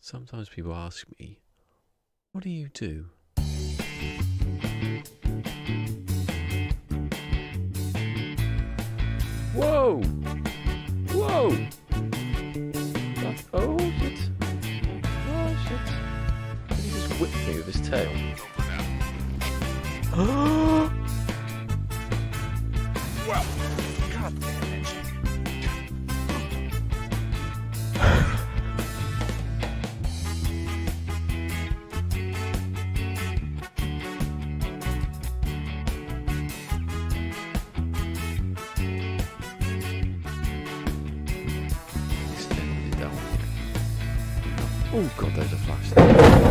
Sometimes people ask me, what do you do? Whoa! Whoa! That's, oh shit! Oh shit! He just whipped me with his tail. Well, God damn it. Oh god, there's a flash.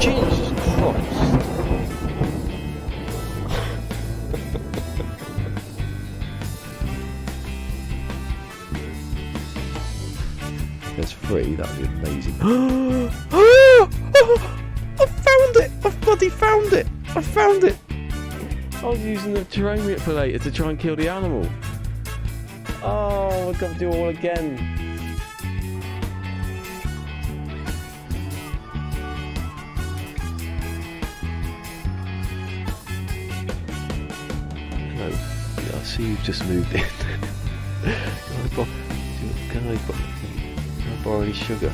Jesus Christ! There's 3, that'd be amazing. I found it! I bloody found it! I found it! I was using the terrain manipulator to try and kill the animal. Oh, I've got to do it all again. No, I see you've just moved in. Can I borrow any sugar?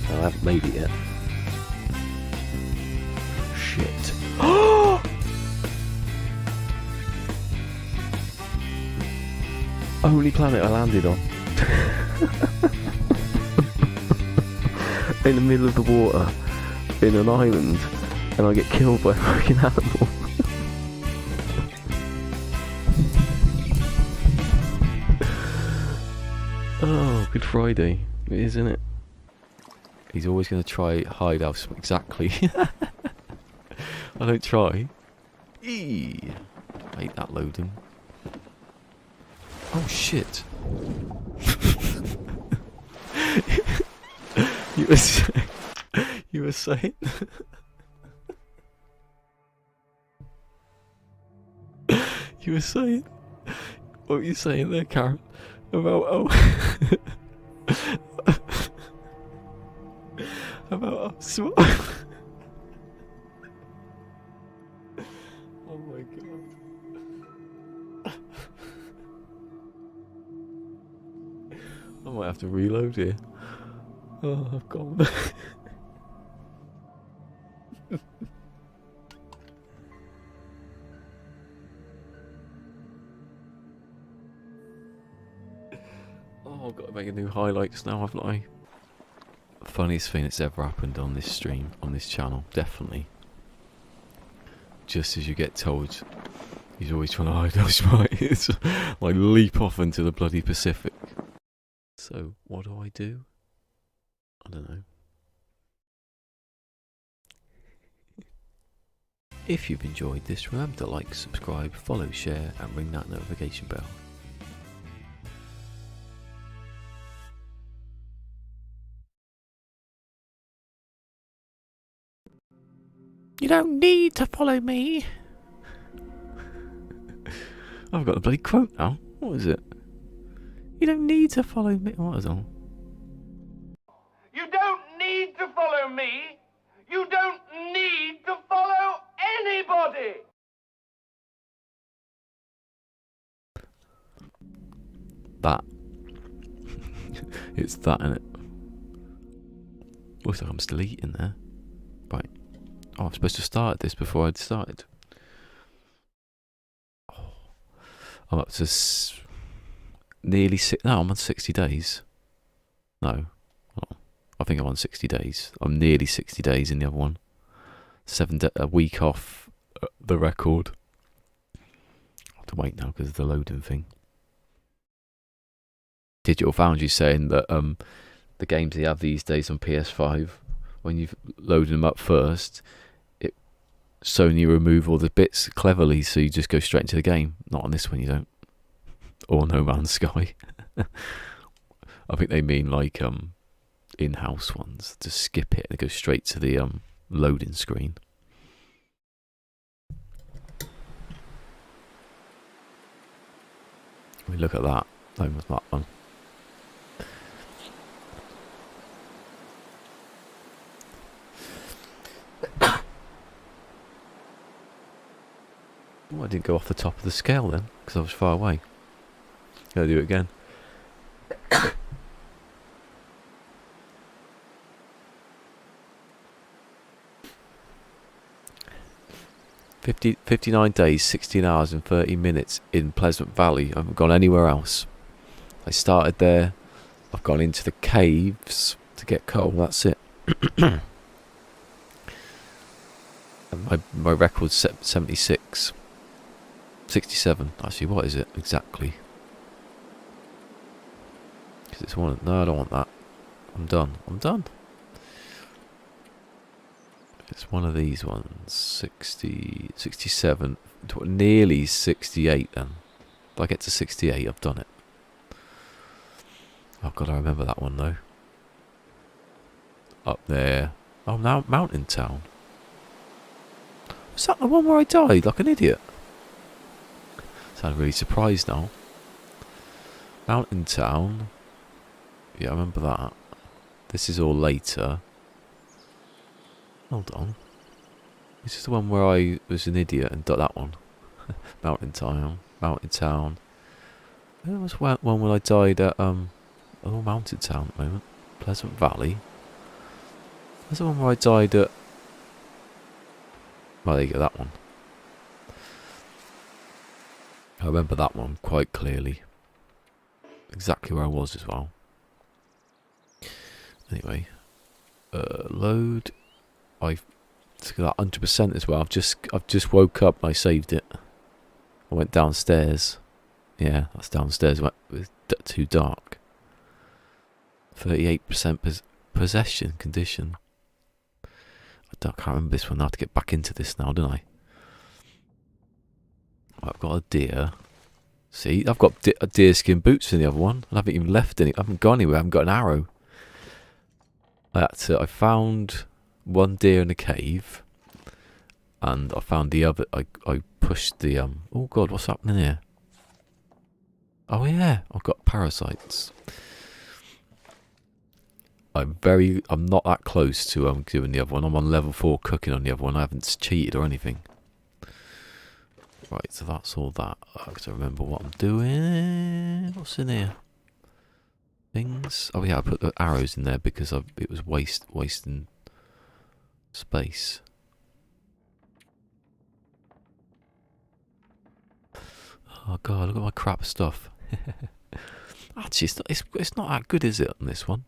No, I haven't made it yet. Shit. Only planet I landed on. In the middle of the water, in an island, and I get killed by a fucking animal. Oh, Good Friday. It is, isn't it? He's always going to try hide us exactly. I don't try. Eee. I hate that loading. Oh shit. You were saying... You were saying... You were saying... What were you saying there, Karen? About... Oh... About... Oh my god. I might have to reload here. Oh, I've gone. Oh, I've got to make a new highlights now, haven't I? Funniest thing that's ever happened on this stream, on this channel, definitely. Just as you get told, he's always trying to hide us, right? It's like leap off into the bloody Pacific. So, what do? I don't know. If you've enjoyed this, remember to like, subscribe, follow, share, and ring that notification bell. You don't need to follow me. I've got the bloody quote now. What is it? You don't need to follow me. What is it? You don't need to follow me. You don't need to follow anybody. That. It's that, innit? Looks like I'm still eating there. Right. Oh, I'm supposed to start this before I'd started. Oh, I'm up to nearly no, I'm on 60 days. No. Oh, I think I'm on 60 days. I'm nearly 60 days in the other one. A week off the record. I have to wait now because of the loading thing. Digital Foundry saying that the games they have these days on PS5, when you've loaded them up first, Sony remove all the bits cleverly, so you just go straight into the game. Not on this one, you don't. Or No Man's Sky. I think they mean like in-house ones. Just skip it and go straight to the loading screen. I mean, look at that. That was that one. Oh, I didn't go off the top of the scale then, because I was far away. Gotta do it again. 59 days, 16 hours and 30 minutes in Pleasant Valley. I haven't gone anywhere else. I started there. I've gone into the caves to get coal. That's it. And my record's 76. 67. Actually, what is it exactly? Because it's one. No, I don't want that. I'm done. I'm done. It's one of these ones. 60, 67, nearly 68 then. If I get to 68, I've done it. I've got to remember that one though. Up there. Oh, now Mountain Town. Was that the one where I died like an idiot? Sound really surprised now. Mountain Town. Yeah, I remember that. This is all later. Hold on. This is the one where I was an idiot and got that one. Mountain Town. Mountain Town. There was one when I died at Mountain Town at the moment. Pleasant Valley. There's the one where I died at. Well, there you go, that one. I remember that one quite clearly. Exactly where I was as well. Anyway. Load. I took that 100% as well. I've just woke up and I saved it. I went downstairs. Yeah, that's downstairs. It was too dark. 38% possession condition. I can't remember this one. I have to get back into this now, don't I? I've got a deer. See, I've got deer skin boots in the other one. I haven't even left any. I haven't gone anywhere. I haven't got an arrow. I found one deer in a cave, and I found the other. I pushed the oh god, what's happening here? Oh yeah, I've got parasites. I'm not that close to doing the other one. I'm on level 4 cooking on the other one. I haven't cheated or anything. Right, so that's all that. I have to remember what I'm doing. What's in here? Things. Oh yeah, I put the arrows in there because it was wasting space. Oh god, look at my crap stuff. Actually, it's not that good, is it, on this one?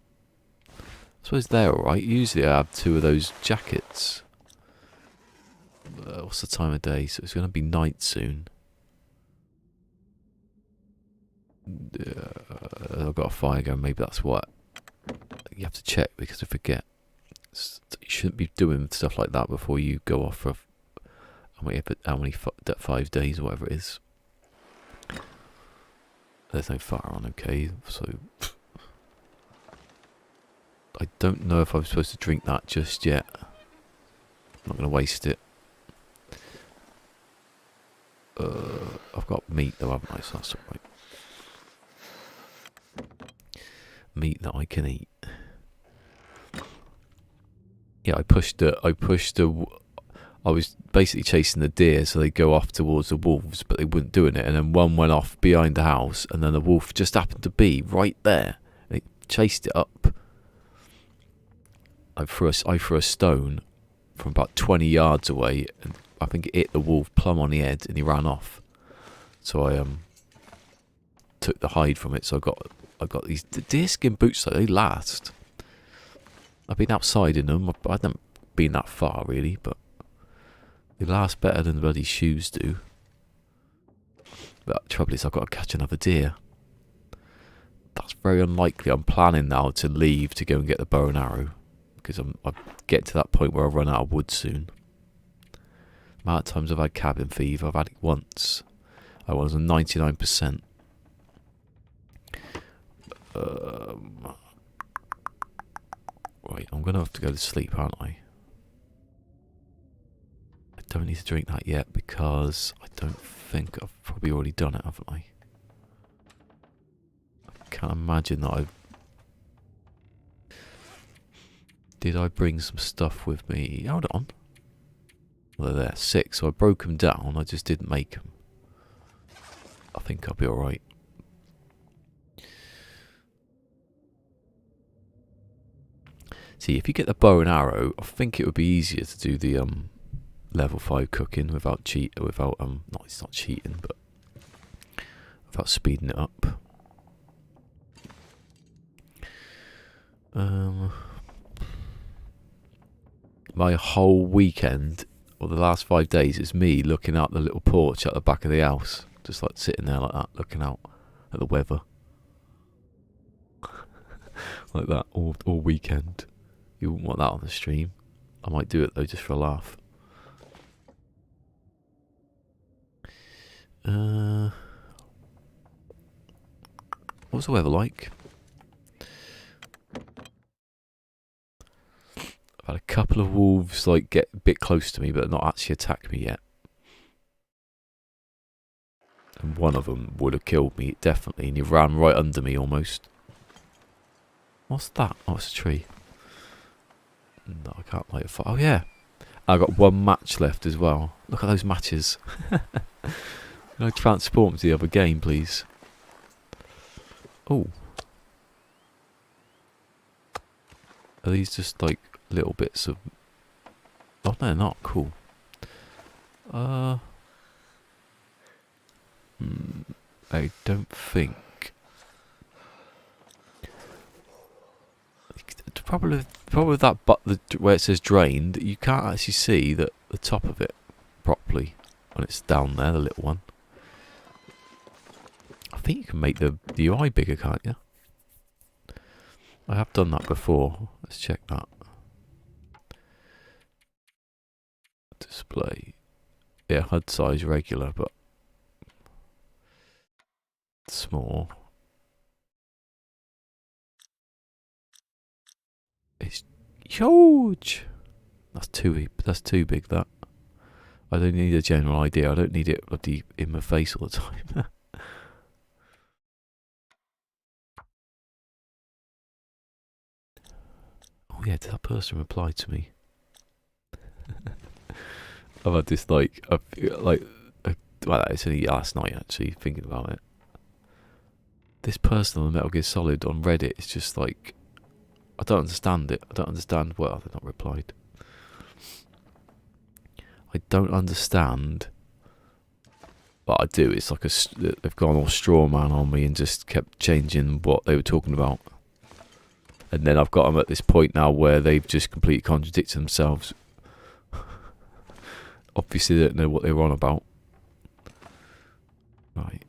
I suppose they're alright. Usually I have 2 of those jackets. What's the time of day? So it's going to be night soon. I've got a fire going. Maybe that's what. You have to check because I forget. You shouldn't be doing stuff like that before you go off for how many 5 days or whatever it is. There's no fire on, okay, so I don't know if I'm supposed to drink that just yet. I'm not going to waste it. I've got meat though, haven't I? So that's alright. Meat that I can eat. Yeah, I was basically chasing the deer so they go off towards the wolves, but they wouldn't doing it. And then one went off behind the house, and then the wolf just happened to be right there. It chased it up. I threw a stone from about 20 yards away, and I think it hit the wolf plumb on the head, and he ran off. So I took the hide from it. So I got these deerskin boots. So they last. I've been outside in them. I haven't been that far really, but they last better than the bloody shoes do. But the trouble is I've got to catch another deer. That's very unlikely. I'm planning now to leave to go and get the bow and arrow. Because I'm getting to that point where I'll run out of wood soon. The amount of times I've had cabin fever, I've had it once. I was on 99%. Right, I'm going to have to go to sleep, aren't I? I don't need to drink that yet because I don't think I've probably already done it, haven't I? I can't imagine that I've... Did I bring some stuff with me? Hold on. Well, they're there. 6. So I broke them down. I just didn't make them. I think I'll be alright. See, if you get the bow and arrow, I think it would be easier to do the level 5 cooking without it's not cheating, but without speeding it up. My whole weekend, or the last 5 days, is me looking out the little porch at the back of the house, just like sitting there like that, looking out at the weather, like that all weekend. You wouldn't want that on the stream. I might do it though, just for a laugh. What's the weather like? I've had a couple of wolves like get a bit close to me, but not actually attack me yet. And one of them would have killed me, definitely, and he ran right under me almost. What's that? Oh, it's a tree. No, I can't light a fire. Oh, yeah. I got 1 match left as well. Look at those matches. Can I transport them to the other game, please? Oh. Are these just like little bits of... Oh, no, they're not. Cool. I don't think... Probably that, but where it says drained, you can't actually see the top of it properly when it's down there, the little one. I think you can make the UI bigger, can't you? I have done that before. Let's check that. Display. Yeah, HUD size regular, but small. It's huge. That's too big. That. I don't need a general idea. I don't need it bloody in my face all the time. Oh yeah, did that person reply to me? I've had this well, it's only last night actually thinking about it. This person on Metal Gear Solid on Reddit is just like, I don't understand it. I don't understand. Well, they've not replied. I don't understand. But I do. It's like they've gone all straw man on me and just kept changing what they were talking about. And then I've got them at this point now where they've just completely contradicted themselves. Obviously, they don't know what they were on about. Right.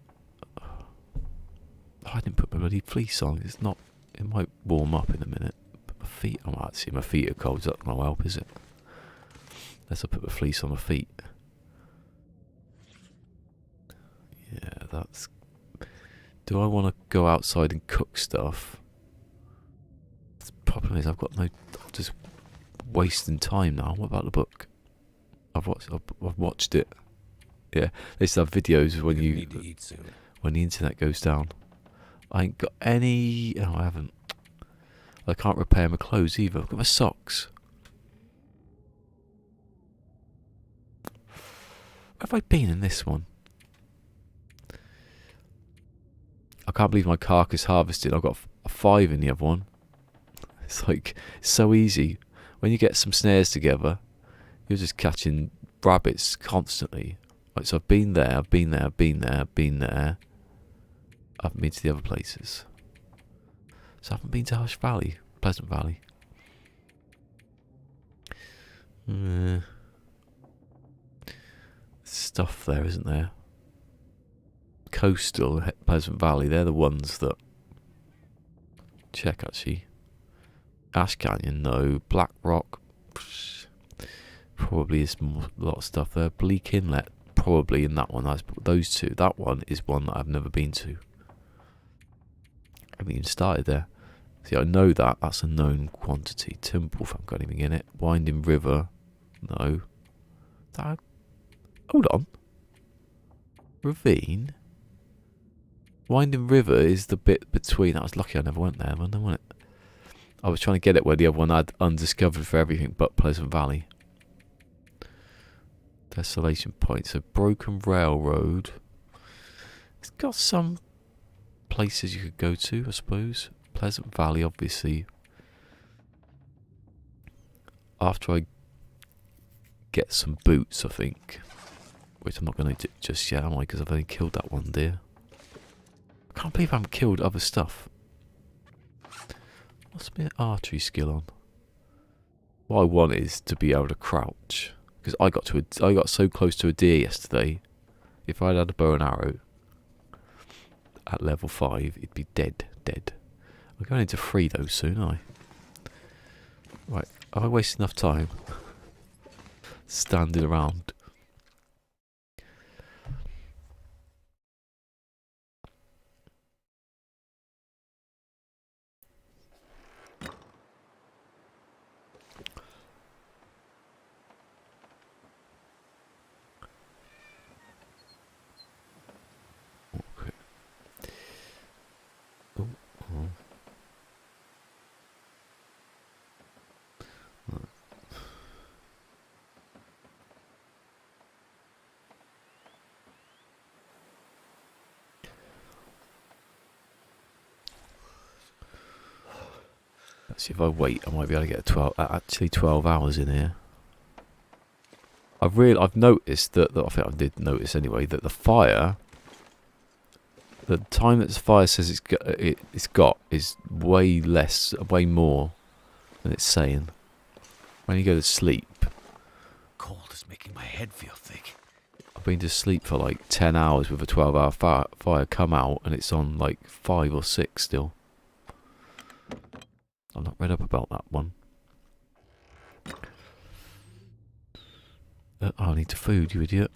I didn't put my bloody fleece on. It's not. It might warm up in a minute. But my feet. Oh, actually, my feet are cold. That's not going to help, is it? Unless I put the fleece on my feet. Yeah, that's... Do I want to go outside and cook stuff? The problem is I've got no... I'm just wasting time now. What about the book? I've watched it. Yeah, they used to have videos when you need to eat soon. When the internet goes down. I ain't got any... No, I haven't. I can't repair my clothes either. I've got my socks. Where have I been in this one? I can't believe my carcass harvested. I've got a 5 in the other one. It's like, it's so easy. When you get some snares together, you're just catching rabbits constantly. Like, so I've been there, I've been there, I've been there, I've been there. I haven't been to the other places. So I haven't been to Hush Valley, Pleasant Valley. Stuff there, isn't there? Coastal, Pleasant Valley, they're the ones that... Check, actually. Ash Canyon, no. Black Rock, probably is a lot of stuff there. Bleak Inlet, probably in that one. That's those two. That one is one that I've never been to. I haven't even started there. See, I know that. That's a known quantity. Timberwolf, I haven't got anything in it. Winding River, no. That... Hold on. Ravine? Winding River is the bit between... I was lucky I never went there, wasn't it? I was trying to get it where the other one had undiscovered for everything but Pleasant Valley. Desolation Point. So Broken Railroad. It's got some places you could go to, I suppose. Pleasant Valley, obviously. After I get some boots, I think. Which I'm not going to do just yet, am I? Because I've only killed that one deer. I can't believe I haven't killed other stuff. What's my archery skill on? What I want is to be able to crouch. Because I got so close to a deer yesterday. If I'd had a bow and arrow at level 5, it'd be dead. I'm going into 3 though soon, aren't I? Right, have I wasted enough time standing around? Let's see if I wait, I might be able to get 12 hours in here. I've noticed that I think I did notice anyway, that the fire, the time that the fire says it's got is way less, way more than it's saying. When you go to sleep, Cold is making my head feel thick. I've been to sleep for like 10 hours with a 12-hour fire, come out and it's on like 5 or 6 still. I've not read up about that one. I need to food, you idiot.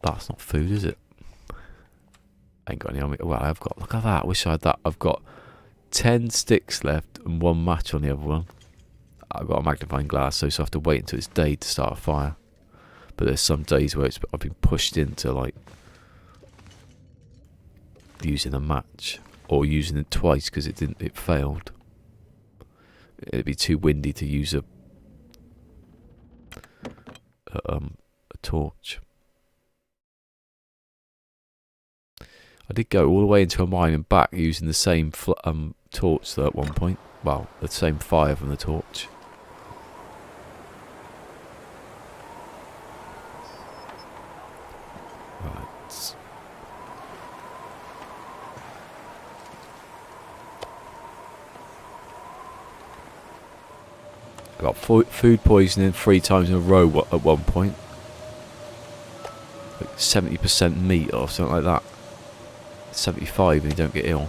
That's not food, is it? I ain't got any on me. Well, I've got, look at that, I wish I had that. I've got 10 sticks left and 1 match on the other one. I've got a magnifying glass, so I have to wait until it's day to start a fire. But there's some days where I've been pushed into like using a match or using it twice because it failed. It'd be too windy to use a torch. I did go all the way into a mine and back using the same torch though at one point. Well, the same fire from the torch. Right. I got food poisoning 3 times in a row at one point. Like 70% meat or something like that. 75 and you don't get ill.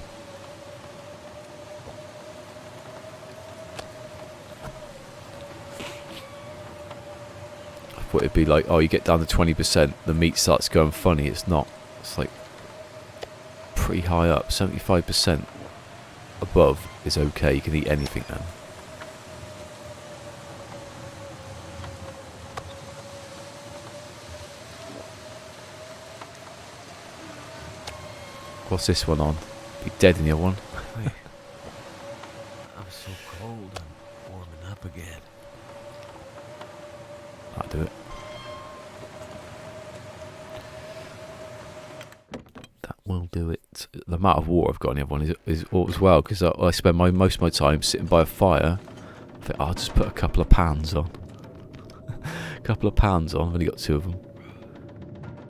I thought it'd be like, oh, you get down to 20%, the meat starts going funny. It's not. It's like pretty high up. 75% above is okay. You can eat anything then. What's this one on? Be dead in the other one. I'm so cold, I'm warming up again. I'll do it. That will do it. The amount of water I've got on the other one is all as well, because I spend most of my time sitting by a fire. I think I'll just put a couple of pans on. A couple of pans on, I've only got 2 of them.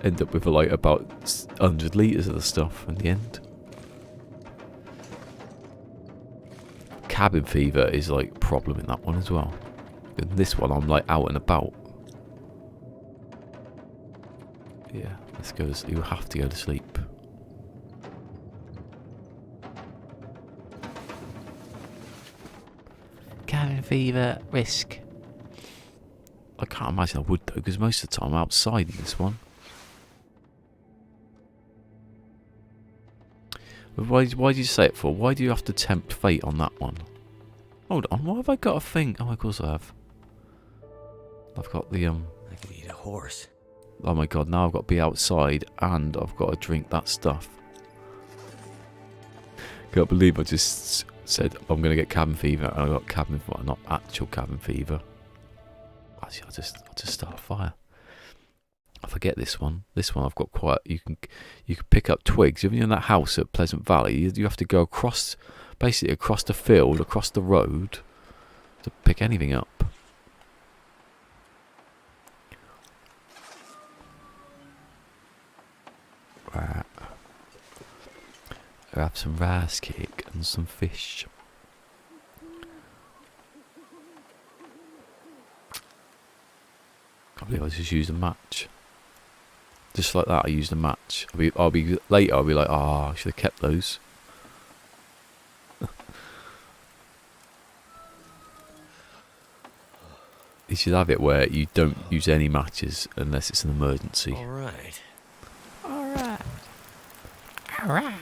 End up with like about 100 litres of the stuff in the end. Cabin fever is like a problem in that one as well. In this one I'm like out and about. Yeah, let's go. You have to go to sleep. Cabin fever risk. I can't imagine I would though, because most of the time I'm outside in this one. Why did you say it for? Why do you have to tempt fate on that one? Hold on, why have I got a thing? Oh, of course I have. I've got the I could eat a horse. Oh my god, now I've got to be outside and I've got to drink that stuff. Can't believe I just said I'm going to get cabin fever and I got cabin fever, not actual cabin fever. Actually, I'll just start a fire. forget this one. This one I've got quite. You can pick up twigs. If you're in that house at Pleasant Valley, you have to go across, basically across the field, across the road, to pick anything up. Right. Grab some rice cake and some fish. I believe I just used a match. Just like that, I used a match. I'll be later. I'll be like, I should have kept those. You should have it where you don't use any matches unless it's an emergency. All right. Alright. Alright.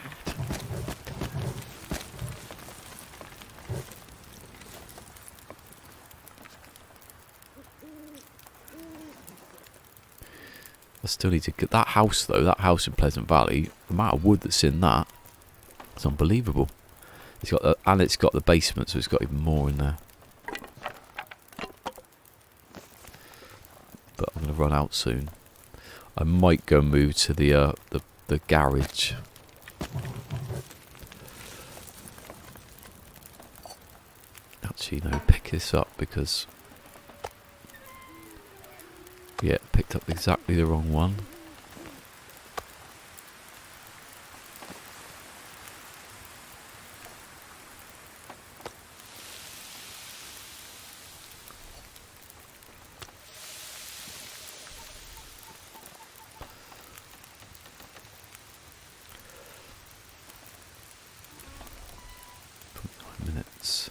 I still need to get that house though. That house in Pleasant Valley. The amount of wood that's in that, it's unbelievable. It's got and it's got the basement, so it's got even more in there. But I'm gonna run out soon. I might go move to the garage. Actually, no, pick this up because. Yeah, picked up exactly the wrong one. Minutes.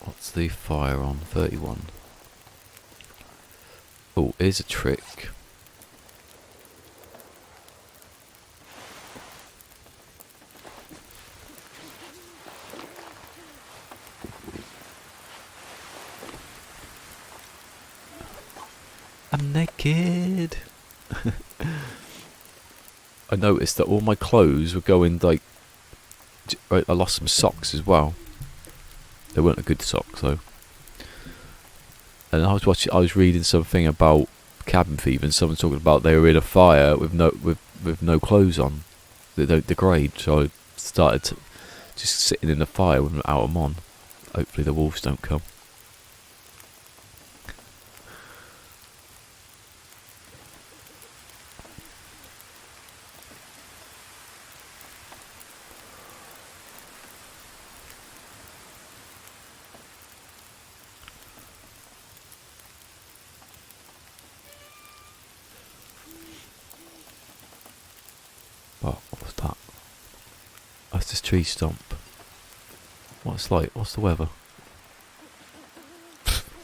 What's the fire on? 31. Oh, here's a trick. I'm naked. I noticed that all my clothes were going like. I lost some socks as well. They weren't a good socks though. And I was reading something about cabin fever, and someone talking about they were in a fire with no clothes on. They don't degrade, so I started just sitting in the fire without them on. Hopefully the wolves don't come. Oh, what was that? That's this tree stump. What's the weather?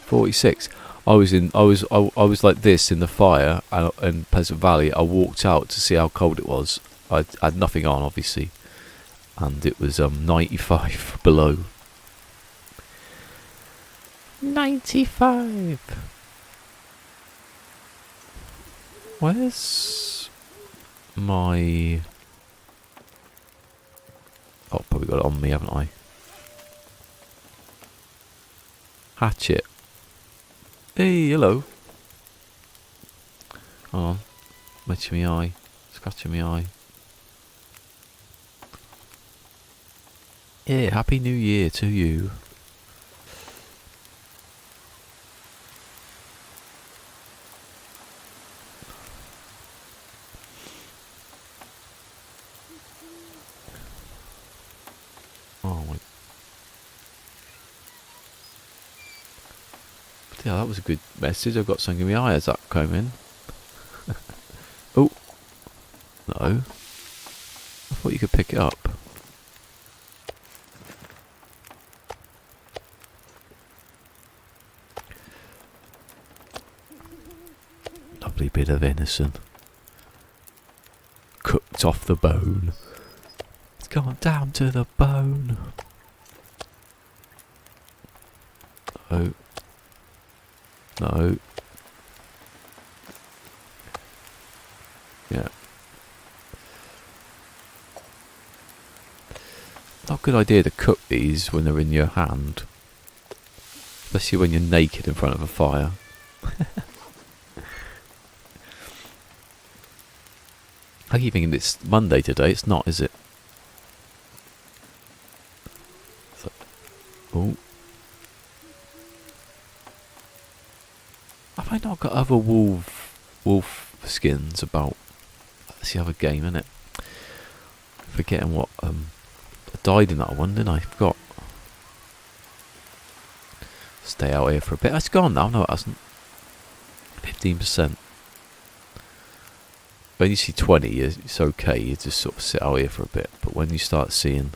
46. I was like this in the fire in Pleasant Valley. I walked out to see how cold it was. I had nothing on, obviously, and it was 95 below. 95. Where's my... Oh, probably got it on me, haven't I? Hatchet. Hey, hello. Hold on. Matching me eye. Scratching me eye. Yeah, Happy New Year to you. Oh my. Yeah, that was a good message. I've got something in my eye as that came in. Oh. No. I thought you could pick it up. Lovely bit of venison. Cooked off the bone. It's gone down to the bone. Oh. No. Yeah. Not a good idea to cook these when they're in your hand. Especially when you're naked in front of a fire. I keep thinking it's Monday today. It's not, is it? So, oh. Have I not got other wolf skins about? That's the other game, isn't it? Forgetting what I died in that one, didn't I? Forgot. Stay out here for a bit. It's gone now. No, it hasn't. 15%. When you see 20, it's okay. You just sort of sit out here for a bit. But when you start seeing...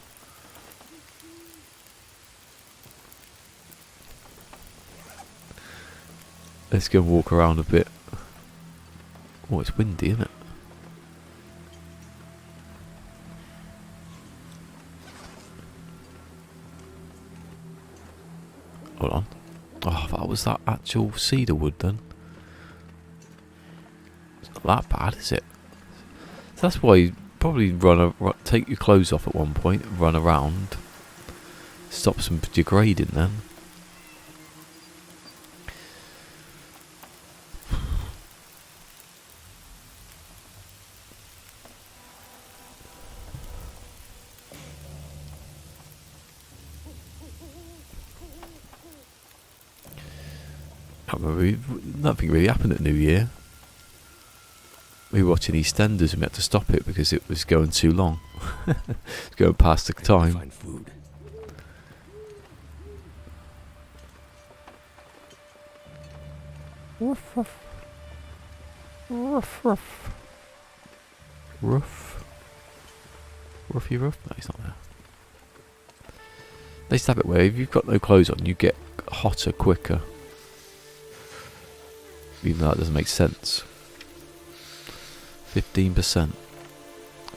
Let's go walk around a bit. Oh, it's windy, isn't it? Hold on. Oh, that was that actual cedar wood then. It's not that bad, is it? So that's why you probably take your clothes off at one point, run around, stop some degrading then. Can't remember, nothing really happened at New Year. We were watching EastEnders and we had to stop it because it was going too long. It's going past the time. Find food. Ruff, ruff. Ruff, ruff. Ruff. Ruffy ruff? No, he's not there. They used to have it where if you've got no clothes on, you get hotter quicker. Even though that doesn't make sense. 15%.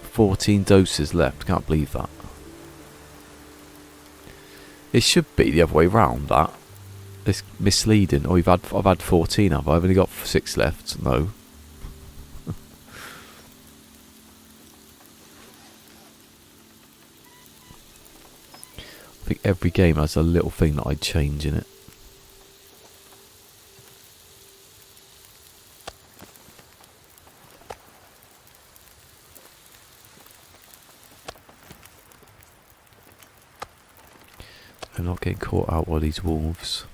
14 doses left. Can't believe that. It should be the other way round. That it's misleading. Oh, I've had 14. Have I? I've only got 6 left. No. I think every game has a little thing that I'd change in it. I'm not getting caught out by these wolves.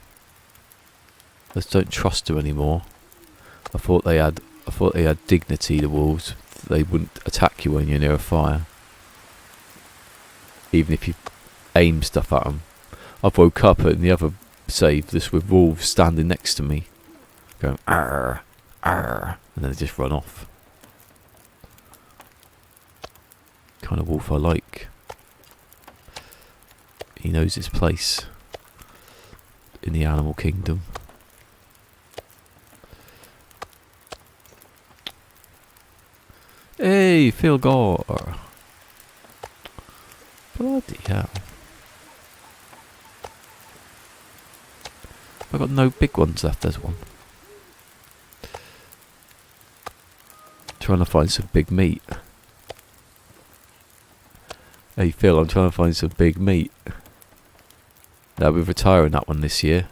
I just don't trust them anymore. I thought they had dignity, the wolves. They wouldn't attack you when you're near a fire. Even if you aim stuff at them. I've woke up in the other save this with wolves standing next to me. Going, arr, arr, and then they just run off. Kind of wolf I like. He knows his place in the animal kingdom. Hey, Phil Gore. Bloody hell. I've got no big ones left, there's one. Trying to find some big meat. Hey Phil, I'm trying to find some big meat. Now we're retiring that one this year.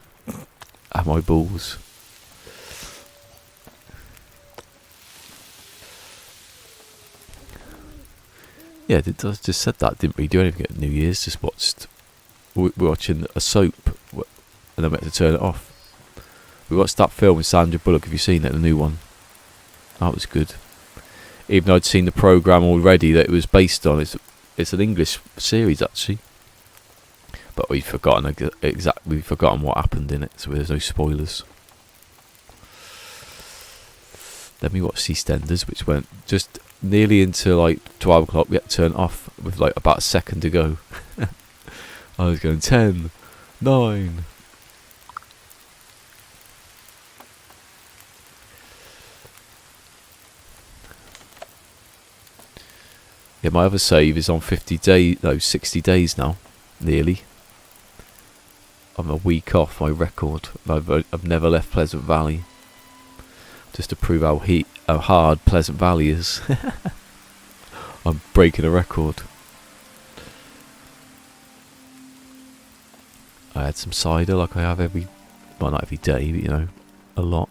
At my balls. Yeah, I just said that. Didn't really do anything at New Year's. Just we're watching a soap, and then we had to turn it off. We watched that film with Sandra Bullock. Have you seen it? The new one. That was good. Even though I'd seen the programme already that it was based on. It's an English series actually. But we've forgotten what happened in it, so there's no spoilers. Then we watched EastEnders, which went just nearly into like 12 o'clock. We had to turn it off with like about a second to go. I was going 10, 9. Yeah, my other save is on 60 days now, nearly. I'm a week off my record. I've never left Pleasant Valley. Just to prove how hard Pleasant Valley is. I'm breaking a record. I had some cider like I have well not every day, but you know, a lot.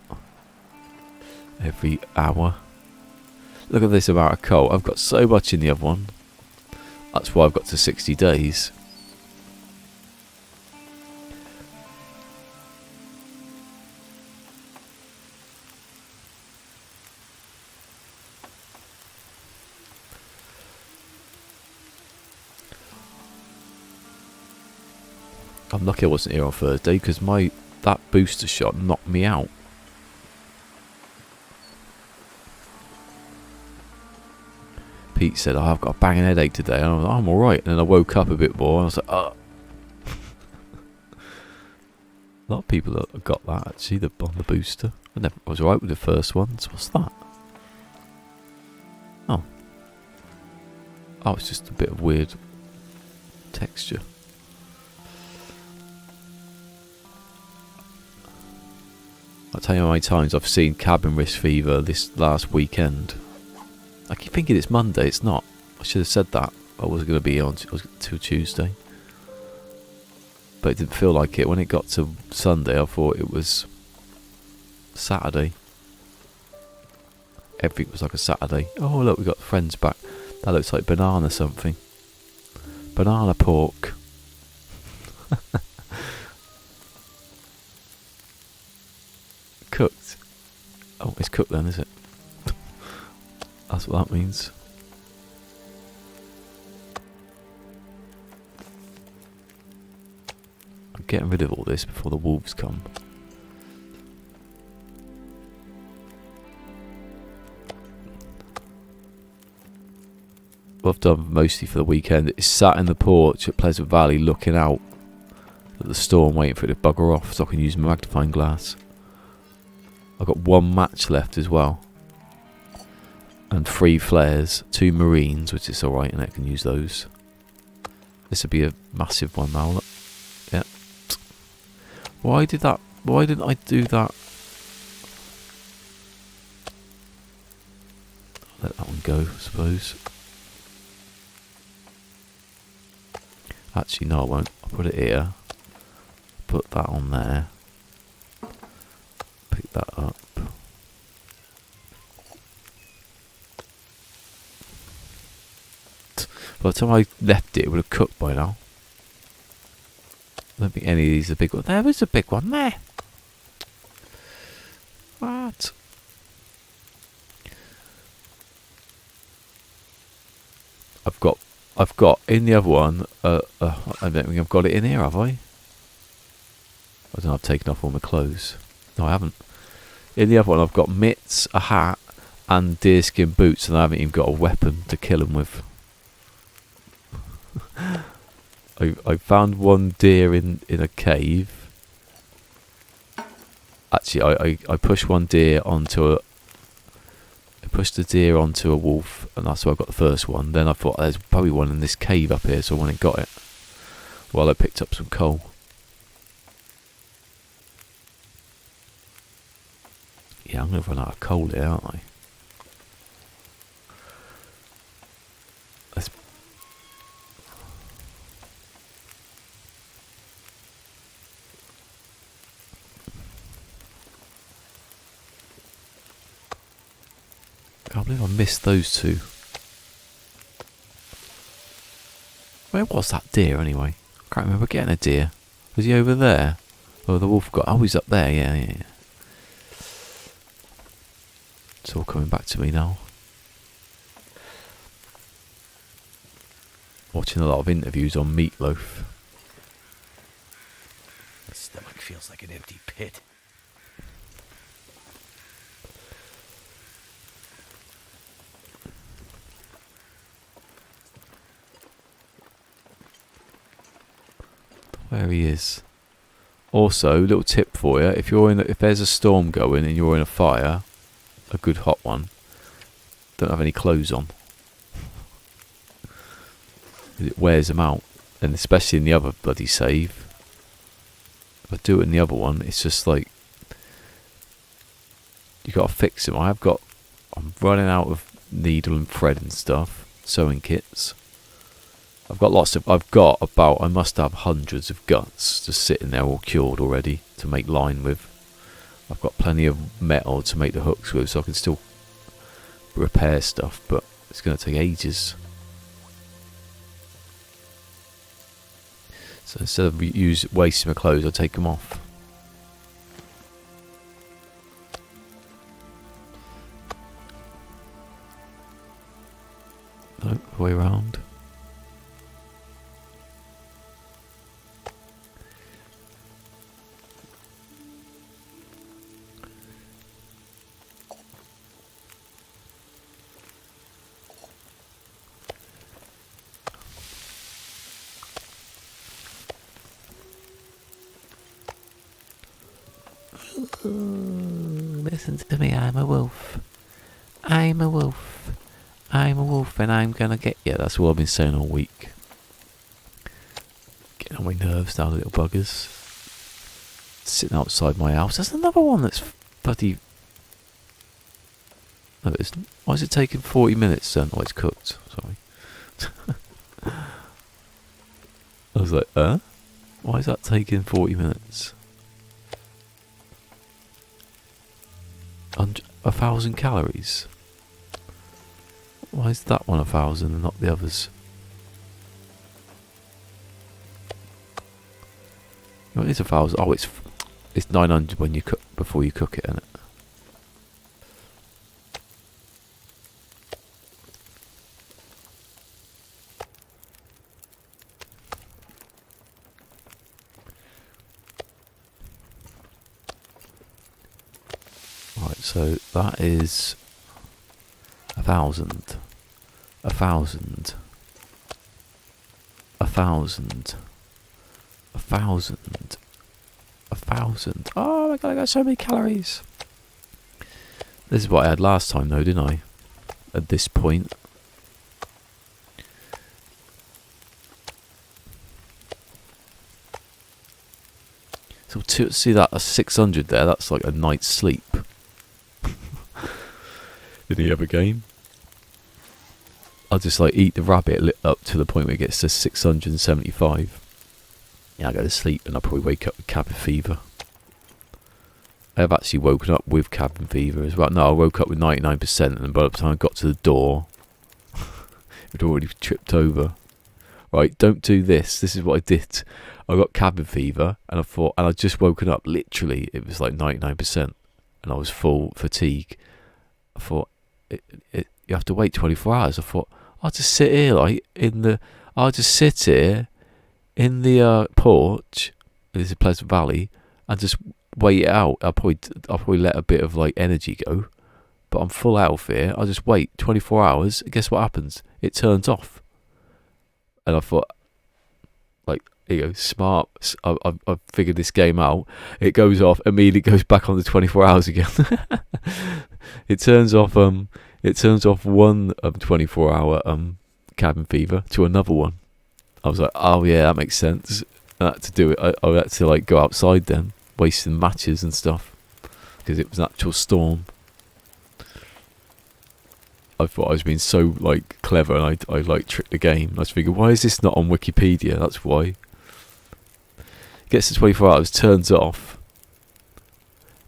Every hour. Look at this amount of coal. I've got so much in the other one. That's why I've got to 60 days. I'm lucky I wasn't here on Thursday because that booster shot knocked me out. Pete said, "Oh, I've got a banging headache today." And I was like, "I'm alright." And then I woke up a bit more and I was like, "Oh." A lot of people have got that actually, on the booster. I was alright with the first ones. What's that? Oh. Oh, it's just a bit of weird texture. I'll tell you how many times I've seen cabin wrist fever this last weekend. I keep thinking it's Monday, it's not. I should have said that. I wasn't going to be on till Tuesday. But it didn't feel like it. When it got to Sunday, I thought it was Saturday. Everything was like a Saturday. Oh, look, we got friends back. That looks like banana something. Banana pork. Cooked. Oh, it's cooked then, is it? That's what that means. I'm getting rid of all this before the wolves come. What I've done mostly for the weekend is sat in the porch at Pleasant Valley looking out at the storm, waiting for it to bugger off so I can use my magnifying glass. I've got one match left as well. And 3 flares, 2 marines, which is alright, and I can use those. This would be a massive one now, look. Yeah. Why didn't I do that? Let that one go, I suppose. Actually, no, I won't. I'll put it here. Put that on there. Pick that up. By the time I left it would have cooked by now. I don't think any of these are big ones. There is a big one there. What? I've got in the other one. I don't think I've got it in here, have I? I don't know. I've taken off all my clothes. No, I haven't. In the other one, I've got mitts, a hat, and deerskin boots, and I haven't even got a weapon to kill them with. I found one deer in a cave. Actually, I pushed one deer onto a. I pushed the deer onto a wolf, and that's where I got the first one. Then I thought there's probably one in this cave up here, so I went and got it. While I picked up some coal. Yeah, I'm going to run out of coal here, aren't I? Let's... I can't believe I missed those two. Where was that deer anyway? I can't remember getting a deer. Was he over there? Oh, the wolf got... Oh, he's up there, yeah. It's all coming back to me now. Watching a lot of interviews on Meatloaf. My stomach feels like an empty pit. Where he is. Also, little tip for you: if there's a storm going and you're in a fire, a good hot one, don't have any clothes on. It wears them out, and especially in the other bloody save. If I do it in the other one, it's just like you got to fix them. I'm running out of needle and thread and stuff, sewing kits. I must have hundreds of guts just sitting there all cured already to make line with. I've got plenty of metal to make the hooks with, so I can still repair stuff, but it's going to take ages. So instead of wasting my clothes, I'll take them off. No, the way around. Listen to me, I'm a wolf. I'm a wolf. I'm a wolf and I'm gonna get you. That's what I've been saying all week. Getting on my nerves now, little buggers. Sitting outside my house. There's another one that's bloody... No, it isn't. Why is it taking 40 minutes then? Oh, it's cooked. Sorry. I was like, why is that taking 40 minutes? 1,000 calories. Why is that one 1,000 and not the others? No, it is 1,000. Oh, it's 900 when you cook before you cook it, isn't it? Right, so that is 1,000, 1,000, 1,000, 1,000, 1,000. Oh my god, I got so many calories. This is what I had last time though, didn't I? At this point. So to see that, a 600 there, that's like a night's sleep. In the other game, I'll just like eat the rabbit lit up to the point where it gets to 675. Yeah, I go to sleep and I'll probably wake up with cabin fever. I have actually woken up with cabin fever as well. No, I woke up with 99%, and by the time I got to the door, it had already tripped over. Right, don't do this. This is what I did. I got cabin fever, and I thought, and I'd just woken up. Literally, it was like 99%, and I was full fatigue. I thought, you have to wait 24 hours. I thought, I'll just sit here, like I'll just sit here in the porch. This is Pleasant Valley, and just wait it out. I'll probably let a bit of like energy go, but I'm full health here. I'll just wait 24 hours. Guess what happens? It turns off. And I thought, like, here you go, smart. I've figured this game out. It goes off, immediately goes back on the 24 hours again. It turns off one 24-hour cabin fever to another one. I was like, oh yeah, that makes sense. I had to do it. I had to like go outside then, wasting matches and stuff, because it was an actual storm. I thought I was being so like clever, and I like tricked the game. I was thinking, why is this not on Wikipedia? That's why. It gets to 24 hours, turns off,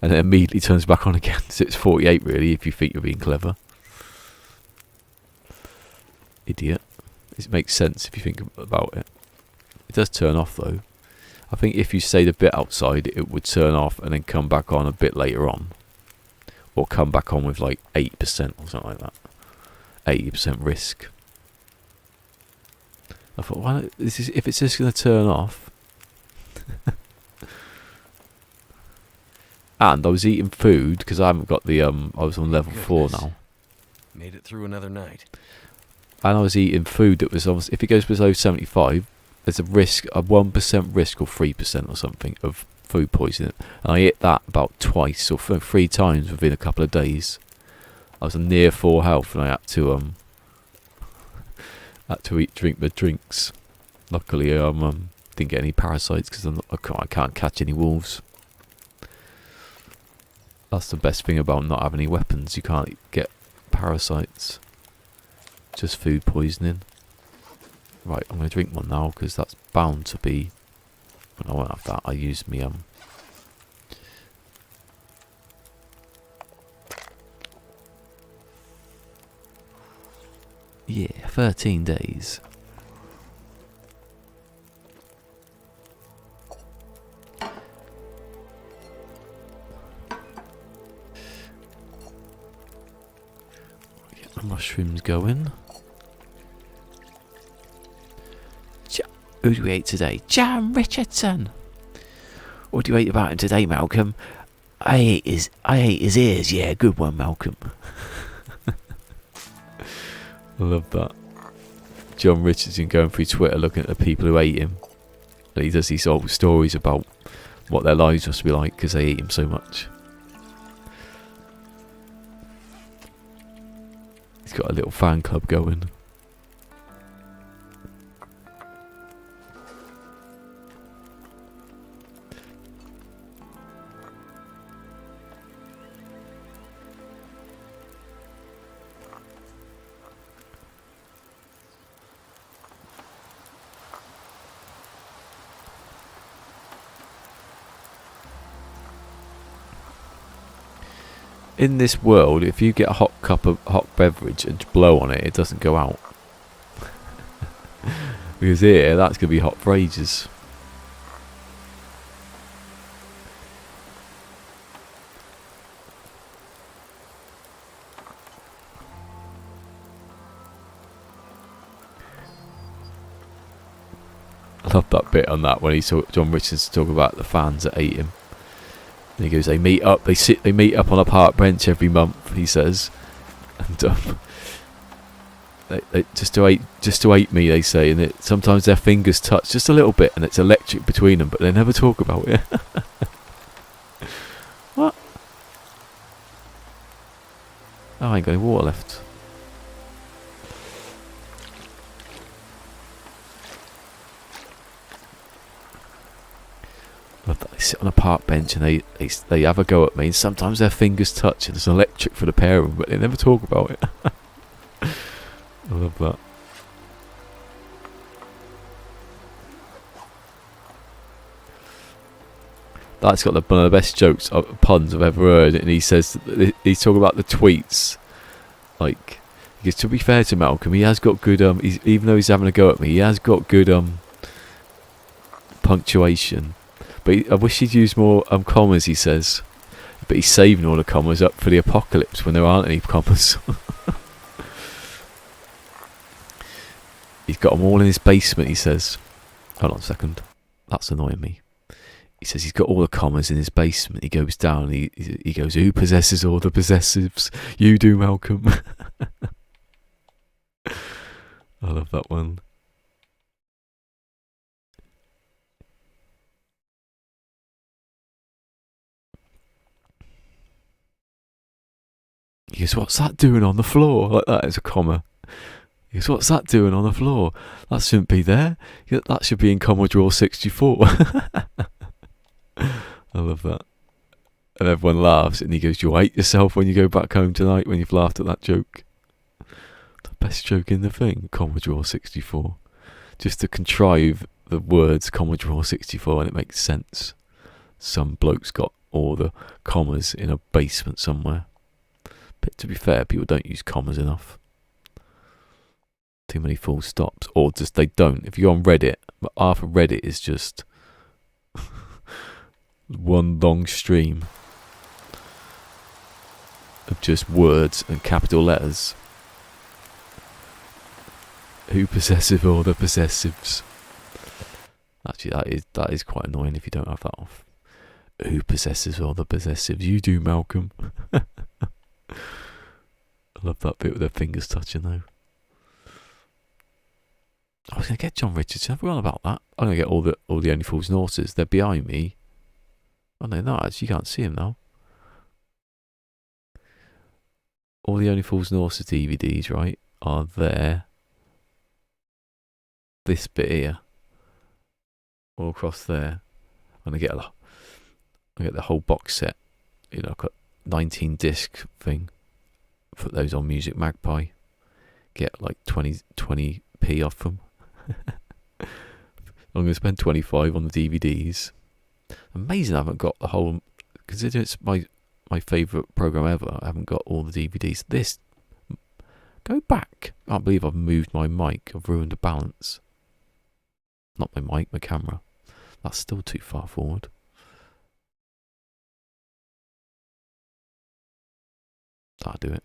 and it immediately turns back on again. So it's 48 really, if you think you're being clever. Idiot. It makes sense if you think about it. It does turn off though. I think if you stayed a bit outside, it would turn off and then come back on a bit later on, or come back on with like 8% or something like that. 80% risk. I thought, why not, if it's just going to turn off. And I was eating food because I haven't got the I was on level 4 now. Made it through another night. And I was eating food that was almost, if it goes below 75, there's a 1% risk or 3% or something of food poisoning. And I ate that about twice or 3 times within a couple of days. I was near full health, and I had to drink the drinks. Luckily, didn't get any parasites because I can't catch any wolves. That's the best thing about not having any weapons. You can't get parasites. Just food poisoning. Right, I'm going to drink one now because that's bound to be... I won't have that. I used me Yeah, 13 days. Get the mushrooms going. Who do we eat today? John Richardson. What do you eat about him today, Malcolm? I ate his ears. Yeah, good one, Malcolm. I love that. John Richardson going through Twitter looking at the people who ate him. And he does these old stories about what their lives must be like because they eat him so much. He's got a little fan club going. In this world, if you get a hot cup of hot beverage and blow on it, it doesn't go out. Because here, that's going to be hot for ages. I love that bit on that when John Richardson talk about the fans that ate him. And he goes, they meet up on a park bench every month, he says. And they just to eat me, they say, and sometimes their fingers touch just a little bit and it's electric between them, but they never talk about it. What? Oh, I ain't got any water left. They sit on a park bench and they have a go at me, and sometimes their fingers touch and it's electric for the pair of them, but they never talk about it. I love that. That's got one of the best jokes, puns I've ever heard, and he says, he's talking about the tweets, like, because to be fair to Malcolm, he has got good, even though he's having a go at me, he has got good punctuation. But I wish he'd use more commas, he says. But he's saving all the commas up for the apocalypse when there aren't any commas. He's got them all in his basement, he says. Hold on a second. That's annoying me. He says he's got all the commas in his basement. He goes down and he goes, who possesses all the possessives? You do, Malcolm. I love that one. He goes, what's that doing on the floor? Like that is a comma. He goes, what's that doing on the floor? That shouldn't be there. That should be in Commodore 64. I love that. And everyone laughs and he goes, you'll hate yourself when you go back home tonight when you've laughed at that joke. The best joke in the thing, Commodore 64. Just to contrive the words Commodore 64 and it makes sense. Some bloke's got all the commas in a basement somewhere. But to be fair, people don't use commas enough. Too many full stops. Or just they don't. If you go on Reddit, half of Reddit is just one long stream of just words and capital letters. Who possessive or the possessives? Actually, that is quite annoying if you don't have that off. Who possesses all the possessives? You do, Malcolm. I love that bit with their fingers touching though. I was going to get John Richardson. I forgot about that. I'm going to get all the Only Fools and Horses. They're behind me. Oh no, not actually. You can't see them now. All the Only Fools and Horses DVDs, right, are there. This bit here. All across there. I'm going to get the whole box set. You know, I've got 19 disc thing. Put those on Music Magpie. Get like 20p off them. I'm going to spend 25 on the DVDs. Amazing I haven't got the whole... Considering it's my favourite programme ever, I haven't got all the DVDs. This Go back. I can't believe I've moved my mic. I've ruined the balance. Not my mic, my camera. That's still too far forward. That'll do it.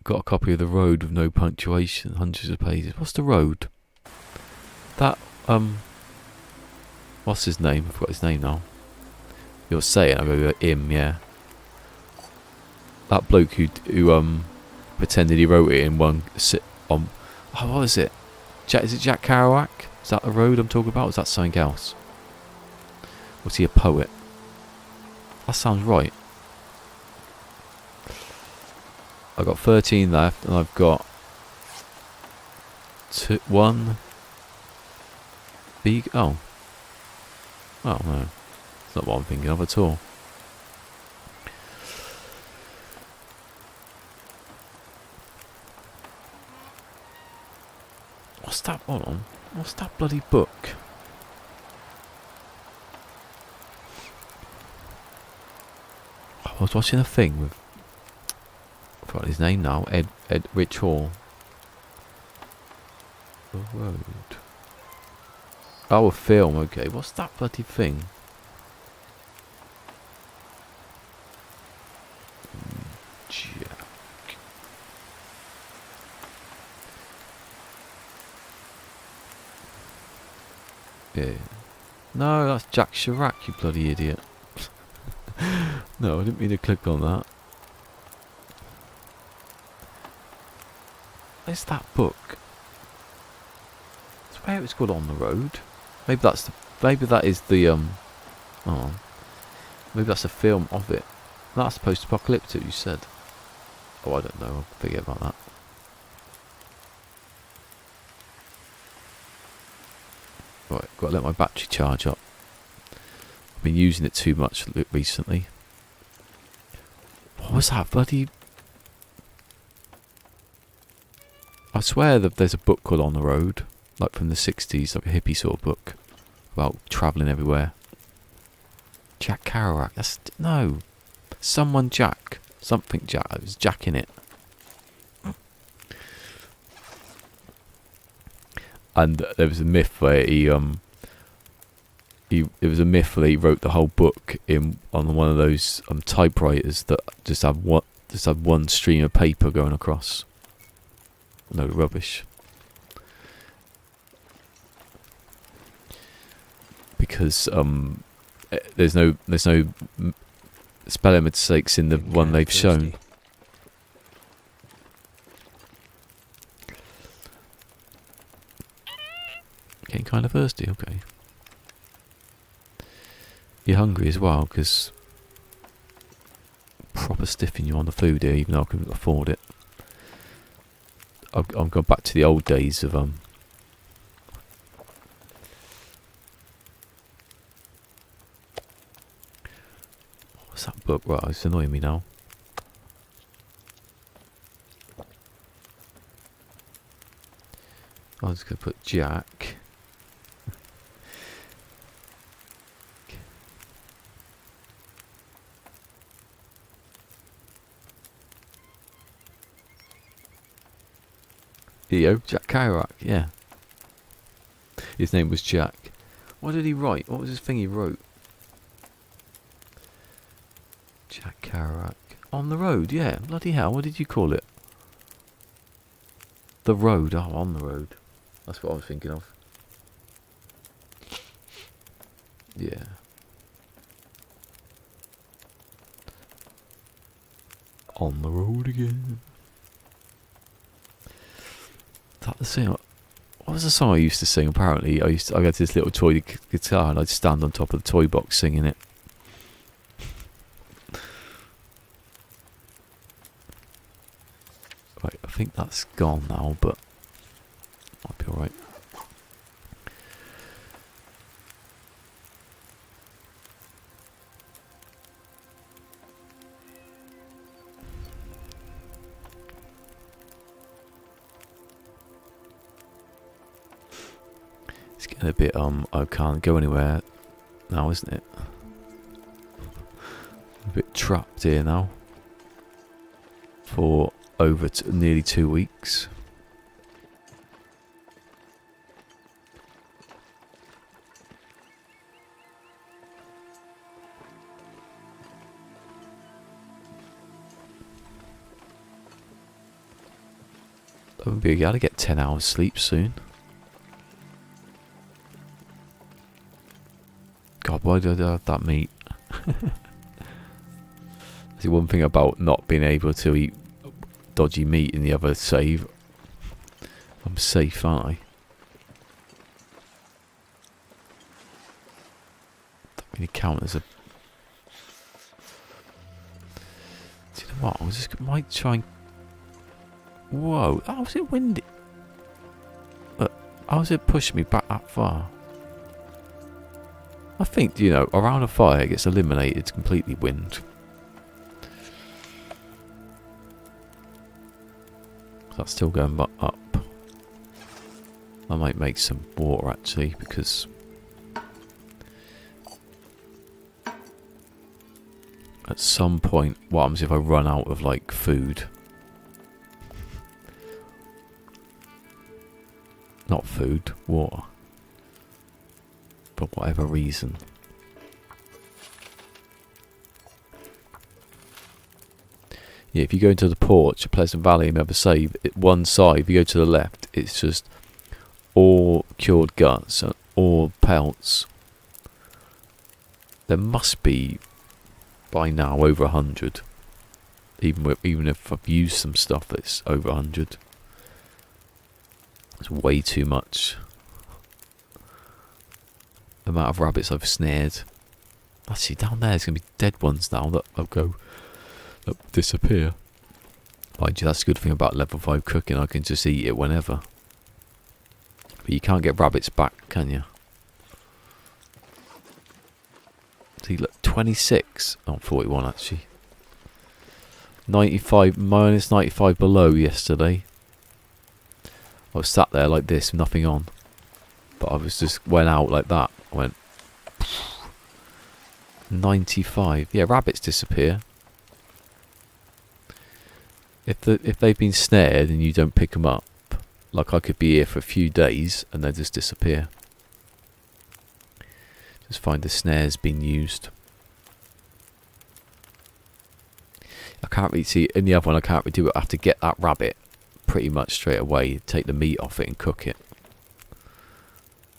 Got a copy of The Road with no punctuation, hundreds of pages. What's The Road? That, what's his name? I forgot his name now. You'll say it, I'll go with him, yeah. That bloke who pretended he wrote it in one sit on. Oh, what is it? Is it Jack Kerouac? Is that The Road I'm talking about? Or is that something else? Was he a poet? That sounds right. I've got 13 left, and I've got one big. Oh no, it's not what I'm thinking of at all. What's that? Hold on. What's that bloody book? I was watching a thing with. I forgot his name now. Ed Rich Hall. The Road. Oh, a film. Okay, what's that bloody thing? Jack. Yeah. No, that's Jack Chirac, you bloody idiot. No, I didn't mean to click on that. Where's that book? I swear it was called On the Road. Maybe that's the. Maybe that is the Oh, maybe that's a film of it. That's post-apocalyptic. You said. Oh, I don't know. I'll forget about that. Right, got to let my battery charge up. I've been using it too much recently. What was that bloody? I swear that there's a book called On the Road, like from the 60s, like a hippie sort of book about travelling everywhere. Jack Kerouac. That's no. Someone Jack. Something Jack. It was Jack in it. And there was a myth where there was a myth where he wrote the whole book on one of those typewriters that just had one stream of paper going across. No rubbish. Because there's no spelling mistakes in the one they've shown. Getting kind of thirsty, okay. You're hungry as well, because proper stiffing you on the food here, even though I couldn't afford it. I've gone back to the old days of what's that book? Right, it's annoying me now. I'm just gonna put Jack. Here you go, Jack Kerouac, yeah. His name was Jack. What did he write? What was his thing he wrote? Jack Kerouac. On the Road, yeah. Bloody hell, what did you call it? The Road, oh, On the Road. That's what I was thinking of. Yeah. On the road again. Is that the song? What was the song I used to sing? Apparently, I got this little toy guitar and I'd stand on top of the toy box singing it. Right, I think that's gone now, but might be alright. It's getting a bit I can't go anywhere now, isn't it? A bit trapped here now for over nearly 2 weeks. I'm going to be able to get 10 hours sleep soon. God, why did I have that meat? The one thing about not being able to eat dodgy meat in the other save. I'm safe, aren't I? Don't really count as a... Do you know what? I might try and... Whoa, how was it windy? Look, how was it pushing me back that far? I think, you know, around a fire it gets eliminated, it's completely wind. That's still going up. I might make some water actually, because at some point, what happens if I run out of like food? Not food, water. For whatever reason. Yeah, if you go into the porch at Pleasant Valley and ever save, one side, if you go to the left, it's just all cured guts and all pelts. There must be by now over 100. Even if I've used some stuff that's over 100. It's way too much. The amount of rabbits I've snared. Actually, down there's going to be dead ones now that disappear. Mind you, that's the good thing about level 5 cooking. I can just eat it whenever. But you can't get rabbits back, can you? See, look, 26. Oh, 41 actually. 95, minus 95 below yesterday. I was sat there like this, nothing on. But I was just went out like that. I went 95. Yeah, rabbits disappear. If they've been snared and you don't pick them up, like I could be here for a few days and they just disappear. Just find the snares being used. I can't really see in the other one. I can't really do it. I have to get that rabbit pretty much straight away. Take the meat off it and cook it.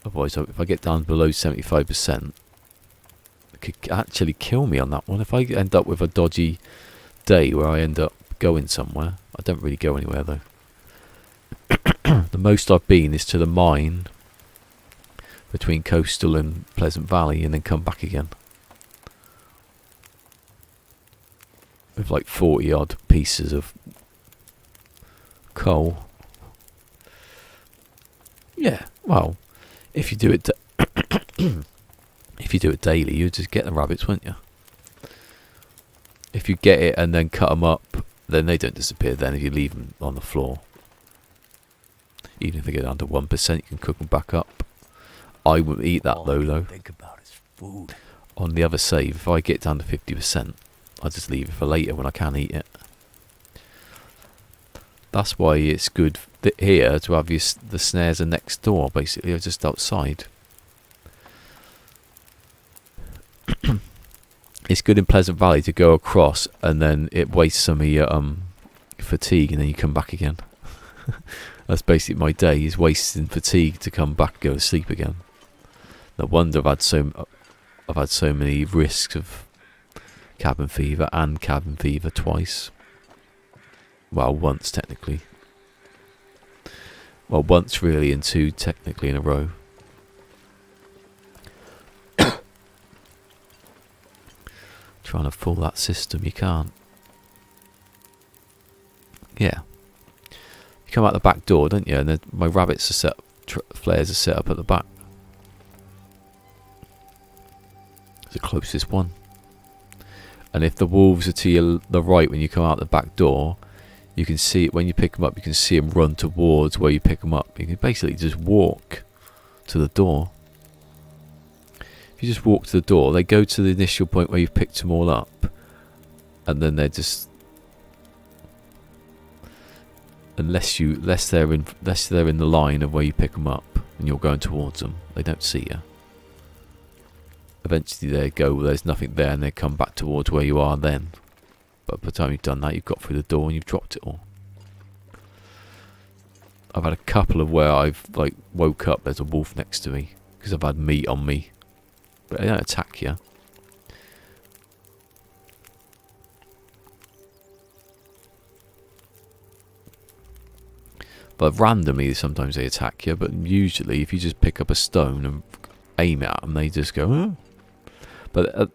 Otherwise, if I get down below 75%, it could actually kill me on that one. If I end up with a dodgy day where I end up going somewhere, I don't really go anywhere though. The most I've been is to the mine between Coastal and Pleasant Valley, and then come back again with like 40 odd pieces of coal. Yeah, well, if you do it if you do it daily, you just get the rabbits, won't you? If you get it and then cut them up, then they don't disappear. Then if you leave them on the floor, even if they get down to 1%, you can cook them back up. I wouldn't eat that though. Think about is food. On the other save, if I get down to 50%, I just leave it for later when I can eat it. That's why it's good here to have the snares are next door, basically, or just outside. It's good in Pleasant Valley to go across and then it wastes some of your fatigue and then you come back again. That's basically my day, is wasting fatigue to come back and go to sleep again. No wonder I've had so many risks of cabin fever and cabin fever twice. Well, once technically. Well, once really, and two technically in a row. Trying to fool that system, you can't. Yeah. You come out the back door, don't you? And then my rabbits are set up, flares are set up at the back. It's the closest one. And if the wolves are to the right when you come out the back door, you can see it when you pick them up. You can see them run towards where you pick them up. You can basically just walk to the door. If you just walk to the door, they go to the initial point where you've picked them all up, and then they're just, unless they're in the line of where you pick them up and you're going towards them, they don't see you. Eventually they go, well, there's nothing there, and they come back towards where you are then. But by the time you've done that, you've got through the door and you've dropped it all. I've had a couple of where I've like woke up, there's a wolf next to me because I've had meat on me, but they don't attack you. But randomly sometimes they attack you, but usually if you just pick up a stone and aim it at them, they just go, oh. But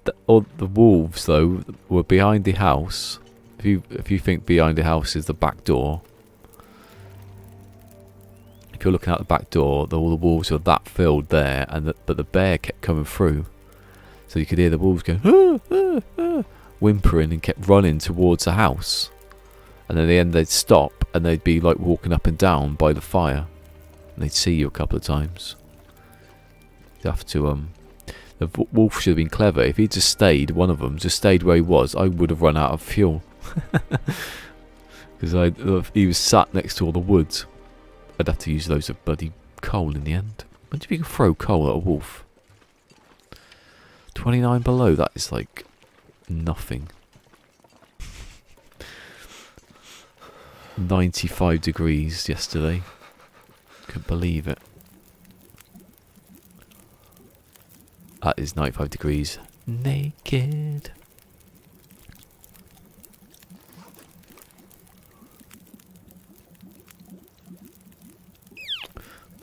the wolves though were behind the house. If you think behind the house is the back door, if you're looking out the back door, all the wolves were that filled there, and but the bear kept coming through, so you could hear the wolves go whimpering and kept running towards the house. And then at the end they'd stop and they'd be like walking up and down by the fire, and they'd see you a couple of times. You have to the wolf should have been clever. If he just stayed, one of them just stayed where he was, I would have run out of fuel. Because he was sat next to all the woods. I'd have to use loads of bloody coal in the end. Imagine if you can throw coal at a wolf. 29 below, that is like nothing. 95 degrees yesterday. Couldn't believe it. That is 95 degrees. Naked.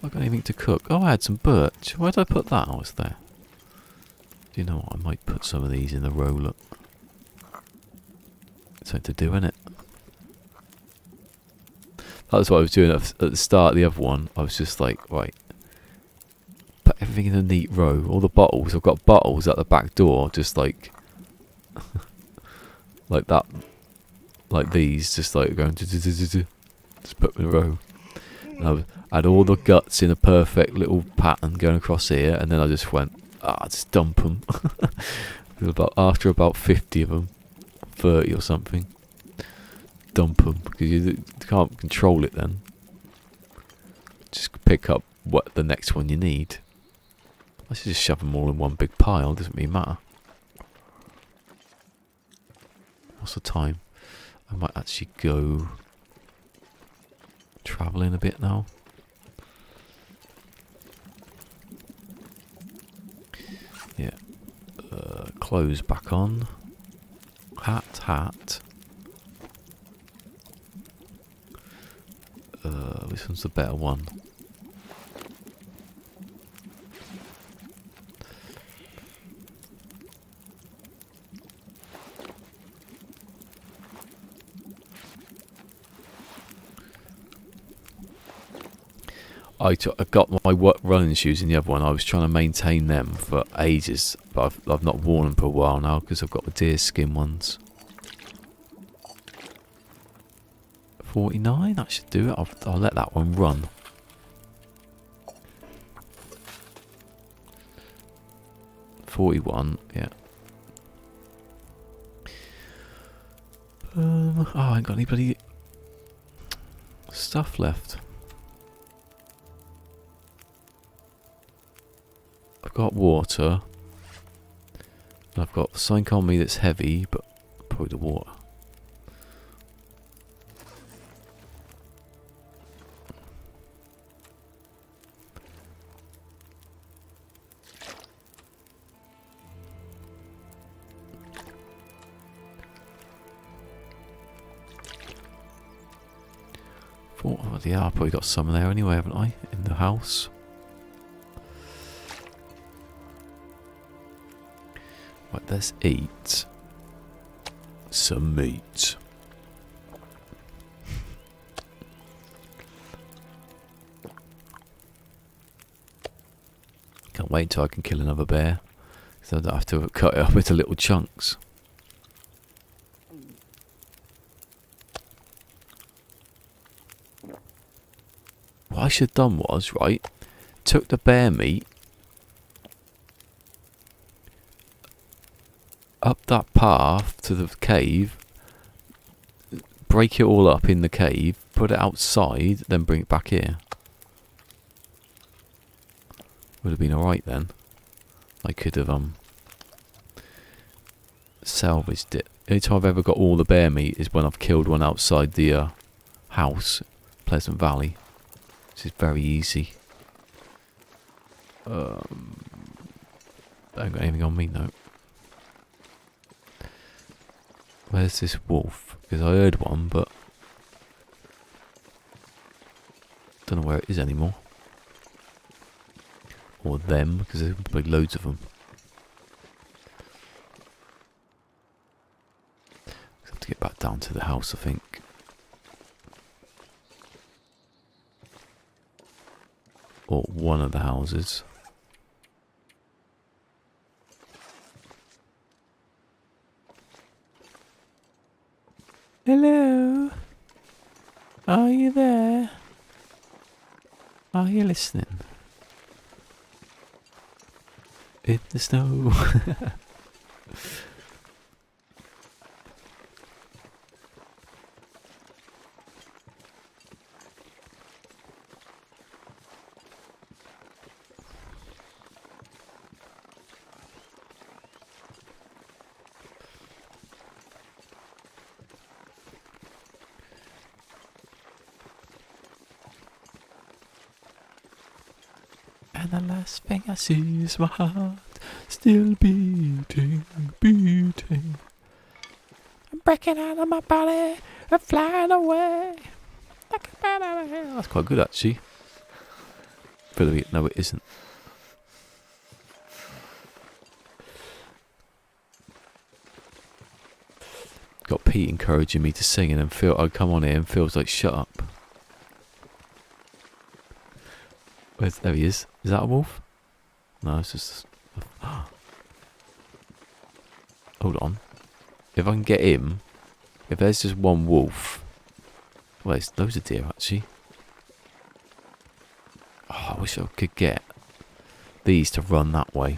Have I got anything to cook? Oh, I had some birch. Where did I put that? Oh, it's there. Do you know what? I might put some of these in the roller. Something to do, innit? That was what I was doing at the start of the other one. I was just like, right, put everything in a neat row. All the bottles, I've got bottles at the back door, just like like that, like these, just like going just put them in a row. And I had all the guts in a perfect little pattern going across here, and then I just went, just dump them. After about 50 of them, 30 or something, dump them, because you can't control it then. Just pick up what the next one you need. I should just shove them all in one big pile, doesn't really matter. What's the time? I might actually go travelling a bit now. Yeah. Clothes back on. Hat. This one's the better one. I got my running shoes in the other one. I was trying to maintain them for ages, but I've not worn them for a while now because I've got the deer skin ones. 49, that should do it. I'll let that one run. $41, yeah. I ain't got any bloody stuff left. I've got water. And I've got something on me that's heavy, but probably the water. Oh, yeah, I've probably got some there anyway, haven't I? In the house. Right, let's eat some meat. Can't wait until I can kill another bear, so I don't have to cut it up into little chunks. What I should have done was, right, took the bear meat, up that path to the cave, break it all up in the cave, put it outside, then bring it back here. Would have been alright then. I could have salvaged it. The only time I've ever got all the bear meat is when I've killed one outside the house, Pleasant Valley, which is very easy. I haven't got anything on me, no. Where's this wolf? Because I heard one, but don't know where it is anymore. Or them, because there's probably loads of them. I have to get back down to the house, I think. Or one of the houses. Hello? Are you there? Are you listening? In the snow. And the last thing I see is my heart still beating, beating. I'm breaking out of my body and flying away. Like a bird out of hell. That's quite good actually. No, it isn't. Got Pete encouraging me to sing, and then Phil, I come on here and Phil's like, shut up. There he is. Is that a wolf? No, it's just... Hold on. If I can get him... If there's just one wolf... Well, there's loads of deer, actually. Oh, I wish I could get these to run that way.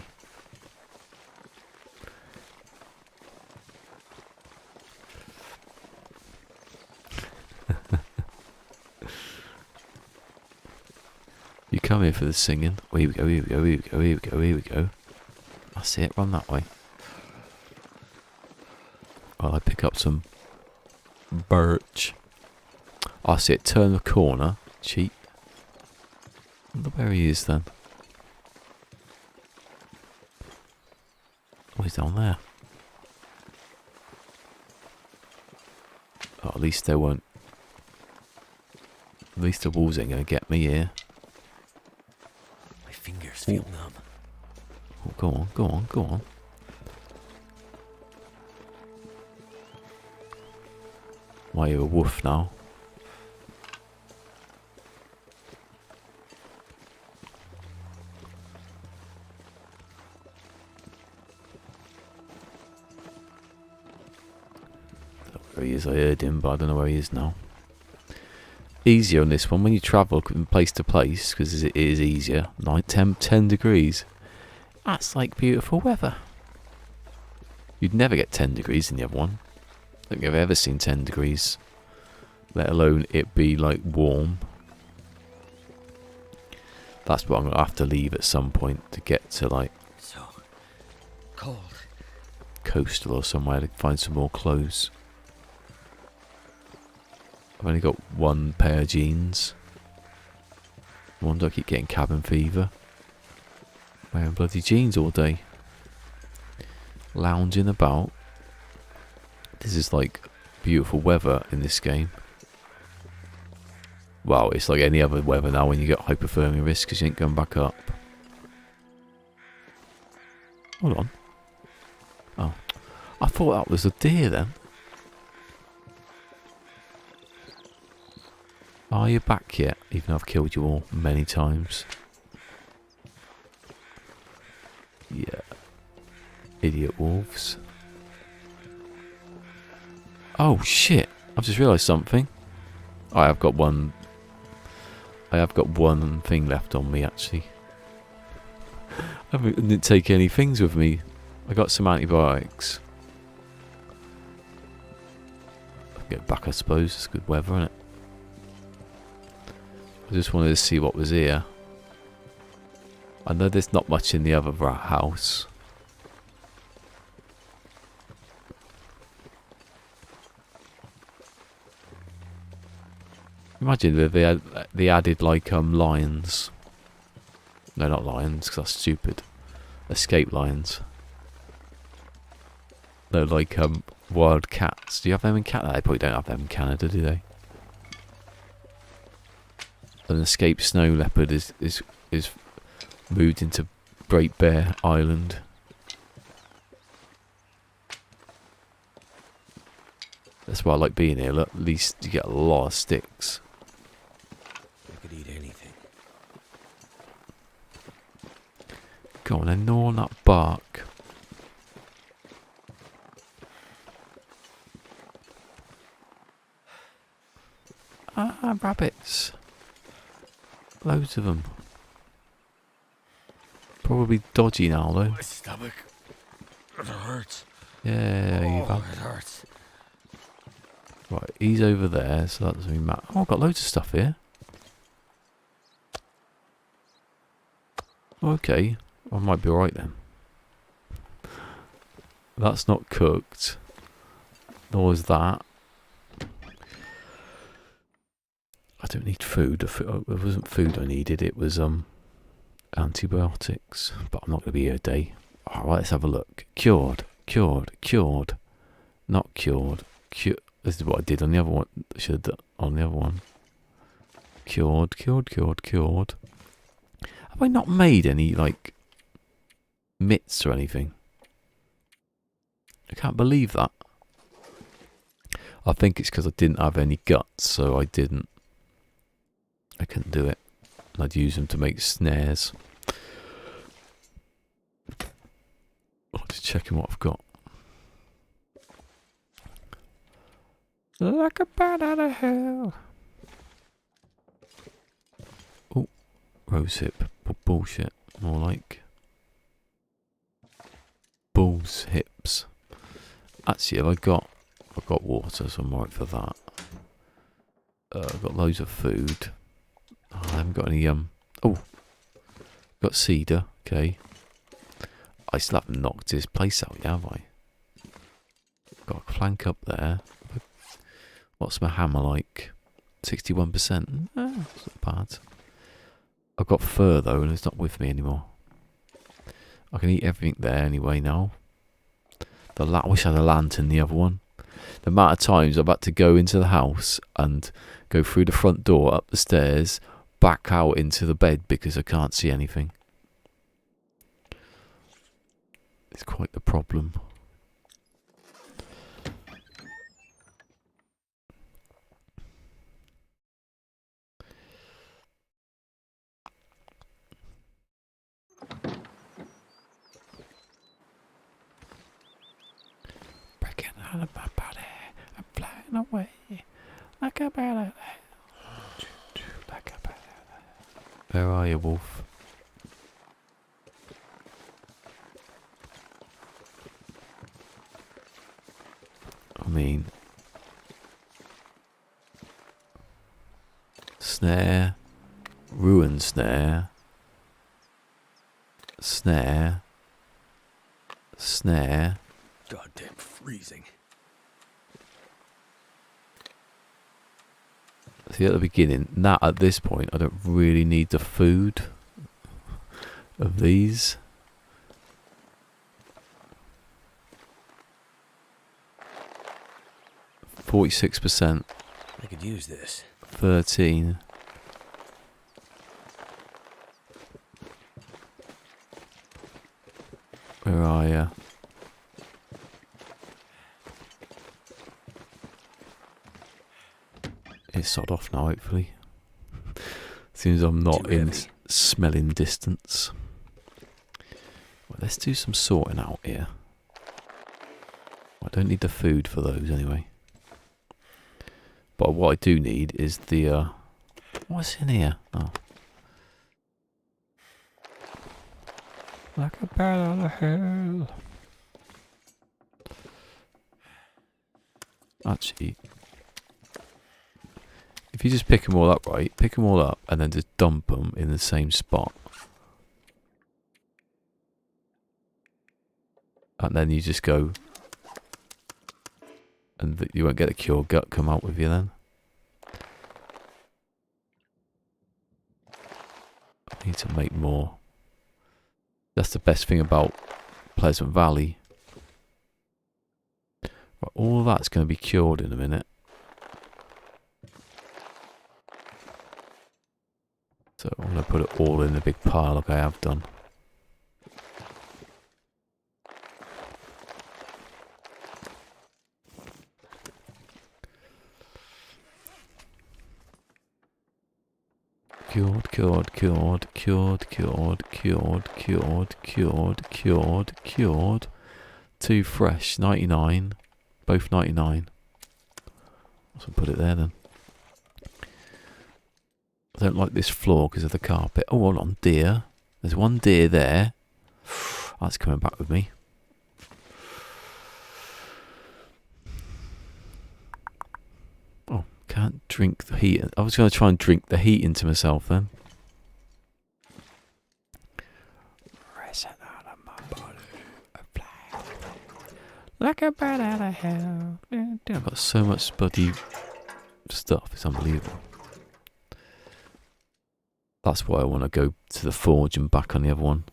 You come here for the singing. Oh, here we go, here we go, here we go, here we go, here we go. That's it, run that way. Well, I pick up some birch. I see it, turn the corner. Cheat. I wonder where he is then. Oh, he's down there. Oh, at least they won't. At least the wolves ain't gonna get me here. Fingers feel numb. Oh, go on, go on, go on. Why are you a wolf now? Where he is, I heard him, but I don't know where he is now. Easier on this one when you travel from place to place, because it is easier. 10 degrees. That's like beautiful weather. You'd never get 10 degrees in the other one. I don't think I've ever seen 10 degrees, let alone it be like warm. That's what I'm gonna have to leave at some point to get to like So cold. Coastal or somewhere to find some more clothes. I've only got one pair of jeans. No wonder I keep getting cabin fever. Wearing bloody jeans all day. Lounging about. This is like beautiful weather in this game. Well, it's like any other weather now when you get hypothermia risk because you ain't going back up. Hold on. Oh. I thought that was a deer then. Are you back yet? Even though I've killed you all many times. Yeah. Idiot wolves. Oh shit. I've just realised something. I have got one thing left on me actually. I didn't take any things with me. I got some antibiotics. Get back, I suppose. It's good weather, isn't it? I just wanted to see what was here. I know there's not much in the other house. Imagine if they added like lions. No, not lions, because that's stupid. Escape lions. No, like wild cats. Do you have them in Canada? They probably don't have them in Canada, do they? An escaped snow leopard is moved into Great Bear Island. That's why I like being here. Look, at least you get a lot of sticks. I could eat anything. Go on then, gnaw on that bark. Ah, rabbits. Loads of them. Probably dodgy now though. My stomach. It hurts. Yeah, you've had. It hurts. Right, he's over there, so that doesn't really matter. Oh, I've got loads of stuff here. Okay, I might be alright then. That's not cooked. Nor is that. I don't need food. It wasn't food I needed, it was antibiotics. But I'm not going to be here a day. Alright, let's have a look. Cured, cured, cured. Not cured. This is what I did on the other one. I should have done on the other one. Cured, cured, cured, cured. Have I not made any, like, mitts or anything? I can't believe that. I think it's because I didn't have any guts, so I couldn't do it. And I'd use them to make snares. I'm just checking what I've got. Like a bat out of hell. Oh, rosehip. Bullshit. More like bull's hips. Actually, I've got water, so I'm right for that. I've got loads of food. Oh, I haven't got any oh, got cedar. Okay. I still haven't knocked his place out, have I? Got a plank up there. What's my hammer like? 61%. It's not bad. I've got fur though, and it's not with me anymore. I can eat everything there anyway now. I wish I had a lantern, the other one. The amount of times I've had to go into the house and go through the front door, up the stairs, back out into the bed because I can't see anything. It's quite the problem. Breaking out of my body, I'm flying away like a bird. Like a bird. Where are you, wolf? I mean, snare, ruin snare, snare, snare. Goddamn freezing. See, at the beginning, now at this point, I don't really need the food of these. %. I could use this. 13. Where are you? It's sod off now, hopefully. Seems I'm not in smelling distance. Well, let's do some sorting out here. I don't need the food for those anyway. But what I do need is the what's in here? Oh. Like a bat out of hell. Actually, If you just pick them all up, right? Pick them all up and then just dump them in the same spot. And then you just go, and you won't get a cure gut come out with you then. I need to make more. That's the best thing about Pleasant Valley. Right, all that's going to be cured in a minute. So I'm going to put it all in a big pile like I have done. Cured, cured, cured, cured, cured, cured, cured, cured, cured, cured. 2 fresh, 99. Both 99. So put it there then. I don't like this floor because of the carpet. Oh, hold on, deer. There's one deer there. That's coming back with me. Oh, can't drink the heat. I was going to try and drink the heat into myself then. Like a bat out of hell. I've got so much bloody stuff. It's unbelievable. That's why I want to go to the forge and back on the other one.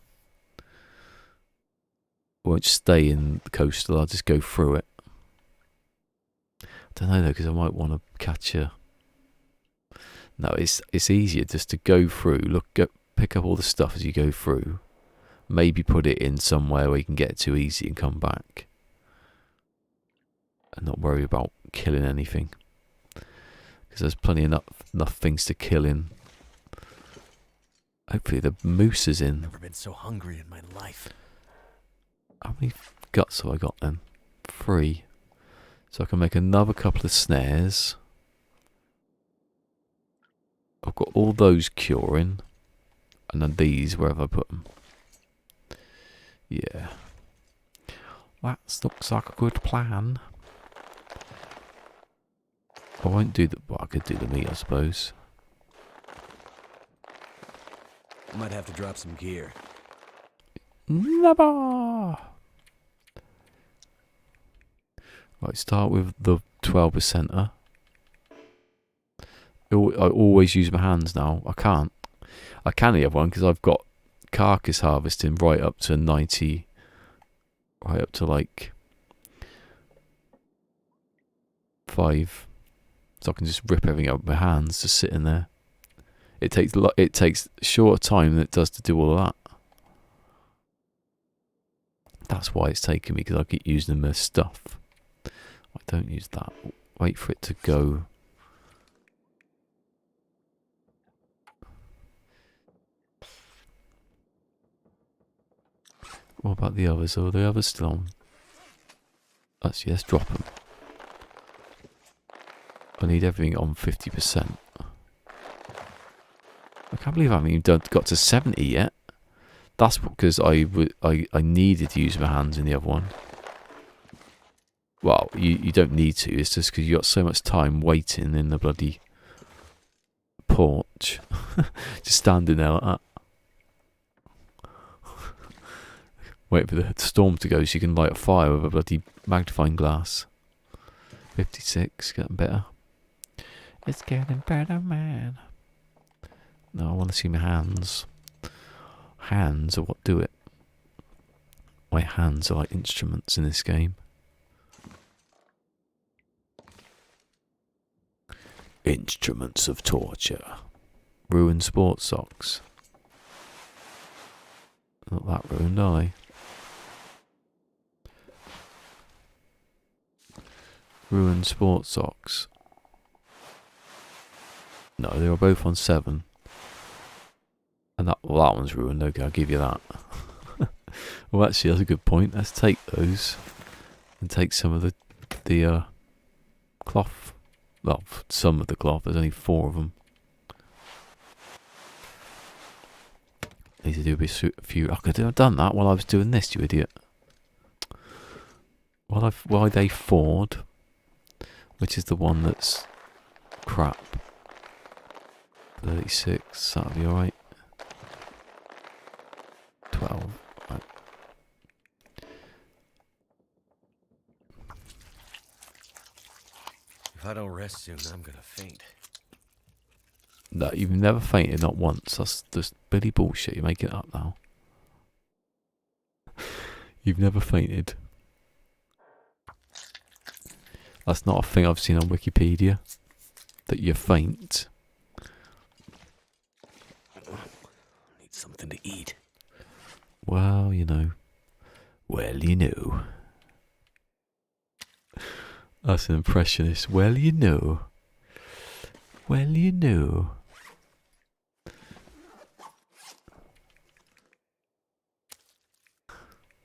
I won't stay in the coastal. I'll just go through it. I don't know though, because I might want to catch a... No, it's easier just to go through. Pick up all the stuff as you go through. Maybe put it in somewhere where you can get it too easy and come back. And not worry about killing anything. Because there's plenty enough things to kill in. Hopefully the moose is in. Never been so hungry in my life. How many guts have I got then? 3. So I can make another couple of snares. I've got all those curing. And then these, wherever I put them. Yeah. That looks like a good plan. I won't do the... Well, I could do the meat, I suppose. I might have to drop some gear. Never! Right, start with the 12%er. I always use my hands now. I can't. I can the other one because I've got carcass harvesting right up to 90. Right up to like 5. So I can just rip everything out with my hands, just sitting there. It takes shorter time than it does to do all of that. That's why it's taking me, because I keep using them as stuff. I don't use that. Wait for it to go. What about the others? Are the others still on? Actually, let's drop them. I need everything on 50%. I can't believe I haven't even got to 70 yet. That's because I needed to use my hands in the other one. Well, you don't need to. It's just because you got so much time waiting in the bloody porch. Just standing there like that. Wait for the storm to go so you can light a fire with a bloody magnifying glass. 56, getting better. It's getting better, man. No, I want to see my hands. Hands are what do it. My hands are like instruments in this game. Instruments of torture. Ruined sports socks. Not that ruined, are they? Ruined sports socks. No, they were both on 7. And that one's ruined. Okay, I'll give you that. Well, actually, that's a good point. Let's take those and take some of the cloth. Well, some of the cloth. There's only 4 of them. Need to do a few. I could have done that while I was doing this, you idiot. While they Ford, which is the one that's crap. 36, that'll be alright. 12. Right. If I don't rest soon, I'm gonna faint. No, you've never fainted, not once. That's just Billy bullshit. You're making it up now. You've never fainted. That's not a thing I've seen on Wikipedia. That you faint. Need something to eat. Well, you know. Well, you know. That's an impressionist. Well, you know. Well, you know.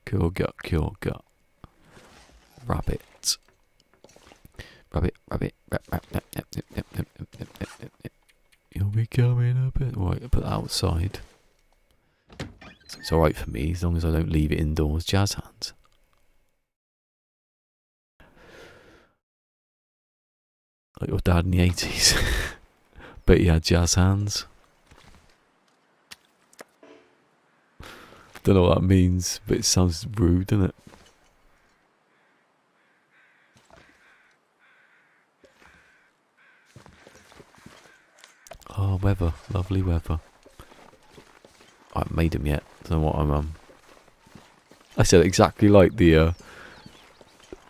Cure gut, cure gut. Rabbit. Rabbit, rabbit, rabbit. You'll be coming a bit. Right, put that outside. It's alright for me as long as I don't leave it indoors. Jazz hands. Like your dad in the 80s. Bet he had jazz hands. Don't know what that means, but it sounds rude, doesn't it? Oh, weather. Lovely weather. I haven't made them yet. Don't know what I'm... I said exactly like the... I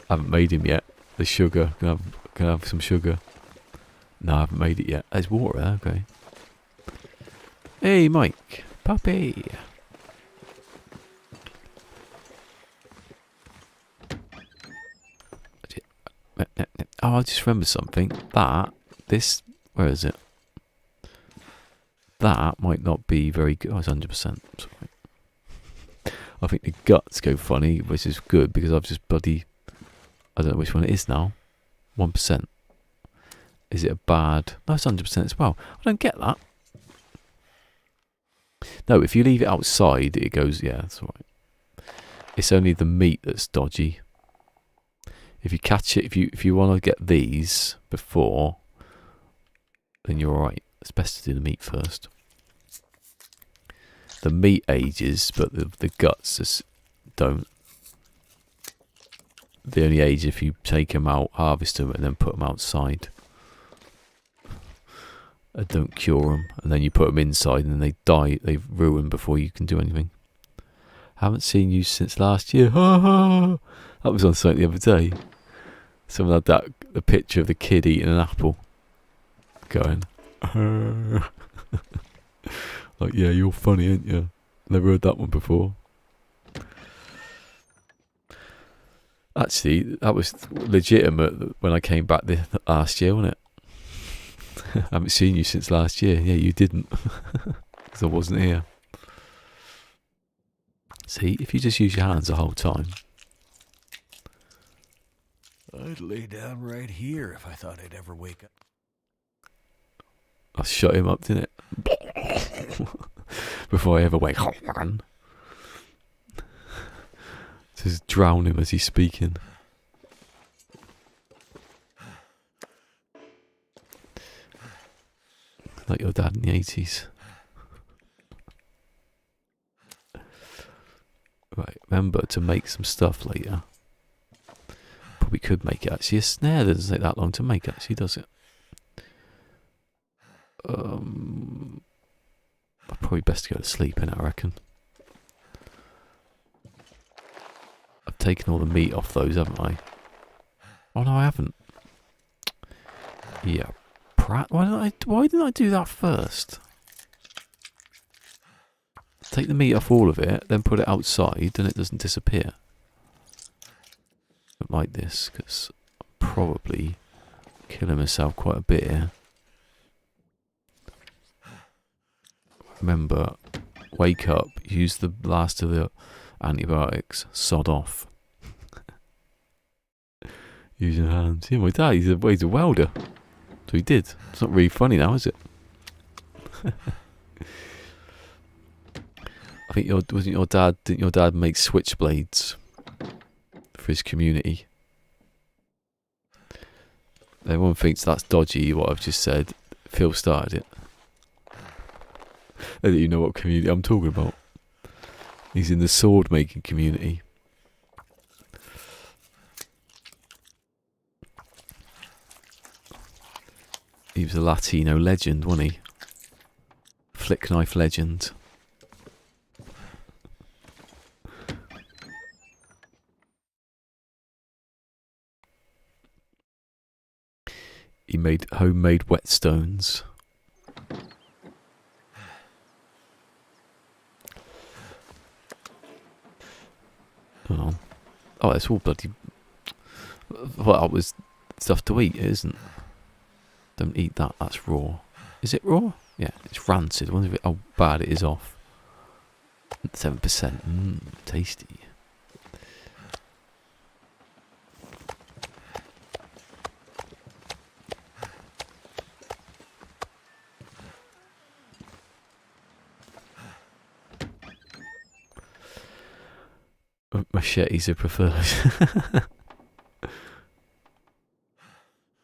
haven't made him yet. The sugar. Can I have some sugar? No, I haven't made it yet. There's water, okay. Hey, Mike. Puppy. Oh, I just remembered something. This, where is it? That might not be very good. Oh, it's 100%. I think the guts go funny, which is good because I've just bloody... I don't know which one it is now. 1%. Is it a bad... No, it's 100% as well. I don't get that. No, if you leave it outside, it goes... Yeah, that's alright. It's only the meat that's dodgy. If you catch it, if you want to get these before, then you're alright. It's best to do the meat first. The meat ages, but the guts just don't. They only age if you take them out, harvest them, and then put them outside. And don't cure them, and then you put them inside, and then they die. They've ruined before you can do anything. Haven't seen you since last year. That was on something the other day. Someone had the picture of the kid eating an apple. Going. Like, yeah, you're funny, ain't you? Never heard that one before. Actually, that was legitimate when I came back last year, wasn't it? I haven't seen you since last year. Yeah, you didn't. Because I wasn't here. See, if you just use your hands the whole time. I'd lay down right here if I thought I'd ever wake up. I shut him up, didn't it? Before I ever wake up. Just drown him as he's speaking. Like your dad in the 80s. Right, remember to make some stuff later. Probably could make it actually. A snare doesn't take that long to make actually, does it? Probably best to go to sleep in it, I reckon. I've taken all the meat off those, haven't I? Oh no, I haven't. Yeah, Pratt. Why didn't I do that first? Take the meat off all of it, then put it outside, and it doesn't disappear. Not like this, because I'm probably killing myself quite a bit here. Remember, wake up, use the last of the antibiotics, sod off. Use your hands. Yeah, my dad, he's a welder. So he did. It's not really funny now, is it? I think didn't your dad make switchblades for his community? Everyone thinks that's dodgy, what I've just said. Phil started it. I don't even know what community I'm talking about. He's in the sword making community. He was a Latino legend, wasn't he? Flick knife legend. He made homemade whetstones. Oh, it's all bloody. Well, it was stuff to eat, isn't it? Don't eat that. That's raw. Is it raw? Yeah, it's rancid. I wonder how bad it is off. 7%. Tasty. Machetes are preferred.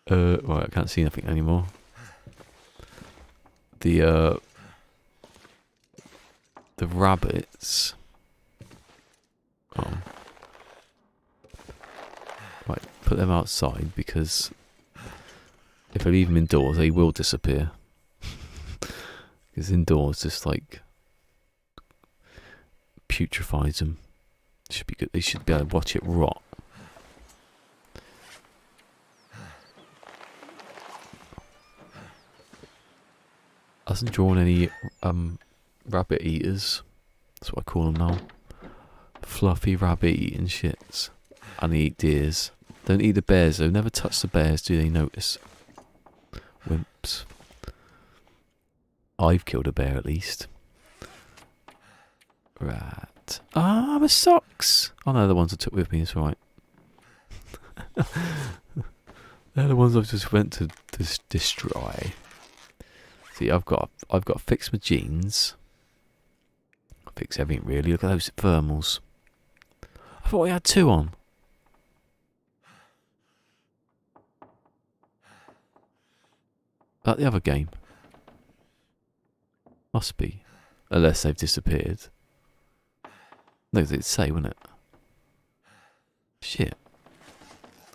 Right, I can't see nothing anymore. The rabbits. Oh. Right, put them outside because if I leave them indoors, they will disappear. Because indoors just like putrefies them. Should be good. They should be able to watch it rot. Hasn't drawn any rabbit eaters. That's what I call them now. Fluffy rabbit eating shits. And they eat deers. Don't eat the bears though. Never touch the bears, do they notice? Wimps. I've killed a bear at least. Right. Ah, my socks! Oh no, the ones I took with me, it's right. They're the ones I've just went to destroy. See, I've got to fix my jeans. Fix everything really. Look at those thermals. I thought we had 2 on. That the other game? Must be. Unless they've disappeared. No, it'd say, wouldn't it? Shit.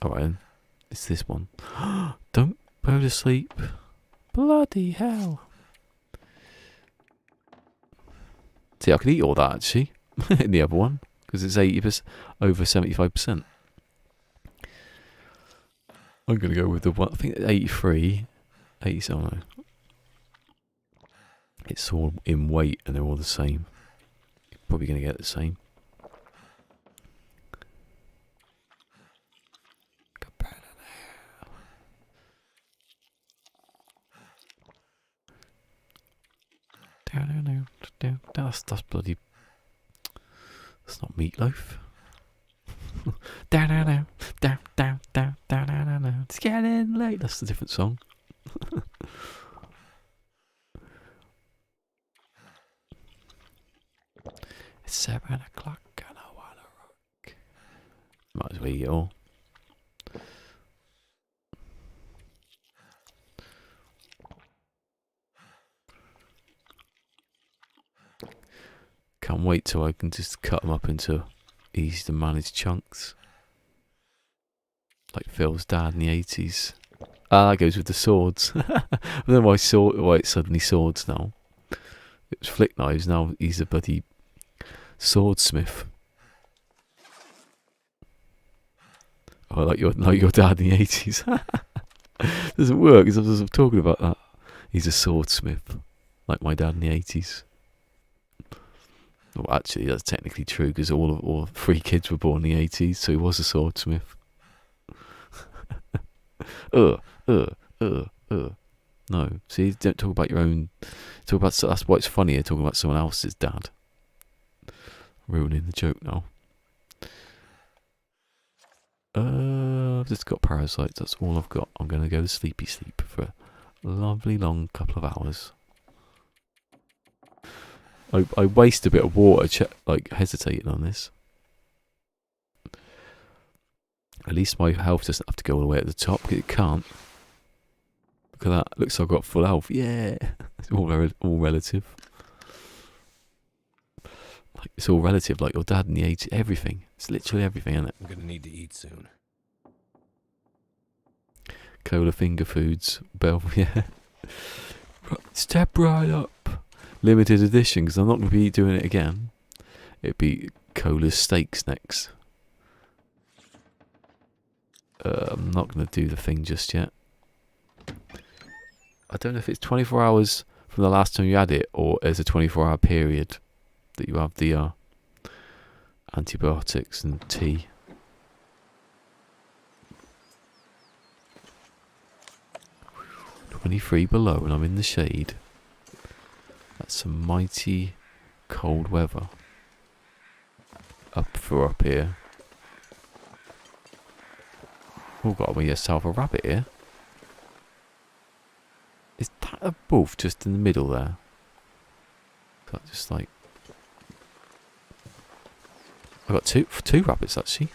Alright, it's this one. Don't go to sleep. Bloody hell. See, I could eat all that actually. In the other one. Because it's 80%, over 75%. I'm going to go with the one, I think 83. 87, no. It's all in weight and they're all the same. You're probably going to get the same. That's bloody. That's not meatloaf. Down. It's getting late. That's a different song. It's 7 o'clock and I wanna rock. Might as well eat it all. Can't wait till I can just cut them up into easy to manage chunks. Like Phil's dad in the 80s. Ah, that goes with the swords. I don't know why it's suddenly swords now. It was flick knives, now he's a bloody swordsmith. Oh, like your dad in the 80s. Doesn't work, because I was talking about that. He's a swordsmith, like my dad in the 80s. Well, actually, that's technically true, because all 3 kids were born in the 80s, so he was a swordsmith. No, see, don't talk about your own. Talk about, that's why it's funnier talking about someone else's dad. Ruining the joke now. I've just got parasites. That's all I've got. I'm gonna go to sleep for a lovely long couple of hours. I waste a bit of water, hesitating on this. At least my health doesn't have to go all the way at the top, because it can't. Look at that. Looks like I've got full health. Yeah. It's all relative. Like, it's all relative, like your dad and the age, everything. It's literally everything, isn't it? I'm gonna need to eat soon. Cola finger foods, Bell, yeah. Step right up. Limited edition, because I'm not going to be doing it again. It'd be Cola steaks next. I'm not going to do the thing just yet. I don't know if it's 24 hours from the last time you had it, or there's a 24-hour period that you have the antibiotics and tea. .23 below, and I'm in the shade. That's some mighty cold weather. Up here. Oh god, we yourself a rabbit here. Is that a wolf just in the middle there? That just like I got two rabbits actually.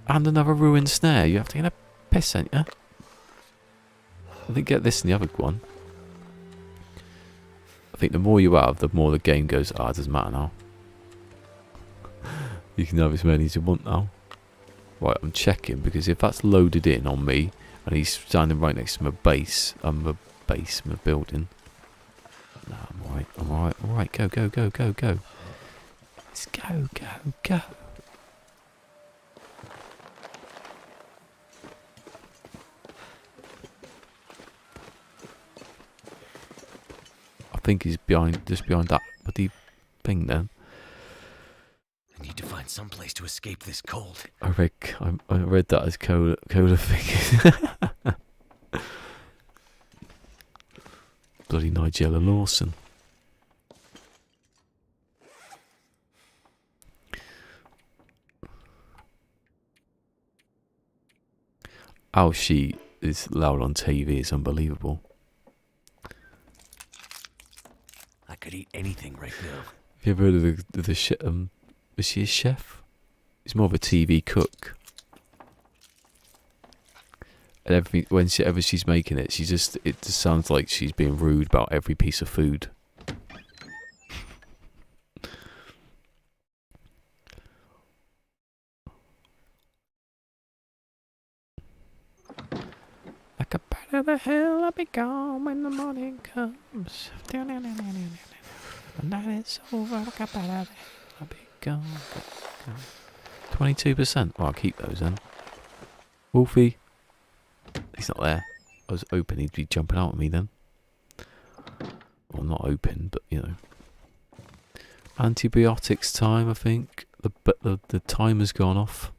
And another ruined snare. You have to get a piss, ain't you? I think get this in the other one. I think the more you have, the more the game goes, it doesn't matter now. You can have as many as you want now. Right, I'm checking, because if that's loaded in on me, and he's standing right next to my base, my building. No, I'm alright, go. Let's go. I think he's just behind that bloody thing then. I need to find some place to escape this cold. I read that as cola thing. Bloody Nigella Lawson. How she is loud on TV is unbelievable. I could eat anything right now. Have you ever heard of the chef? Is she a chef? She's more of a TV cook. And everything, whenever she's making it, it just sounds like she's being rude about every piece of food. Like a bat out of the hell, I'll be gone when the morning comes. The night is over, like a bat out of the hell, I'll be gone. 22%. Oh, I'll keep those then. Wolfie. He's not there. I was hoping he'd be jumping out at me then. Well, not open, but you know. Antibiotics time, I think. The timer's gone off.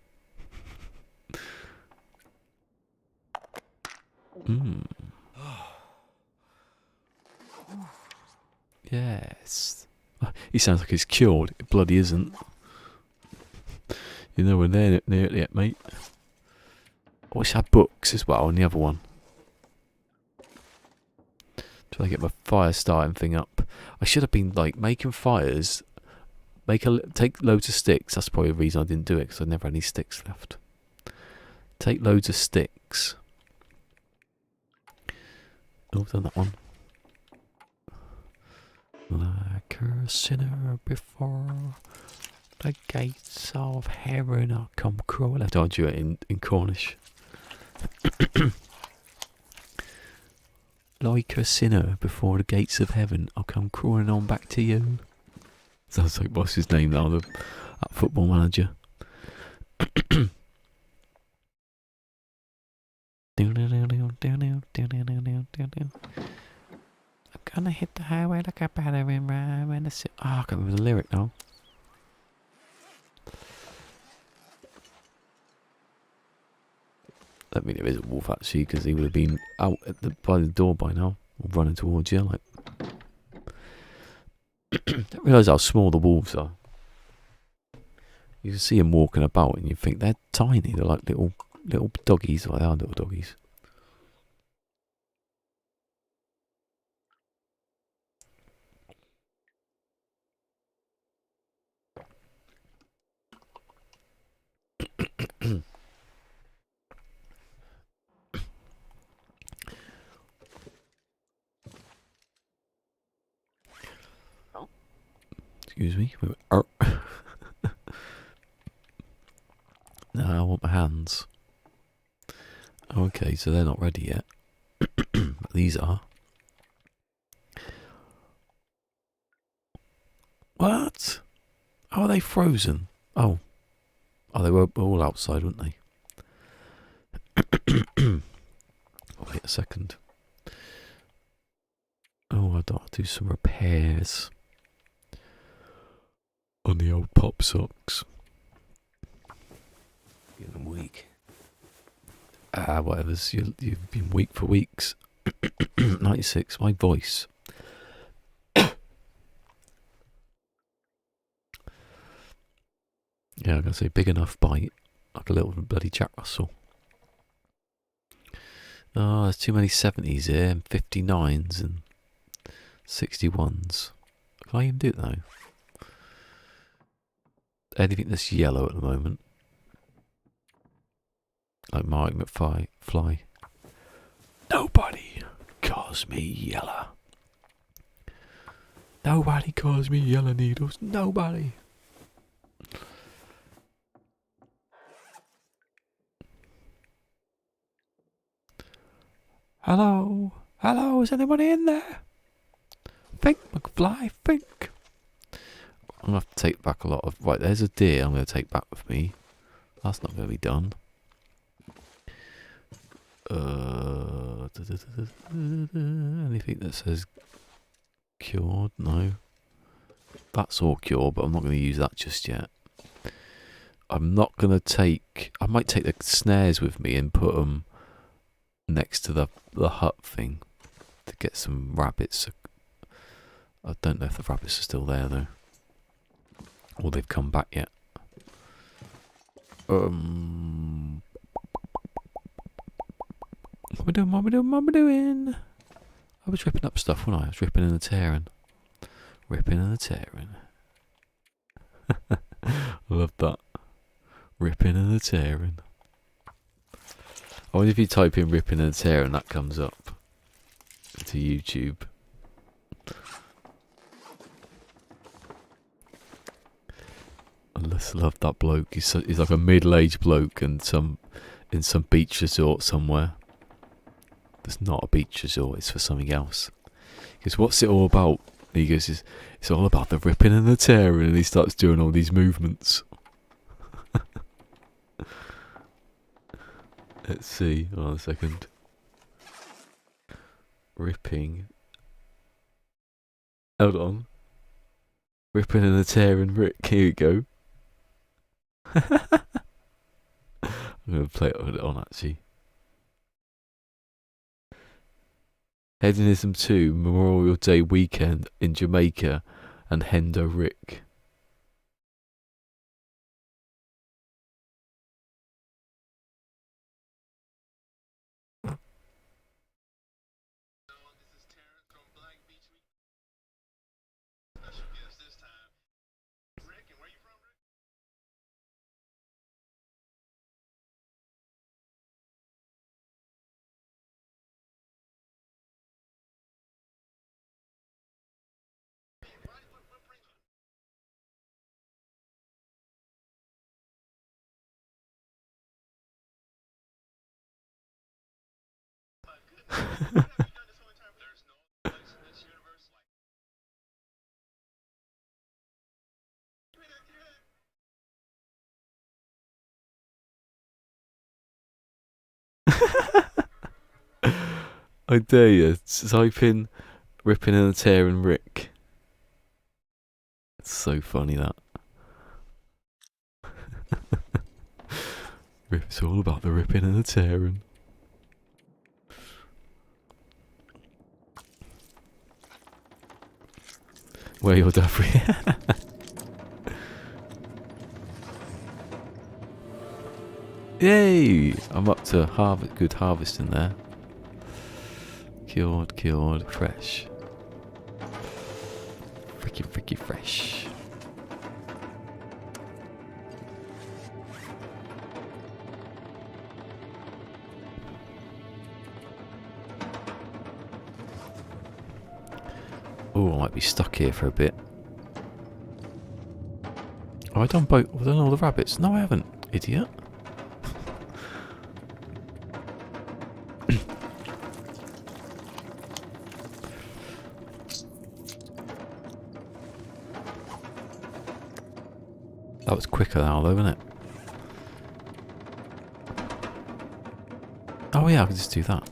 Yes. He sounds like he's cured. It bloody isn't. You know we're near it yet, mate. I wish I had books as well on the other one. Try to get my fire starting thing up. I should have been like making fires. Take loads of sticks. That's probably the reason I didn't do it, because I never had any sticks left. Take loads of sticks. Oh, I've done that one. Like a sinner before the gates of heaven, I'll come crawling. I don't do it in Cornish. Like a sinner before the gates of heaven, I'll come crawling on back to you. Sounds like what's his name now, that football manager. I'm gonna hit the highway like a battering ram and I can't remember the lyric now. I mean, there is a wolf actually, because he would have been out by the door by now, or running towards you. Like, don't realise how small the wolves are. You can see them walking about, and you think they're tiny. They're like little doggies. Well, they are little doggies. Excuse me. No, I want my hands. Okay, so they're not ready yet. But these are. What? Oh, are they frozen? Oh. Oh, they were all outside, weren't they? Oh, wait a second. Oh, I've got to do some repairs on the old pop socks. Getting weak. Whatever's. You've been weak for weeks. 96, my voice. Yeah, I'm going to say big enough bite. Like a little bloody Jack Russell. Oh, there's too many 70s here, and 59s and 61s. Can I even do it though? Anything that's yellow at the moment. Like Mark McFly. Nobody calls me yellow. Nobody calls me yellow needles. Nobody. Hello? Hello? Is anybody in there? Think, McFly, think. I'm going to have to take back a lot of... Right, there's a deer I'm going to take back with me. That's not going to be done. Anything that says cured? No. That's all cured, but I'm not going to use that just yet. I'm not going to take... I might take the snares with me and put them next to the hut thing to get some rabbits. I don't know if the rabbits are still there though, or they've come back yet. What am I doing? What am I doing? I was ripping up stuff, wasn't I? I was ripping and tearing. Ripping and tearing. I love that. Ripping and tearing. I wonder if you type in ripping and tearing, that comes up to YouTube. I just love that bloke. He's like a middle-aged bloke and in some beach resort somewhere. It's not a beach resort, it's for something else. He goes, what's it all about? And he goes, it's all about the ripping and the tearing, and he starts doing all these movements. Let's see, hold on a second. Ripping. Hold on. Ripping and a tearing Rick, here we go. I'm going to play it on actually. Hedonism 2 Memorial Day weekend in Jamaica and Hendo Rick. I dare you, type in ripping and tearing Rick. It's so funny that. It's all about the ripping and the tearing. Where you're Duffy. Yay! I'm up to good harvesting there. Cured, fresh. Freaky fresh. Oh, I might be stuck here for a bit. Have I done both? Have I done all the rabbits? No, I haven't. Idiot. That was quicker now, though, wasn't it? Oh yeah, I can just do that.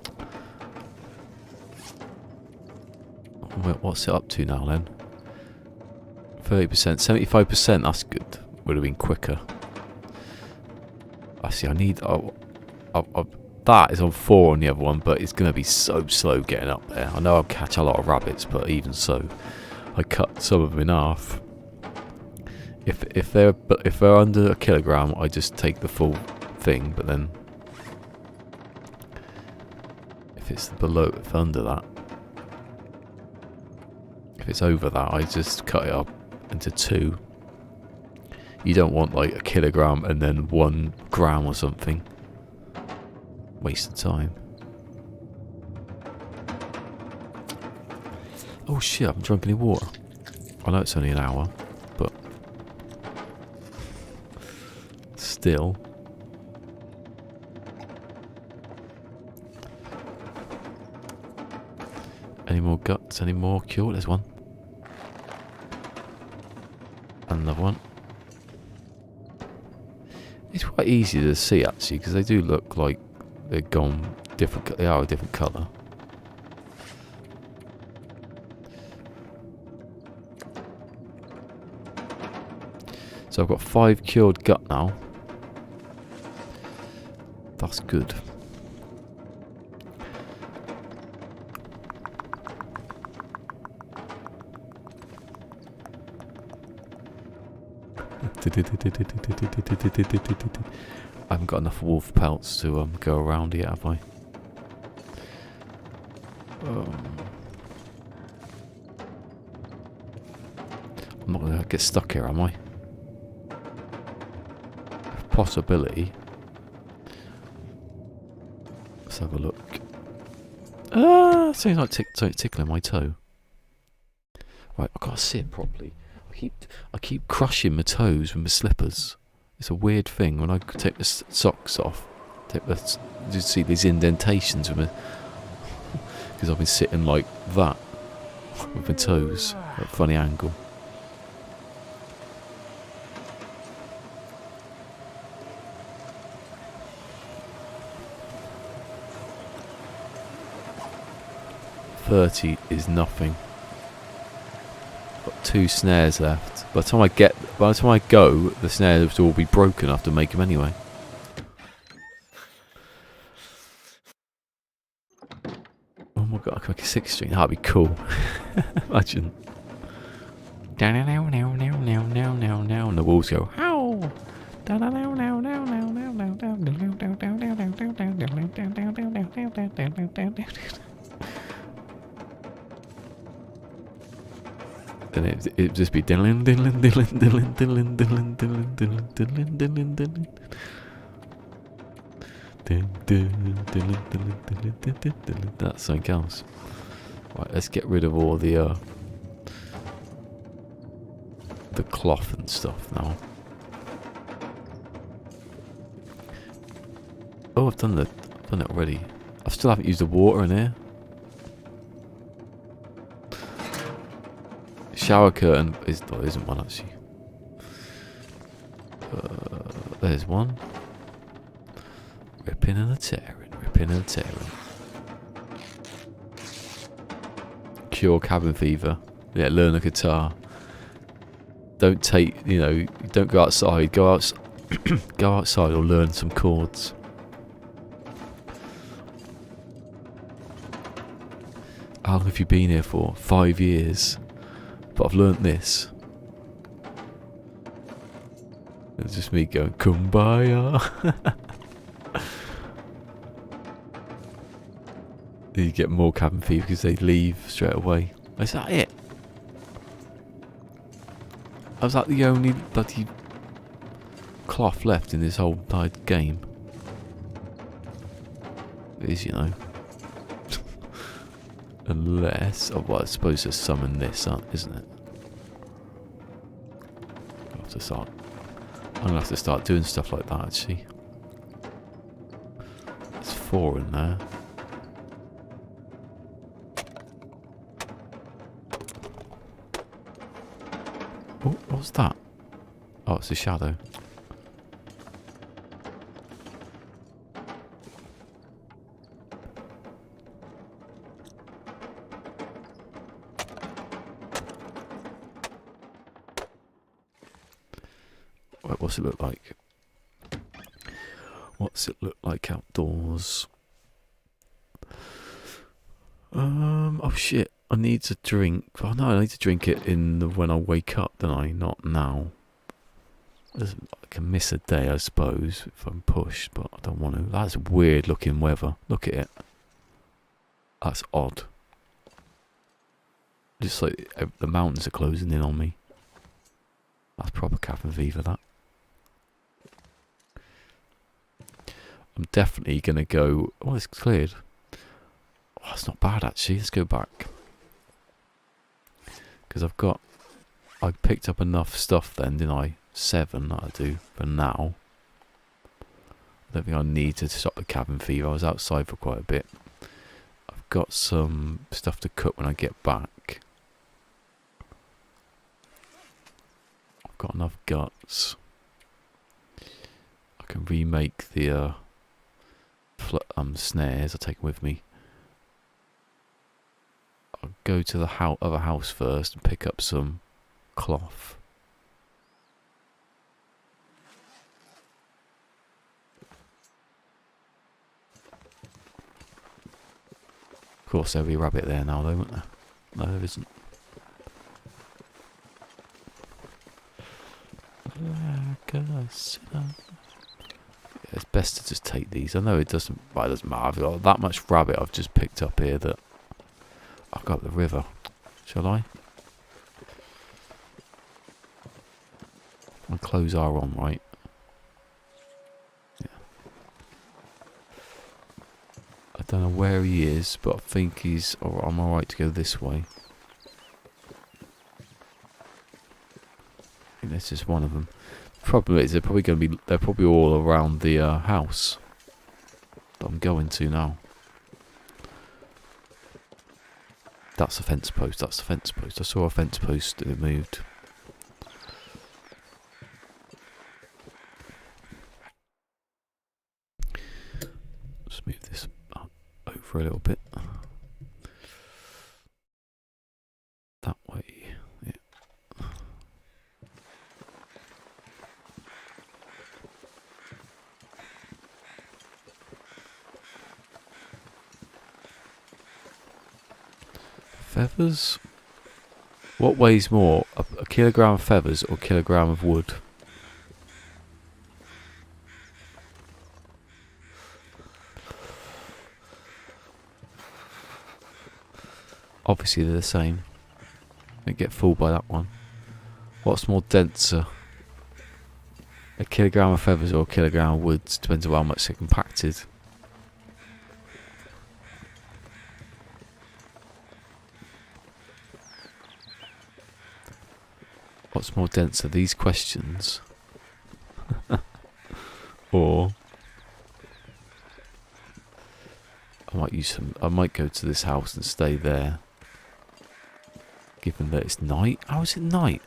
What's it up to now then? 30%, 75%, that's good. Would have been quicker. I see, I need... that is on 4 on the other one, but it's going to be so slow getting up there. I know I'll catch a lot of rabbits, but even so, I cut some of them in half. If they're under a kilogram, I just take the full thing, but then if it's under that, if it's over that, I just cut it up into 2. You don't want like a kilogram and then 1 gram or something. Waste of time. Oh shit, I haven't drunk any water. I know it's only an hour, but still. Any more guts? Any more cure? There's one. Another one. It's quite easy to see actually, because they do look like they're gone different. They are a different colour. So I've got 5 cured gut now. That's good. I haven't got enough wolf pelts to go around yet, have I? I'm not going to get stuck here, am I? Possibility. Let's have a look. Seems like tickling my toe. Right, I've got to sit properly. I keep crushing my toes with my slippers. It's a weird thing when I take the socks off. You see these indentations with me because I've been sitting like that with my toes at a funny angle. $30 is nothing. Got 2 snares left. By the time I go, the snares will all be broken. I have to make them anyway. Oh my god, I can make a 6-string. That'd be cool. Imagine. And the walls go, ow! Then it'd just be diddling, diddling, diddling, diddling, diddling, diddling, diddling, diddling, diddling, diddling, diddling. That's something else. Right, let's get rid of all the cloth and stuff now. Oh, I've done it already. I still haven't used the water in here. Shower curtain there isn't one actually. There's one. Ripping and a tearing, ripping and a tearing. Cure cabin fever. Yeah, learn a guitar. Don't don't go outside. Go outside or learn some chords. How long have you been here for? 5 years. But I've learnt this. It's just me going, Kumbaya. You get more cabin fever because they leave straight away. Is that it? I was like the only bloody cloth left in this whole entire game. It is, Unless, well, I suppose there's some in this, isn't it? I'll have to start I'm gonna have to start doing stuff like that actually. There's 4 in there. Oh, what's that? Oh, it's a shadow. Wait, what's it look like? What's it look like outdoors? Oh shit, I need to drink. Oh no, I need to drink it when I wake up, don't I? Not now. I can miss a day, I suppose, if I'm pushed, but I don't want to. That's weird looking weather. Look at it. That's odd. Just like the mountains are closing in on me. That's proper cabin fever, that. I'm definitely going to go... Oh, it's cleared. Oh, it's not bad, actually. Let's go back. Because I picked up enough stuff then, didn't I? 7 that I do for now. I don't think I need to stop the cabin fever. I was outside for quite a bit. I've got some stuff to cook when I get back. I've got enough guts. I can remake the snares. I'll take them with me. I'll go to the other house first and pick up some cloth. Of course there'll be a rabbit there now though, won't there? No, there isn't. It's best to just take these. I know it doesn't matter. I've got that much rabbit I've just picked up here that I've got the river. Shall I? My clothes are on, right? Yeah. I don't know where he is, but I think he's... I'm alright to go this way. I think this is one of them. Problem is, they're probably all around the house that I'm going to now. That's a fence post. That's a fence post. I saw a fence post and it moved. Let's move this up over a little bit. That way. Yeah. Feathers? What weighs more, a kilogram of feathers or a kilogram of wood? Obviously they're the same. Don't get fooled by that one. What's more denser? A kilogram of feathers or a kilogram of wood? Depends on how much they're compacted. What's more denser, these questions? Or I might go to this house and stay there. Given that it's night. How is it night?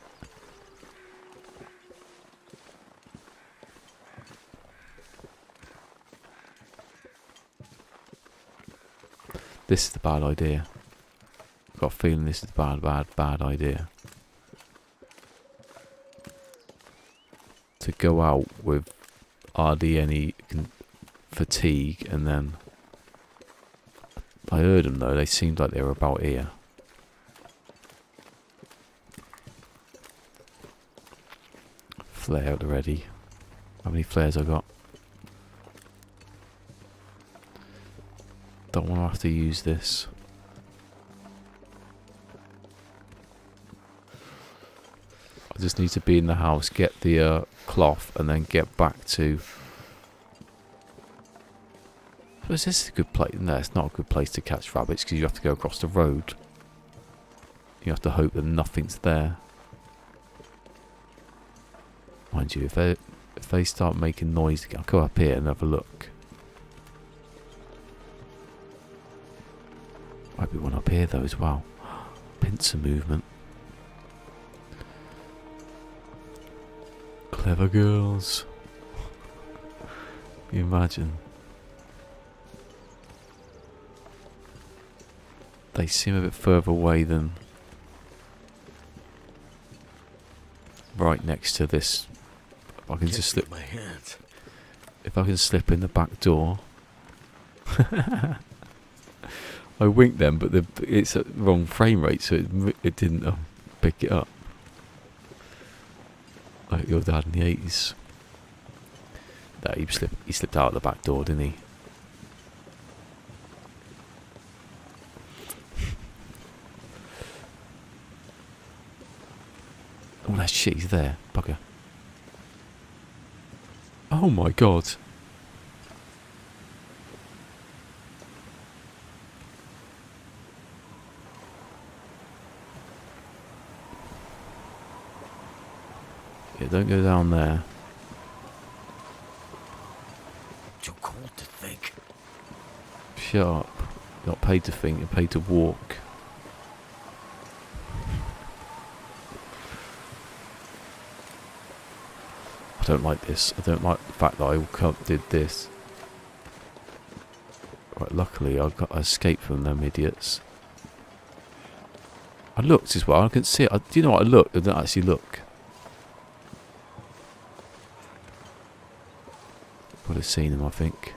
This is the bad idea. I've got a feeling this is the bad idea. To go out with hardly any fatigue, and then I heard them though, they seemed like they were about here. Flare out already. How many flares I got? Don't want to have to use this. I just need to be in the house, get the cloth, and then get back to... Is this a good place? No, it's not a good place to catch rabbits because you have to go across the road. You have to hope that nothing's there. Mind you, if If they start making noise again, I'll go up here and have a look. Might be one up here though as well. Pincer movement. Clever girls. Can you imagine? They seem a bit further away than right next to this. If I can just slip my hands. If I can slip in the back door. I winked them, but it's at the wrong frame rate, so it didn't pick it up. Like your dad in the 80s. That he slipped out the back door, didn't he? Oh, that shit, he's there. Bugger. Oh my god. Yeah, don't go down there. Too cold to think. Shut up. You're not paid to think, you're paid to walk. I don't like this. I don't like the fact that I did this. Right, luckily I escaped from them idiots. I looked as well, I couldn't see it. Do you know what, I looked, I didn't actually look. Would have seen him, I think.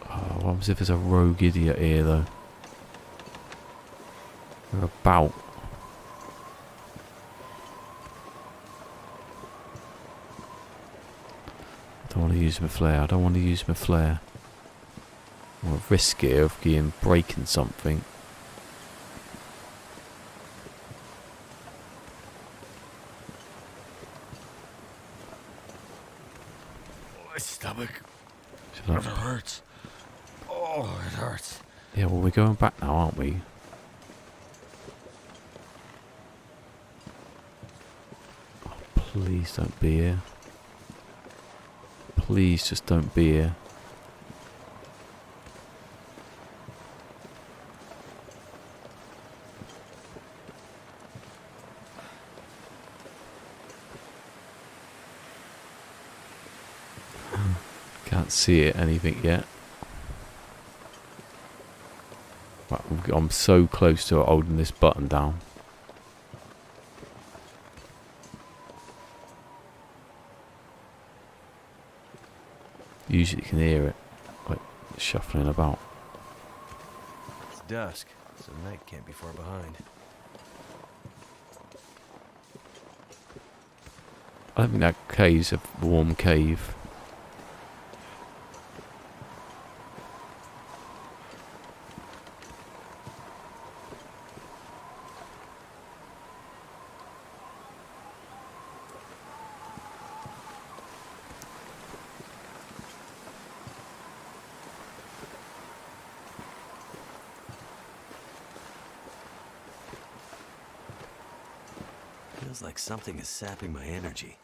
Oh, what happens if there's a rogue idiot here, though? They're about. I don't want to use my flare. I don't want to use my flare. I'm at risk here of breaking something. My stomach. Should I? It hurts. Oh, it hurts. Yeah, well, we're going back now, aren't we? Oh, please don't be here. Please just don't be here. Can't see it, anything yet. Right, I'm so close to holding this button down. Usually you can hear it, like shuffling about. It's dusk, so night can't be far behind. I don't think that cave's a warm cave. Feels like something is sapping my energy.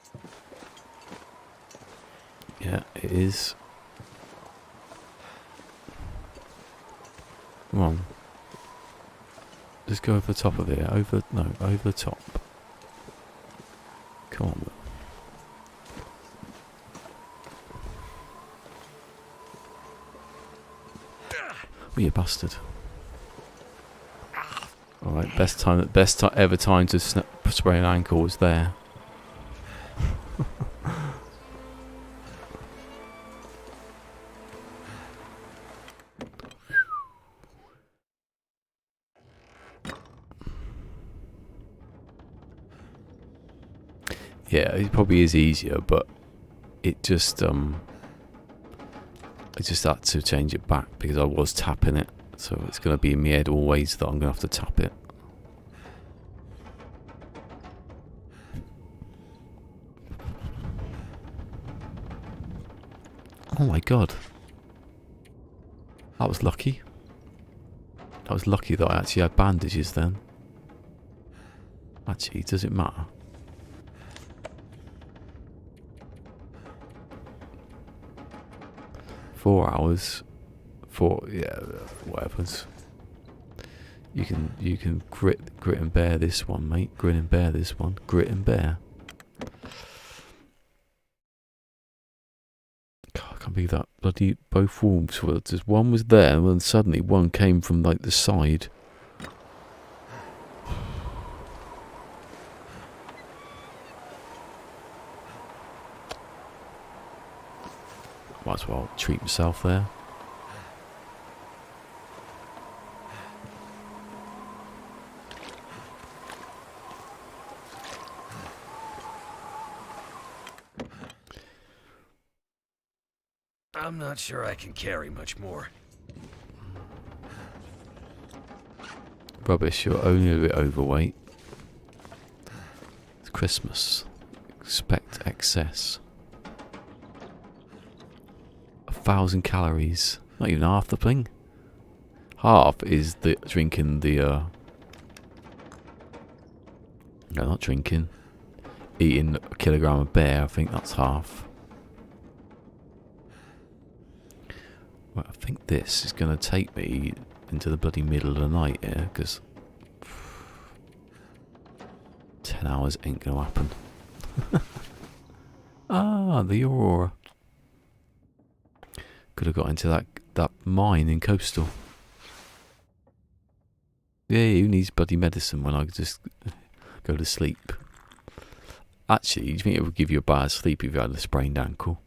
Yeah, it is. Come on. Just go over the top of it. Over the top. Come on. Oh, you bastard. Alright, best ever time to spray an ankle was there. Yeah, it probably is easier, but it just I just had to change it back because I was tapping it, so it's going to be in my head always that I'm going to have to tap it. Oh my god, that was lucky. That was lucky that I actually had bandages then. Actually, does it matter? 4 hours. Yeah, whatever's. You can grit and bear this one, mate. Grin and bear this one. Grit and bear. God, I can't believe that bloody both wolves were just one was there and then suddenly one came from like the side. Might as well treat himself there. I'm not sure I can carry much more. Rubbish, you're only a bit overweight. It's Christmas. Expect excess. 1,000 calories. Not even half the thing. Half is the drinking the no, not drinking. Eating a kilogram of bear, I think that's half. Well, I think this is going to take me into the bloody middle of the night here, because 10 hours ain't going to happen. Ah, the Aurora. Could have got into that mine in Coastal. Yeah, who needs bloody medicine when I could just go to sleep? Actually, do you think it would give you a bad sleep if you had a sprained ankle?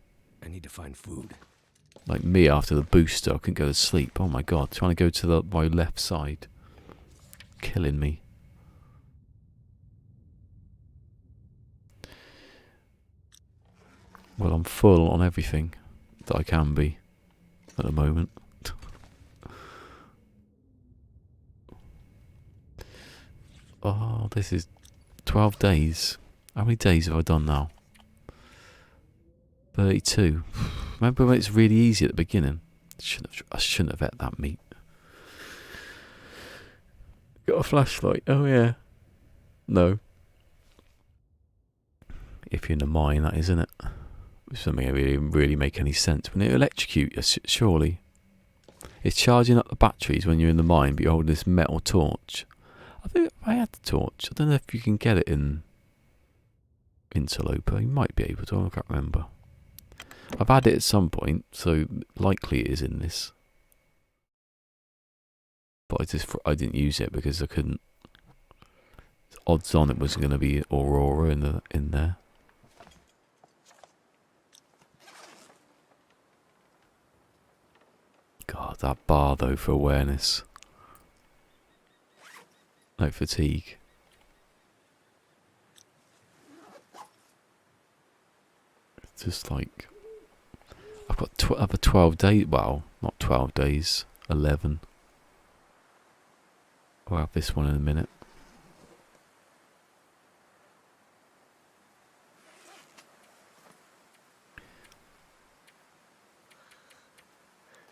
I need to find food. Like me after the booster, I couldn't go to sleep. Oh my god, trying to go to my left side. Killing me. Well, I'm full on everything that I can be at the moment. Oh, this is 12 days. How many days have I done now? 32. Remember when it's really easy at the beginning? I shouldn't have ate that meat. Got a flashlight. Oh yeah. No. If you're in the mine, that isn't it? Something that really make any sense. When it electrocute you, surely. It's charging up the batteries when you're in the mine, but you're holding this metal torch. I think I had the torch. I don't know if you can get it in Interloper. You might be able to. I can't remember. I've had it at some point, so likely it is in this. But I didn't use it because I couldn't. Odds on it was going to be Aurora in there. God, that bar though for awareness. No fatigue. It's just like I've got other 12 days. Well, not 12 days. 11. I'll have this one in a minute.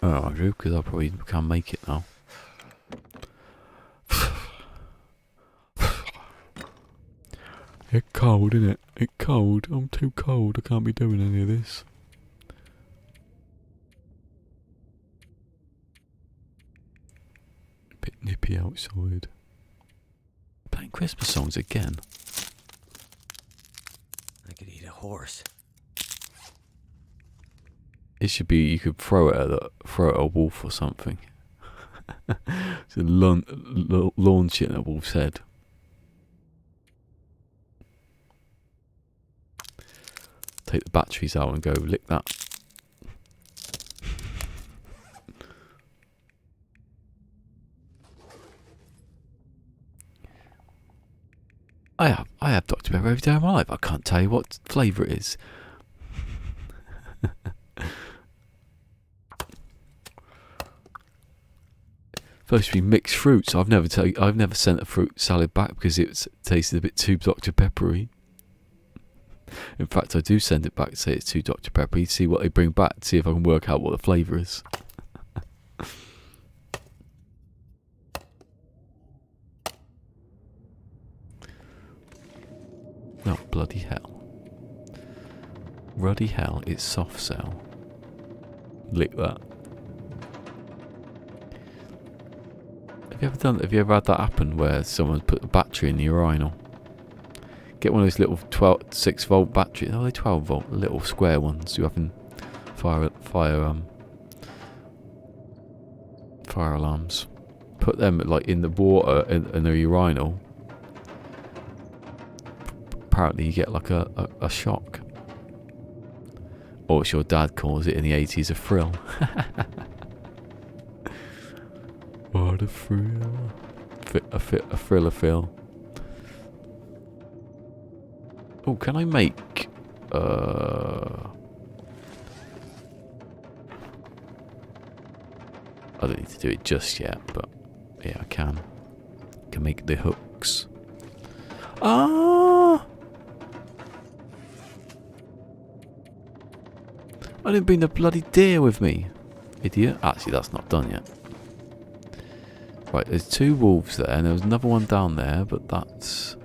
Oh, I do, because I probably can't make it now. It's cold, isn't it? It's cold. I'm too cold. I can't be doing any of this. A bit nippy outside. Playing Christmas songs again. I could eat a horse. It should be you could throw it at a wolf or something. So launch it at a wolf's head. Take the batteries out and go lick that. I have Dr. Pepper every day of my life. I can't tell you what flavour it is. Supposed to be mixed fruits. I've never sent a fruit salad back because it tasted a bit too Dr. Peppery. In fact, I do send it back to say it's too Dr. Peppery, see what they bring back, to see if I can work out what the flavour is. Oh, bloody hell. Ruddy hell, it's soft cell. lick that. Have you ever had that happen where someone put a battery in the urinal? Get one of those little 6-volt batteries. Oh, they're 12-volt, little square ones. You have in fire alarms. Put them like in the water in the urinal. Apparently, you get like a shock. Or as your dad calls it in the 80s, a frill. What a frill. A frill, a fill. Oh, can I make... I don't need to do it just yet, but yeah, I can. I can make the hooks. Ah! I didn't bring the bloody deer with me. Idiot. Actually, that's not done yet. Right, there's 2 wolves there, and there was another one down there, but that's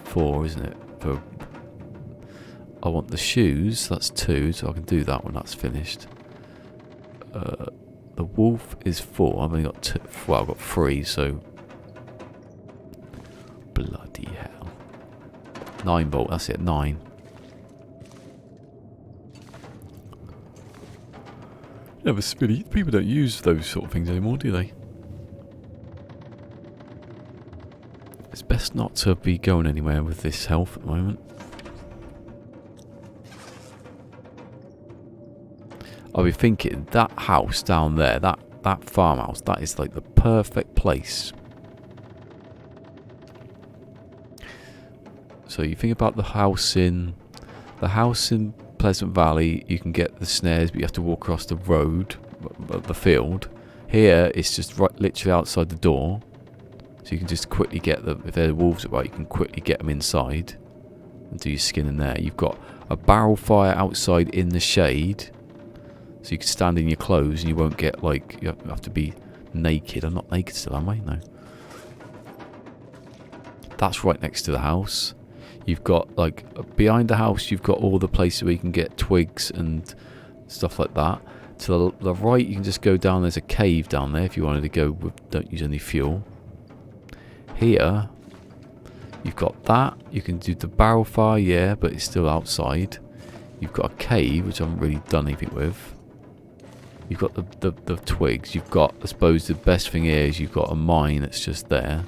4, isn't it? I want the shoes, that's 2, so I can do that when that's finished. The wolf is 4, I've only got 2, well, I've got 3, so... Bloody hell. 9-volt, that's it, 9. Yeah, but really, people don't use those sort of things anymore, do they? It's best not to be going anywhere with this health at the moment. I'll be thinking, that house down there, that farmhouse, that is like the perfect place. So you think about the house in Pleasant Valley, you can get the snares, but you have to walk across the road, the field. Here, it's just right, literally outside the door. So you can just quickly get them, if they're wolves about, you can quickly get them inside and do your skin in there. You've got a barrel fire outside in the shade, so you can stand in your clothes and you won't get like, you have to be naked. I'm not naked still, am I? No. That's right next to the house. You've got like, behind the house you've got all the places where you can get twigs and stuff like that. To the right you can just go down, there's a cave down there if you wanted to go with, don't use any fuel. Here, you've got that. You can do the barrel fire, yeah, but it's still outside. You've got a cave, which I haven't really done anything with. You've got the twigs. You've got, I suppose, the best thing here is you've got a mine that's just there.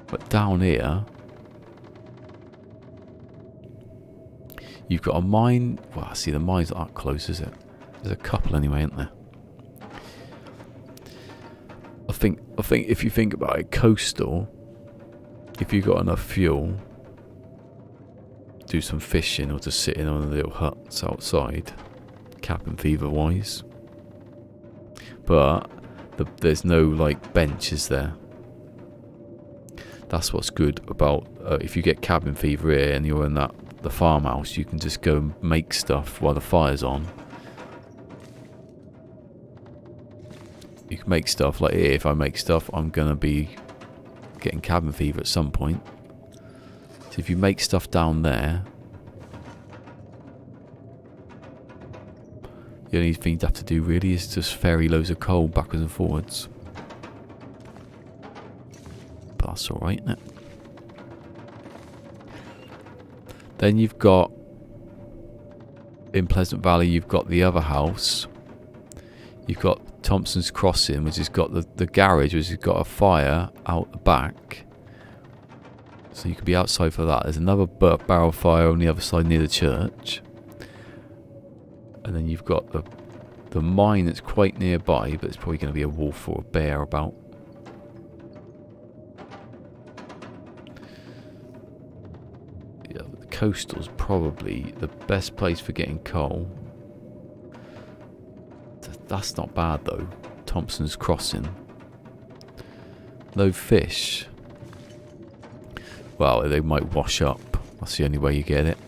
But down here, you've got a mine. Well, I see the mine's not that close, is it? There's a couple anyway, isn't there? I think if you think about it, coastal, if you've got enough fuel, do some fishing or just sitting on the little huts outside, cabin fever wise. But there's no like benches there. That's what's good about if you get cabin fever here and you're in the farmhouse, you can just go and make stuff while the fire's on. You can make stuff like here. If I make stuff, I'm gonna be getting cabin fever at some point. So if you make stuff down there, the only thing you'd have to do really is just ferry loads of coal backwards and forwards. But that's alright, isn't it? Then you've got, in Pleasant Valley, you've got the other house. You've got Thompson's Crossing, which has got the garage, which has got a fire out the back. So you could be outside for that. There's another barrel fire on the other side near the church. And then you've got the mine that's quite nearby, but it's probably going to be a wolf or a bear about. Yeah, the coastal's probably the best place for getting coal. That's not bad though. Thompson's Crossing. No fish. Well, they might wash up. That's the only way you get it.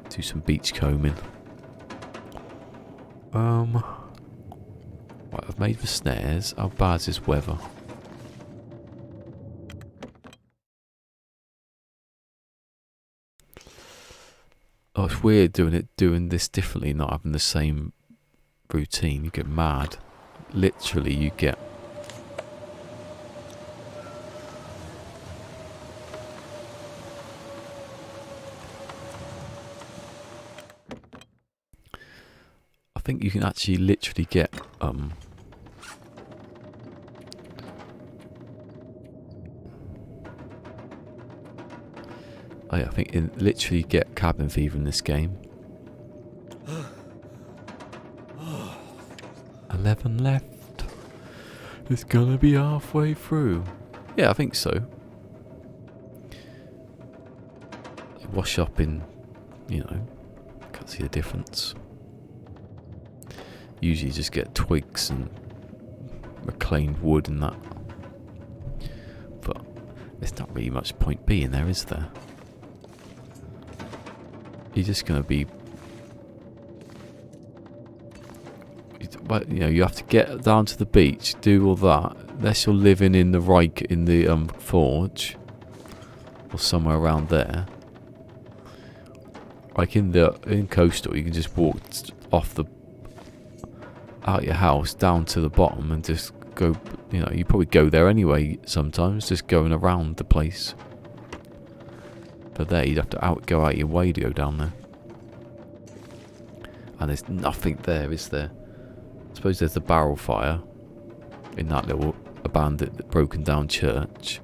Do some beach combing. Right, I've made the snares. How bad's this weather? Oh, it's weird doing this differently, not having the same routine. You get mad. Literally, you get... I think you can actually literally get I think you literally get cabin fever in this game. 11 left. It's gonna be halfway through. Yeah, I think so. Wash up in, you know, can't see the difference. Usually just get twigs and reclaimed wood and that. But there's not really much point being there, is there? You're just going to be... But, you know, you have to get down to the beach, do all that, unless you're living in the forge, or somewhere around there. Like in coastal, you can just walk off out your house down to the bottom and just go. You know, you probably go there anyway. Sometimes just going around the place. But there, you'd have to go out your way to go down there. And there's nothing there, is there? I suppose there's the barrel fire in that little abandoned, broken down church.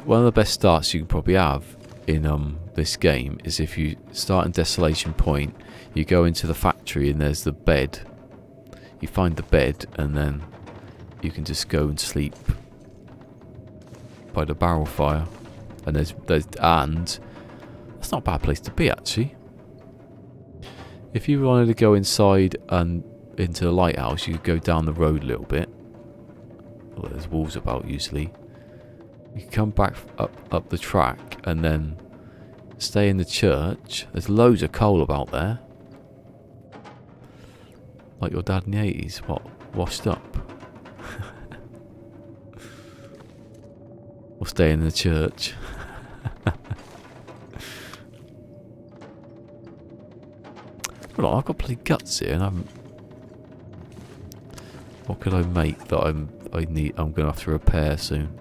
One of the best starts you can probably have in this game is if you start in Desolation Point, you go into the factory and there's the bed. You find the bed and then you can just go and sleep by the barrel fire. And and that's not a bad place to be, actually. If you wanted to go inside and into the lighthouse, you could go down the road a little bit. Well, there's wolves about usually. You can come back up the track and then stay in the church. There's loads of coal about there. Like your dad in the 80s, what, washed up? Or stay in the church. Hold on, I've got bloody guts here, and I'm... What could I make that I'm gonna have to repair soon?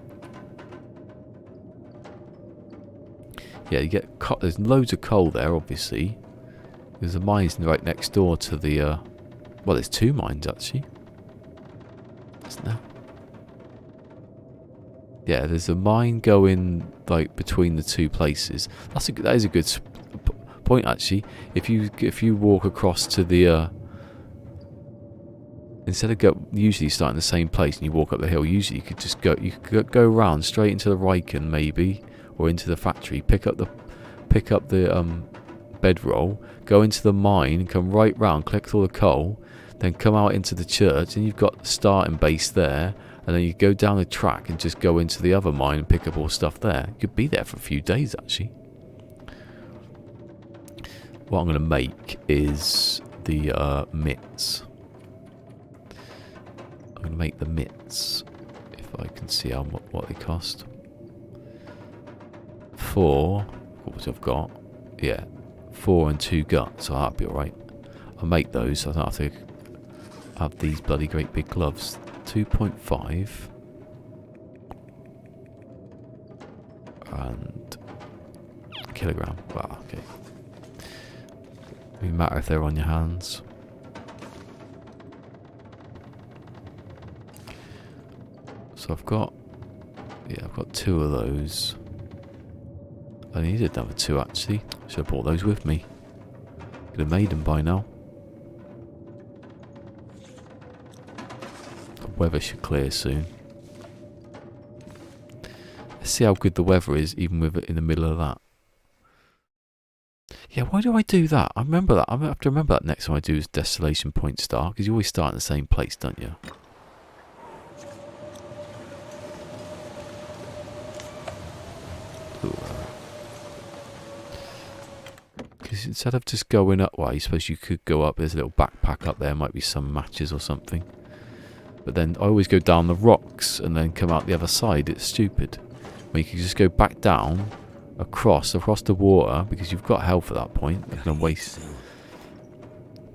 Yeah, you get there's loads of coal there, obviously. There's a mines right next door to the well, there's two mines actually. Isn't there? Yeah, there's a mine going like between the two places. That is a good point actually. If you walk across to the instead of usually starting the same place and you walk up the hill, usually you could go around straight into the Riken maybe, or into the factory, pick up the bedroll, go into the mine, come right round, collect all the coal, then come out into the church, and you've got the starting base there, and then you go down the track and just go into the other mine and pick up all stuff there. You could be there for a few days actually. What I'm going to make is the mitts. I'm going to make the mitts, if I can see what they cost. 4, what was I've got? Yeah, 4 and 2 guts, so that'll be alright. I'll make those, so I don't have to have these bloody great big gloves. 2.5 and kilogram. Wow, okay. Doesn't matter if they're on your hands. So I've got 2 of those. I needed another 2 actually. Should have brought those with me. Could have made them by now. The weather should clear soon. Let's see how good the weather is, even with it in the middle of that. Yeah, why do I do that? I remember that. I have to remember that next time I do is Desolation Point start, because you always start in the same place, don't you? Because instead of just going up, well, I suppose you could go up. There's a little backpack up there. Might be some matches or something. But then I always go down the rocks and then come out the other side. It's stupid. Or you can just go back down, across the water, because you've got health at that point. You're going to waste.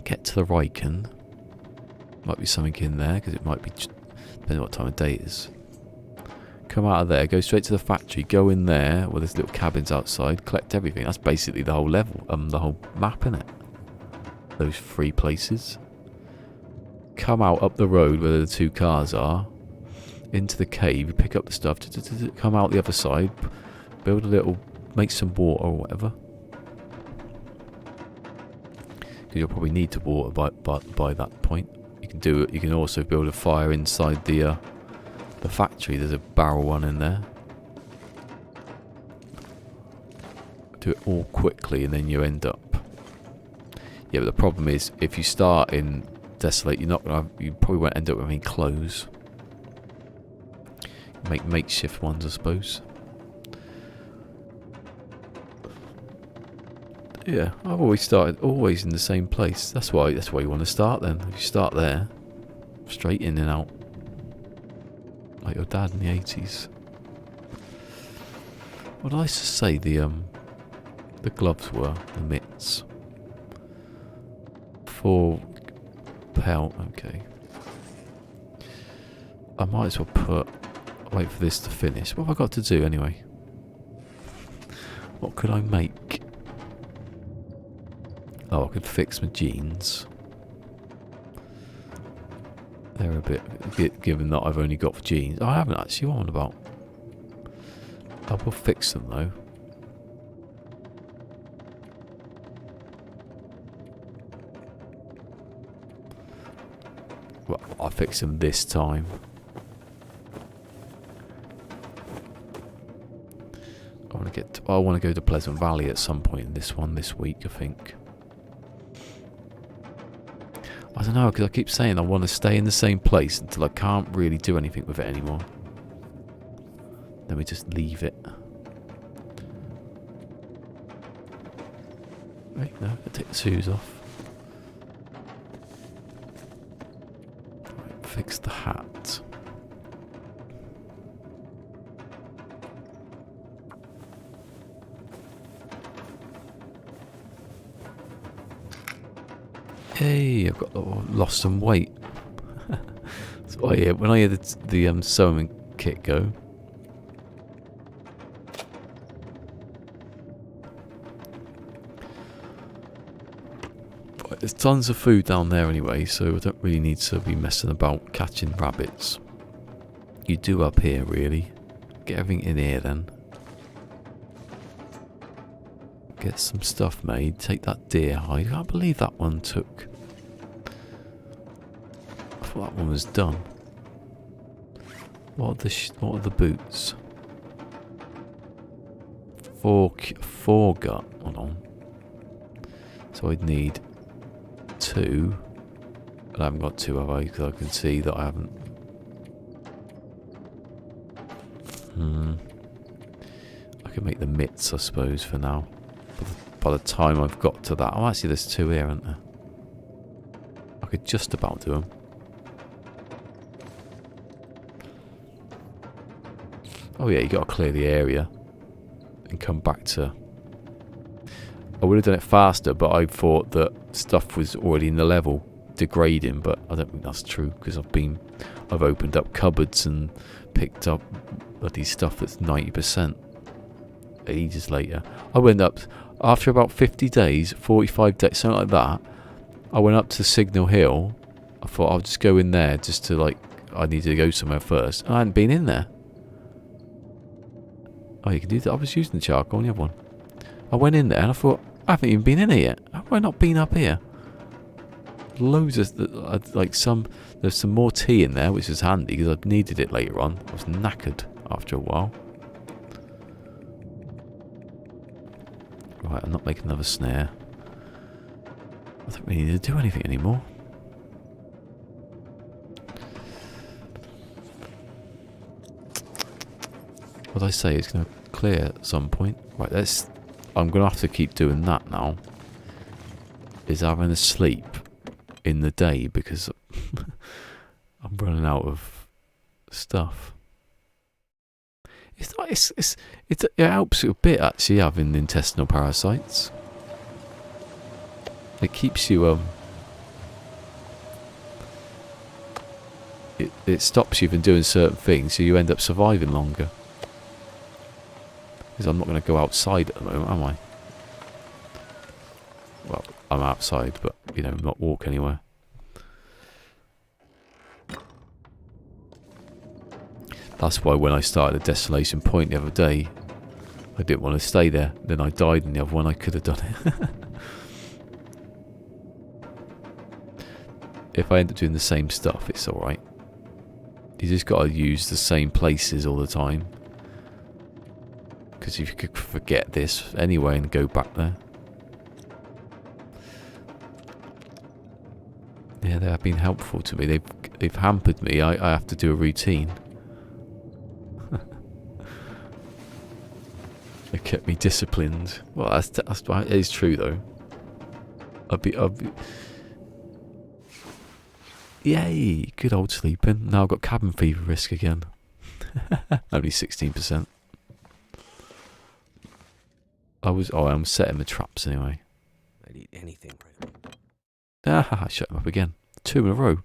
Get to the Riken. Might be something in there, because it might be, depending on what time of day it is. Come out of there, go straight to the factory, go in there, where there's little cabins outside, collect everything. That's basically the whole level, the whole map, innit? Those 3 places. Come out up the road where the 2 cars are, into the cave, pick up the stuff, come out the other side, build a little, make some water or whatever. Because you'll probably need to water by that point. You can do it. You can also build a fire inside the factory. There's a barrel one in there. Do it all quickly, and then you end up. Yeah, but the problem is, if you start in Desolate, you probably won't end up with any clothes. Make makeshift ones, I suppose. Yeah, I've always started in the same place. That's why you want to start then. If you start there, straight in and out, like your dad in the 80s. What did I say the gloves were? The mitts. 4 pelt. Okay. I might as well wait for this to finish. What have I got to do anyway? What could I make? Oh, I could fix my jeans. They're a bit, given that I've only got jeans. Oh, I haven't actually. What am I about? I will fix them though. Well, I'll fix them this time. I want to go to Pleasant Valley at some point in this week, I think. I don't know, because I keep saying I want to stay in the same place until I can't really do anything with it anymore. Then we just leave it. Wait, no, I take the shoes off. Right, fix the hat. Hey, I've got lost some weight. So when I had the sewing kit go. Right, there's tons of food down there anyway, so I don't really need to be messing about catching rabbits. You do up here, really. Get everything in here then. Get some stuff made. Take that deer hide. I can't believe that one took. I thought that one was done. What are the boots? Four gut. Hold on. So I'd need 2. I haven't got 2, have I? Because I can see that I haven't. I can make the mitts, I suppose, for now. By the time I've got to that. Oh, actually, there's 2 here, aren't there? I could just about do them. Oh yeah, you got to clear the area and come back to. I would have done it faster, but I thought that stuff was already in the level degrading. But I don't think that's true, because I've opened up cupboards and picked up bloody stuff that's 90%. Ages later, I went up after about 50 days, 45 days, something like that. I went up to Signal Hill. I thought I'll just go in there just to I needed to go somewhere first. And I hadn't been in there. Oh, you can do that. I was using the charcoal on the other one. I went in there and I thought, I haven't even been in here yet. How have I not been up here? Loads of, there's some more tea in there, which is handy because I needed it later on. I was knackered after a while. Right, I'm not making another snare. I don't really need to do anything anymore. What I say is going to clear at some point. Right, I'm going to have to keep doing that now. Is having a sleep in the day because I'm running out of stuff. It's not. It helps a bit actually having intestinal parasites. It keeps you It stops you from doing certain things, so you end up surviving longer. Because I'm not going to go outside at the moment, am I? Well, I'm outside, but you know, not walk anywhere. That's why when I started a Desolation Point the other day, I didn't want to stay there. Then I died in the other one. I could have done it. If I end up doing the same stuff, it's alright. You just got to use the same places all the time. Because if you could forget this anyway and go back there. Yeah, they have been helpful to me. They've hampered me. I have to do a routine. They kept me disciplined. Well, that is true though. I'll be Yay! Good old sleeping. Now I've got cabin fever risk again. Only 16%. I'm setting the traps anyway. I'd eat anything right now. Ah, shut him up again. 2 in a row.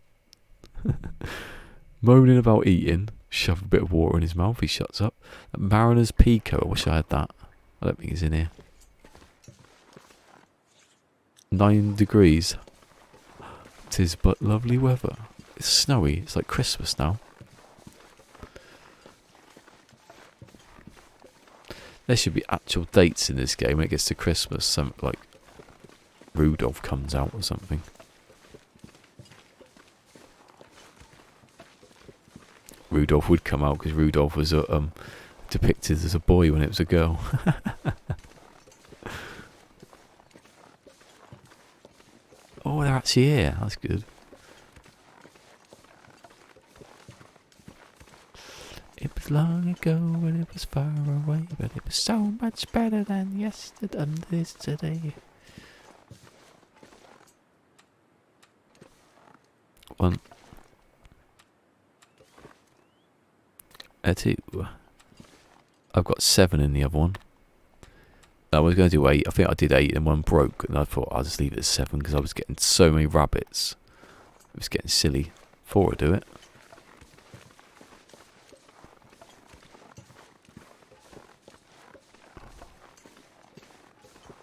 Moaning about eating. Shove a bit of water in his mouth. He shuts up. Mariner's Pico. I wish I had that. I don't think he's in here. 9 degrees. 'Tis but lovely weather. It's snowy. It's like Christmas now. There should be actual dates in this game when it gets to Christmas. Some like Rudolph comes out or something. Rudolph would come out because Rudolph was depicted as a boy when it was a girl. Oh, they're actually here. That's good. It was long ago and it was far away, but it was so much better than yesterday and this today. One. A 2. I've got 7 in the other one. I was going to do 8. I think I did 8 and one broke. And I thought I'll just leave it at 7 because I was getting so many rabbits. It was getting silly. 4 would do it.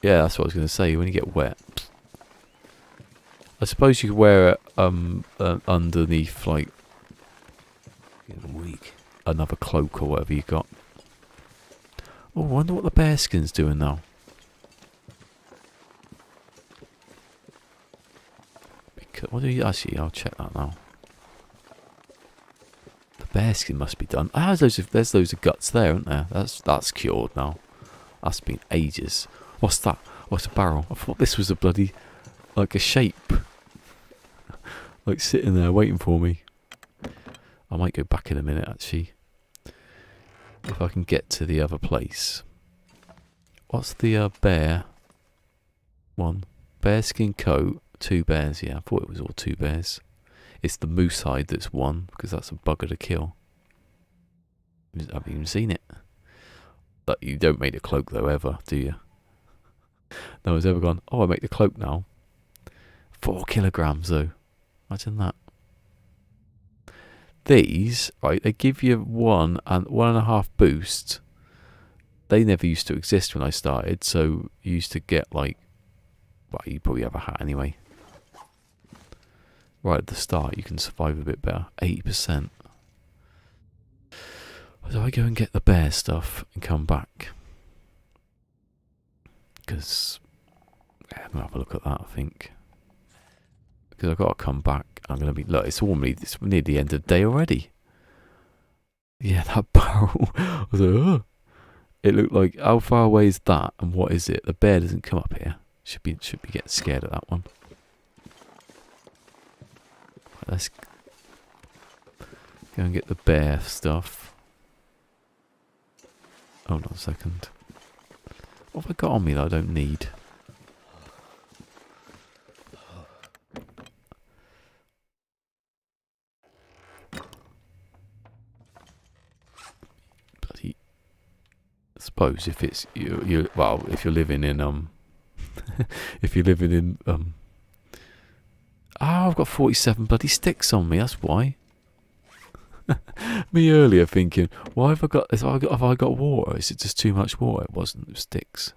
Yeah, that's what I was going to say. When you get wet. I suppose you could wear it underneath, like, Getting weak. another cloak or whatever you got. Oh, I wonder what the bearskin's doing now. What do you actually? I'll check that now. The bearskin must be done. Ah, there's loads of guts there, aren't there? That's cured now. That's been ages. What's that? What's a barrel? I thought this was a bloody like a shape, like sitting there waiting for me. I might go back in a minute actually. If I can get to the other place. What's the bear one? Bearskin coat, 2 bears, yeah. I thought it was all 2 bears. It's the moose hide that's 1, because that's a bugger to kill. I haven't even seen it. But you don't make the cloak though, ever, do you? No one's ever gone, oh, I make the cloak now. 4 kilograms though. Imagine that. These, right, they give you 1 and 1.5 boost. They never used to exist when I started, so you used to get like, well, you probably have a hat anyway. Right at the start, you can survive a bit better. 80%. So I go and get the bear stuff and come back. Because, yeah, I'm going to have a look at that, I think. Because I've got to come back. I'm going to be, look, it's near the end of the day already. Yeah, that barrel. I was like, oh. It looked like, how far away is that? And what is it? The bear doesn't come up here. Should be getting scared of that one. Let's go and get the bear stuff. Hold on a second. What have I got on me that I don't need? Bloody suppose if it's well, if you're living in if you're living in oh, I've got 47 bloody sticks on me. That's why. Me earlier thinking, why have I got water? Is it just too much water? It wasn't. It was sticks.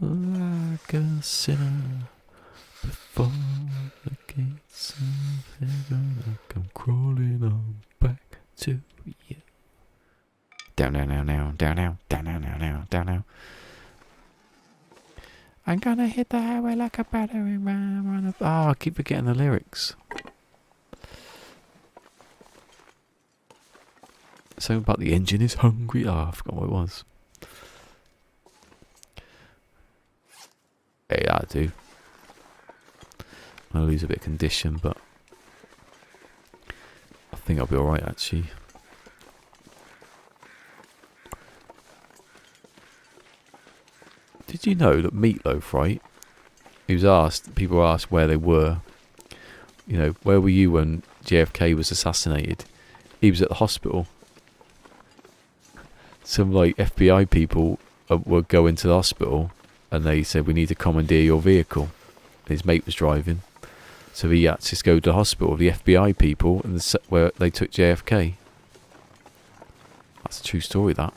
Like a sinner before the gates of heaven, I come crawling on back to you. Down, down, down, down, down, down, down, down, down, down, down. I'm gonna hit the highway like a battering ram. I keep forgetting the lyrics. Something about the engine is hungry. I forgot what it was. Hey, that'll do. I'll lose a bit of condition, but I think I'll be alright actually. Did you know that Meatloaf, right? He was asked, people asked where they were. You know, where were you when JFK was assassinated? He was at the hospital. Some like FBI people were going to the hospital and they said, we need to commandeer your vehicle. And his mate was driving. So he had to go to the hospital with the FBI people and where they took JFK. That's a true story, that.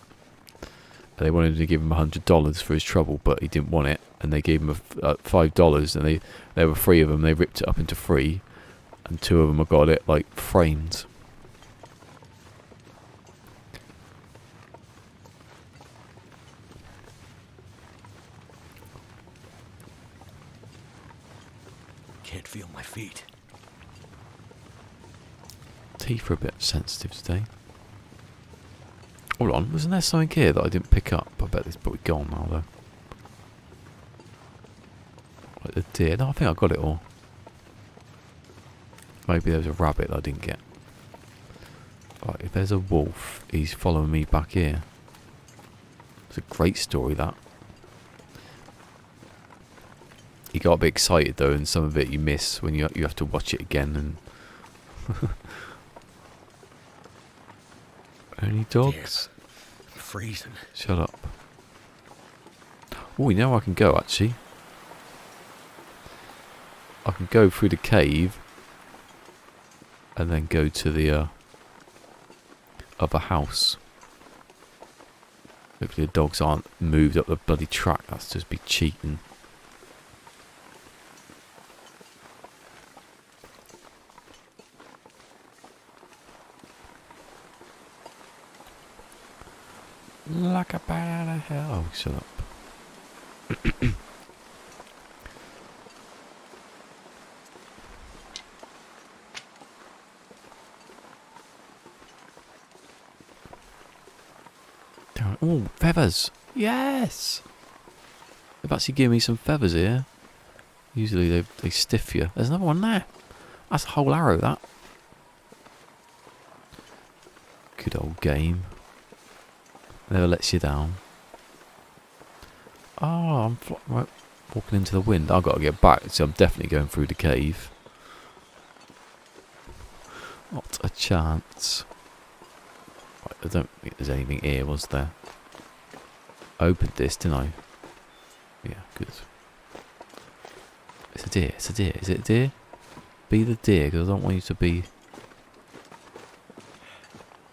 And they wanted to give him $100 for his trouble, but he didn't want it. And they gave him $5 and there were 3 of them. They ripped it up into 3. And 2 of them got it like framed. Can't feel my feet. Teeth are a bit sensitive today. Hold on, wasn't there something here that I didn't pick up? I bet it's probably gone now though. Like the deer. No, I think I got it all. Maybe there was a rabbit that I didn't get. Right, if there's a wolf, he's following me back here. It's a great story, that. You got a bit excited though, and some of it you miss when you have to watch it again. And any dogs? Dear, freezing. Shut up. Oh, you know where I can go actually. I can go through the cave and then go to the other house. Hopefully the dogs aren't moved up the bloody track. That's just be cheating. Like a bat out of hell. Oh, shut up. Oh, feathers. Yes. They've actually given me some feathers here. Usually they stiff you. There's another one there. That's a whole arrow, that. Good old game. Never lets you down. Oh, I'm right, walking into the wind. I've got to get back, so I'm definitely going through the cave. Not a chance. Right, I don't think there's anything here, was there? I opened this, didn't I? Yeah, good. It's a deer, it's a deer. Is it a deer? Be the deer, because I don't want you to be...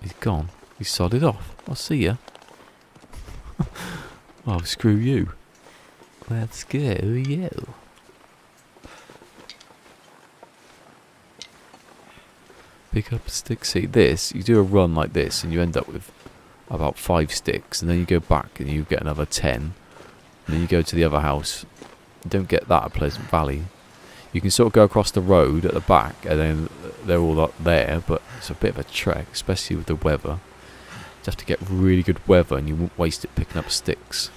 He's gone. He's sodded off. I'll see ya. Oh, screw you. Let's go, you. Pick up a stick. See, this, you do a run like this and you end up with about 5 sticks, and then you go back and you get another 10. And then you go to the other house. You don't get that at Pleasant Valley. You can sort of go across the road at the back and then they're all up there, but it's a bit of a trek, especially with the weather. You have to get really good weather and you won't waste it picking up sticks.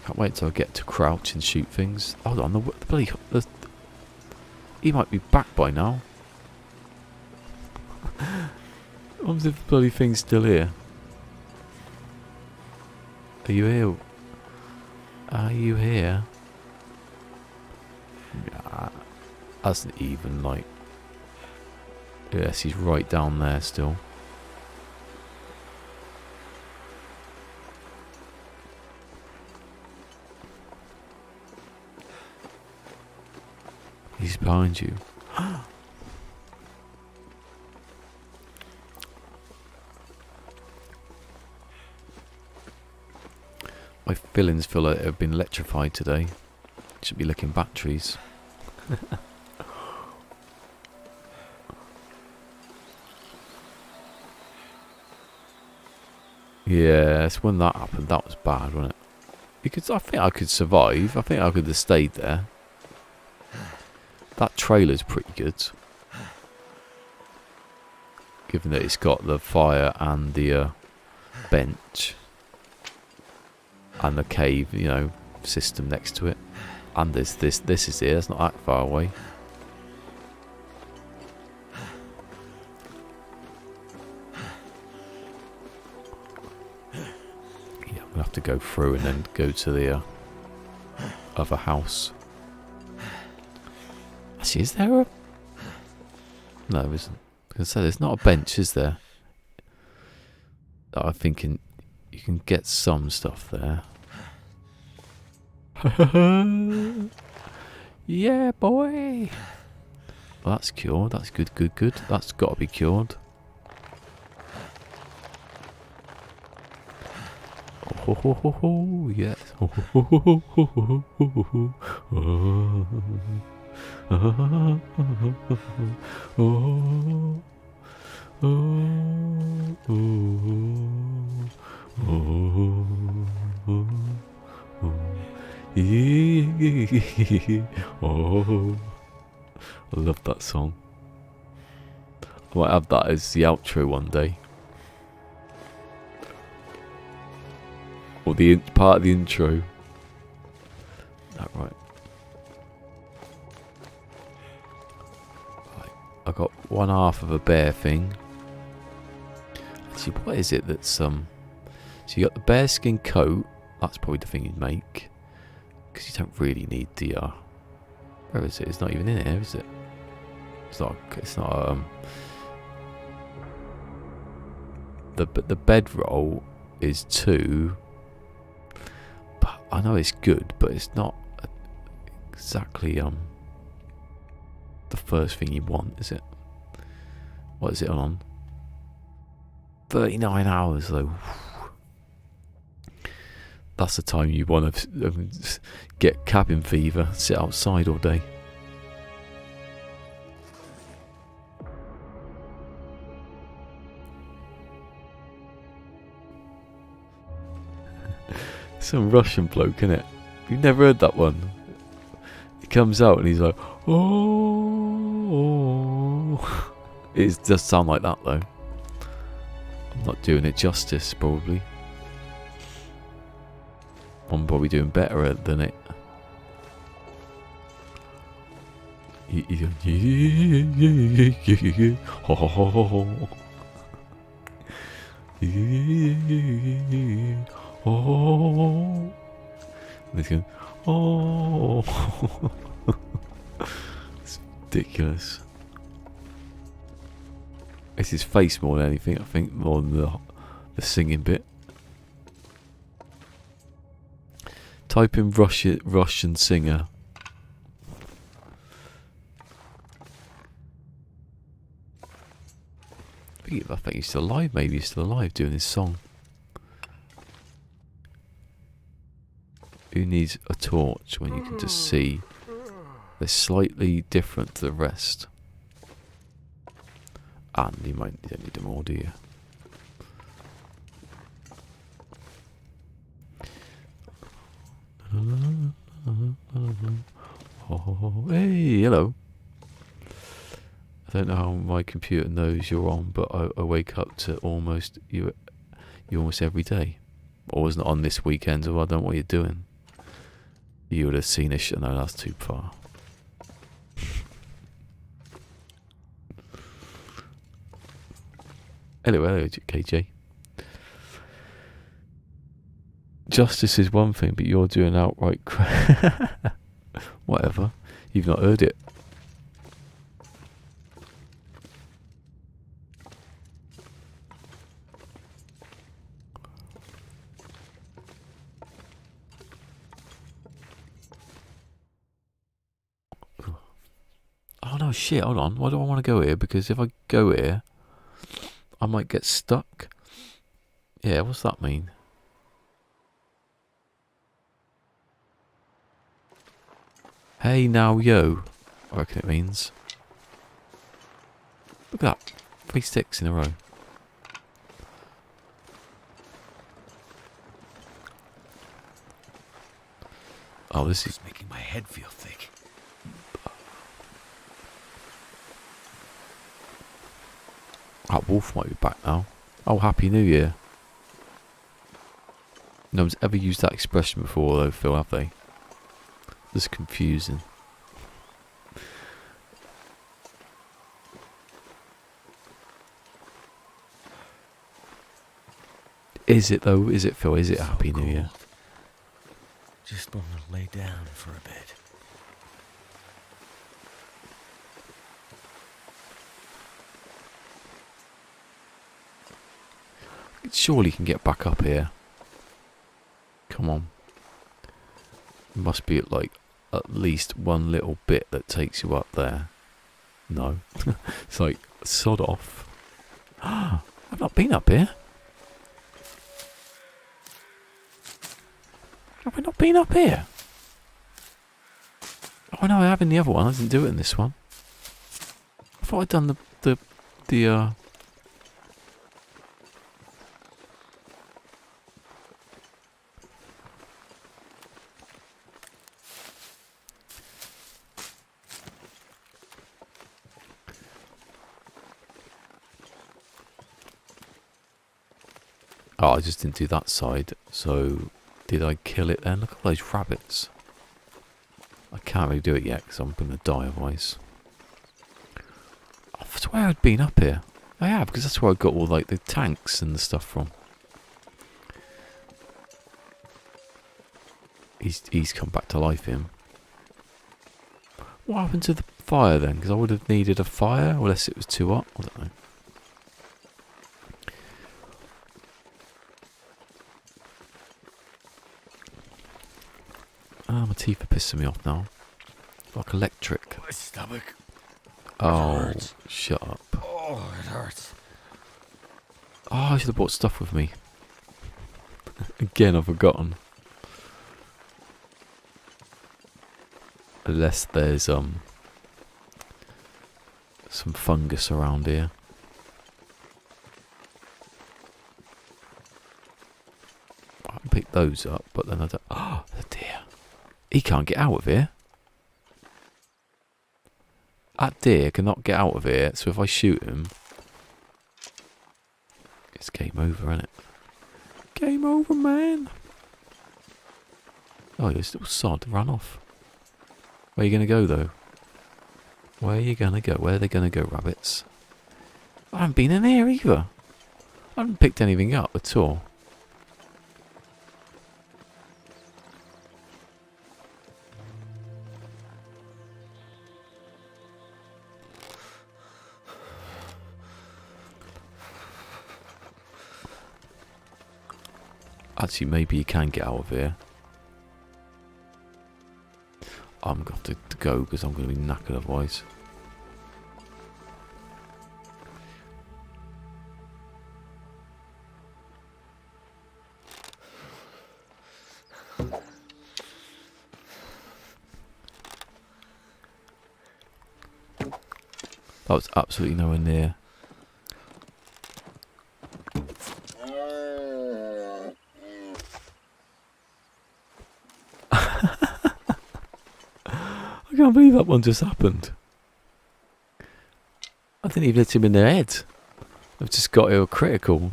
Can't wait till I get to crouch and shoot things. Hold on, the bloody... he might be back by now. What if the bloody thing's still here? Are you here? Are you here? Nah, that's not even like. Yes, he's right down there still. He's behind you. My fillings feel like they've been electrified today. Should be licking batteries. Yes, when that happened, that was bad, wasn't it? I think I could survive. I think I could have stayed there. That trailer's pretty good. Given that it's got the fire and the bench. And the cave, you know, system next to it. And there's this is here, it's not that far away. Yeah, I'm gonna have to go through and then go to the other house. Actually, is there a... No, there isn't. I was gonna say, there's not a bench, is there? I'm thinking you can get some stuff there. Yeah, boy. Well, that's cured. That's good. That's got to be cured. Oh, ho, ho, ho, yes. Oh, ho, ho, ho, ho, ho, ho, ho. Oh, I love that song. I might have that as the outro one day. Or the part of the intro. That right. I got one half of a bear thing. Actually, what is it that's So you got the bear skin coat. That's probably the thing you'd make. Because you don't really need the where is it? It's not even in here, is it? It's not the bedroll is 2. But I know it's good, but it's not exactly the first thing you want, is it? What is it on? 39 hours though. That's the time you want to get cabin fever, sit outside all day. Some Russian bloke, innit? You've never heard that one? He comes out and he's like, oh. It does sound like that though. I'm not doing it justice, probably. I'm probably doing better than it. And he's going, oh. It's ridiculous. It's his face more than anything, I think, more than the singing bit. Type in Russian singer. I think he's still alive. Maybe he's still alive doing his song. Who needs a torch when you can just see they're slightly different to the rest? And you don't need them all, do you? Oh, hey, hello. I don't know how my computer knows you're on, but I wake up to almost you almost every day. I wasn't on this weekend, so I don't know what you're doing. You would have seen a shit. No, that's too far. Hello, KJ. Justice is one thing, but you're doing outright whatever. You've not heard it. Oh no, shit, hold on. Why do I want to go here? Because if I go here, I might get stuck. Yeah, what's that mean? Hey now, yo. I reckon it means. Look at that. 3 sticks in a row. Oh, this is making my head feel thick. That wolf might be back now. Oh, Happy New Year. No one's ever used that expression before though, Phil, have they? This is confusing. Is it though? Is it, Phil? Is it Happy New Year? Just want to lay down for a bit. Surely you can get back up here. Come on. It must be like at least one little bit that takes you up there. No. It's like, sod off. I've not been up here. Have I not been up here? Oh no, I have in the other one. I didn't do it in this one. I thought I'd done the Oh, I just didn't do that side. So, did I kill it then? Look at all those rabbits. I can't really do it yet because I'm going to die otherwise. I swear I'd been up here. I have, because that's where I got all like the tanks and the stuff from. He's come back to life, him. What happened to the fire then? Because I would have needed a fire, unless it was too hot. I don't know. My teeth are pissing me off now. Like electric. My stomach. Oh, hurts. shut up. Oh, it hurts. Oh, I should have brought stuff with me. Again, I've forgotten. Unless there's some fungus around here. I can pick those up, but then I don't. Oh, the deer. He can't get out of here. That deer cannot get out of here, so if I shoot him, it's game over, isn't it? Game over, man. Oh, this little sod ran off. Where are you going to go, though? Where are you going to go? Where are they going to go, rabbits? I haven't been in here either. I haven't picked anything up at all. Actually, maybe you can get out of here. I'm going to have to go because I'm going to be knackered otherwise. That was absolutely nowhere near. I can't believe that one just happened. I didn't even hit him in the head. I've just got a critical.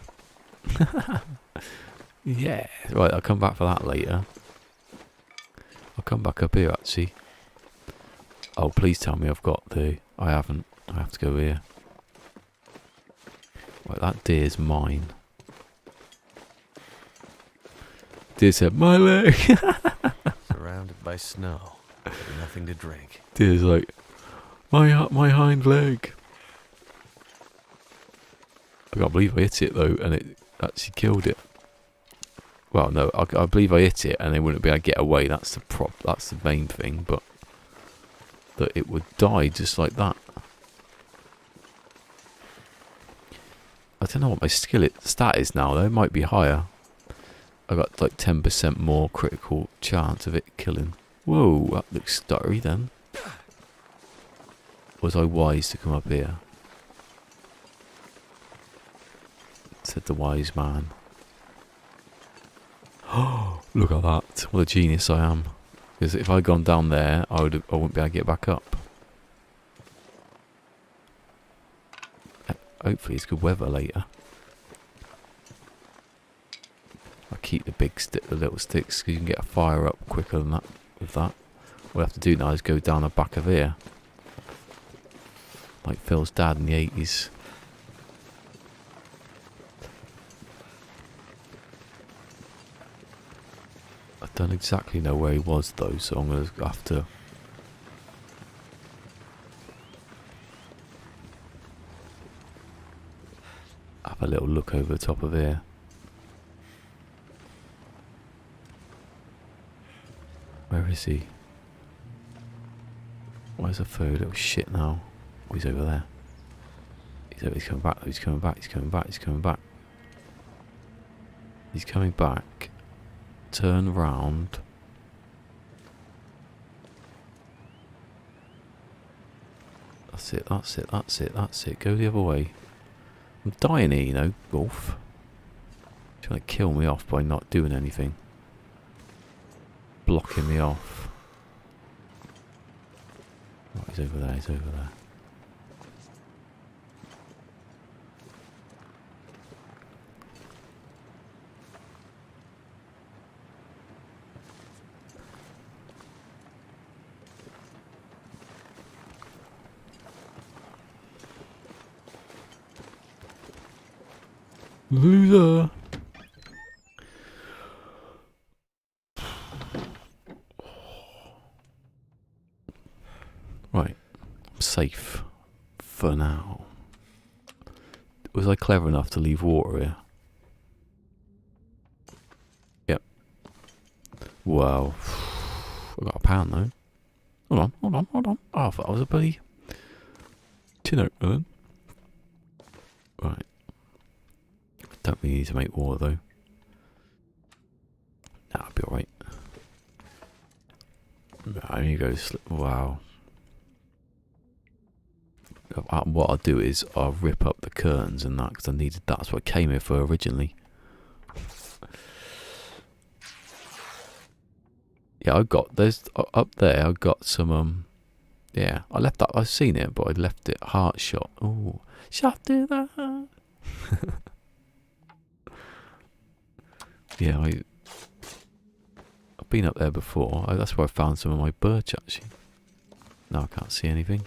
Yeah. Right, I'll come back for that later. I'll come back up here actually. Oh, please tell me I've got the... I haven't. I have to go here. Right, that deer's mine. Deer said, my leg. Surrounded by snow. Nothing to drink. Deer's like, my hind leg. I can't believe I hit it though, and it actually killed it. Well, no, I believe I hit it, and they wouldn't be able to get away. That's the That's the main thing, but that it would die just like that. I don't know what my stat is now though. It might be higher. I got like 10% more critical chance of it killing. Whoa, that looks stuttery then. Was I wise to come up here? Said the wise man. Oh, look at that. What a genius I am. Because if I'd gone down there, I wouldn't be able to get back up. Hopefully it's good weather later. I'll keep the little sticks because you can get a fire up quicker than that with that. What we have to do now is go down the back of here. Like Phil's dad in the 80s. I don't exactly know where he was though, so I'm going to have to... have a little look over the top of here. Where is he? Where's the third little shit now? Oh, he's over there. He's coming back, he's coming back, he's coming back, he's coming back. He's coming back. Turn round. That's it, that's it, that's it, that's it. Go the other way. I'm dying here, you know, Wolf. Trying to kill me off by not doing anything. Blocking me off. Oh, he's over there, he's over there. Loser! Right, I'm safe for now. Was I clever enough to leave water here? Yep. Wow. I got a pound though. Hold on, hold on, hold on. Oh, I thought I was a bloody tin opener then. Right. Don't really need to make water though. Nah, I'll be alright. I need to go wow. What I'll do is I'll rip up the curtains and that because I needed that. That's what I came here for originally. Yeah, I got there's up there. I got some yeah. I left that. I've seen it, but I left it heart shot. Oh, shot to the heart. Yeah, I've been up there before. That's where I found some of my birch actually. Now I can't see anything.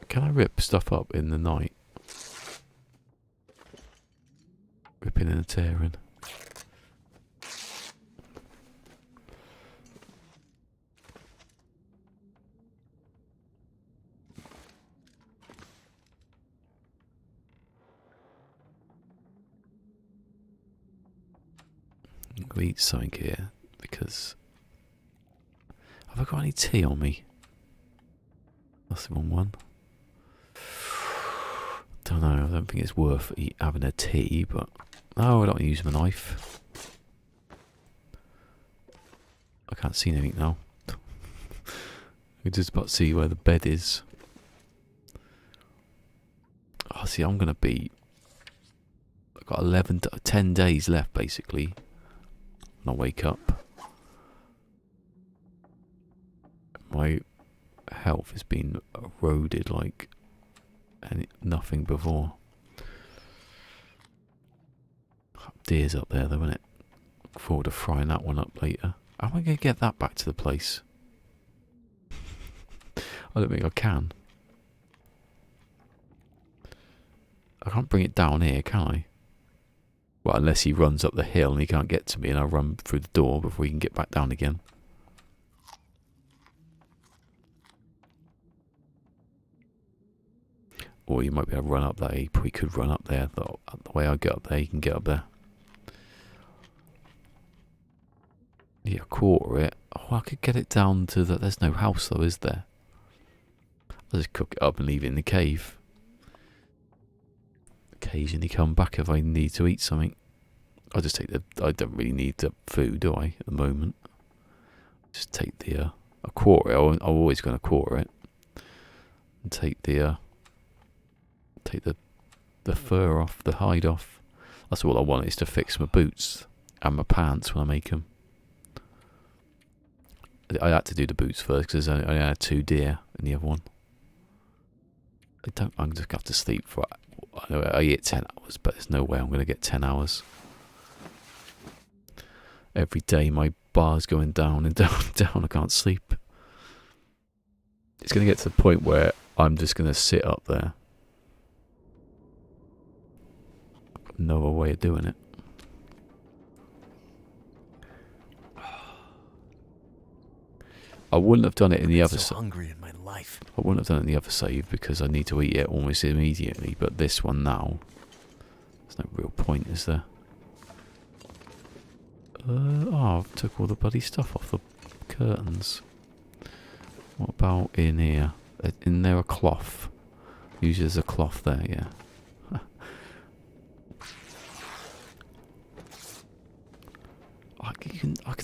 Can I rip stuff up in the night? Ripping and tearing. I'm going to eat something here because have I got any tea on me? That's the wrong one. Don't know, I don't think it's worth having a tea, but no, I don't use my knife. I can't see anything now. I'm just about to see where the bed is. Oh, see, I'm going to be... I've got 10 days left, basically. When I wake up. My health has been eroded like nothing before. Deer's up there though, isn't it? Look forward to frying that one up later. How am I going to get that back to the place? I don't think I can. I can't bring it down here, can I? Well, unless he runs up the hill and he can't get to me and I'll run through the door before he can get back down again. Or you might be able to run up there. He probably could run up there. The way I get up there, you can get up there. Yeah, quarter it. Oh, I could get it down to that. There's no house though, is there? I'll just cook it up and leave it in the cave. Occasionally come back if I need to eat something. I'll just take the... I don't really need the food, do I, at the moment? Just take the... a quarter it. I'm always going to quarter it. And take the... take the fur off, the hide off. That's all I want, is to fix my boots and my pants when I make them. I had to do the boots first because I only had 2 deer in the other one. I'm just have to sleep for... I know I get 10 hours, but there's no way I'm going to get 10 hours. Every day my bar's going down and down and down. I can't sleep. It's going to get to the point where I'm just going to sit up there. I've got no other way of doing it. I wouldn't have done it in the other save. Hungry in my life. I wouldn't have done it in the other save because I need to eat it almost immediately. But this one now, there's no real point, is there? Oh, I took all the bloody stuff off the curtains. What about in here? In there a cloth. Usually there's a cloth there, yeah. I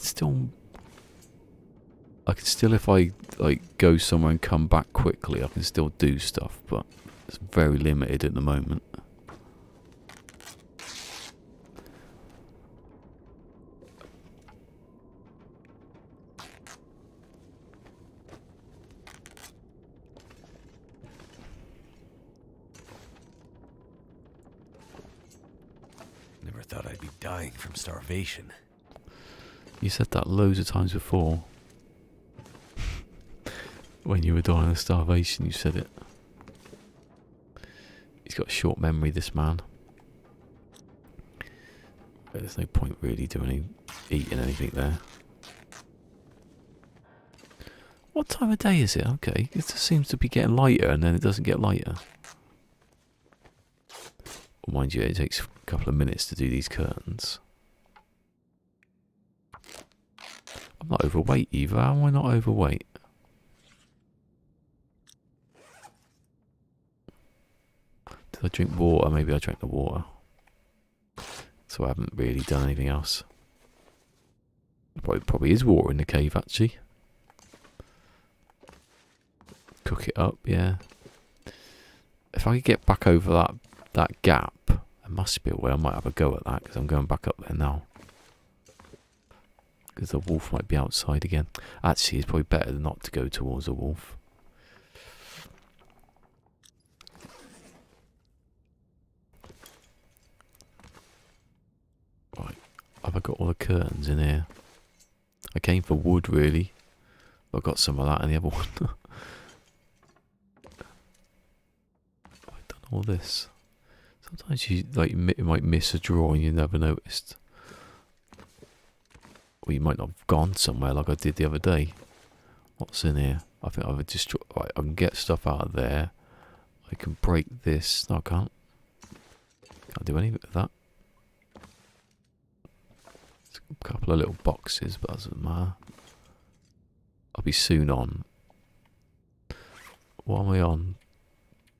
can still, if I like go somewhere and come back quickly, I can still do stuff, but it's very limited at the moment. Never thought I'd be dying from starvation. You said that loads of times before. When you were dying of starvation, you said it. He's got a short memory, this man. But there's no point really eating anything there. What time of day is it? Okay, it just seems to be getting lighter and then it doesn't get lighter. Well, mind you, it takes a couple of minutes to do these curtains. I'm not overweight either. How am I not overweight? Did I drink water? Maybe I drank the water. So I haven't really done anything else. Probably is water in the cave actually. Cook it up, yeah. If I could get back over that gap, there must be a way I might have a go at that because I'm going back up there now. Because the wolf might be outside again. Actually, it's probably better not to go towards the wolf. Right, have I got all the curtains in here? I came for wood, really. But I got some of that in the other one. I've done all this. Sometimes you might miss a draw and you never noticed. Or you might not have gone somewhere like I did the other day. What's in here? I think I've destroyed. Right, I can get stuff out of there. I can break this. No, I can't. Can't do anything with that. It's a couple of little boxes, but that doesn't matter. I'll be soon on. What am I on?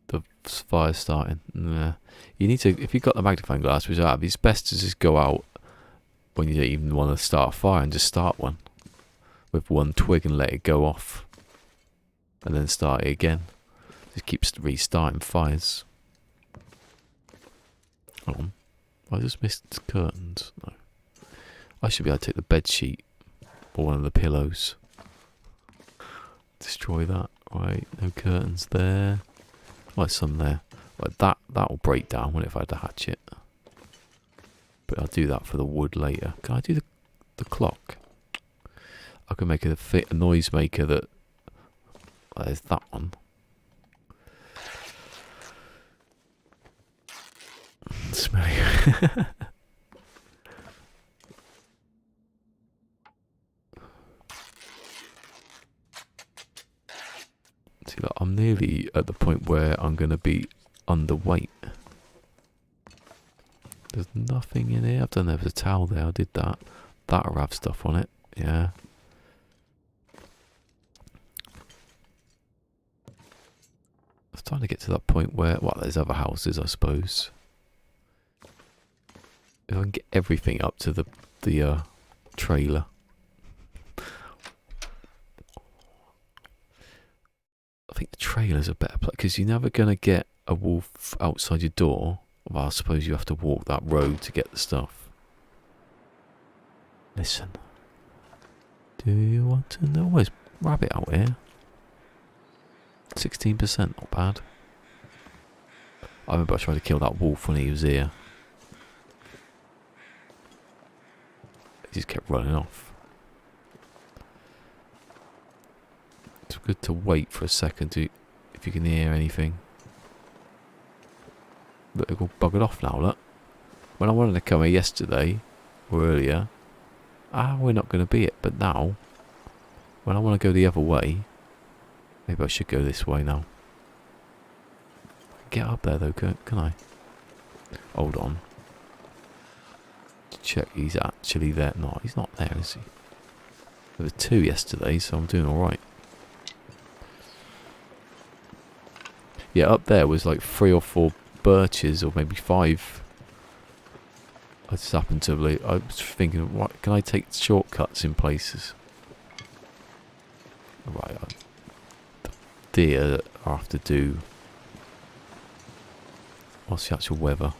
The fire's starting. Nah. You need to, if you've got the magnifying glass, which I have, it's best to just go out when you don't even want to start a fire and just start one with one twig and let it go off and then start it again. Just keep restarting fires. Hold on. I just missed the curtains. No. I should be able to take the bed sheet or one of the pillows. Destroy that. Right, no curtains there. Like some there. Like that will break down when if I had to hatch it. But I'll do that for the wood later. Can I do the clock? I can make a noise maker that... There's that one. Smelly. See, look, I'm nearly at the point where I'm going to be underweight. There's nothing in here. I've done there was a towel there. I did that. That'll have stuff on it. Yeah. I was trying to get to that point where... Well, there's other houses, I suppose. If I can get everything up to the trailer. I think the trailer's a better place because you're never going to get a wolf outside your door. Well, I suppose you have to walk that road to get the stuff. Listen. Do you want to know? Where's rabbit out here? 16%, not bad. I remember I tried to kill that wolf when he was here. He just kept running off. It's good to wait for a second to, if you can hear anything. Look, they've all buggered off now, look. When I wanted to come here yesterday, or earlier, we're not going to be it. But now, when I want to go the other way, maybe I should go this way now. Get up there though, can I? Hold on. Check he's actually there. No, he's not there, is he? There were 2 yesterday, so I'm doing alright. Yeah, up there was like 3 or 4 birches, or maybe 5. I just happened to believe, I was thinking, what, can I take shortcuts in places? Right, deer I have to do. What's the actual weather?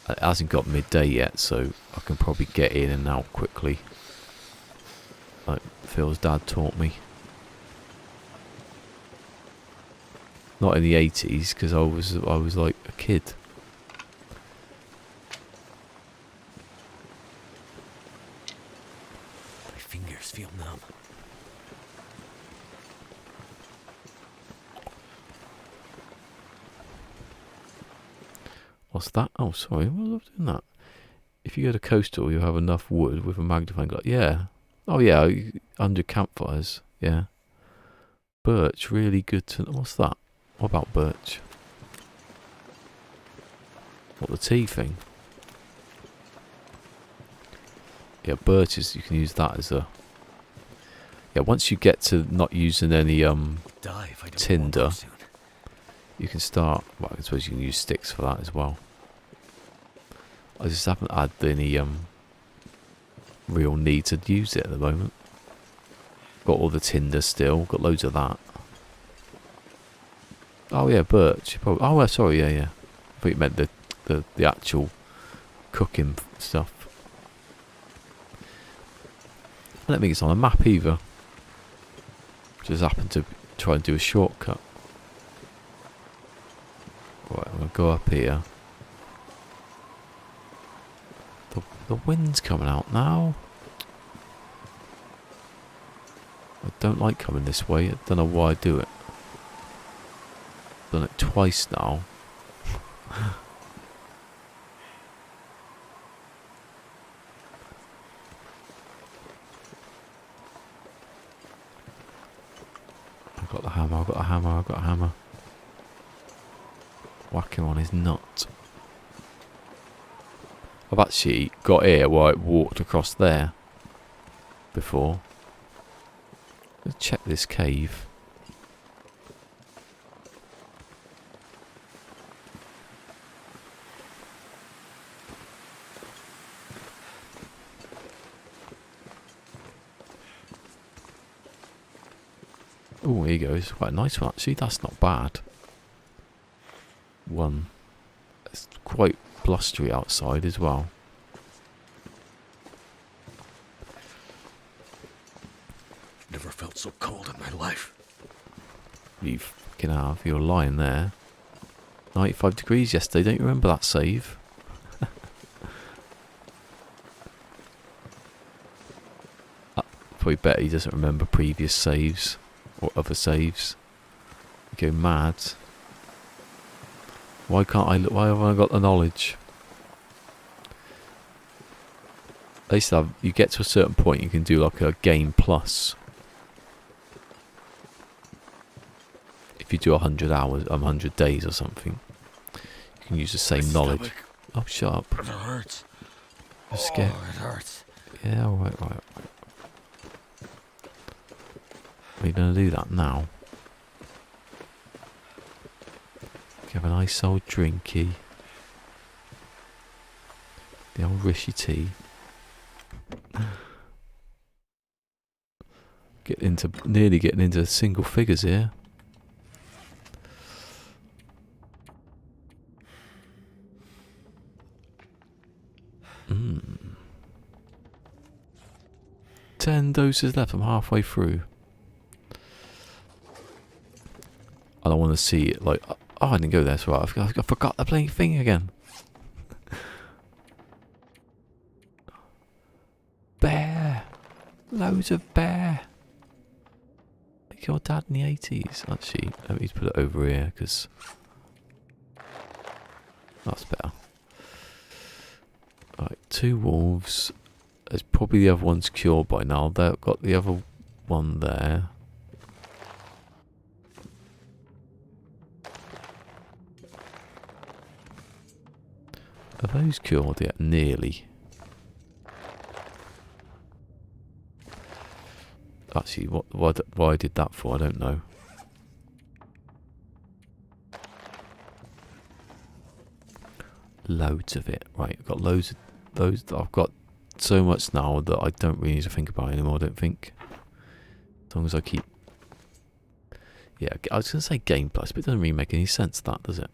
It hasn't got midday yet, so I can probably get in and out quickly. Like Phil's dad taught me. Not in the 80s, because I was like a kid. My fingers feel numb. What's that? Oh, sorry. What was I doing that? If you go to coastal, you have enough wood with a magnifying glass. Yeah. Oh, yeah. Under campfires. Yeah. Birch. Really good to... What's that? What about birch? What, the tea thing? Yeah, birch is... You can use that as a... Yeah, once you get to not using any tinder, you can start... Well, I suppose you can use sticks for that as well. I just haven't had any real need to use it at the moment. Got all the tinder still. Got loads of that. Oh yeah, birch. Probably, oh, sorry, yeah. I thought you meant the actual cooking stuff. I don't think it's on a map either. Just happened to try and do a shortcut. Right, I'm going to go up here. The wind's coming out now. I don't like coming this way. I don't know why I do it. Done it twice now. I've got the hammer. Whack him on his nut. I've actually got here where I walked across there before. Let's check this cave. Oh, here he goes. Quite a nice one actually. That's not bad. One. It's quite blustery outside as well. Never felt so cold in my life. You fucking have. You're lying there. 95 degrees yesterday. Don't you remember that save? probably better he doesn't remember previous saves or other saves. You go mad. Why can't I look? Why haven't I got the knowledge? They used to have, you get to a certain point, you can do like a game plus. If you do 100 hours, 100 days or something, you can use the same knowledge. Oh, shut up. It hurts. You're scared. Oh, it hurts. Yeah, alright. We're going to do that now. Have a nice old drinky. The old Rishi tea. Nearly getting into single figures here. Mm. 10 doses left. I'm halfway through. I don't want to see it like. Oh, I didn't go there. So I forgot the bloody thing again. Bear. Loads of bear. Like your dad in the 80s. Actually, let me put it over here because that's better. Alright, 2 wolves. There's probably the other one's cured by now. They've got the other one there. Are those cured yet? Nearly. Actually, why I did that for, I don't know. Loads of it. Right, I've got loads of those. I've got so much now that I don't really need to think about it anymore, I don't think. As long as I keep... Yeah, I was going to say Game Plus, but it doesn't really make any sense, that, does it?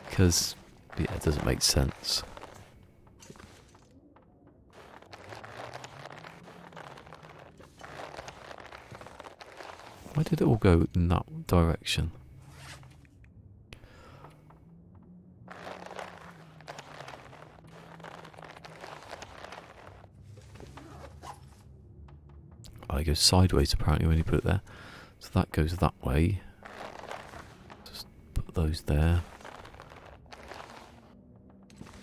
Because, yeah, it doesn't make sense. Why did it all go in that direction? Oh, it goes sideways apparently when you put it there. So that goes that way. Just put those there.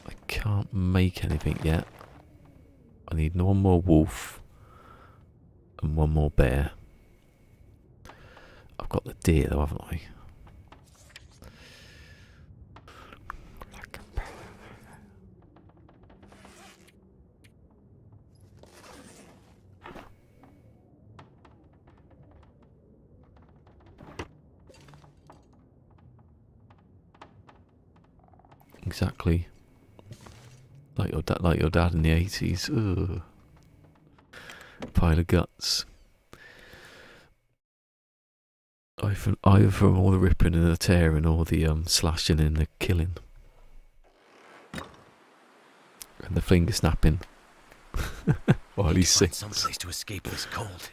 I can't make anything yet. I need one more wolf and one more bear. I've got the deer though, haven't I? Exactly. Like your dad in the 80s. Ugh. Pile of guts. Either from all the ripping and the tearing or the slashing and the killing. And the finger snapping. While he sings. Someplace to escape this cold.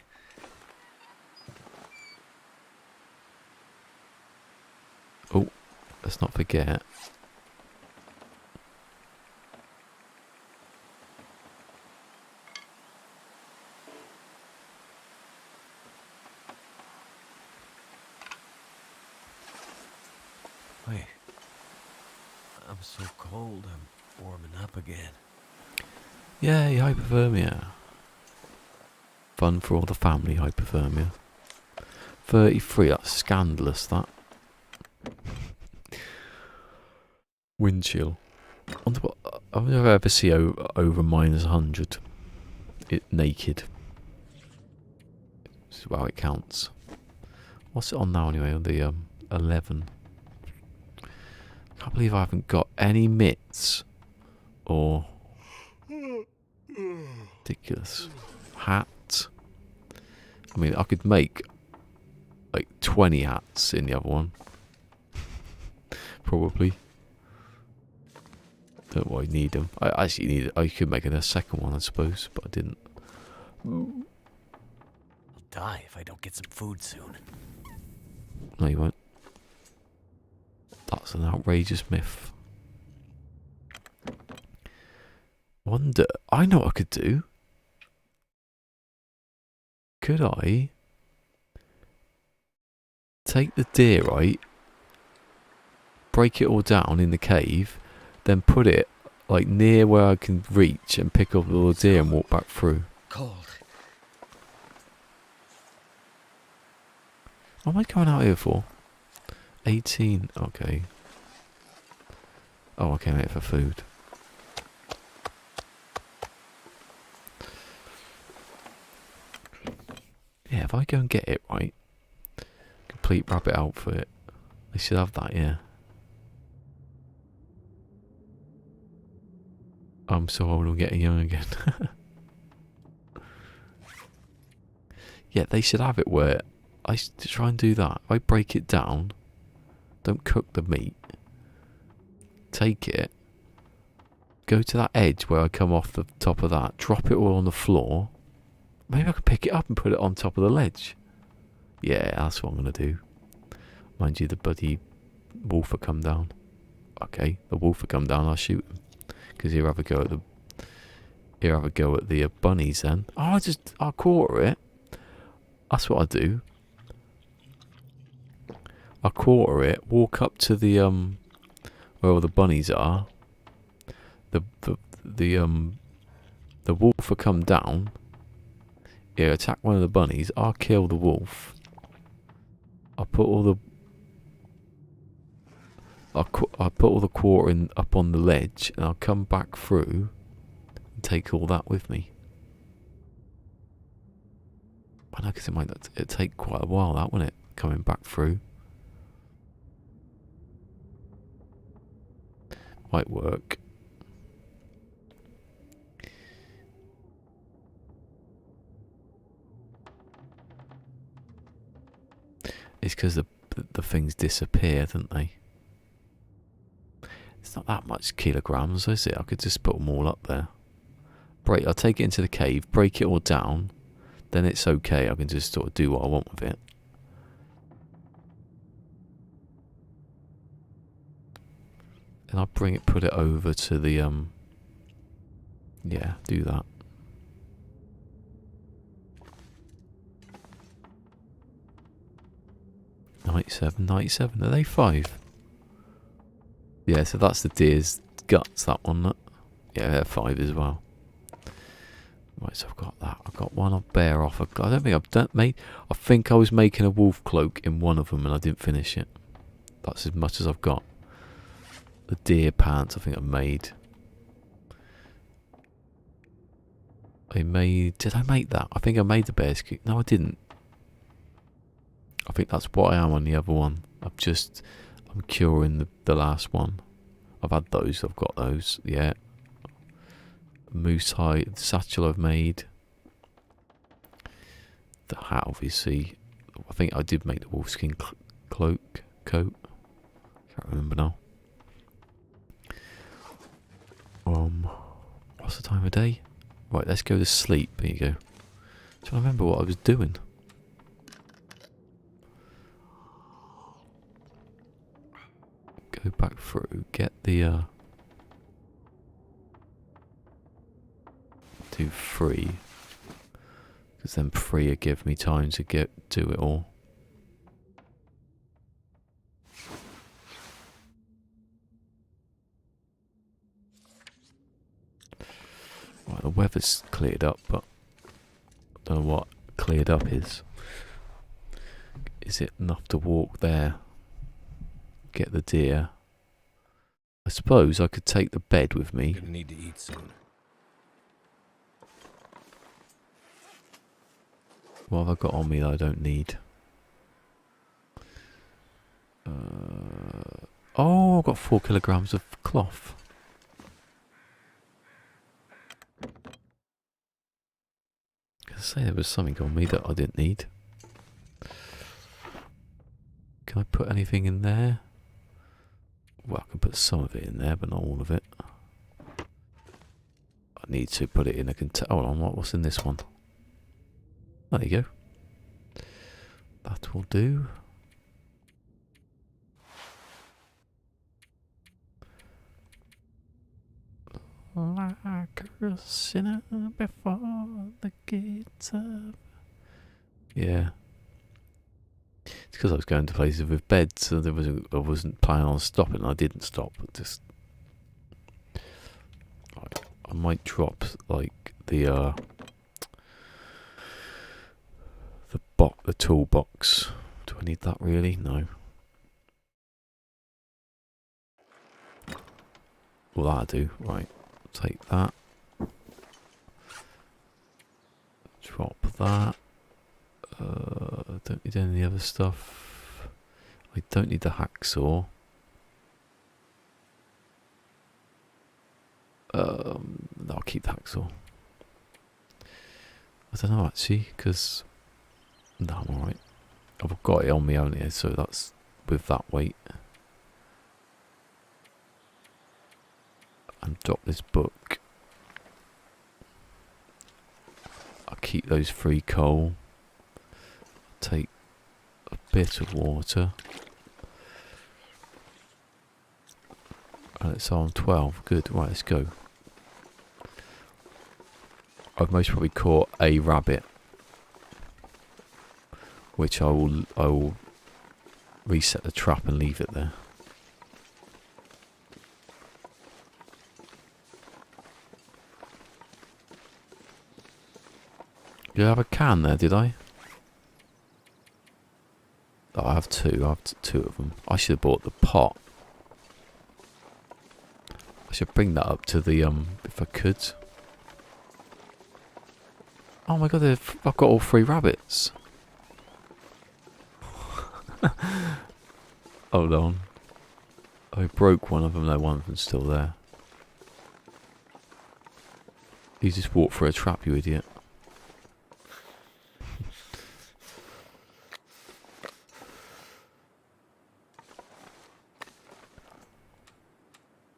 Oh, let's not forget. Wait. I'm so cold, I'm warming up again. Yay, hypothermia. Fun for all the family, hypothermia. 33, that's scandalous, that. Wind chill. I've never ever see over minus 100. It naked. This is how it counts. What's it on now anyway? On the 11. I can't believe I haven't got any mitts or ridiculous hat. I mean, I could make like 20 hats in the other one. Probably. Don't know why I need them. I actually need it. I could make a second one, I suppose, but I didn't. I'll die if I don't get some food soon. No, you won't. That's an outrageous myth. Wonder, I know what I could do. Could I take the deer, right? Break it all down in the cave, then put it like near where I can reach and pick up the little deer and walk back through. Cold. What am I going out here for? 18, okay. Oh, I came out for food. Yeah, if I go and get it, right? Complete rabbit outfit. They should have that, yeah. I'm so old, I'm getting young again. Yeah, they should have it where I try and do that. If I break it down, don't cook the meat, take it, go to that edge where I come off the top of that, drop it all on the floor. Maybe I can pick it up and put it on top of the ledge. Yeah, that's what I'm going to do. Mind you, the bloody wolf will come down. Okay, the wolf will come down, I'll shoot him. Because he'll have a go at the bunnies then. Oh, I'll quarter it. That's what I do. I quarter it, walk up to the where all the bunnies are. The wolf will come down. Yeah, attack one of the bunnies. I'll kill the wolf. I'll put all the quartering up on the ledge, and I'll come back through and take all that with me. I know, because it'd take quite a while, that, wouldn't it? Coming back through. Might work. It's because the things disappear, don't they? It's not that much kilograms, is it? I could just put them all up there. I'll take it into the cave, break it all down, then it's okay. I can just sort of do what I want with it. And I'll put it over to the, yeah, do that. $97, are they 5? Yeah, so that's the deer's guts, that one. Yeah, they're 5 as well. Right, so I've got that. I've got one I'll bear off. I don't think I've done made. I think I was making a wolf cloak in one of them and I didn't finish it. That's as much as I've got. The deer pants I think I made. Did I make that? I think I made the bear's coat. No, I didn't. I think that's what I am on the other one. I'm curing the last one. I've had those, I've got those, yeah. Moose hide, satchel I've made. The hat, obviously. I think I did make the wolfskin coat. Can't remember now. What's the time of day? Right, let's go to sleep. There you go. Trying to remember what I was doing. Go back through, get the do 3, because then 3 will give me time to do it all. Right, the weather's cleared up, but I don't know what cleared up is. Is it enough to walk there? Get the deer. I suppose I could take the bed with me. Gonna need to eat soon. What have I got on me that I don't need? Oh, I've got 4 kilograms of cloth. I say there was something on me that I didn't need. Can I put anything in there? Well, I can put some of it in there, but not all of it. I need to put it in a container. Hold on, what's in this one? There you go. That will do. La, like a sinner before the gates of... Yeah. It's because I was going to places with beds, so I wasn't planning on stopping. I didn't stop. I might drop like the toolbox. Do I need that really? No. Well, that'll do. Right, take that. Drop that. I don't need any other stuff. I don't need the hacksaw. I'll keep the hacksaw. I don't know actually, because no, I'm alright. I've got it on me only, so that's with that weight. And drop this book. I'll keep those 3 coal. Take a bit of water. And it's on 12. Good. Right, let's go. I've most probably caught a rabbit, which I will reset the trap and leave it there. Did I have a can there, did I? Oh, I have 2. I have 2 of them. I should have bought the pot. I should bring that up to the, if I could. Oh my god, I've got all 3 rabbits. Hold on. I broke one of them, no, one of them's still there. You just walked through a trap, you idiot.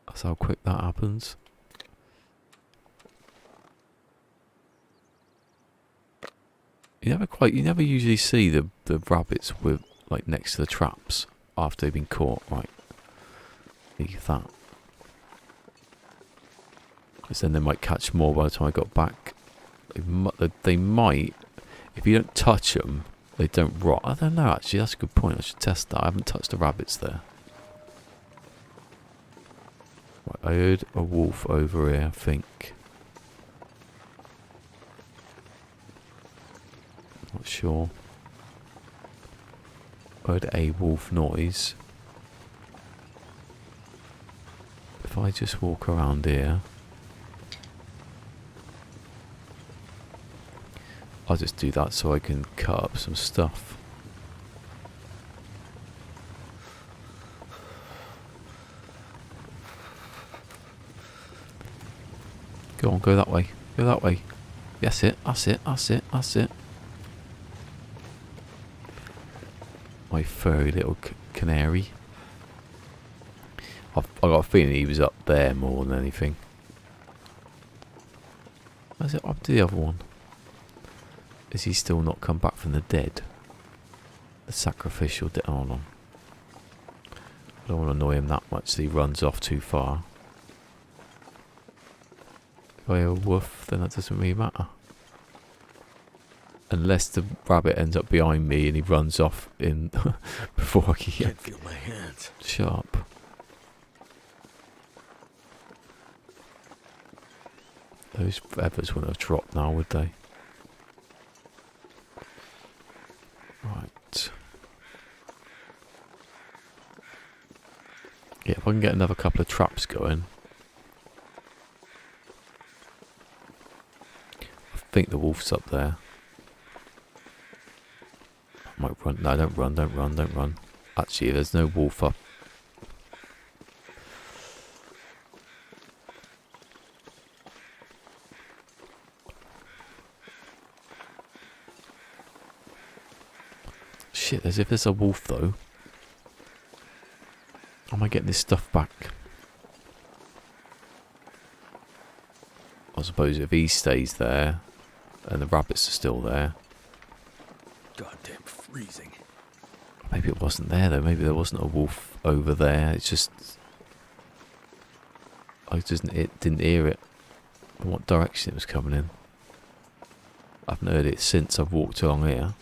That's how quick that happens. You never usually see the rabbits with like next to the traps after they've been caught. Right, leave that. Because then they might catch more by the time I got back. They might, if you don't touch them, they don't rot. I don't know actually. That's a good point. I should test that. I haven't touched the rabbits there. Right, I heard a wolf over here, I think. Not sure. I heard a wolf noise. If I just walk around here, I'll just do that so I can cut up some stuff. Go on, go that way. Go that way. That's it, that's it, that's it, that's it. My furry little canary. I got a feeling he was up there more than anything. Where's it up to the other one? Is he still not come back from the dead? The sacrificial dead. Hold on. I don't want to annoy him that much that he runs off too far. If I hear a woof, then that doesn't really matter. Unless the rabbit ends up behind me and he runs off in before I can get... Can't feel my hands. Sharp. Those feathers wouldn't have dropped now, would they? Right. Yeah, if I can get another couple of traps going. I think the wolf's up there. I might run. No, don't run, don't run, don't run. Actually, there's no wolf up. Shit, as if there's a wolf though. Am I getting this stuff back? I suppose if he stays there and the rabbits are still there. Goddamn freezing. Maybe it wasn't there though. Maybe there wasn't a wolf over there. It's just I didn't hear it. and what direction it was coming in. I haven't heard it since I've walked along here.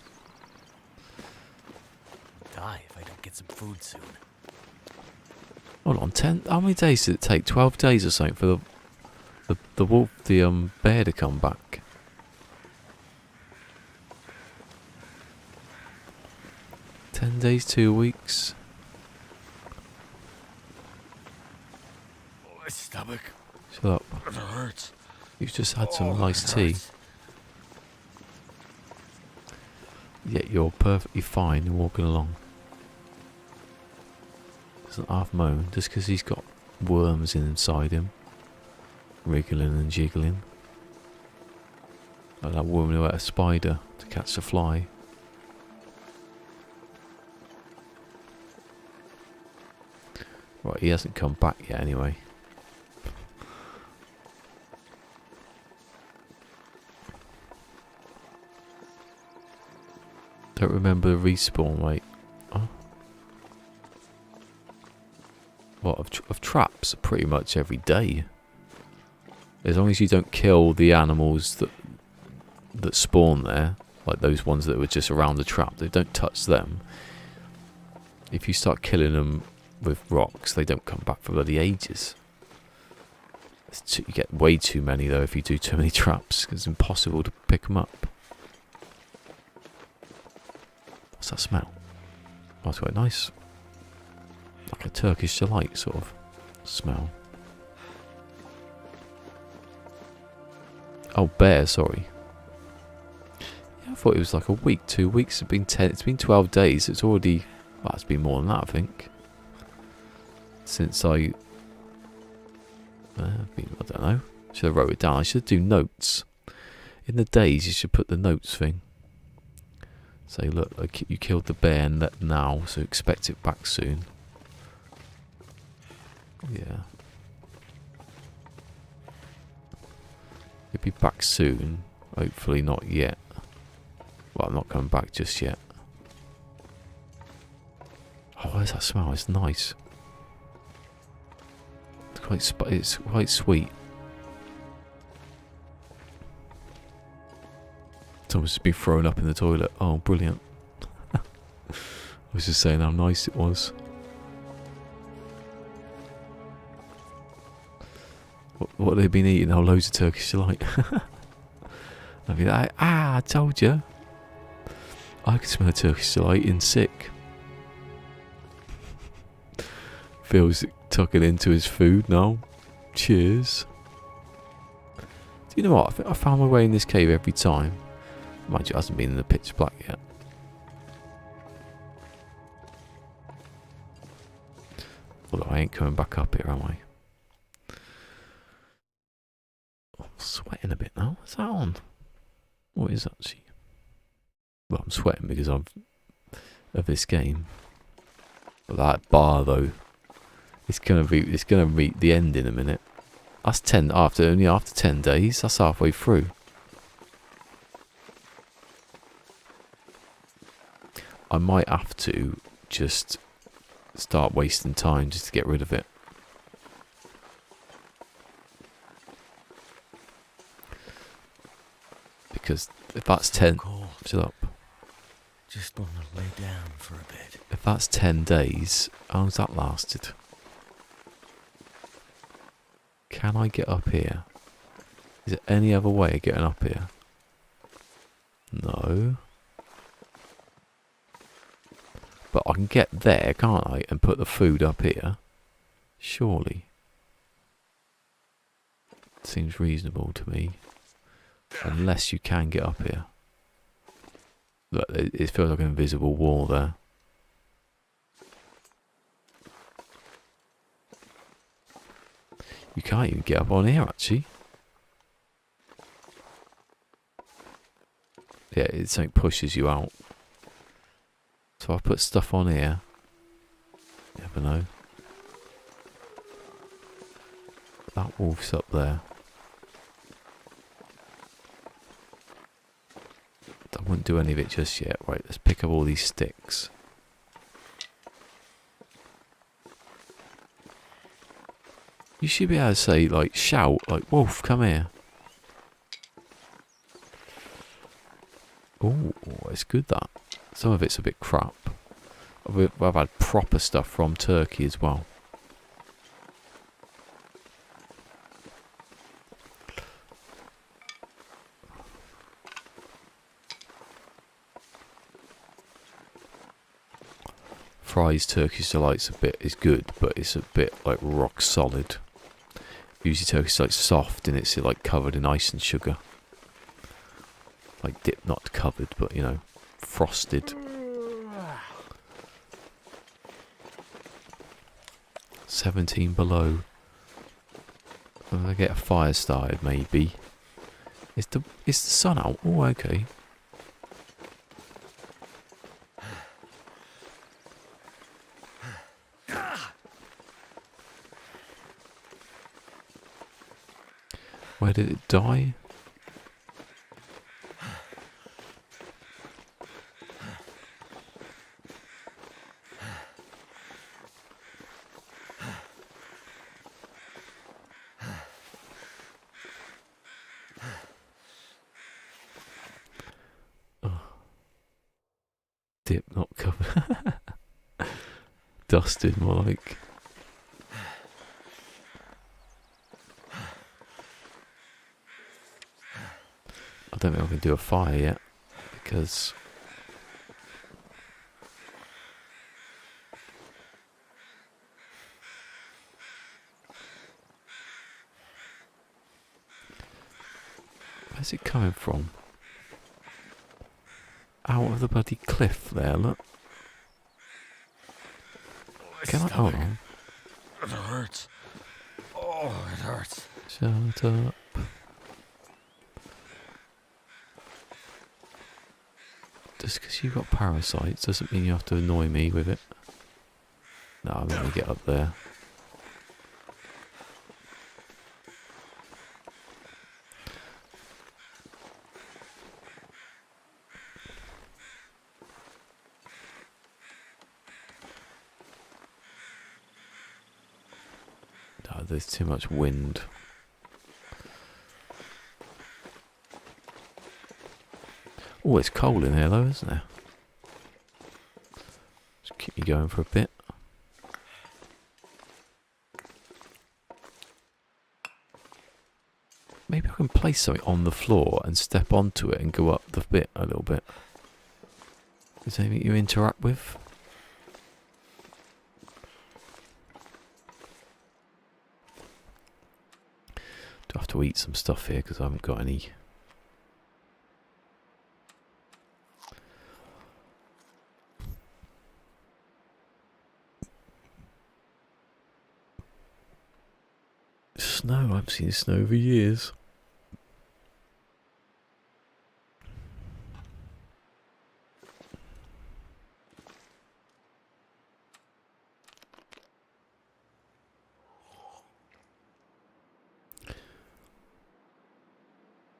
Die if I don't get some food soon. Hold on, 10. How many days did it take? 12 days or something for the wolf, the bear to come back. "10 days, 2 weeks." My stomach. Shut up. It hurts. You've just had some nice tea. Yet you're perfectly fine walking along. Doesn't half moan just because he's got worms inside him, wriggling and jiggling. Like that woman who had a spider to catch a fly. Right, he hasn't come back yet anyway. Don't remember the respawn rate. Oh. What, of traps pretty much every day. As long as you don't kill the animals that spawn there, like those ones that were just around the trap, they don't touch them. If you start killing them with rocks, they don't come back for bloody ages. You get way too many though if you do too many traps, because it's impossible to pick them up. What's that smell? Oh, that's quite nice. Like a Turkish delight sort of smell. Oh, bear, sorry. Yeah, I thought it was like a week, 2 weeks. It's been 10. It's been 12 days. It's already. Well, it's been more than that, I think. Since I don't know. Should have wrote it down. I should do notes. In the days, you should put the notes thing. Say, look, you killed the bear now, so expect it back soon. Yeah. It'll be back soon. Hopefully not yet. Well, I'm not coming back just yet. Oh, where's that smell? It's nice. It's quite sweet. Someone's just been thrown up in the toilet. Oh, brilliant. I was just saying how nice it was. What have they been eating? Oh, loads of Turkish delight. I'd be like, I told you. I can smell Turkish delight in sick. Phil's tucking into his food now. Cheers. Do you know what? I think I found my way in this cave every time. Mind you, it hasn't been in the pitch black yet. Although I ain't coming back up here, am I? Oh, I'm sweating a bit now. What's that on? What is that? Actually? Well, I'm sweating because of this game. But that bar though, it's gonna meet the end in a minute. That's 10 after 10 days. That's halfway through. I might have to just start wasting time just to get rid of it. Because if that's 10... Shut up. Just want to lay down for a bit. If that's 10 days, how's that lasted? Can I get up here? Is there any other way of getting up here? No. But I can get there, can't I? And put the food up here. Surely. Seems reasonable to me. Unless you can get up here. Look, it feels like an invisible wall there. You can't even get up on here, actually. Yeah, it something pushes you out. So I put stuff on here. You never know. That wolf's up there. I wouldn't do any of it just yet. Right, let's pick up all these sticks. You should be able to say, like, shout, like, wolf, come here. Oh, it's good that. Some of it's a bit crap. I've had proper stuff from Turkey as well. Fry's Turkish Delight's is good, but it's a bit like rock solid. Usually Turkish Delight's soft and it's like covered in ice and sugar. Like dip, not covered, but you know, frosted. 17 below. I'm gonna get a fire started, maybe. Is the sun out? Oh, okay. Where did it die? Dip, not covered. Dusted, more like. I don't think I can do a fire yet because where's it coming from? Out of the bloody cliff there, look. Can I? Hold on. It hurts. Oh, it hurts. Shut up. Just because you've got parasites doesn't mean you have to annoy me with it. No, I'm going to get up there. No, there's too much wind. Oh, it's cold in here though, isn't there? Just keep me going for a bit. Maybe I can place something on the floor and step onto it and go up the bit a little bit. Is there anything you interact with? Do I have to eat some stuff here because I haven't got any? Snow, I haven't seen snow for years.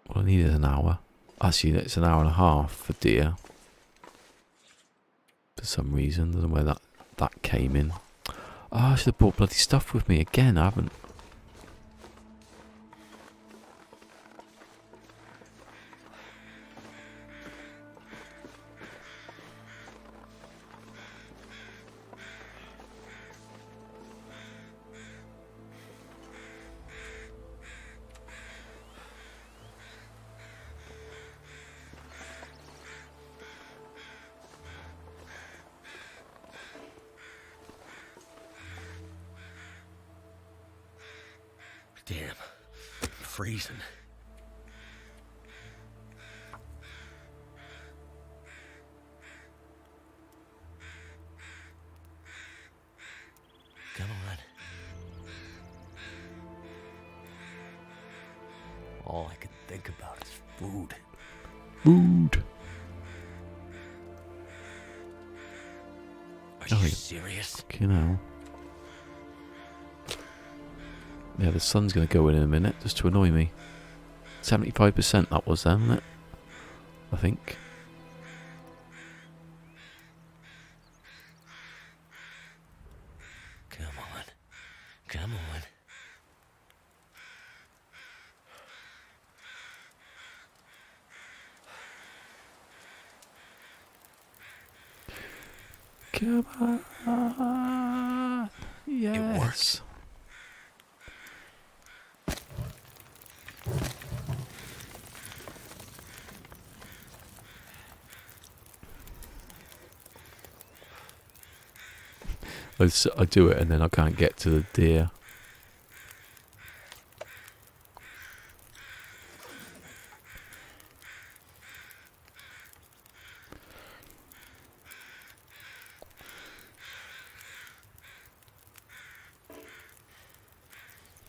All I need is an hour. Actually, it's an hour and a half for deer. For some reason, don't know where that came in. Oh, I should have brought bloody stuff with me again. I haven't. Damn. I'm freezing. Come on. All I can think about is food. Food. Are you serious? You know. Yeah, the sun's going to go in a minute just to annoy me. 75% that was then, wasn't it? I think. Come on. Come on. Come on. Yes. I do it and then I can't get to the deer.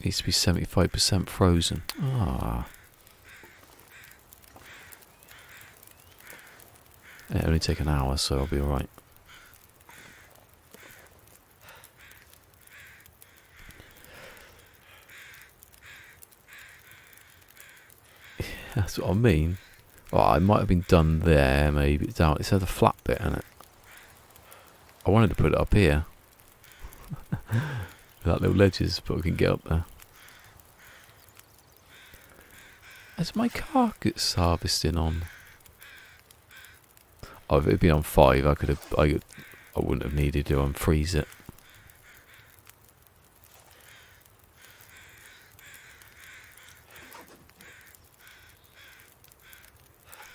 Needs to be 75% frozen. Ah. It'll only take an hour, so I'll be alright. That's what I mean. Oh, it might have been done there, maybe. It's out. It's had a flat bit in it. I wanted to put it up here. That little ledges, but we can get up there. As my carcass harvesting on. Oh, if it'd been on 5, I wouldn't have needed to unfreeze it.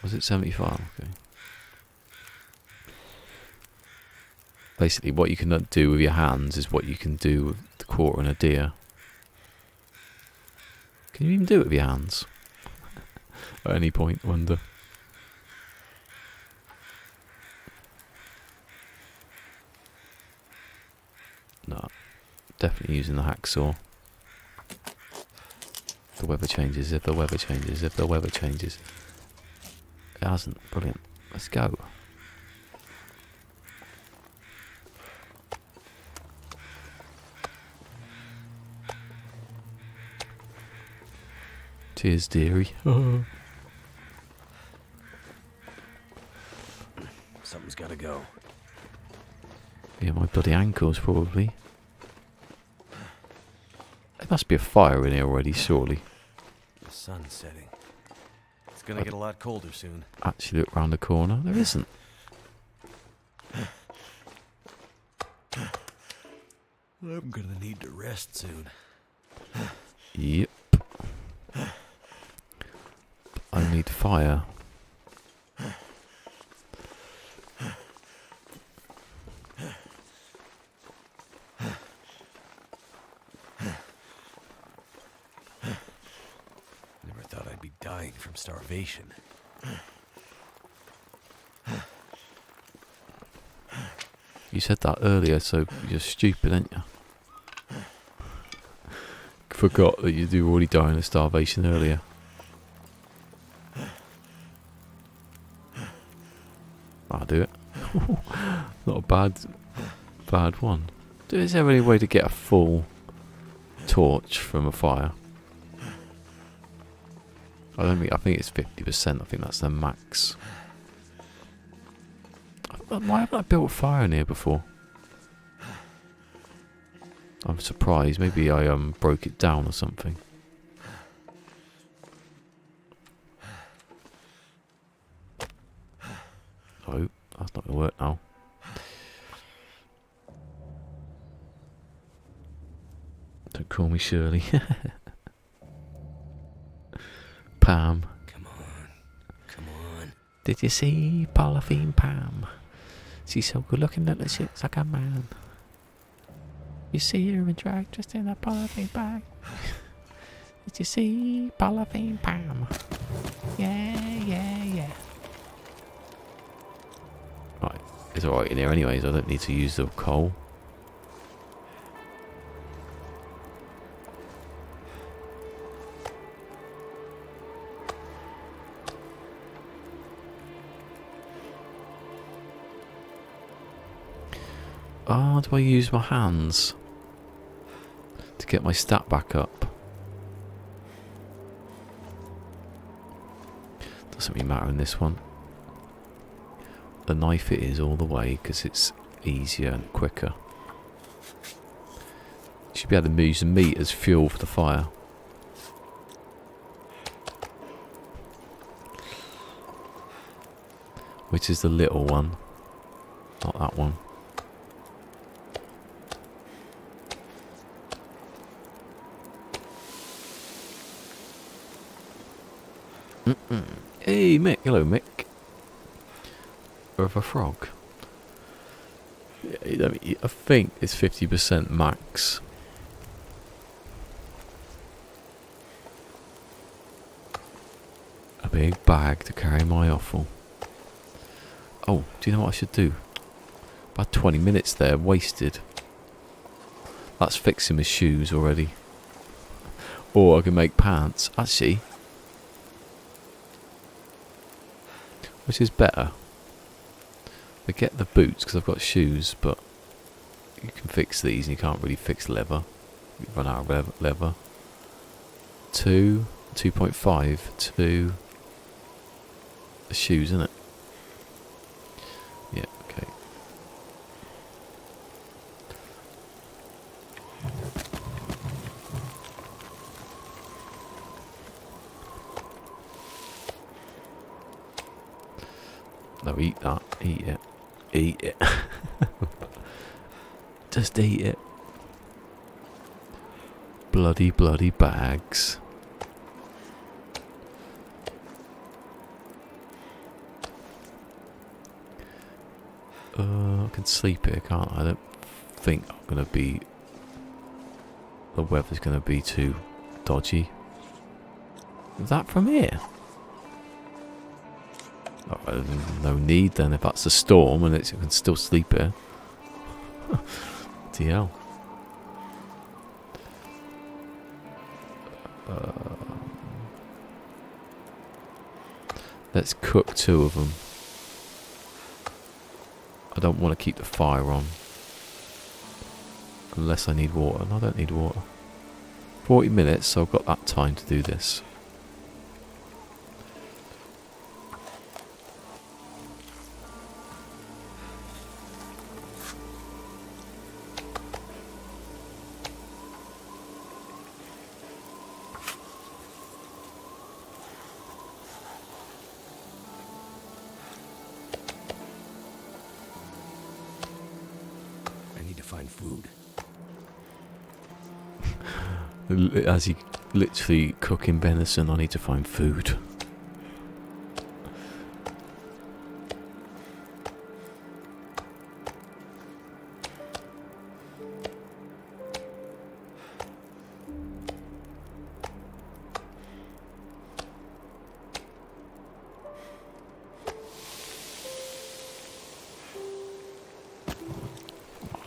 Was it 75? Okay. Basically, what you can do with your hands is what you can do with the quarter and a deer. Can you even do it with your hands? At any point, I wonder. No, definitely using the hacksaw. If the weather changes, if the weather changes, if the weather changes. It hasn't. Brilliant. Let's go. Cheers, dearie. Something's gotta go. Yeah, my bloody ankles, probably. There must be a fire in here already, surely. The sun's setting. It's gonna get a lot colder soon. Actually, look round the corner. There isn't. I'm gonna need to rest soon. Yep. I need fire. Never thought I'd be dying from starvation. You said that earlier, so you're stupid, ain't you? Forgot that you were already dying of starvation earlier. I'll do it. Not a bad one. Is there any way to get a full torch from a fire? I think it's 50%. I think that's the max. Why haven't I built a fire in here before? I'm surprised. Maybe I broke it down or something. Oh, that's not gonna work now. Don't call me Shirley. Pam. Come on. Did you see Polythene Pam? She's so good looking that she looks like a man. You see her in drag just in a polythene bag. Did you see Polythene Pam? Yeah. Right, it's alright in here anyways, I don't need to use the coal. Oh, do I use my hands to get my stat back up? Doesn't really matter in this one. The knife it is all the way because it's easier and quicker. Should be able to use the meat as fuel for the fire. Which is the little one, not that one. Hey, Mick. Hello, Mick. Of a frog. Yeah, I think it's 50% max. A big bag to carry my offal. Oh, do you know what I should do? About 20 minutes there, wasted. That's fixing my shoes already. Or I can make pants. Actually, which is better? I get the boots because I've got shoes, but you can fix these and you can't really fix leather. You run out of leather. 2.5 to the shoes, isn't it? Yeah, okay. No, eat that. Eat it. Eat it. Just eat it. Bloody bags. I can sleep here, can't I? I don't think I'm gonna be. The weather's gonna be too dodgy. Is that from here? Oh, no need then if that's a storm and you can still sleep here. DL. Let's cook 2 of them. I don't want to keep the fire on. Unless I need water. And I don't need water. 40 minutes, so I've got that time to do this. Find food. As you literally cooking venison, I need to find food.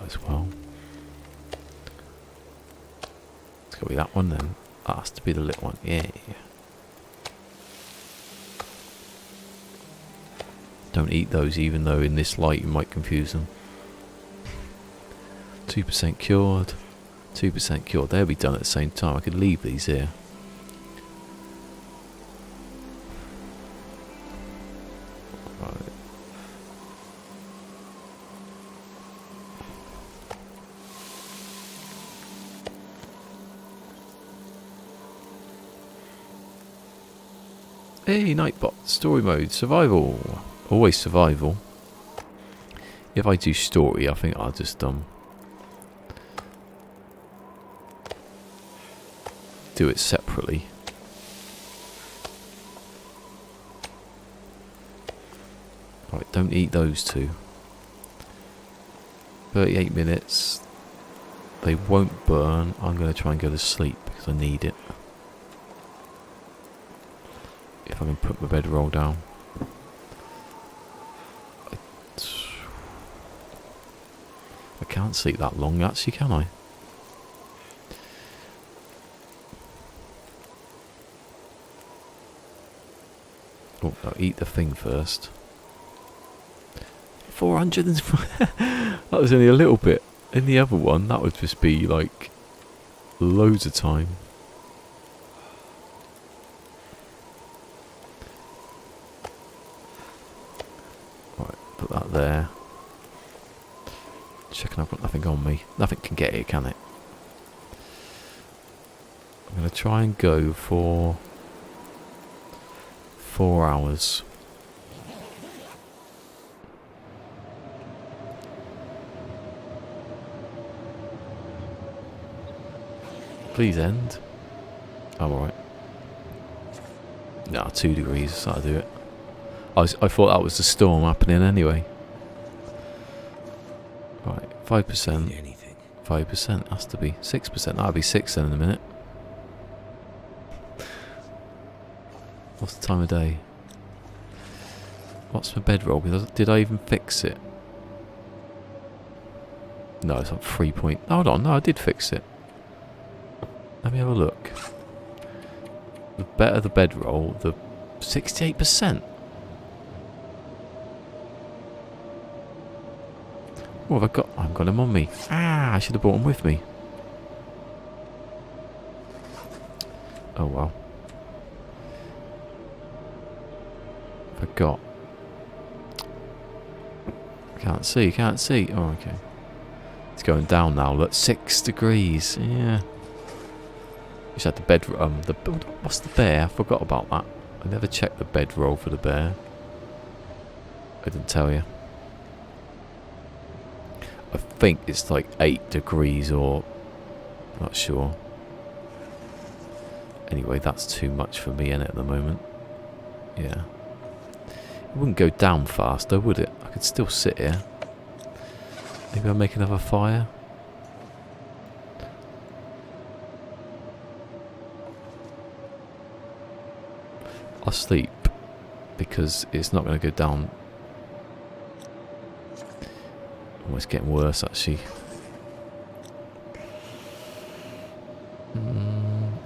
As well. It's got to be that one then. That has to be the little one. Yeah. Don't eat those, even though in this light you might confuse them. 2% cured. 2% cured. They'll be done at the same time. I could leave these here. Hey, Nightbot, story mode, survival. Always survival. If I do story, I think I'll just do it separately. Right, don't eat those 2. 38 minutes. They won't burn. I'm going to try and go to sleep because I need it. If I can put my bedroll down. I can't sleep that long actually, can I? Oh, no, eat the thing first. 400 and that was only a little bit. In the other one, that would just be like loads of time. Put that there. Checking I've got nothing on me. Nothing can get it, can it? I'm going to try and go for 4 hours. Please end. Oh, alright. Nah, 2 degrees, that'll do it. I thought that was the storm happening anyway. Right, 5%. Anything. 5% has to be 6%. That'll be 6 then in a minute. What's the time of day? What's my bedroll? Did I even fix it? No, it's on 3 point. Hold on, no, I did fix it. Let me have a look. The better the bedroll, the 68%. What have I got? I've got them on me. Ah, I should have brought them with me. Oh well. What have I got? Can't see, can't see. Oh, okay. It's going down now. Look, 6 degrees. Yeah. Just had the bed. What's the bear? I forgot about that. I never checked the bedroll for the bear. I didn't tell you. I think it's like 8 degrees or... not sure. Anyway, that's too much for me in it at the moment. Yeah. It wouldn't go down fast though, would it? I could still sit here. Maybe I'll make another fire. I'll sleep because it's not going to go down. Oh, it's getting worse actually.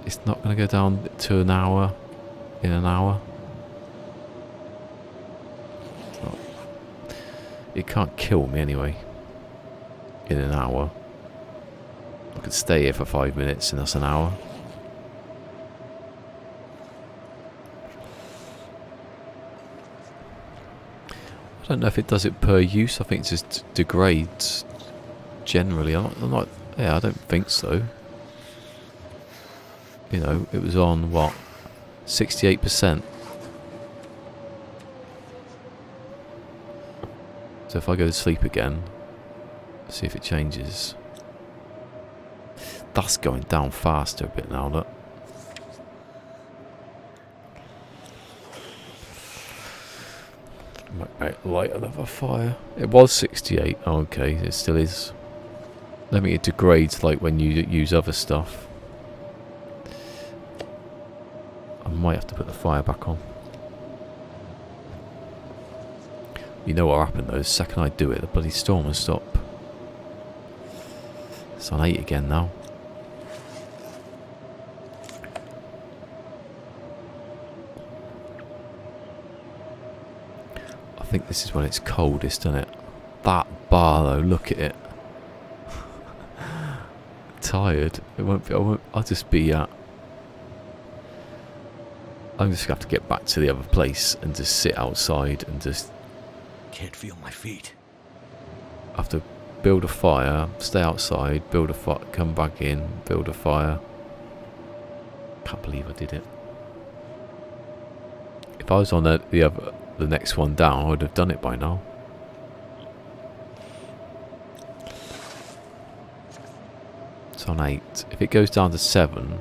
It's not going to go down to an hour. In an hour. Oh. It can't kill me anyway. In an hour. I could stay here for 5 minutes and that's an hour. I don't know if it does it per use. I think it just degrades generally. I'm not, yeah, I don't think so. You know, it was on what? 68%. So if I go to sleep again, see if it changes. That's going down faster a bit now, look. Might light another fire. It was 68. Oh, okay, it still is. I mean, it degrades like when you use other stuff. I might have to put the fire back on. You know what happened though, the second I do it, the bloody storm will stop. It's on 8 again now. I think this is when it's coldest, isn't it? That bar though, look at it. Tired. It won't be, I'll just be I'm just gonna have to get back to the other place and just sit outside and just... Can't feel my feet. have to build a fire, stay outside, build a fire, come back in, build a fire. Can't believe I did it. If I was on the next one down, I would have done it by now. It's on 8. If it goes down to 7,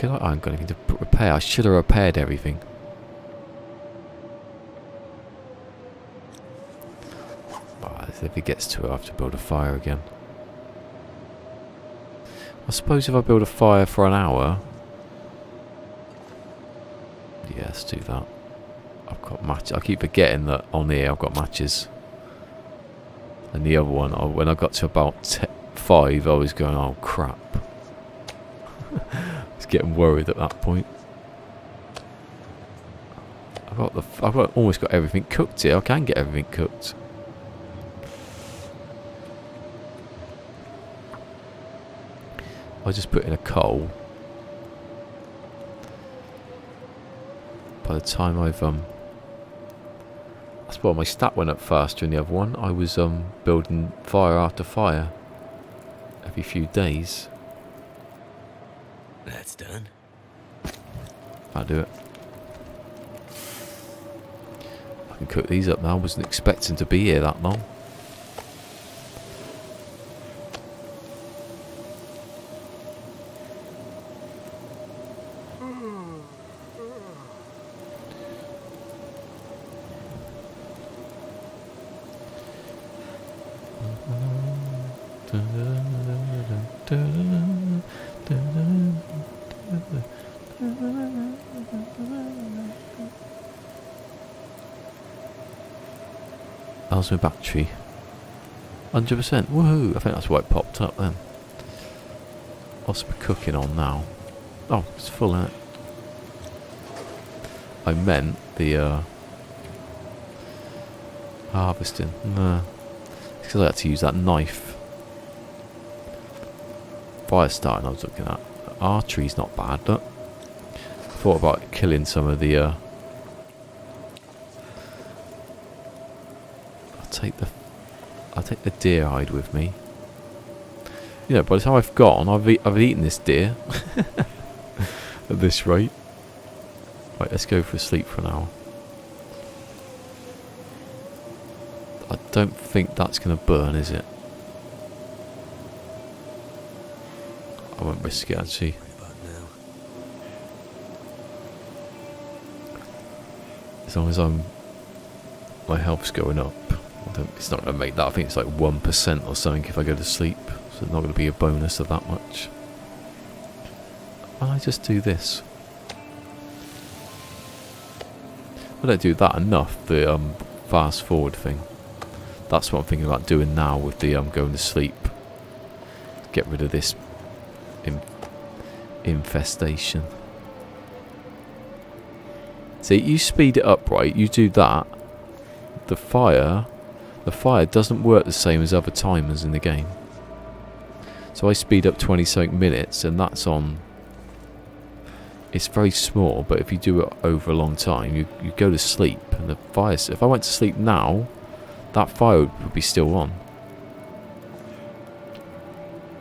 I haven't got anything to repair. I should have repaired everything. If it gets to it, I have to build a fire again. I suppose if I build a fire for an hour... yeah, let's do that. I've got matches. I keep forgetting that on here I've got matches. And the other one, when I got to about 5, I was going, oh crap. I was getting worried at that point. I've almost got everything cooked here. I can get everything cooked. I just put in a coal. By the time I've that's why my stat went up faster in the other one. I was building fire after fire every few days. That's done. I'll do it. I can cook these up now. I wasn't expecting to be here that long. How's my battery? 100%. Woohoo! I think that's why it popped up then. What's my cooking on now? Oh, it's full, isn't it? I meant the harvesting. No. It's because I had to use that knife. Fire starting I was looking at. Archery's not bad, look. Thought about killing some of the I'll take the deer hide with me. You know, by the time I've gone, I've eaten this deer. At this rate. Right, let's go for a sleep for an hour. I don't think that's going to burn, is it? I won't risk it, actually. As long as my health's going up. It's not going to make that. I think it's like 1% or something if I go to sleep. So it's not going to be a bonus of that much. Why don't I just do this? I don't do that enough, the fast forward thing. That's what I'm thinking about doing now with the going to sleep. Get rid of this infestation. See, you speed it up, right? You do that. The fire doesn't work the same as other timers in the game. So I speed up 20-something minutes, and that's on. It's very small, but if you do it over a long time, you go to sleep, and the fire. If I went to sleep now, that fire would be still on.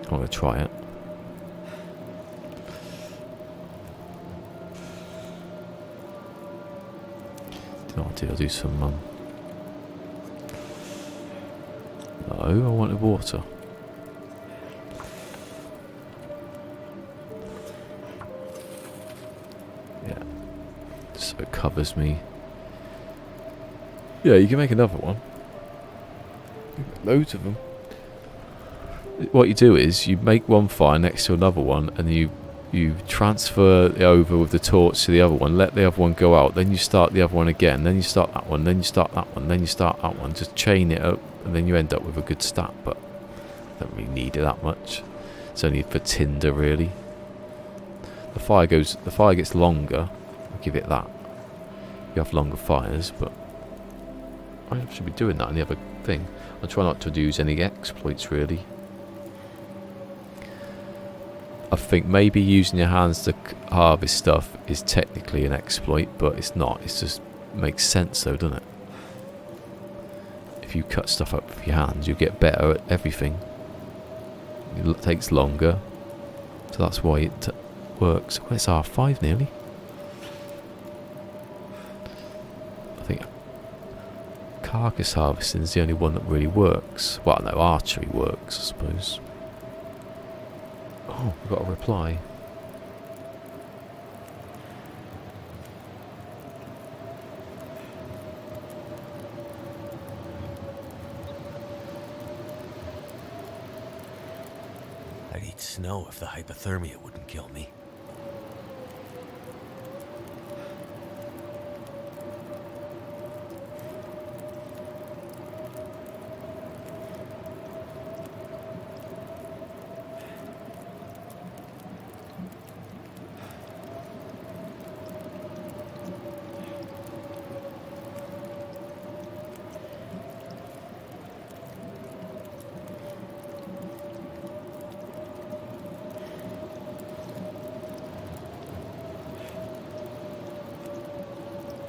I'm gonna try it. I'll do some. No, I wanted water. Yeah, so it covers me. Yeah, you can make another one. Loads of them. What you do is you make one fire next to another one, and you transfer it over with the torch to the other one, let the other one go out, then you start the other one again, then you start that one, then you start that one, then you start that one. Just chain it up, and then you end up with a good stat, but I don't really need it that much. It's only for tinder, really. The fire gets longer. I'll give it that. You have longer fires, but I should be doing that in the other thing. I try not to use any exploits, really. I think maybe using your hands to harvest stuff is technically an exploit, but it's not. It just makes sense though, doesn't it? If you cut stuff up with your hands, you get better at everything. It takes longer, so that's why it works. Well, it's R5 nearly. I think carcass harvesting is the only one that really works. Well, no, archery works, I suppose. Oh, we've got a reply. I'd eat snow if the hypothermia wouldn't kill me.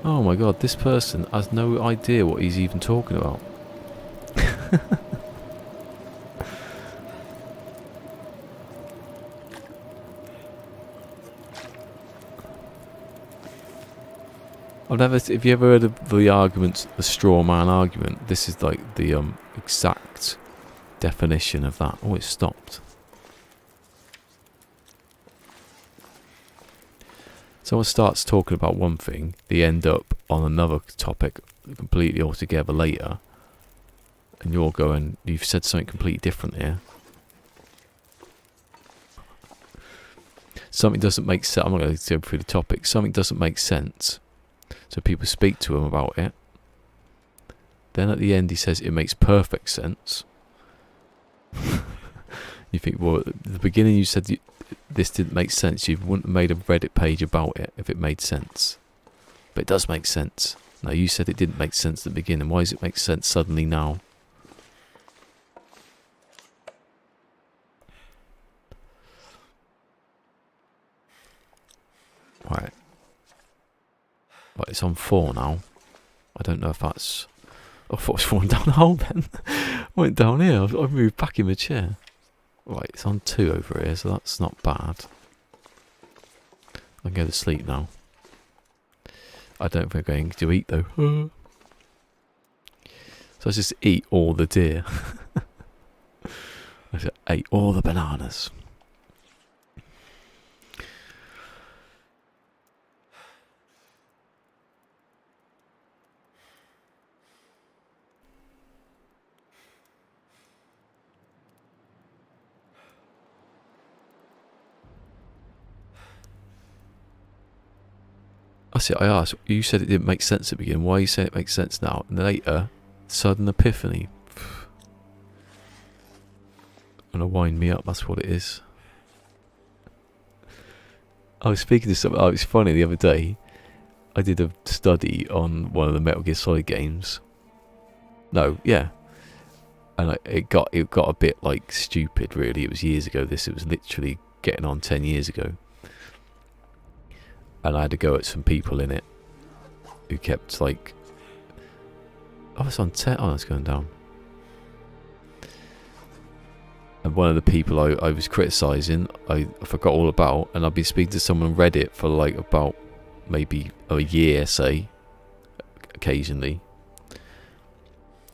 Oh my god, this person has no idea what he's even talking about. Have you ever heard of the argument, the straw man argument? This is like the exact definition of that. Oh, it stopped. Someone starts talking about one thing, they end up on another topic completely altogether later, and you're going, you've said something completely different here. something doesn't make sense. I'm not going to go through the topic. Something doesn't make sense. So people speak to him about it. Then at the end he says it makes perfect sense. You think, well, at the beginning you said this didn't make sense. You wouldn't have made a Reddit page about it if it made sense. But it does make sense. No, you said it didn't make sense at the beginning. Why does it make sense suddenly now? Right. Right, it's on 4 now. I don't know if that's... I thought it was falling down the hole then. I went down here. I moved back in my chair. Right, it's on 2 over here, so that's not bad. I can go to sleep now. I don't think I'm going to eat though. So I just eat all the deer. I just ate all the bananas. I asked, you said it didn't make sense at the beginning. Why are you saying it makes sense now? And later, sudden epiphany. Gonna wind me up, that's what it is. I was speaking to someone, it's funny, the other day, I did a study on one of the Metal Gear Solid games. No, yeah. And it got a bit like stupid really. It was years ago this, it was literally getting on 10 years ago. And I had to go at some people in it who kept like, oh, it's on 10, oh, it's going down. And one of the people I was criticising, I forgot all about, and I've been speaking to someone on Reddit for like about maybe a year, say, occasionally.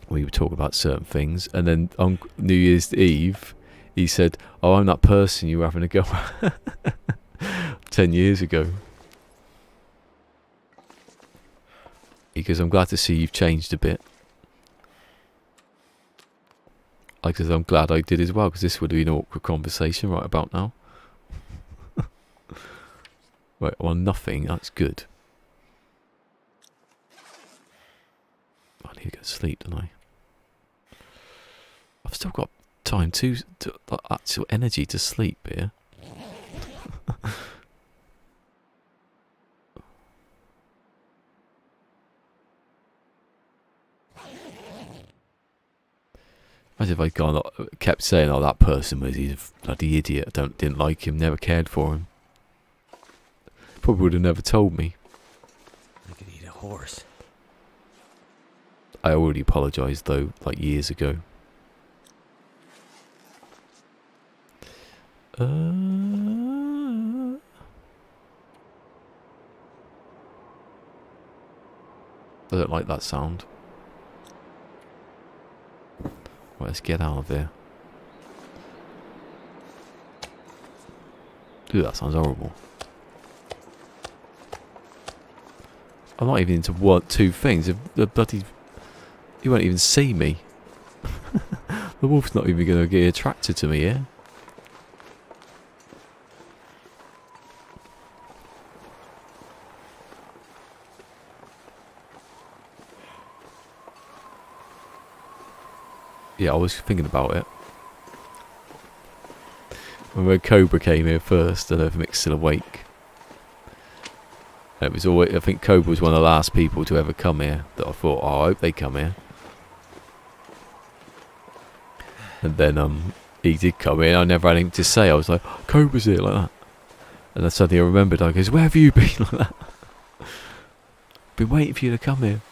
We would talk about certain things, and then on New Year's Eve, he said, oh, I'm that person you were having a go at 10 years ago. Because I'm glad to see you've changed a bit. Because I'm glad I did as well, because this would have been an awkward conversation right about now. Right, well, nothing, that's good. I need to go to sleep, don't I? I've still got time to actual energy to sleep here. Imagine if I'd gone, kept saying, oh, that person was, he's a bloody idiot, didn't like him, never cared for him. Probably would have never told me. I could eat a horse. I already apologised though, like years ago. I don't like that sound. Right, let's get out of here. Dude, that sounds horrible. I'm not even into two things. The bloody... You won't even see me. The wolf's not even going to get attracted to me, yeah? Yeah, I was thinking about it. When Cobra came here first, I don't know if Mick's still awake. And it was always, I think Cobra was one of the last people to ever come here that I thought, oh, I hope they come here. And then he did come in. I never had anything to say. I was like, oh, Cobra's here, like that. And then suddenly I remembered, I goes, where have you been, like that? Been waiting for you to come here.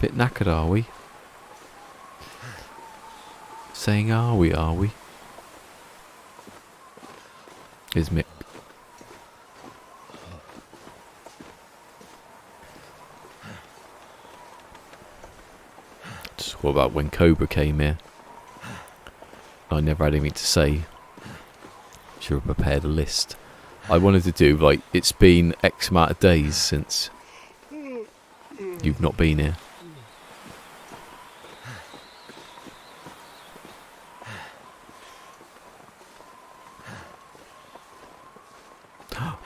Bit knackered, are we? Saying, are we? Here's Mick. Just what about when Cobra came here? I never had anything to say. Should have prepared a list. I wanted to do, like, it's been X amount of days since... You've not been here.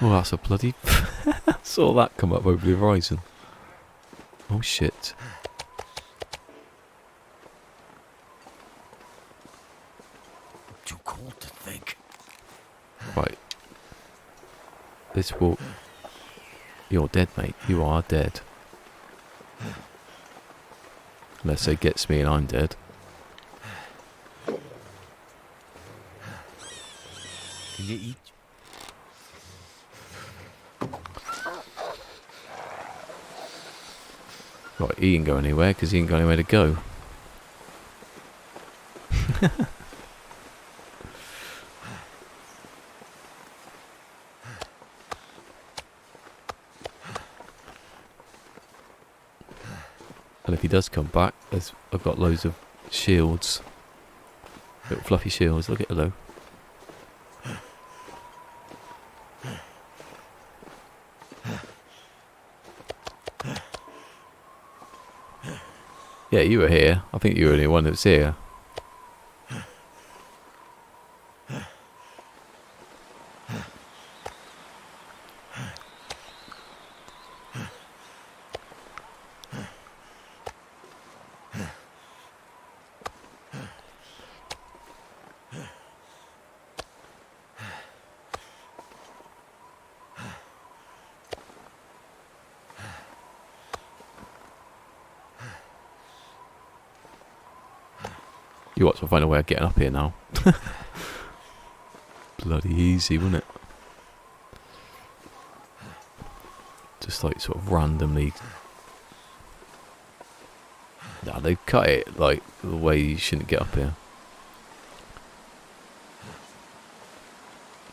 Oh, that's a bloody... saw that come up over the horizon. Oh, shit. Too cold to think. Right. This will... You're dead, mate. You are dead. Unless it gets me and I'm dead. Can you eat? Right, he ain't go anywhere because he ain't got anywhere to go. And if he does come back, I've got loads of shields. Little fluffy shields. Look at hello. Yeah, you were here. I think you were the only one that was here. You watch, we'll find a way of getting up here now. Bloody easy, wouldn't it? Just like sort of randomly. Nah, they've cut it like the way you shouldn't get up here.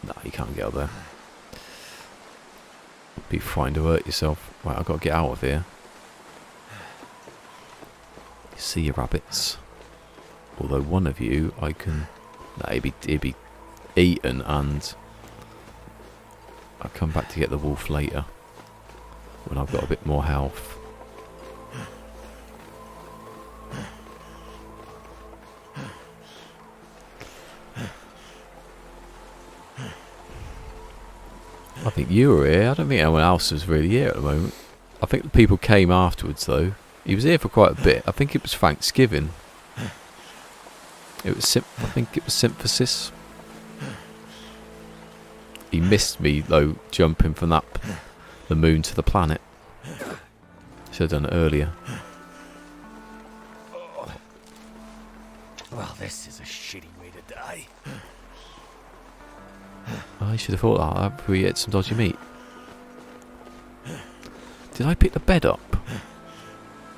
Nah, you can't get up there. Be fine to hurt yourself. Right, I've got to get out of here. See you, rabbits. Although one of you, I can... Nah, he'd be eaten, and I'll come back to get the wolf later when I've got a bit more health. I think you were here. I don't think anyone else was really here at the moment. I think the people came afterwards, though. He was here for quite a bit. I think it was Thanksgiving. It was I think it was Synthesis. He missed me though, jumping from the moon to the planet. Should have done it earlier. Well, this is a shitty way to die. I should have thought that after we ate some dodgy meat. Did I pick the bed up?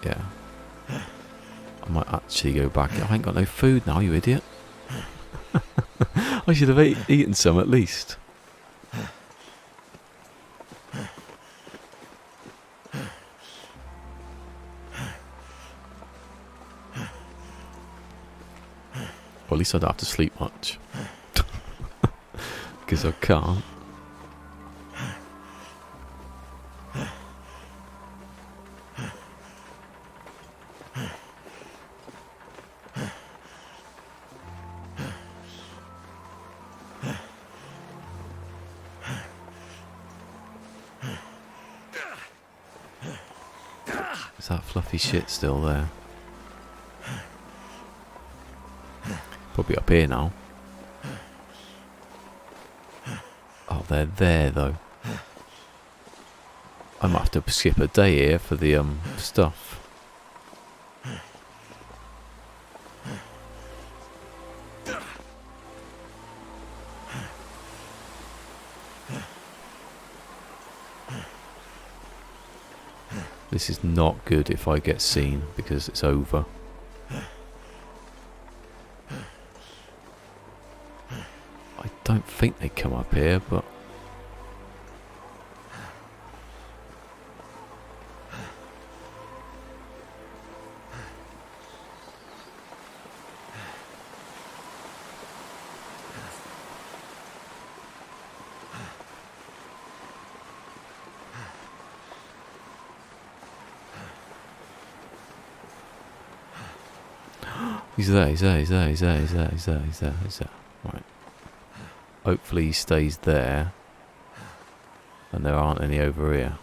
Yeah. I might actually go back. I ain't got no food now, you idiot. I should have eaten some at least. Well, at least I don't have to sleep much. Because I can't. Is that fluffy shit still there? Probably up here now. Oh, they're there though. I might have to skip a day here for the stuff. This is not good if I get seen, because it's over. I don't think they come up here, but... He's there, he's there, he's there, he's there, he's there, he's there, he's there, he's there. Right. Hopefully he stays there. And there aren't any over here.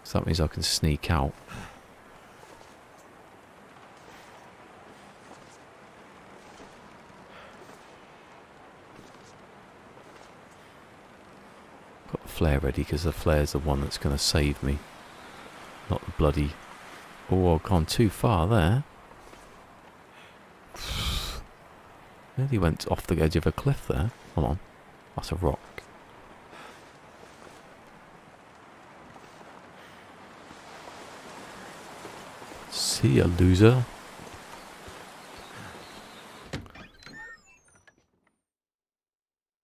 So that means I can sneak out. Got the flare ready because the flare's the one that's going to save me. Not the bloody... Oh, I've gone too far there. Nearly went off the edge of a cliff there. Hold on. That's a rock. See ya, loser.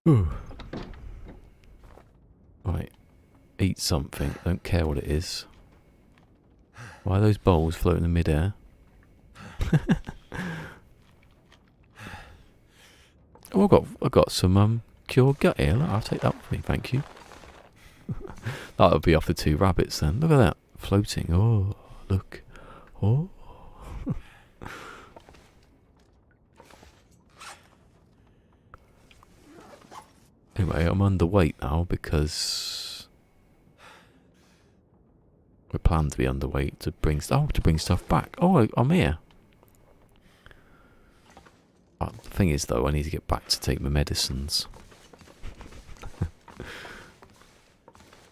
Ooh. Right. Eat something. Don't care what it is. Why are those bowls floating in midair? Oh, I got some cured gut here. Look, I'll take that with me, thank you. That'll be off the 2 rabbits then. Look at that, floating. Oh, look. Oh. Anyway, I'm underweight now because we plan to be underweight to bring stuff back. Oh, I'm here. The thing is, though, I need to get back to take my medicines.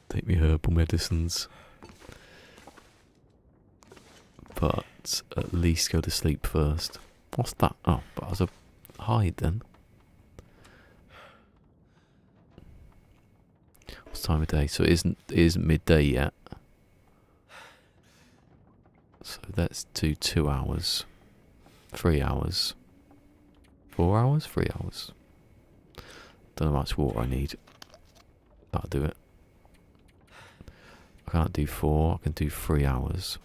Take me herbal medicines. But at least go to sleep first. What's that? Oh, but I was a hide then. What's time of day? So it isn't midday yet. So let's do 2 hours. 3 hours. 4 hours? 3 hours. Don't know how much water I need. That'll do it. I can't do 4, I can do 3 hours.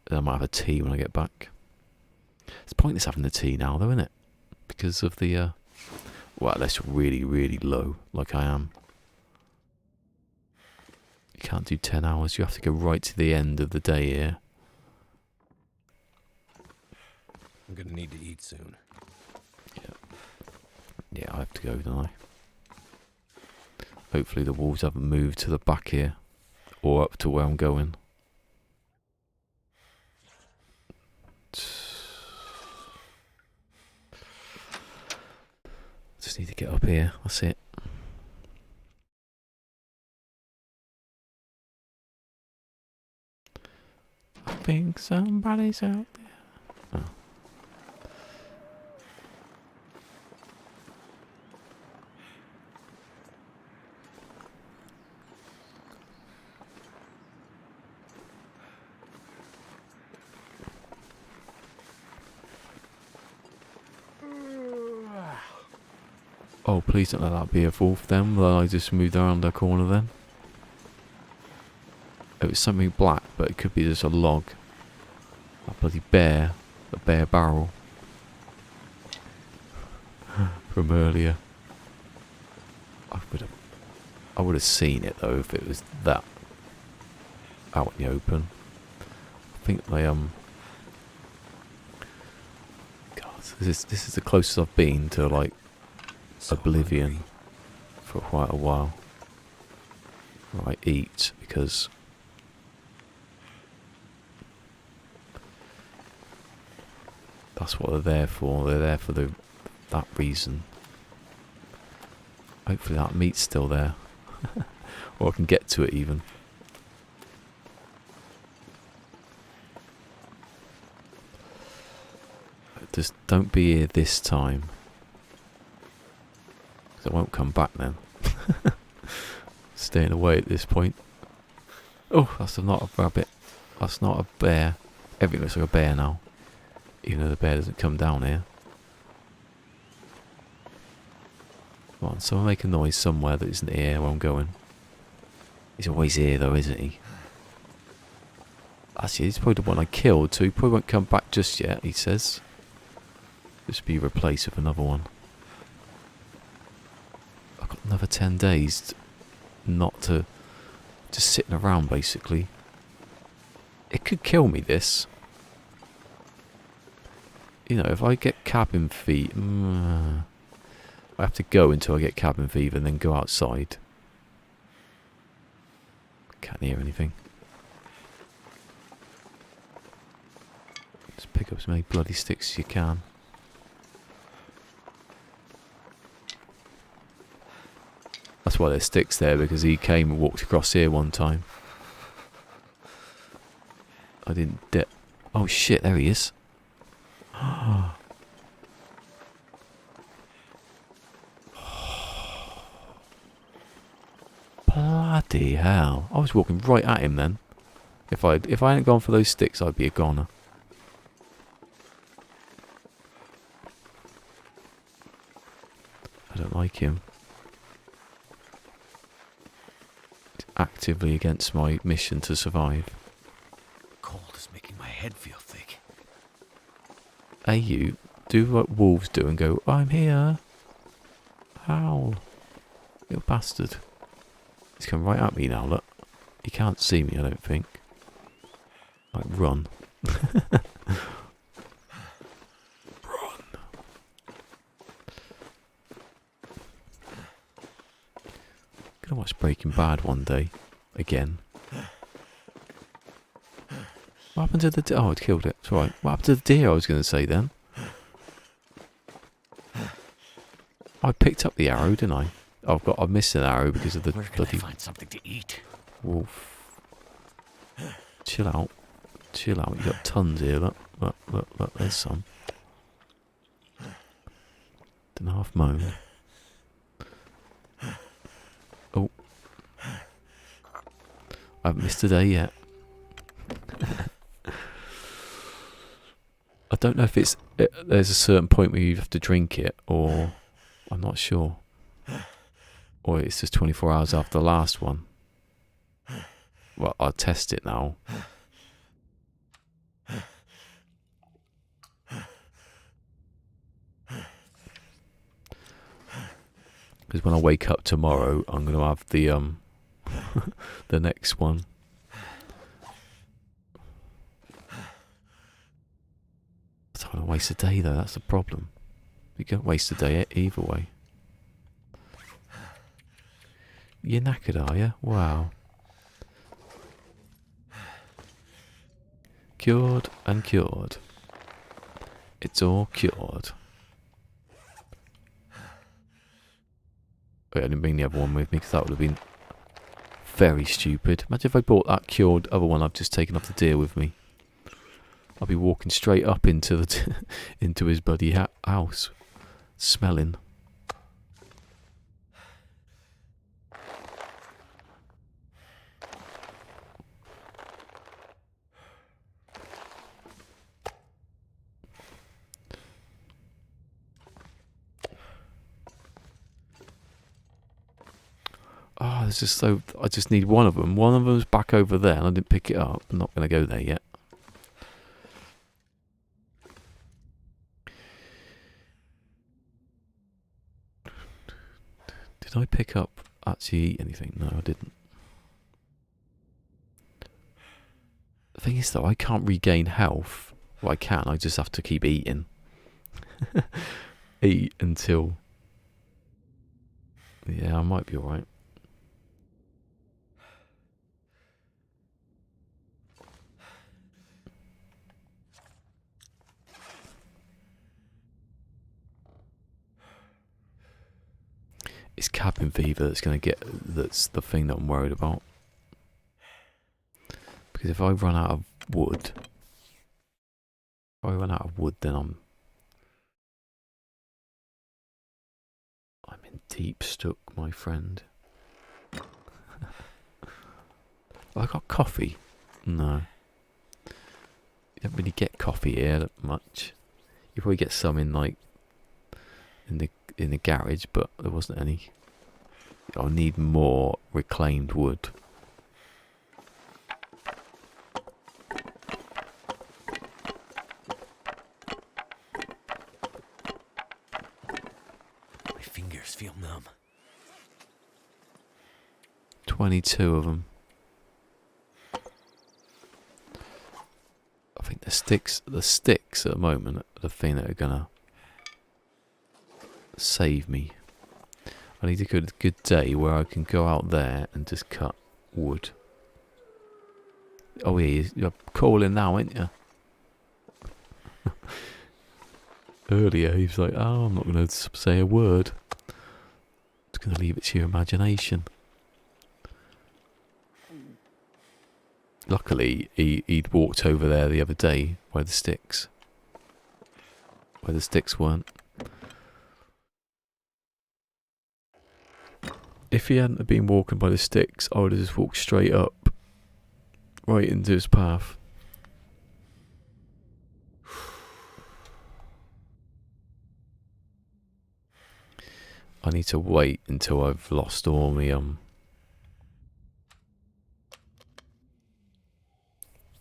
Then I might have a tea when I get back. It's pointless having the tea now though, isn't it? Because of the, well, that's really, really low, like I am. You can't do 10 hours, you have to go right to the end of the day here. I'm gonna need to eat soon. Yeah, I have to go, don't I? Hopefully the wolves haven't moved to the back here. Or up to where I'm going. Just need to get up here, that's it. I think somebody's out there. Oh. Oh, please don't let that be a wolf then. Well, I just moved around the corner then. It was something black, but it could be just a log. A bloody bear. A bear barrel. From earlier. I would have seen it though if it was that out in the open. I think they God, this is the closest I've been to like oblivion for quite a while. Right, eat because that's what they're there for. They're there for that reason. Hopefully that meat's still there. Or I can get to it even. Just don't be here this time. Because I won't come back then. Staying away at this point. Oh, that's not a rabbit. That's not a bear. Everything looks like a bear now. Even though the bear doesn't come down here. Come on, someone make a noise somewhere that isn't here where I'm going. He's always here though, isn't he? Actually, he's probably the one I killed, so he probably won't come back just yet, he says. Just be replaced with another one. I've got another 10 days not to... just sitting around, basically. It could kill me, this. You know, if I get cabin fever, I have to go until I get cabin fever and then go outside. Can't hear anything. Just pick up as many bloody sticks as you can. That's why there's sticks there, because he came and walked across here one time. I didn't oh shit, there he is. Bloody hell. I was walking right at him then. If I hadn't gone for those sticks, I'd be a goner. I don't like him. He's actively against my mission to survive. Cold is making my head feel thick. Hey you, do what wolves do and go, I'm here. Howl. Little bastard. He's come right at me now, look. He can't see me, I don't think. Like, run. Run. Gonna watch Breaking Bad one day. Again. What happened to the deer? Oh, it killed it. It's alright. What happened to the deer, I was going to say then? I picked up the arrow, didn't I? I've missed an arrow because of the Where can bloody I find something to eat? wolf. Chill out. Chill out. You got tons here. Look, look, look, look. There's some. Didn't half moan. Oh. I haven't missed a day yet. I don't know if there's a certain point where you have to drink it, or I'm not sure. Or it's just 24 hours after the last one. Well, I'll test it now. Because when I wake up tomorrow, I'm going to have the the next one. I don't want to waste a day though, that's the problem. You can't waste a day either way. You're knackered, are you? Wow. Cured and cured. It's all cured. Wait, I didn't bring the other one with me because that would have been very stupid. Imagine if I bought that cured other one I've just taken off the deer with me. I'll be walking straight up into the into his bloody house, smelling. Oh, there's just so I just need one of them. One of them's back over there, and I didn't pick it up. I'm not going to go there yet. Did I pick up actually anything? No, I didn't. The thing is though, I can't regain health. Well, I can, I just have to keep eating. Eat until... Yeah, I might be alright. It's cabin fever that's going to get... That's the thing that I'm worried about. Because if I run out of wood... then I'm in deep stuck, my friend. Have I got coffee? No. You don't really get coffee here that much. You probably get some in like in the garage, but there wasn't any. I'll need more reclaimed wood. My fingers feel numb. 22 of them. I think the sticks at the moment the thing that are gonna save me. I need a good day where I can go out there and just cut wood. Oh yeah, you're calling now, ain't you? Earlier he was like, oh, I'm not going to say a word. Just going to leave it to your imagination. Luckily, he'd walked over there the other day where the sticks weren't. If he hadn't been walking by the sticks, I would have just walked straight up, right into his path. I need to wait until I've lost all my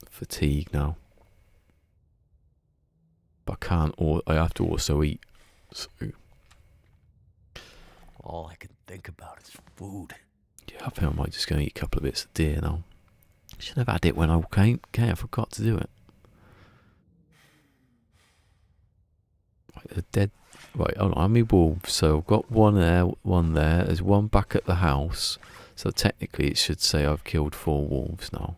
fatigue now. But I can't. I have to also eat. So. All I can think about is food. Yeah, I think I might just go eat a couple of bits of deer now. Should have had it when I came. Okay, I forgot to do it. Right, they're dead. Right, hold on. How many wolves? So I've got one there, one there. There's one back at the house. So technically it should say I've killed 4 wolves now.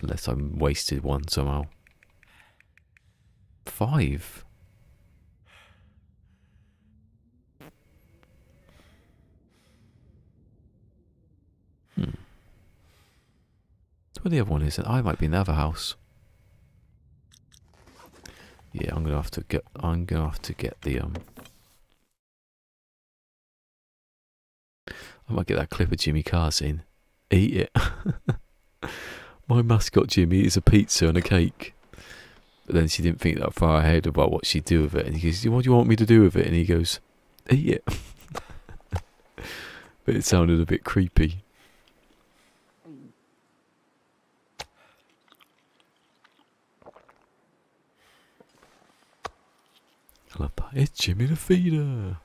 Unless I wasted one somehow. 5. Where the other one is? I might be in the other house. Yeah, I'm gonna have to get the I might get that clip of Jimmy Carr saying, "Eat it." My mascot Jimmy is a pizza and a cake. But then she didn't think that far ahead about what she'd do with it. And he goes, "What do you want me to do with it?" And he goes, "Eat it." But it sounded a bit creepy. I love that. It's Jimmy the Feeder.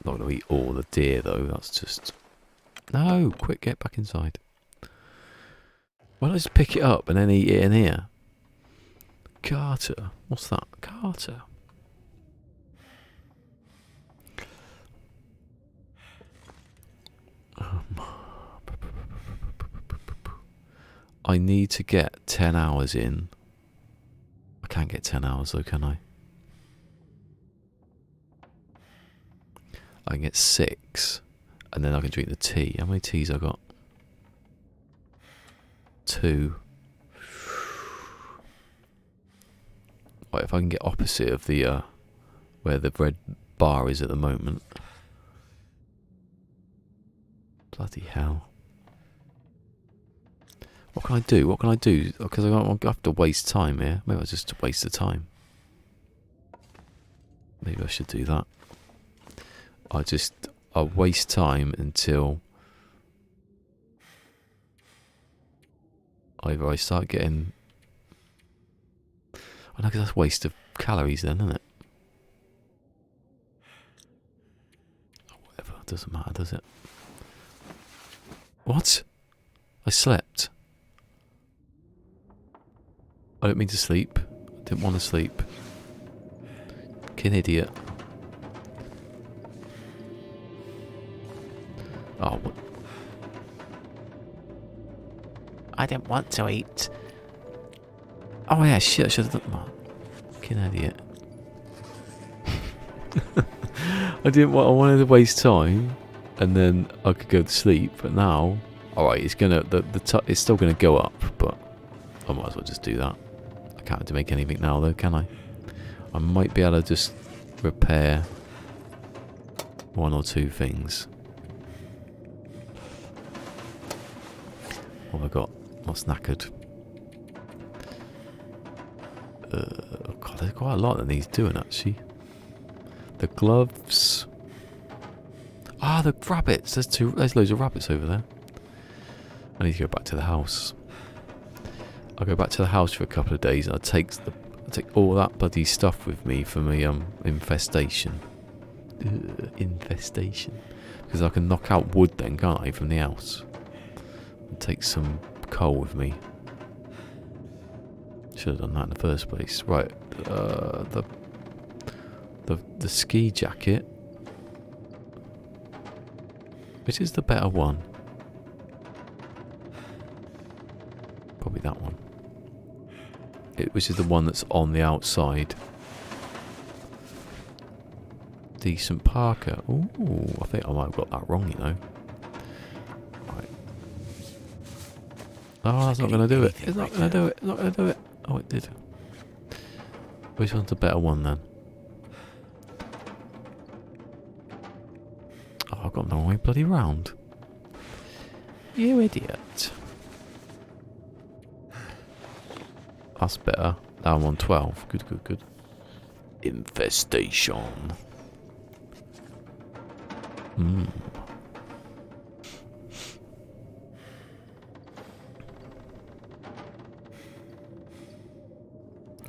Not going to eat all the deer though, that's just... No, quick, get back inside. Why don't I just pick it up and then eat it in here? Carter. What's that? Carter. I need to get 10 hours in. I can't get 10 hours though, can I? I can get 6. And then I can drink the tea. How many teas I got? 2. Right, if I can get opposite of the where the red bar is at the moment. Bloody hell. What can I do? What can I do? Because I don't have to waste time here. Maybe I'll just waste the time. Maybe I should do that. I'll waste time until either I start getting... I know, because that's a waste of calories then, isn't it? Oh, whatever, it doesn't matter, does it? What? I slept. I don't mean to sleep. I didn't want to sleep. Fucking idiot. Oh, what? I didn't want to eat. Oh yeah, shit, I should have done that. Fucking idiot. I wanted to waste time, and then I could go to sleep, but now, alright, it's gonna, it's still gonna go up, but I might as well just do that. I can't have to make anything now though, can I? I might be able to just repair 1 or 2 things. What have I got? What's knackered? God, there's quite a lot that needs doing actually. The gloves. Ah, the rabbits. There's loads of rabbits over there. I need to go back to the house. I go back to the house for a couple of days and I take all that bloody stuff with me for my infestation. Infestation. Because I can knock out wood then, can't I, from the house? And take some coal with me. Should have done that in the first place. Right, the ski jacket. Which is the better one? Probably that one. Which is the one that's on the outside. Decent parka. Ooh, I think I might have got that wrong, you know. Right. Oh, that's not going to do it. It's not going to do it. It's not going to do it. Oh, it did. Which one's the better one then? Oh, I've got the wrong way bloody round. You idiot. That's better. Now I'm on 12. Good, good, good. Infestation. Hmm.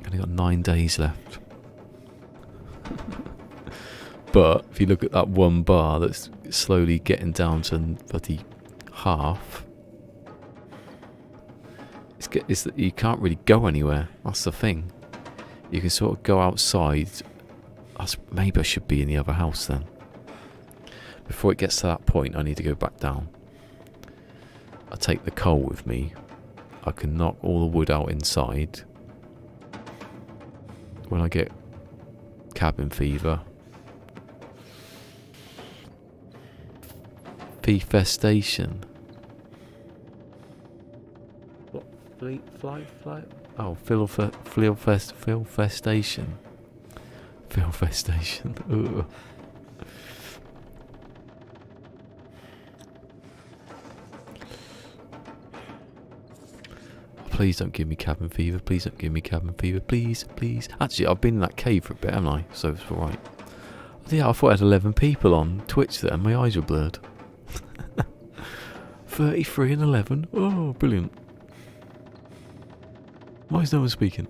Only got 9 days left. But if you look at that one bar that's slowly getting down to bloody half, it's that you can't really go anywhere. That's the thing. You can sort of go outside. Maybe I should be in the other house then. Before it gets to that point, I need to go back down. I take the coal with me. I can knock all the wood out inside. When I get cabin fever. Infestation. What? Flight? Oh, Filfestation. Filfestation. Ugh. Please don't give me cabin fever. Please don't give me cabin fever. Please, please. Actually, I've been in that cave for a bit, haven't I? So it's alright. Yeah, I thought I had 11 people on Twitch there and my eyes were blurred. 33 and 11. Oh, brilliant. Why is no one speaking?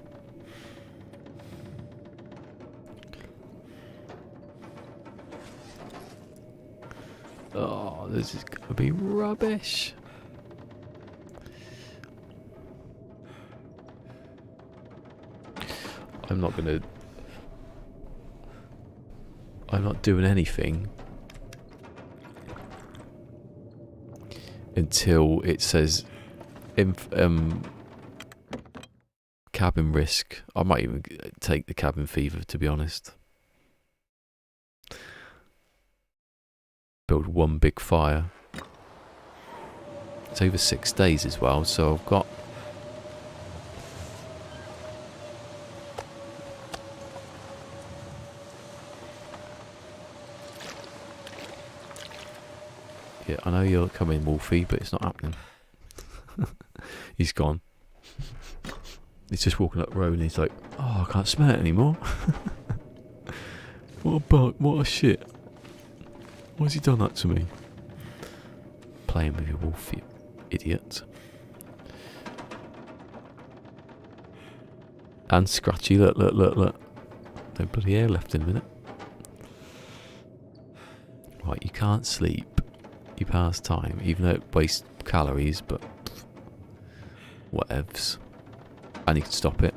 Oh, this is going to be rubbish. I'm not doing anything until it says cabin risk. I might even take the cabin fever, to be honest. Build one big fire. It's over 6 days as well, so I've got yeah, I know you're coming, Wolfie, but it's not happening. He's gone. He's just walking up the road and he's like, oh, I can't smell it anymore. What a bug, what a shit. Why has he done that to me? Playing with your wolf, you idiot. And Scratchy, look. No bloody air left in a minute. Right, you can't sleep. You pass time, even though it wastes calories, but whatevs. And you can stop it.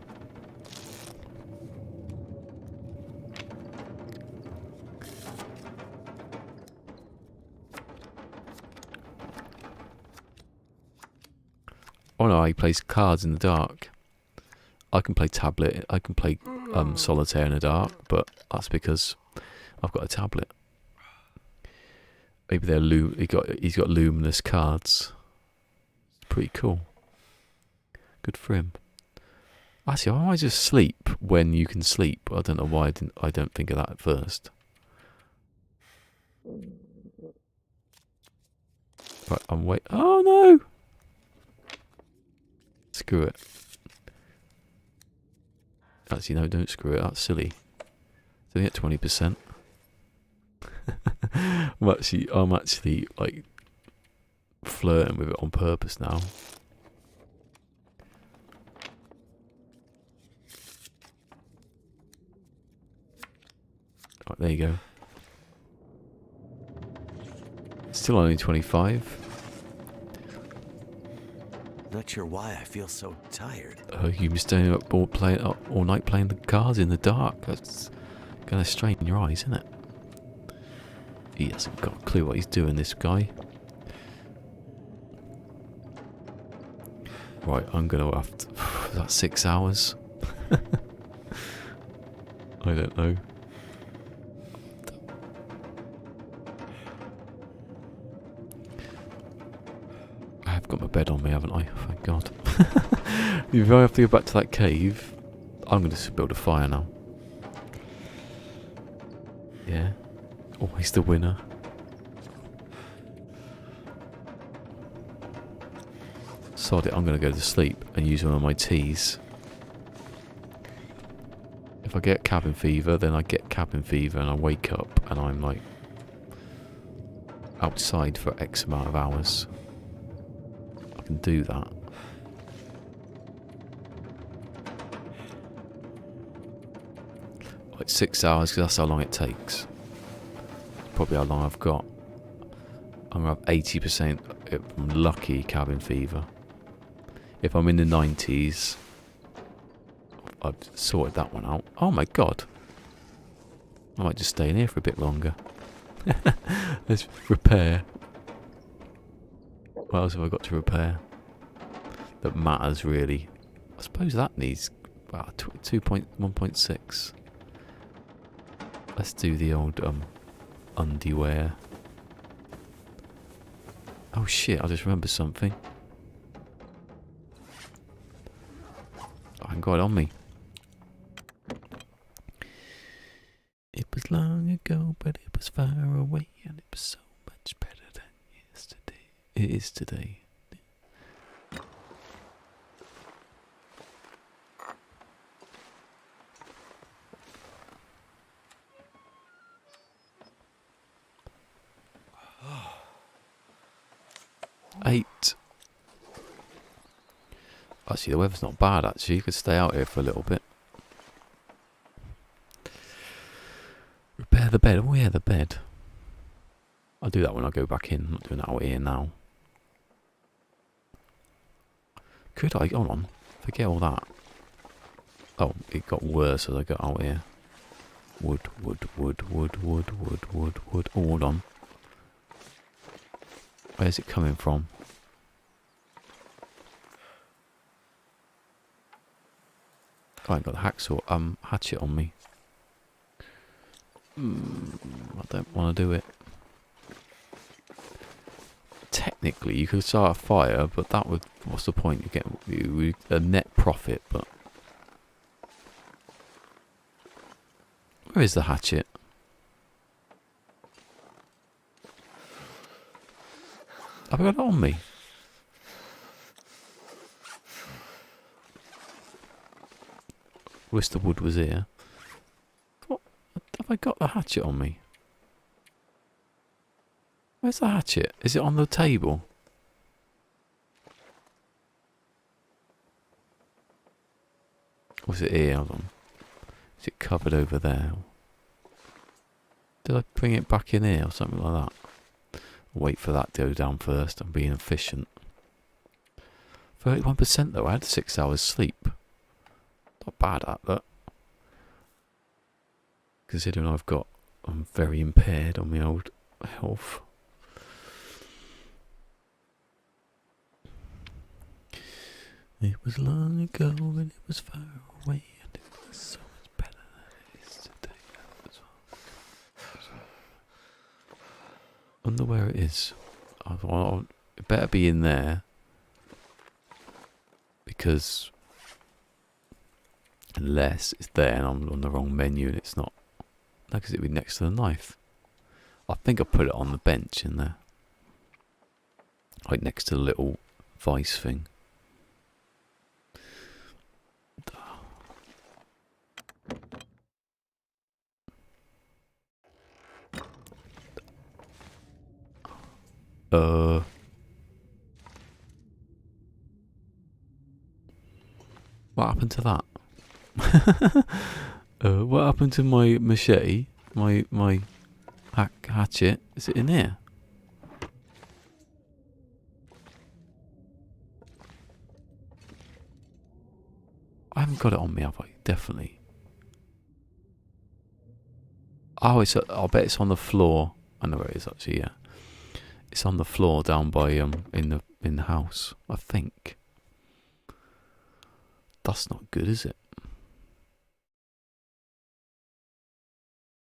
Oh no, he plays cards in the dark. I can play tablet, I can play solitaire in the dark, but that's because I've got a tablet. Maybe they're he's got luminous cards. Pretty cool. Good for him. Actually, why don't I just sleep when you can sleep? I don't know why I don't think of that at first. Right, I'm waiting. Oh no! Screw it. Actually, no, don't screw it. That's silly. It's only at 20%. I'm actually like flirting with it on purpose now. Right, there you go. Still only 25. Not sure why I feel so tired. You've been staying up all night playing the cards in the dark. That's gonna strain your eyes, isn't it? He hasn't got a clue what he's doing, this guy. Right, I'm gonna have to... Is that 6 hours? I don't know. I have got my bed on me, haven't I? Thank God. If I have to go back to that cave, I'm going to build a fire now. Yeah. Always the winner. Sod it, I'm going to go to sleep and use one of my teas. If I get cabin fever, then I get cabin fever and I wake up and I'm like outside for X amount of hours. I can do that. Like 6 hours, because that's how long it takes. Probably how long I've got. I'm going to have 80% if I'm lucky cabin fever. If I'm in the 90s, I've sorted that one out. Oh my God. I might just stay in here for a bit longer. Let's repair. What else have I got to repair that matters really? I suppose that needs about 1.6. Let's do the old underwear. Oh shit, I just remembered something. I haven't got it on me. It was long ago, but it was far away, and it was so much better than yesterday. It is today. Eight. Actually, the weather's not bad, actually. You could stay out here for a little bit. Repair the bed. Oh, yeah, the bed. I'll do that when I go back in. I'm not doing that out here now. Could I? Hold on. Forget all that. Oh, it got worse as I got out here. Wood. Oh, hold on. Where's it coming from? Oh, I ain't got the hacksaw, hatchet on me. I don't want to do it. Technically, you could start a fire, but that would... What's the point? You get a net profit, but... Where is the hatchet? Have I got it on me? Wish the wood was here. What? Have I got the hatchet on me? Where's the hatchet? Is it on the table? Or is it here? Hold on. Is it covered over there? Did I bring it back in here or something like that? I'll wait for that to go down first. I'm being efficient. 31% though. I had 6 hours sleep. Not bad at that. Considering I'm very impaired on my old health. It was long ago and it was far away and it was so much better than it is today. I wonder where it is. It better be in there. Because unless it's there and I'm on the wrong menu and it's not. No, because it'd be next to the knife. I think I put it on the bench in there. Like next to the little vice thing. What happened to that? What happened to my machete? My hatchet. Is it in here? I haven't got it on me, have I? Definitely. Oh, I'll bet it's on the floor. I know where it is actually. Yeah, it's on the floor down by in the house. I think. That's not good, is it?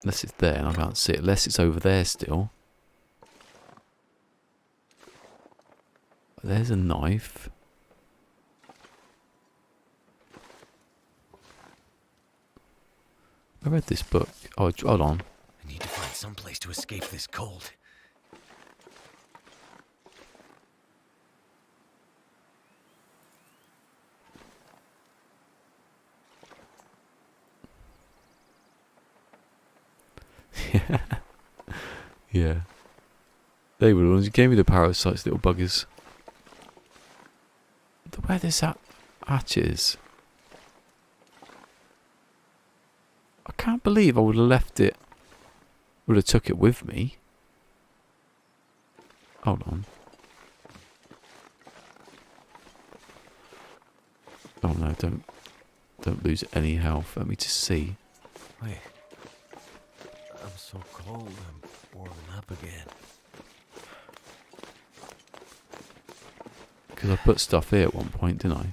Unless it's there and I can't see it. Unless it's over there still. There's a knife. I read this book. Oh, hold on. I need to find some place to escape this cold. Yeah. They were the ones who gave me the parasites, little buggers. Where this hatch is. I can't believe I would have left it. Would have took it with me. Hold on. Oh no, don't lose any health. Let me just see. Wait. I'm so cold, I'm warming up again. Because I put stuff here at one point, didn't I?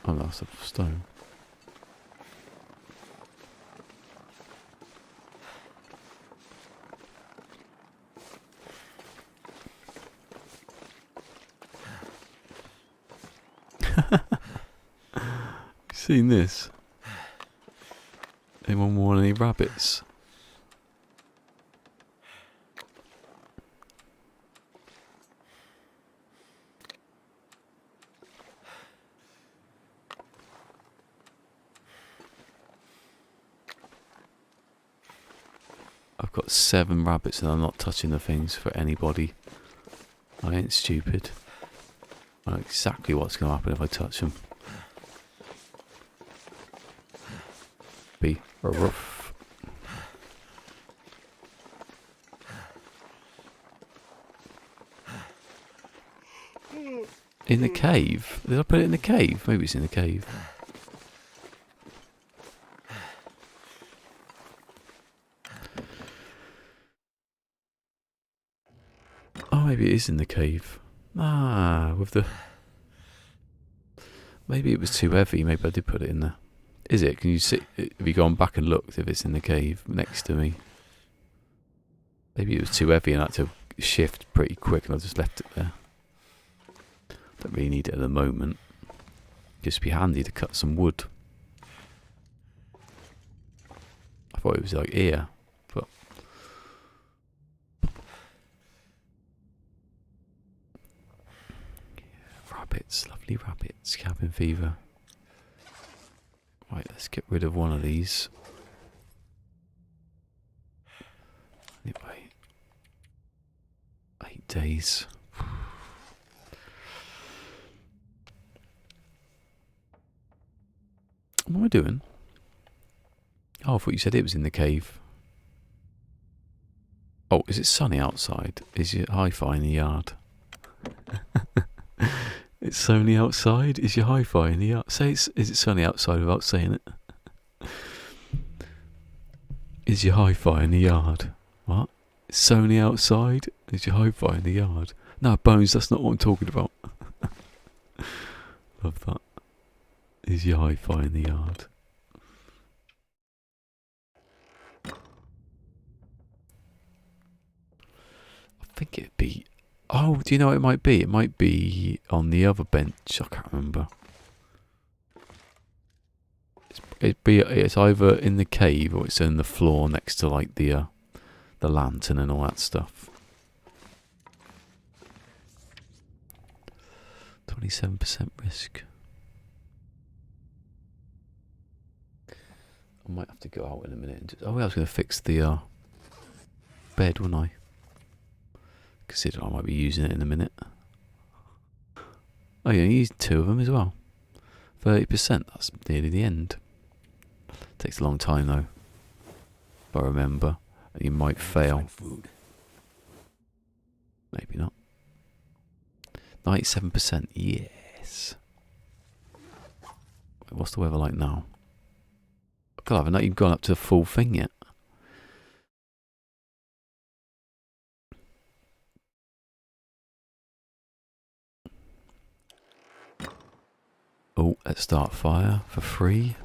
Oh, that's a stone. Seen this? Anyone want any rabbits? I've got 7 rabbits and I'm not touching the things for anybody. I ain't stupid. I know exactly what's going to happen if I touch them. Be rough. In the cave? Did I put it in the cave? Maybe it's in the cave. Oh, maybe it is in the cave. Ah, with the... Maybe it was too heavy. Maybe I did put it in there. Is it? Can you see? Have you gone back and looked if it's in the cave next to me? Maybe it was too heavy and I had to shift pretty quick and I just left it there. Don't really need it at the moment. Just be handy to cut some wood. I thought it was like here, but... Yeah, rabbits, lovely rabbits, cabin fever. Right, let's get rid of one of these. Anyway. 8 days. What am I doing? Oh, I thought you said it was in the cave. Oh, is it sunny outside? Is your hi-fi in the yard? It's sunny outside? Is your hi-fi in the yard? Is it sunny outside without saying it? Is your hi-fi in the yard? What? It's sunny outside? Is your hi-fi in the yard? No, Bones, that's not what I'm talking about. Love that. Is your hi-fi in the yard? I think it'd be... Oh, do you know what it might be? It might be on the other bench. I can't remember. It's either in the cave or it's in the floor next to like the lantern and all that stuff. 27% risk. I might have to go out in a minute and just... Oh, I was going to fix the bed, wasn't I? Consider I might be using it in a minute. Oh yeah, you used 2 of them as well. 30%. That's nearly the end. Takes a long time though, if I remember. And you might fail. Food. Maybe not. 97%. Yes. Wait, what's the weather like now? God, I haven't even gone up to the full thing yet. Oh, let's start fire for free.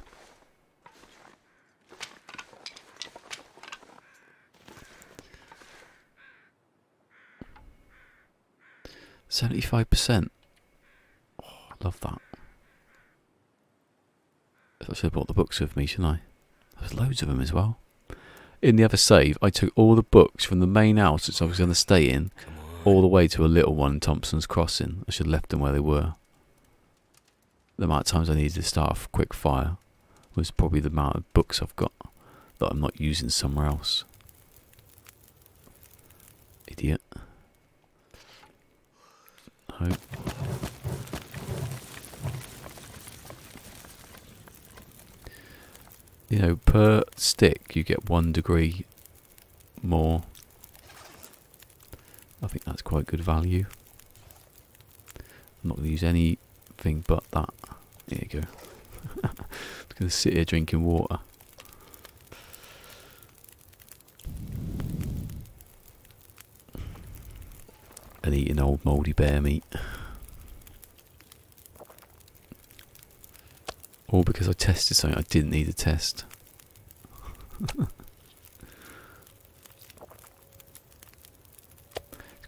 %75%. Oh, I love that. I should have brought the books with me, shouldn't I? There's loads of them as well. In the other save, I took all the books from the main house, which I was going to stay in, all the way to a little one in Thompson's Crossing. I should have left them where they were. The amount of times I needed to start a quick fire was probably the amount of books I've got that I'm not using somewhere else. Idiot. Hope. You know, per stick you get 1 degree more. I think that's quite good value. I'm not going to use anything but that. There you go. I'm going to sit here drinking water. And eating old mouldy bear meat. All because I tested something I didn't need to test. It's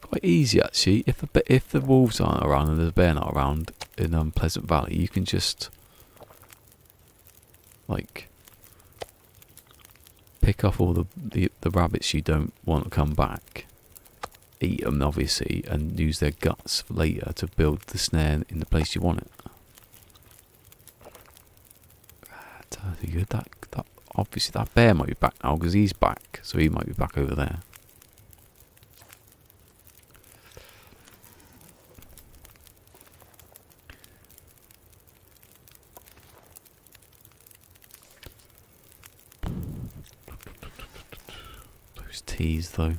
quite easy actually. If the wolves aren't around and there's a bear not around in Pleasant Valley, you can just like pick off all the rabbits you don't want to come back, eat them obviously, and use their guts later to build the snare in the place you want it. Good. That obviously that bear might be back now because he's back, so he might be back over there. Those teas though.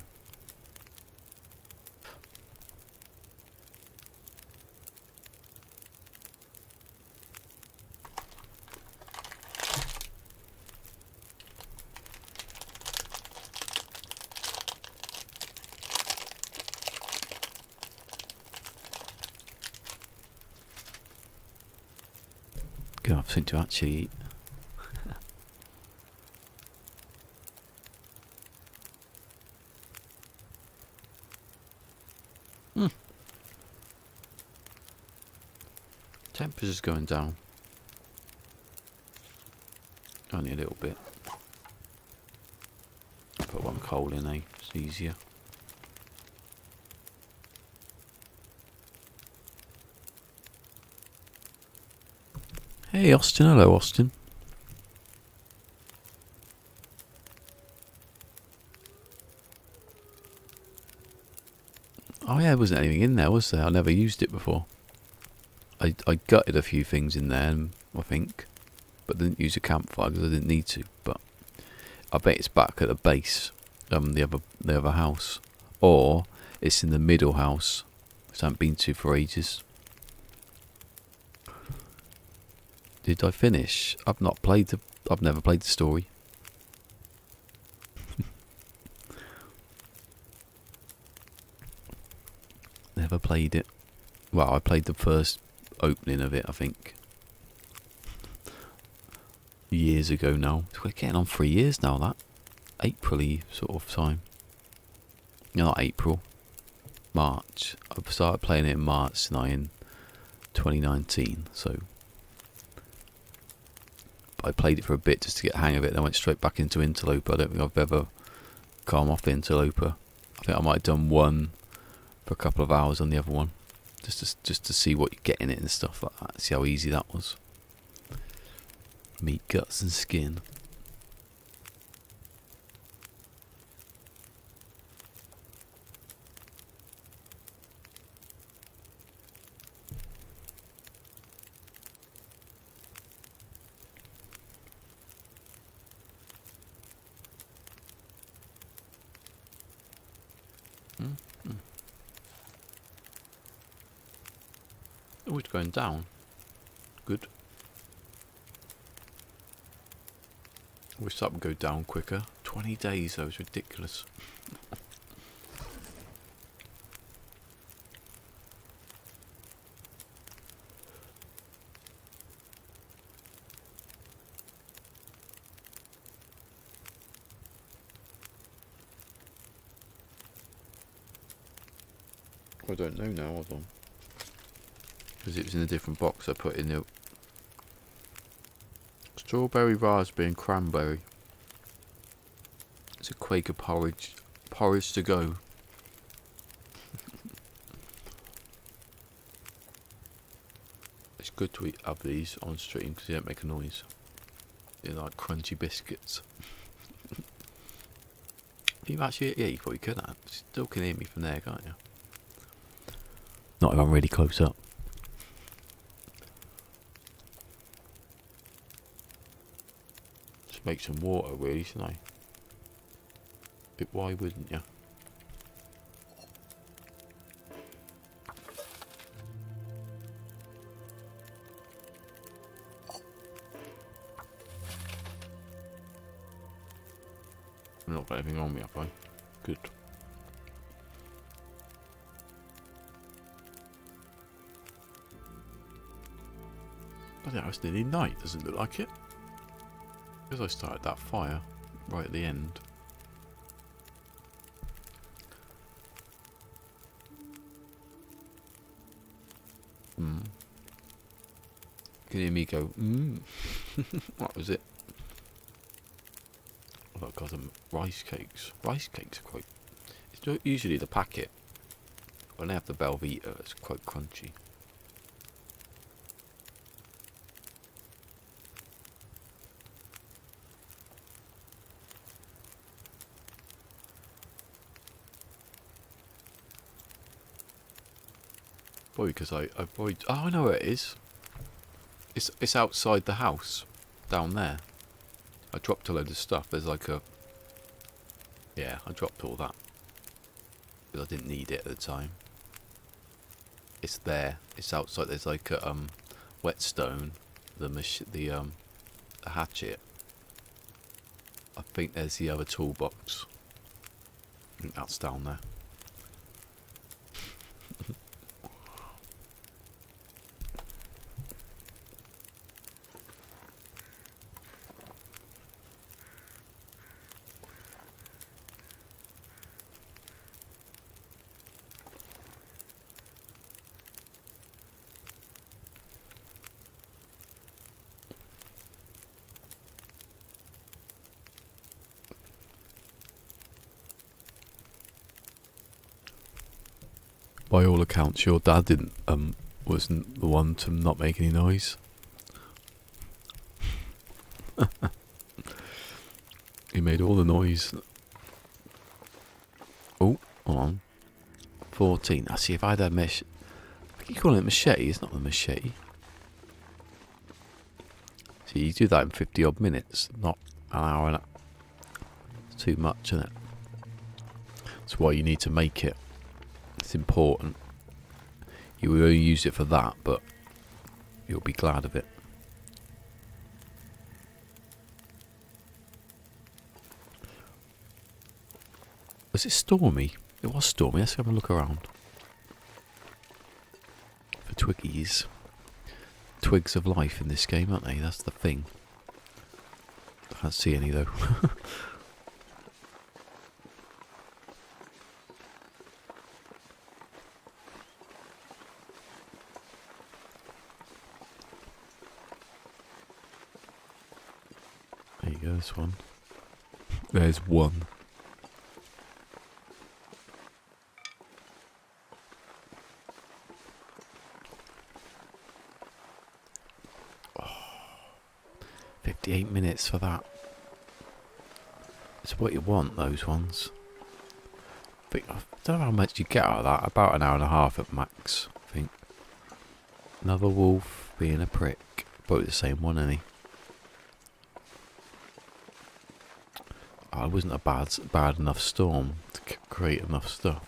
Good, I've something to actually eat. Temperature's going down. Only a little bit. Put one coal in, it's easier. Hey Austin, hello Austin. Oh yeah, there wasn't anything in there, was there? I never used it before. I gutted a few things in there, I think, but didn't use a campfire because I didn't need to. But I bet it's back at the base, the other house, or it's in the middle house, which I haven't been to for ages. Did I finish? I've never played the story. Never played it. Well, I played the first opening of it, I think. Years ago now. We're getting on 3 years now, that. April-y sort of time. No, not April. March. I started playing it in March now in 2019, so... I played it for a bit just to get a hang of it, then I went straight back into Interloper. I don't think I've ever come off the Interloper. I think I might have done one for a couple of hours on the other one. Just to see what you get in it and stuff like that. See how easy that was. Meat, guts and skin. Oh, it's going down. Good. Wish that would go down quicker. 20 days though, is ridiculous. I don't know now, hold on. Because it was in a different box, I put in the strawberry, raspberry and cranberry. It's a Quaker porridge to go. It's good to have these on stream because they don't make a noise. They're like crunchy biscuits. You actually, yeah, you probably could have. You still can hear me from there, can't you? Not if I'm really close up. Just make some water, really, shouldn't I? But why wouldn't you? I've not got anything on me, have I? Good. But yeah, it's nearly night, doesn't look like it. Because I started that fire right at the end. You can hear me go, What was it? Oh, I've got some rice cakes. Rice cakes are quite... It's not usually the packet. When they have the Belvita, it's quite crunchy. Probably because I avoid... Oh, I know where it is. It's outside the house. Down there. I dropped a load of stuff. There's like a... Yeah, I dropped all that. Because I didn't need it at the time. It's there. It's outside. There's like a whetstone. The hatchet. I think there's the other toolbox. I think that's down there. By all accounts, your dad wasn't the one to not make any noise. He made all the noise. Oh, hold on. 14. I see if I had a machete. I keep calling it machete. It's not a machete. See, you do that in 50 odd minutes, not an hour and a... It's too much, isn't it? That's why you need to make it. It's important. You will only use it for that, but you'll be glad of it. Was it stormy? It was stormy. Let's have a look around. For twiggies. Twigs of life in this game, aren't they? That's the thing. I can't see any though. There you go, this one. There's one. Oh, 58 minutes for that. It's what you want, those ones. But I don't know how much you get out of that. About an hour and a half at max, I think. Another wolf being a prick. Both the same one, ain't he? Oh, it wasn't a bad enough storm to create enough stuff.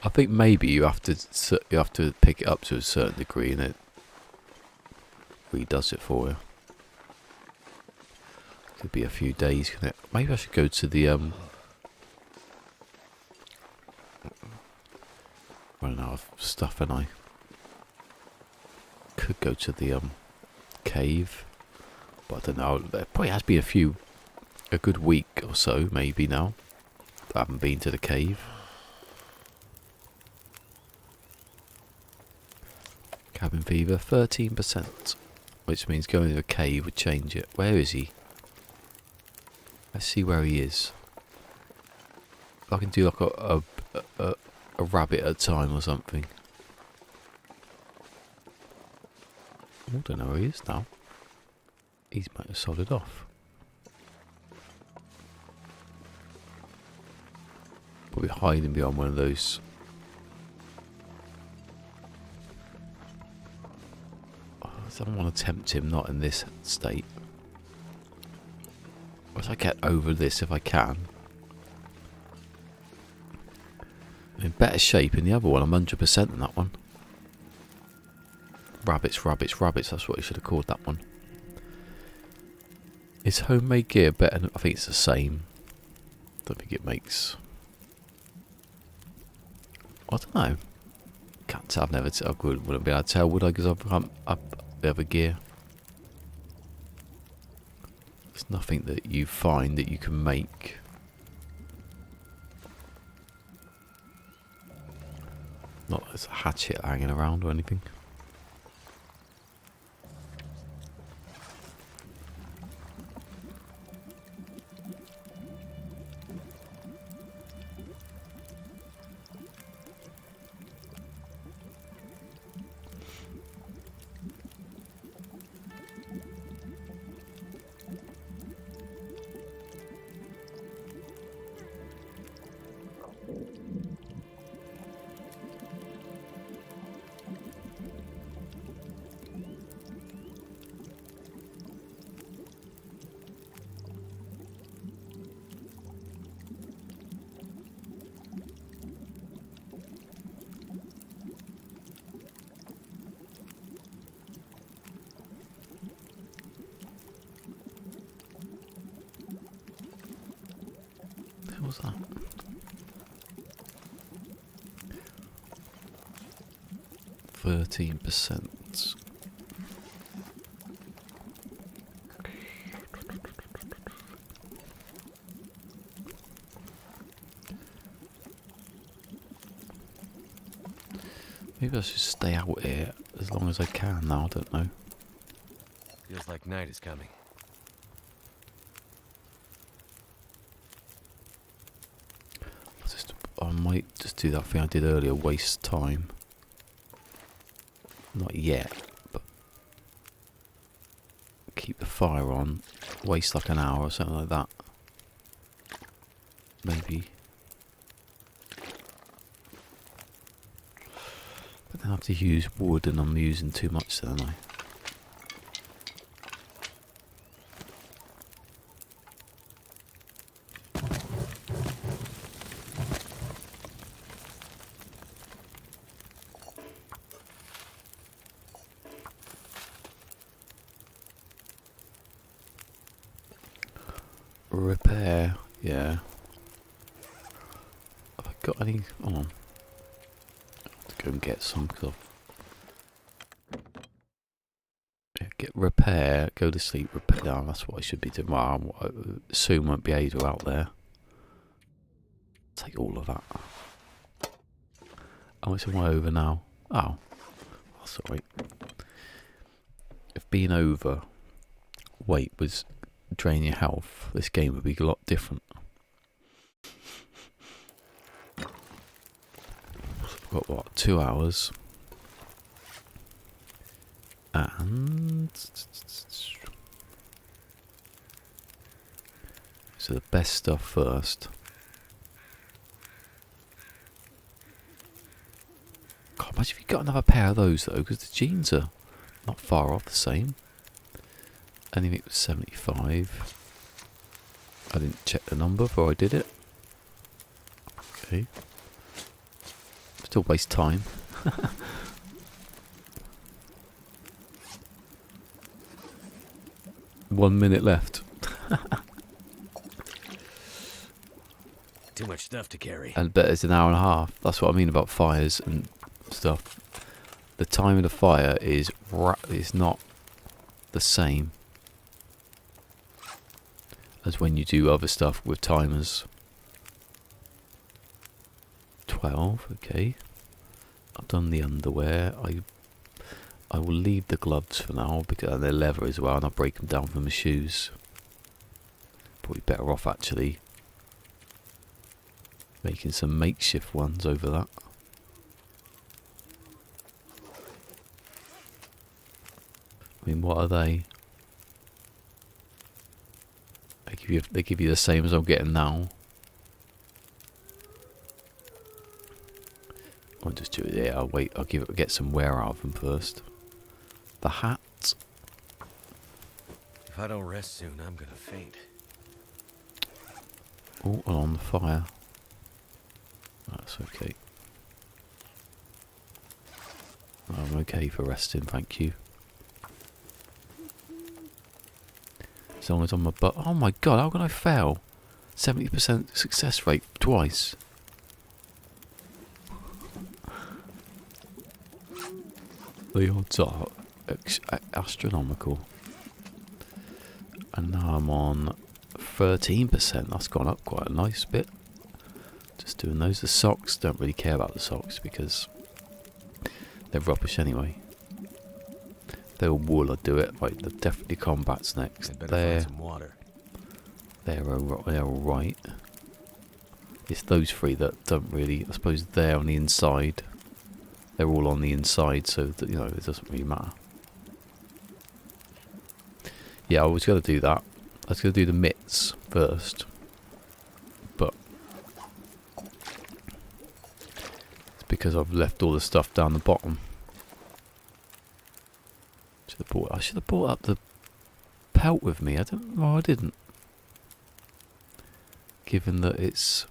I think maybe you have to pick it up to a certain degree, and it redoes it for you. Could be a few days, can it? Maybe I should go to the running out of stuff, and I could go to the cave, but I don't know. There probably has been a good week or so, maybe now. I haven't been to the cave. Cabin fever, 13%, which means going to the cave would change it. Where is he? Let's see where he is. I can do like a rabbit at a time or something. I don't know where he is now. He's might have sodded off. Probably hiding behind one of those. Oh, I don't want to tempt him, not in this state. Once I get over this, if I can. I'm in better shape in the other one. I'm 100% in that one. Rabbits, rabbits, rabbits. That's what you should have called that one. Is homemade gear better? I think it's the same. Don't think it makes... I don't know. Can't tell. I've never. I wouldn't be able to tell, would I? Because I've come up the other gear. There's nothing that you find that you can make. Not as a hatchet hanging around or anything. What was that? %. Maybe I should stay out here as long as I can now, I don't know. Feels like night is coming. I might just do that thing I did earlier, waste time. Not yet, but keep the fire on, waste like an hour or something like that. Maybe. But then I have to use wood, and I'm using too much, don't I? Repair, yeah. Have I got any? Hold on. I have to go and get some. Yeah, get repair, go to sleep, repair. No, that's what I should be doing. Well, I soon won't be able to out there. Take all of that. Oh, it's all over now. Oh, that's alright. If being over weight was drain your health, this game would be a lot different. We've got what, 2 hours, and so the best stuff first. God, imagine if you got another pair of those though, because the jeans are not far off the same. Anything was 75. I didn't check the number before I did it. Okay. Still waste time. 1 minute left. Too much stuff to carry. And bet it's an hour and a half. That's what I mean about fires and stuff. The time of the fire is not the same as when you do other stuff with timers. 12, okay. I've done the underwear. I will leave the gloves for now because they're leather as well, and I'll break them down for my shoes. Probably better off actually making some makeshift ones over that. I mean, what are they? They give you the same as I'm getting now. I'll just do it there. I'll wait. I'll get some wear out of them first. The hat. If I don't rest soon, I'm gonna faint. Oh, and on the fire. That's okay. I'm okay for resting, thank you. As long as I'm a butt. Oh my god, how can I fail? 70% success rate twice. The odds are astronomical. And now I'm on 13%. That's gone up quite a nice bit. Just doing those. The socks, don't really care about the socks because they're rubbish anyway. They're wool, I'd do it. Like, they're definitely combats next. I'd better find some water. They're alright. It's those three that don't really, I suppose they're on the inside. They're all on the inside, so that, you know, it doesn't really matter. Yeah, I was going to do that. I was going to do the mitts first. But it's because I've left all the stuff down the bottom. I should have brought up the pelt with me. I didn't. Given that it's...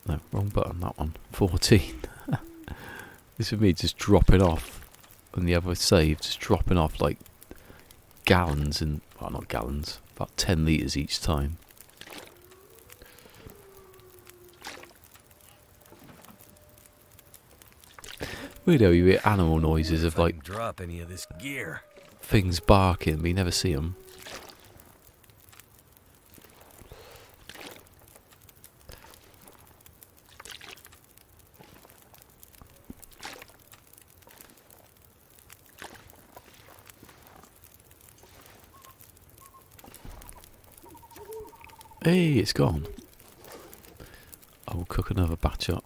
No, wrong button, that one. 14. This is me just dropping off. And the other save just dropping off like gallons and... Well, not gallons. About 10 litres each time. Weird how you hear animal noises of like... drop any of this gear. Things barking, but you never see them. Hey, it's gone. I will cook another batch up.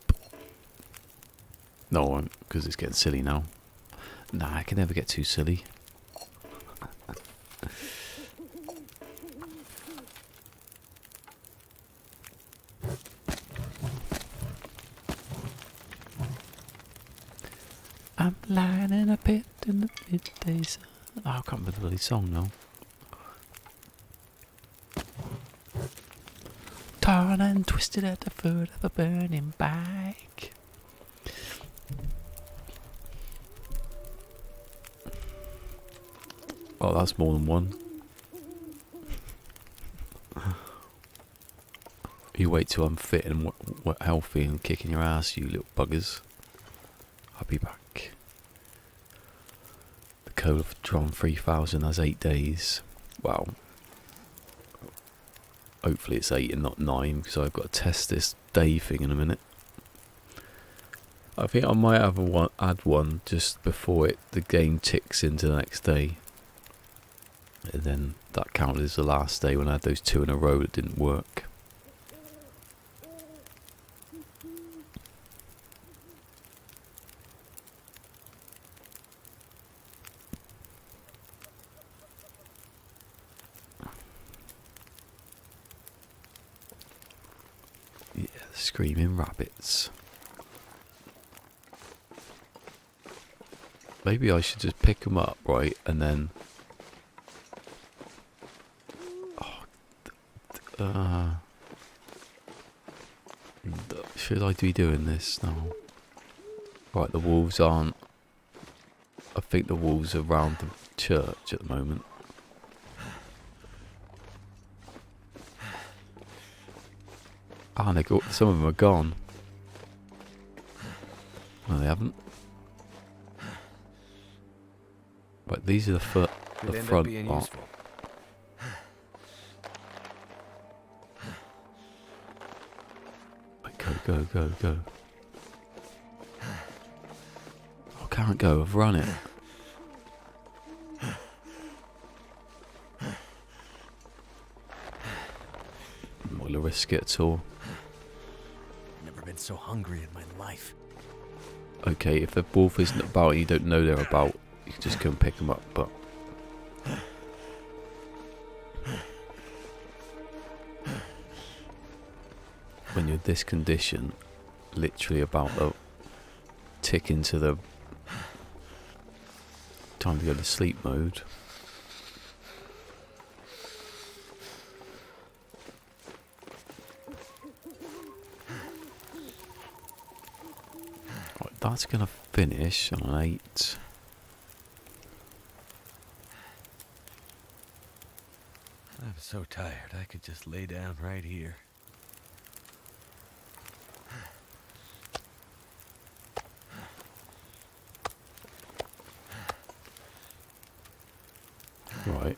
No, I won't, because it's getting silly now. Nah, I can never get too silly. I'm lying in a pit in the midday sun. Oh, I can't remember the bloody song now. Torn and twisted at the foot of a burning bike. Oh, that's more than one. You wait till I'm fit and healthy and kicking your ass, you little buggers. I'll be back. The Colatron 3000 has 8 days. Wow. Hopefully it's 8 and not 9, because I've got to test this day thing in a minute. I think I might have add one just before the game ticks into the next day. And then that counted as the last day when I had those 2 in a row that didn't work. Yeah, screaming rabbits. Maybe I should just pick them up, right, and then... Should I be doing this now? Right, the wolves aren't. I think the wolves are around the church at the moment. Ah, some of them are gone. No, they haven't. Right, these are the front part. Right, go. I can't go, I've run it. I'm not gonna risk it at all. Never been so hungry in my life. Okay, if the wolf isn't about and you don't know they're about, you can just go and pick them up, but... when you're this condition, literally about to tick into the time to go to sleep mode. Right, that's going to finish on an 8. I'm so tired, I could just lay down right here. Right,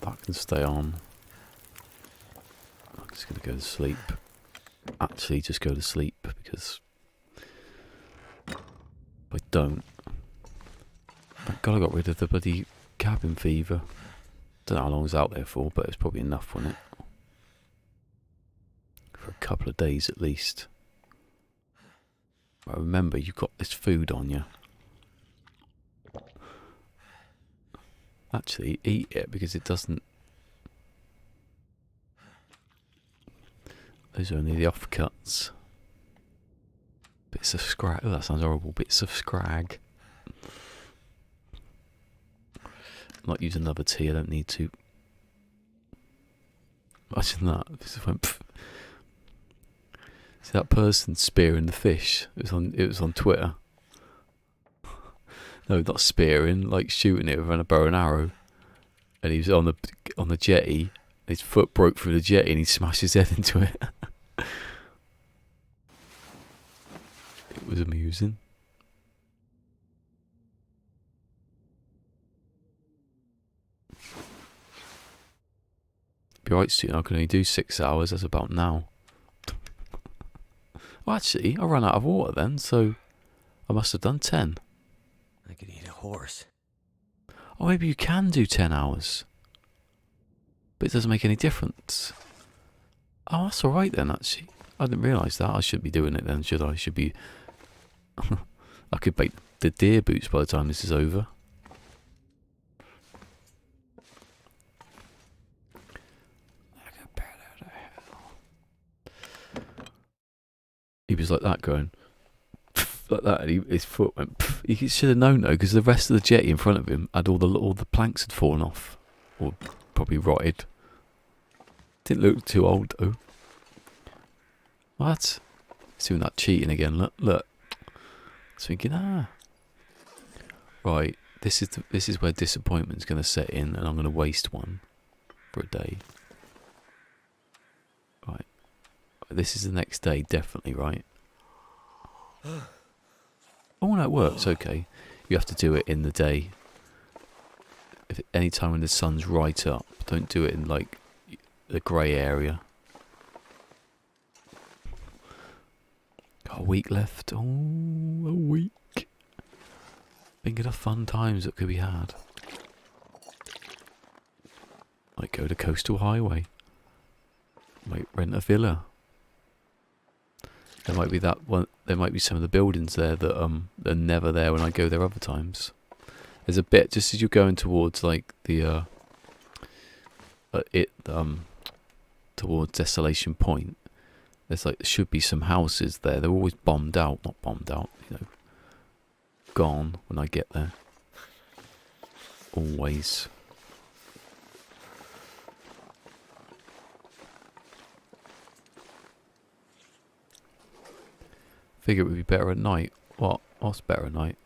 that can stay on. I'm just going to go to sleep. Actually, just go to sleep, because if I don't... Thank God I got rid of the bloody cabin fever. Don't know how long it's out there for, but it's probably enough, wasn't it? For a couple of days at least. But remember, you've got this food on you. Actually, eat it, because it doesn't... Those are only the offcuts. Bits of scrag. Oh, that sounds horrible. Bits of scrag. Not use another tea, I don't need to. Imagine that. Just went, pff. See that person spearing the fish? It was on Twitter. No, not spearing, like shooting it with a bow and arrow. And he was on the jetty. His foot broke through the jetty and he smashed his head into it. It was amusing. Be right soon, I can only do 6 hours, that's about now. Well, actually, I ran out of water then, so I must have done 10. I could eat a horse. Oh, maybe you can do 10 hours. But it doesn't make any difference. Oh, that's alright then, actually. I didn't realise that. I should be doing it then, should I? Should be... I could make the deer boots by the time this is over. He was like that, going like that, and his foot went. He should have known though, because the rest of the jetty in front of him had all the planks had fallen off, or probably rotted. Didn't look too old though. What? He's doing that cheating again. Look. I was thinking, right. This is where disappointment's going to set in, and I'm going to waste one for a day. Right. This is the next day, definitely, right? Oh no, it works. Okay, you have to do it in the day. If any time when the sun's right up, don't do it in like the grey area. Got a week left. Oh, a week. Think of the fun times that could be had. Might go to Coastal Highway. Might rent a villa. There might be that one. There might be some of the buildings there that are never there when I go there other times. There's a bit just as you're going towards like the towards Desolation Point. There's like there should be some houses there. They're always bombed out, not bombed out, you know, gone when I get there. Always. figure it would be better at night. What? What's better at night?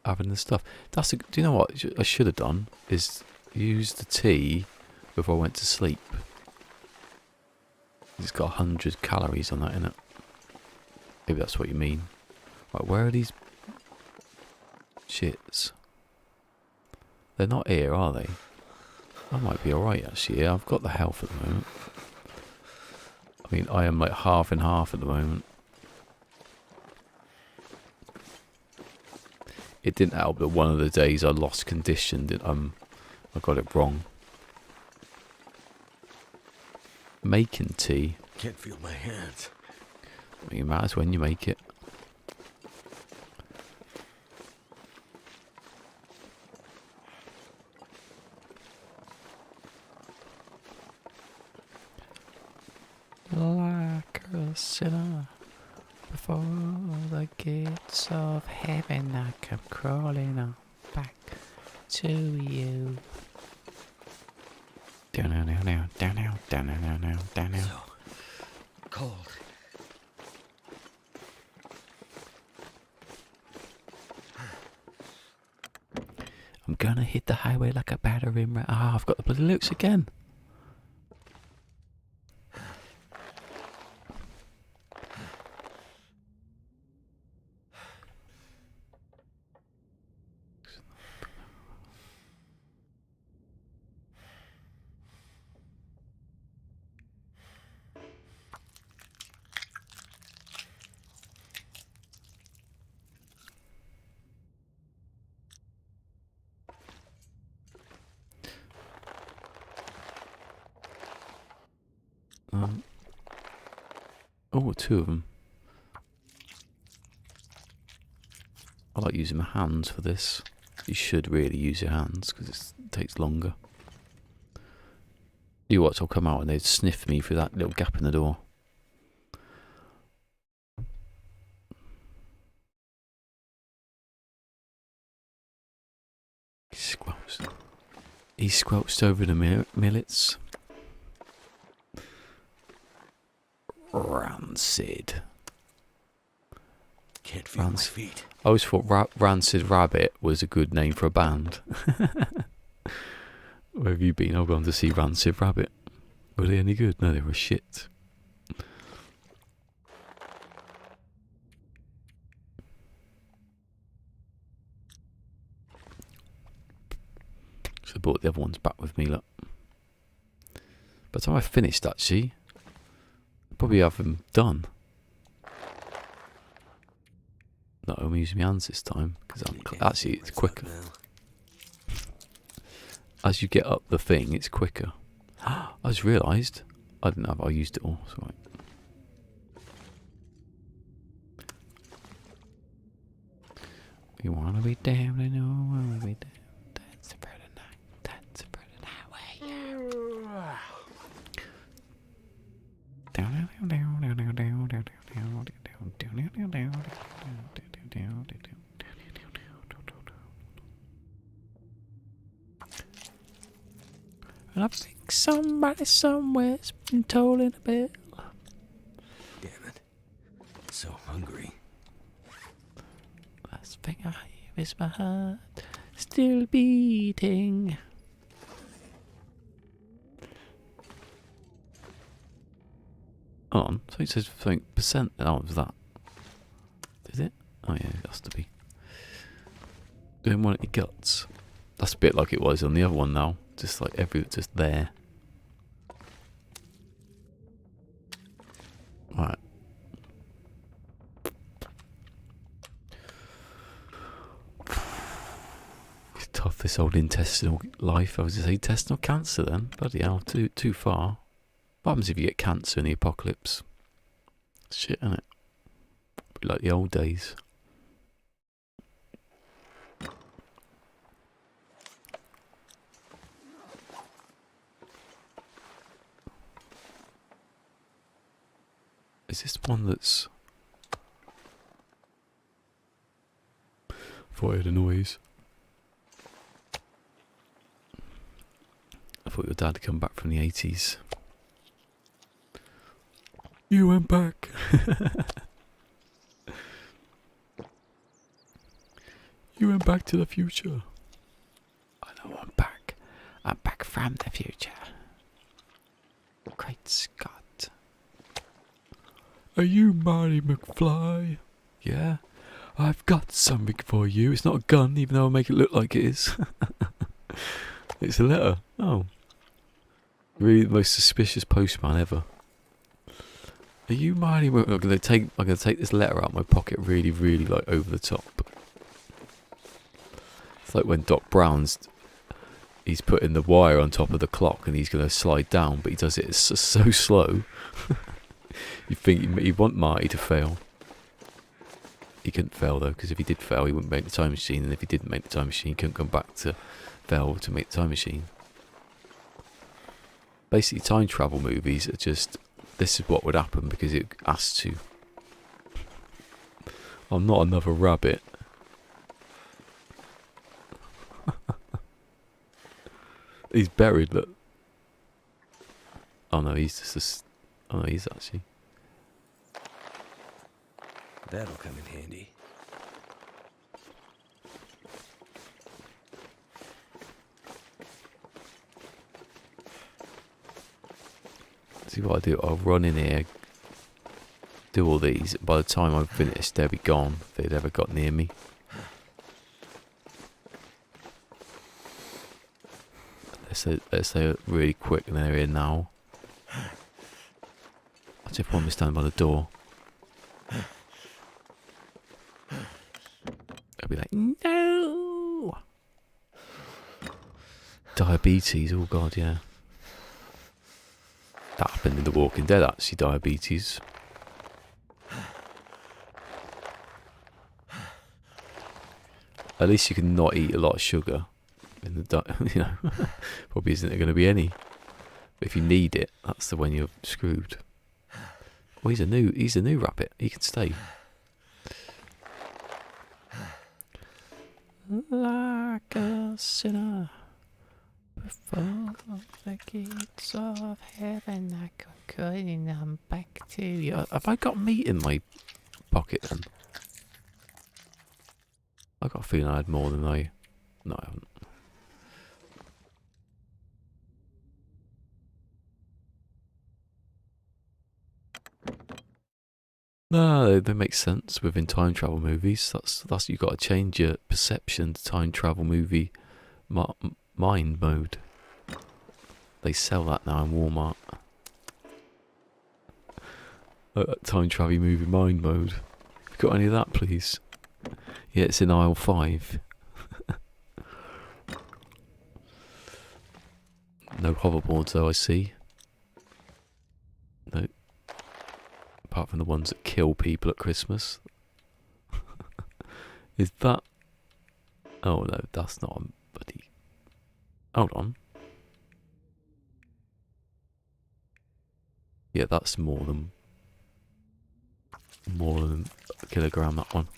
Having the stuff. Do you know what I should have done? Is use the tea before I went to sleep. It's got 100 calories on that, innit? Maybe that's what you mean. Right, where are these shits? They're not here, are they? I might be alright actually. Yeah, I've got the health at the moment. I mean, I am like half and half at the moment. It didn't help that one of the days I lost condition. I got it wrong. Making tea. Can't feel my hands. I mean, it matters when you make it. Like a sinner before the gates of heaven, I come crawling on back to you. Down now, down now, down now, down now, now, down now. So cold. I'm gonna hit the highway like a battering ram. Ah, I've got the bloody looks again. Oh, two of them. I like using my hands for this. You should really use your hands because it takes longer. You watch, I'll come out and they'd sniff me through that little gap in the door. He squelched over the millets. Rancid. Can't feel my feet. I always thought Rancid Rabbit was a good name for a band. Where have you been? I've gone to see Rancid Rabbit. Were they any good? No, they were shit. So I brought the other ones back with me, look. By the time I finished, actually, probably have them done. No, I'm using my hands this time because actually it's quicker. As you get up the thing, it's quicker. I just realised I didn't have. I used it all. It's all right. We wanna be down and oh, wanna be down. That's for the night. That's for the highway. Down, down, down, down, down, down, down, down, down, down, down, down, down. And I think somebody somewhere's been tolling a bell. Damn it. So hungry. Last thing I hear is my heart still beating. Hold on, so it says something percent out of that. Did it? Oh yeah, it has to be. Doing one at your guts. That's a bit like it was on the other one now. Just like just there. Right. It's tough, this old intestinal life. I was going to say intestinal cancer then. Bloody hell, too far. What happens if you get cancer in the apocalypse? Shit, innit? Be like the old days. Is this one that's... I thought I heard a noise. I thought your dad had come back from the 80s. You went back. You went back to the future. I know I'm back. I'm back from the future. Great Scott. Are you Marty McFly? Yeah. I've got something for you. It's not a gun, even though I make it look like it is. It's a letter. Oh. Really the most suspicious postman ever. Are you Marty McFly? I'm gonna take this letter out of my pocket really, really like over the top. It's like when Doc Brown's he's putting the wire on top of the clock and he's gonna slide down, but he does it so slow. You think you want Marty to fail. He couldn't fail though, because if he did fail, he wouldn't make the time machine, and if he didn't make the time machine, he couldn't come back to fail to make the time machine. Basically, time travel movies are just, this is what would happen because it has to. I'm not another rabbit. He's buried, look. Oh no, he's just oh no, he's actually. That'll come in handy. See what I do? I'll run in here, do all these. By the time I've finished, they'll be gone if they'd ever got near me. Let's say really quick, and they're here now. I just want me standing by the door. I'll be like, no! Diabetes, oh god, yeah. That happened in The Walking Dead, actually, diabetes. At least you can not eat a lot of sugar. In the you know, probably isn't going to be any. But if you need it, that's the when you're screwed. Oh, he's a new rabbit. He can stay. Like a sinner before the gates of heaven, I come calling them back to you. Have I got meat in my pocket then? I got a feeling I had more than I. No, I haven't. No, they make sense within time travel movies. That's you got to change your perception to time travel movie mind mode. They sell that now in Walmart. Time travel movie mind mode. You got any of that, please? Yeah, it's in aisle 5. No hoverboards though, I see. No. Apart from the ones that kill people at Christmas. Is that... Oh no, that's not a buddy. Hold on. Yeah, that's more than a kilogram, that one.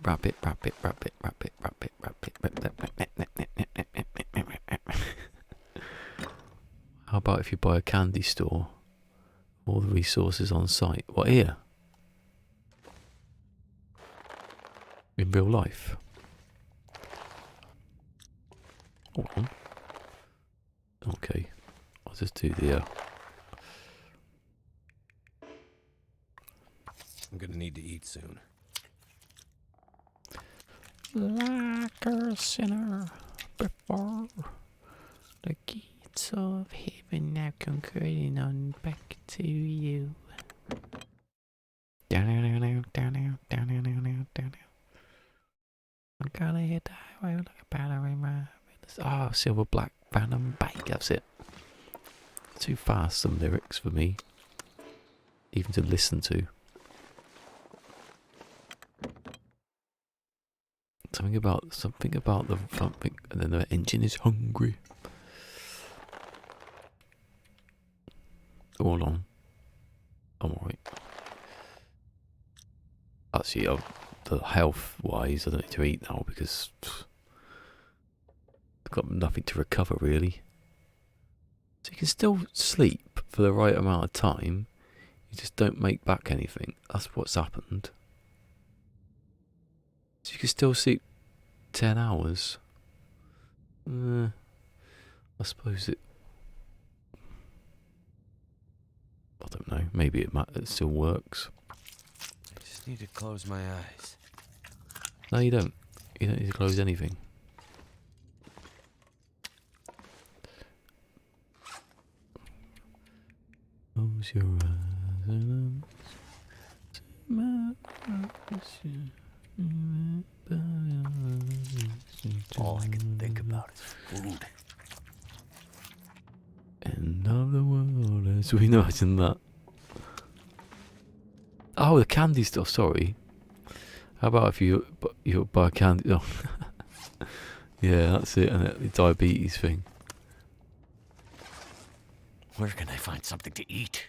Rabbit. How about if you buy a candy store? All the resources on site. What, here? In real life? Hold on. Okay. I'll just do the... I'm gonna need to eat soon. Like a sinner before the gates of heaven, now come crawling on back to you. Down. I'm gonna hit the highway like a panorama. Oh, silver black phantom bike, that's it. Too fast, some lyrics for me, even to listen to. Something about the something, and then the engine is hungry. Hold on. I'm alright. Actually, the health-wise, I don't need to eat now because I've got nothing to recover, really. So you can still sleep for the right amount of time. You just don't make back anything. That's what's happened. So you can still sleep 10 hours. I suppose it... I don't know. Maybe it still works. I just need to close my eyes. No, you don't. You don't need to close anything. Close your eyes and All I can think about is food. End of the world as we know. Imagine that. Oh, the candy stuff. Sorry. How about if you buy candy? Oh. Yeah, that's it. And the diabetes thing. Where can I find something to eat?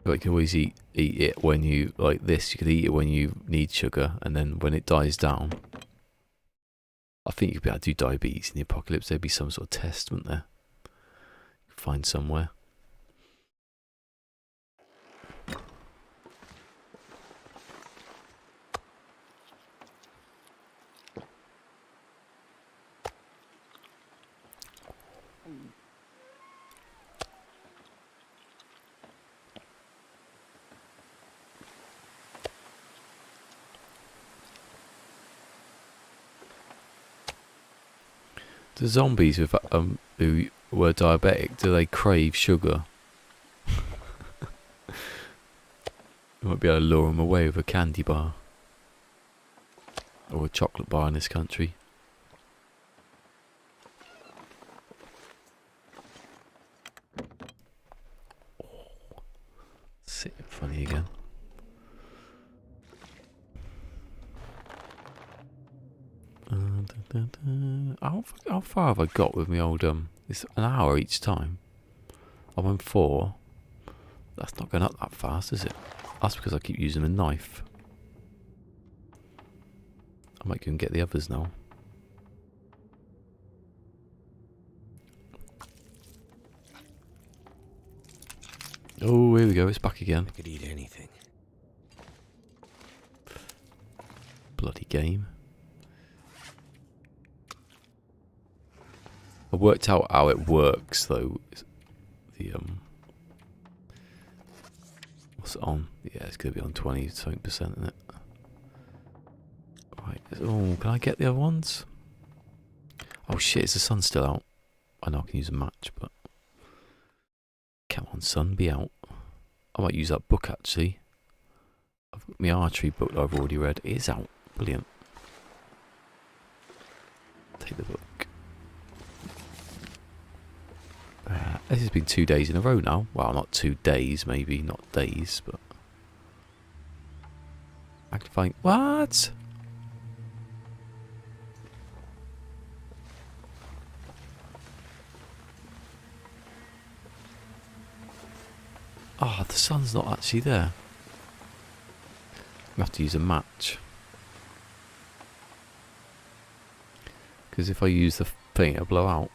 But you can always eat it when you like this. You could eat it when you need sugar, and then when it dies down. I think you'd be able to do diabetes in the apocalypse. There'd be some sort of test, wouldn't there? You could find somewhere. The zombies with who were diabetic, do they crave sugar? You might be able to lure them away with a candy bar. Or a chocolate bar in this country. Oh, sitting funny again. How far have I got with my old it's an hour each time. I'm on 4. That's not going up that fast, is it? That's because I keep using a knife. I might go and get the others now. Oh, here we go, it's back again. I could eat anything. Bloody game. I worked out how it works though. The what's it on? Yeah, it's gonna be on 20-something%, isn't it? Right. Oh, can I get the other ones? Oh shit, is the sun still out? I know I can use a match, but come on, sun, be out. I might use that book actually. I've got my archery book that I've already read. It is out. Brilliant. Take the book. This has been 2 days in a row now. Well, not 2 days, maybe not days, but actifying. What? Oh, the sun's not actually there. I have to use a match. Because if I use the thing, it'll blow out.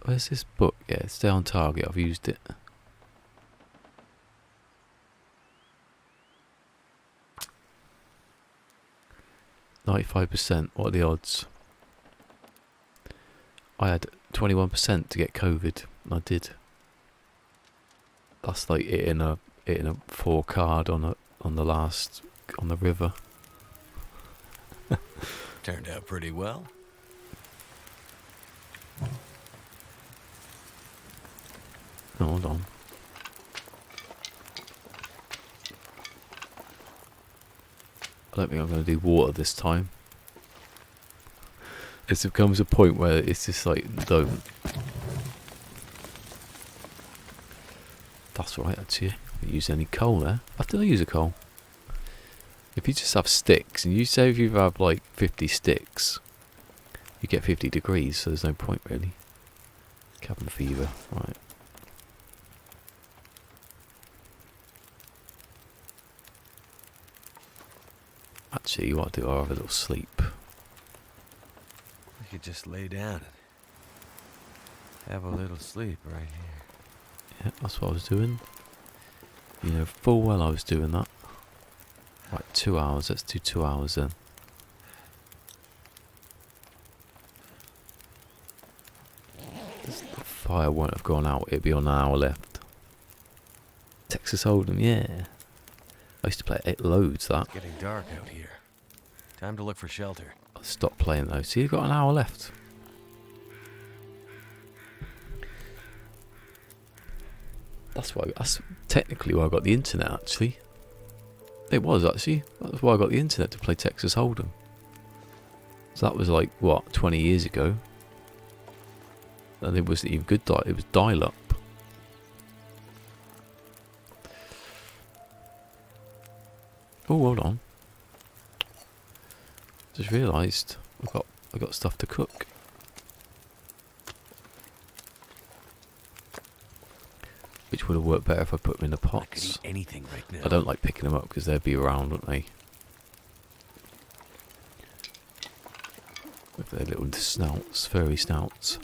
Where's this book? Yeah, stay on target. I've used it. %. What are the odds? I had 21% to get COVID, and I did. That's like hitting a 4 card on the river. Turned out pretty well. Oh, hold on. I don't think I'm going to do water this time. It becomes a point where it's just like, don't. That's right, actually. I didn't use any coal there. Did I use a coal? If you just have sticks, and you say if you have like 50 sticks, you get 50 degrees, so there's no point really. Cabin fever, right. Actually, what do I have a little sleep? We could just lay down and have a little sleep right here. Yeah, that's what I was doing. You know, full well I was doing that. Right, 2 hours. Let's do 2 hours then. The fire won't have gone out. It'd be on an hour left. Texas Hold'em, yeah. I used to play it loads, that. It's getting dark out here. Time to look for shelter. I'll stop playing though. See, you've got an hour left. That's technically why I got the internet, actually. It was, actually. That's why I got the internet, to play Texas Hold'em. So that was like, what, 20 years ago? And it wasn't even good it was dial-up. Oh, hold on. Just realised I got stuff to cook. Which would have worked better if I put them in the I could pots. eat anything right now. I don't like picking them up because they'd be around, wouldn't they? With their little snouts, furry snouts.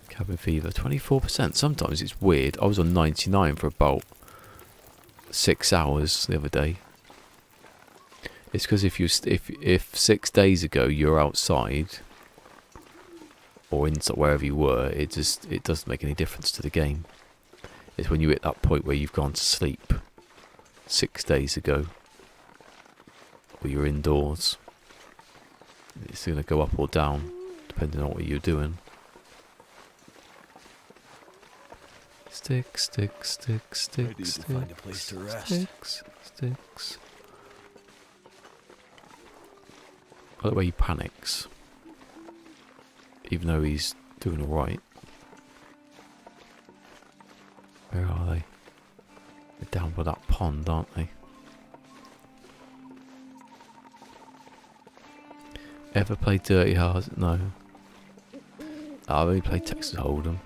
Cabin fever, 24%. Sometimes it's weird. I was on 99 for about 6 hours the other day. It's because if 6 days ago you're outside or inside wherever you were, it doesn't make any difference to the game. It's when you hit that point where you've gone to sleep 6 days ago, or you're indoors. It's going to go up or down depending on what you're doing. Sticks, sticks, sticks, sticks, I need to sticks, find a place to rest. sticks, sticks. I like the way he panics, even though he's doing alright. Where are they? They're down by that pond, aren't they? Ever played Dirty Hard? No. I've only played Texas Hold'em.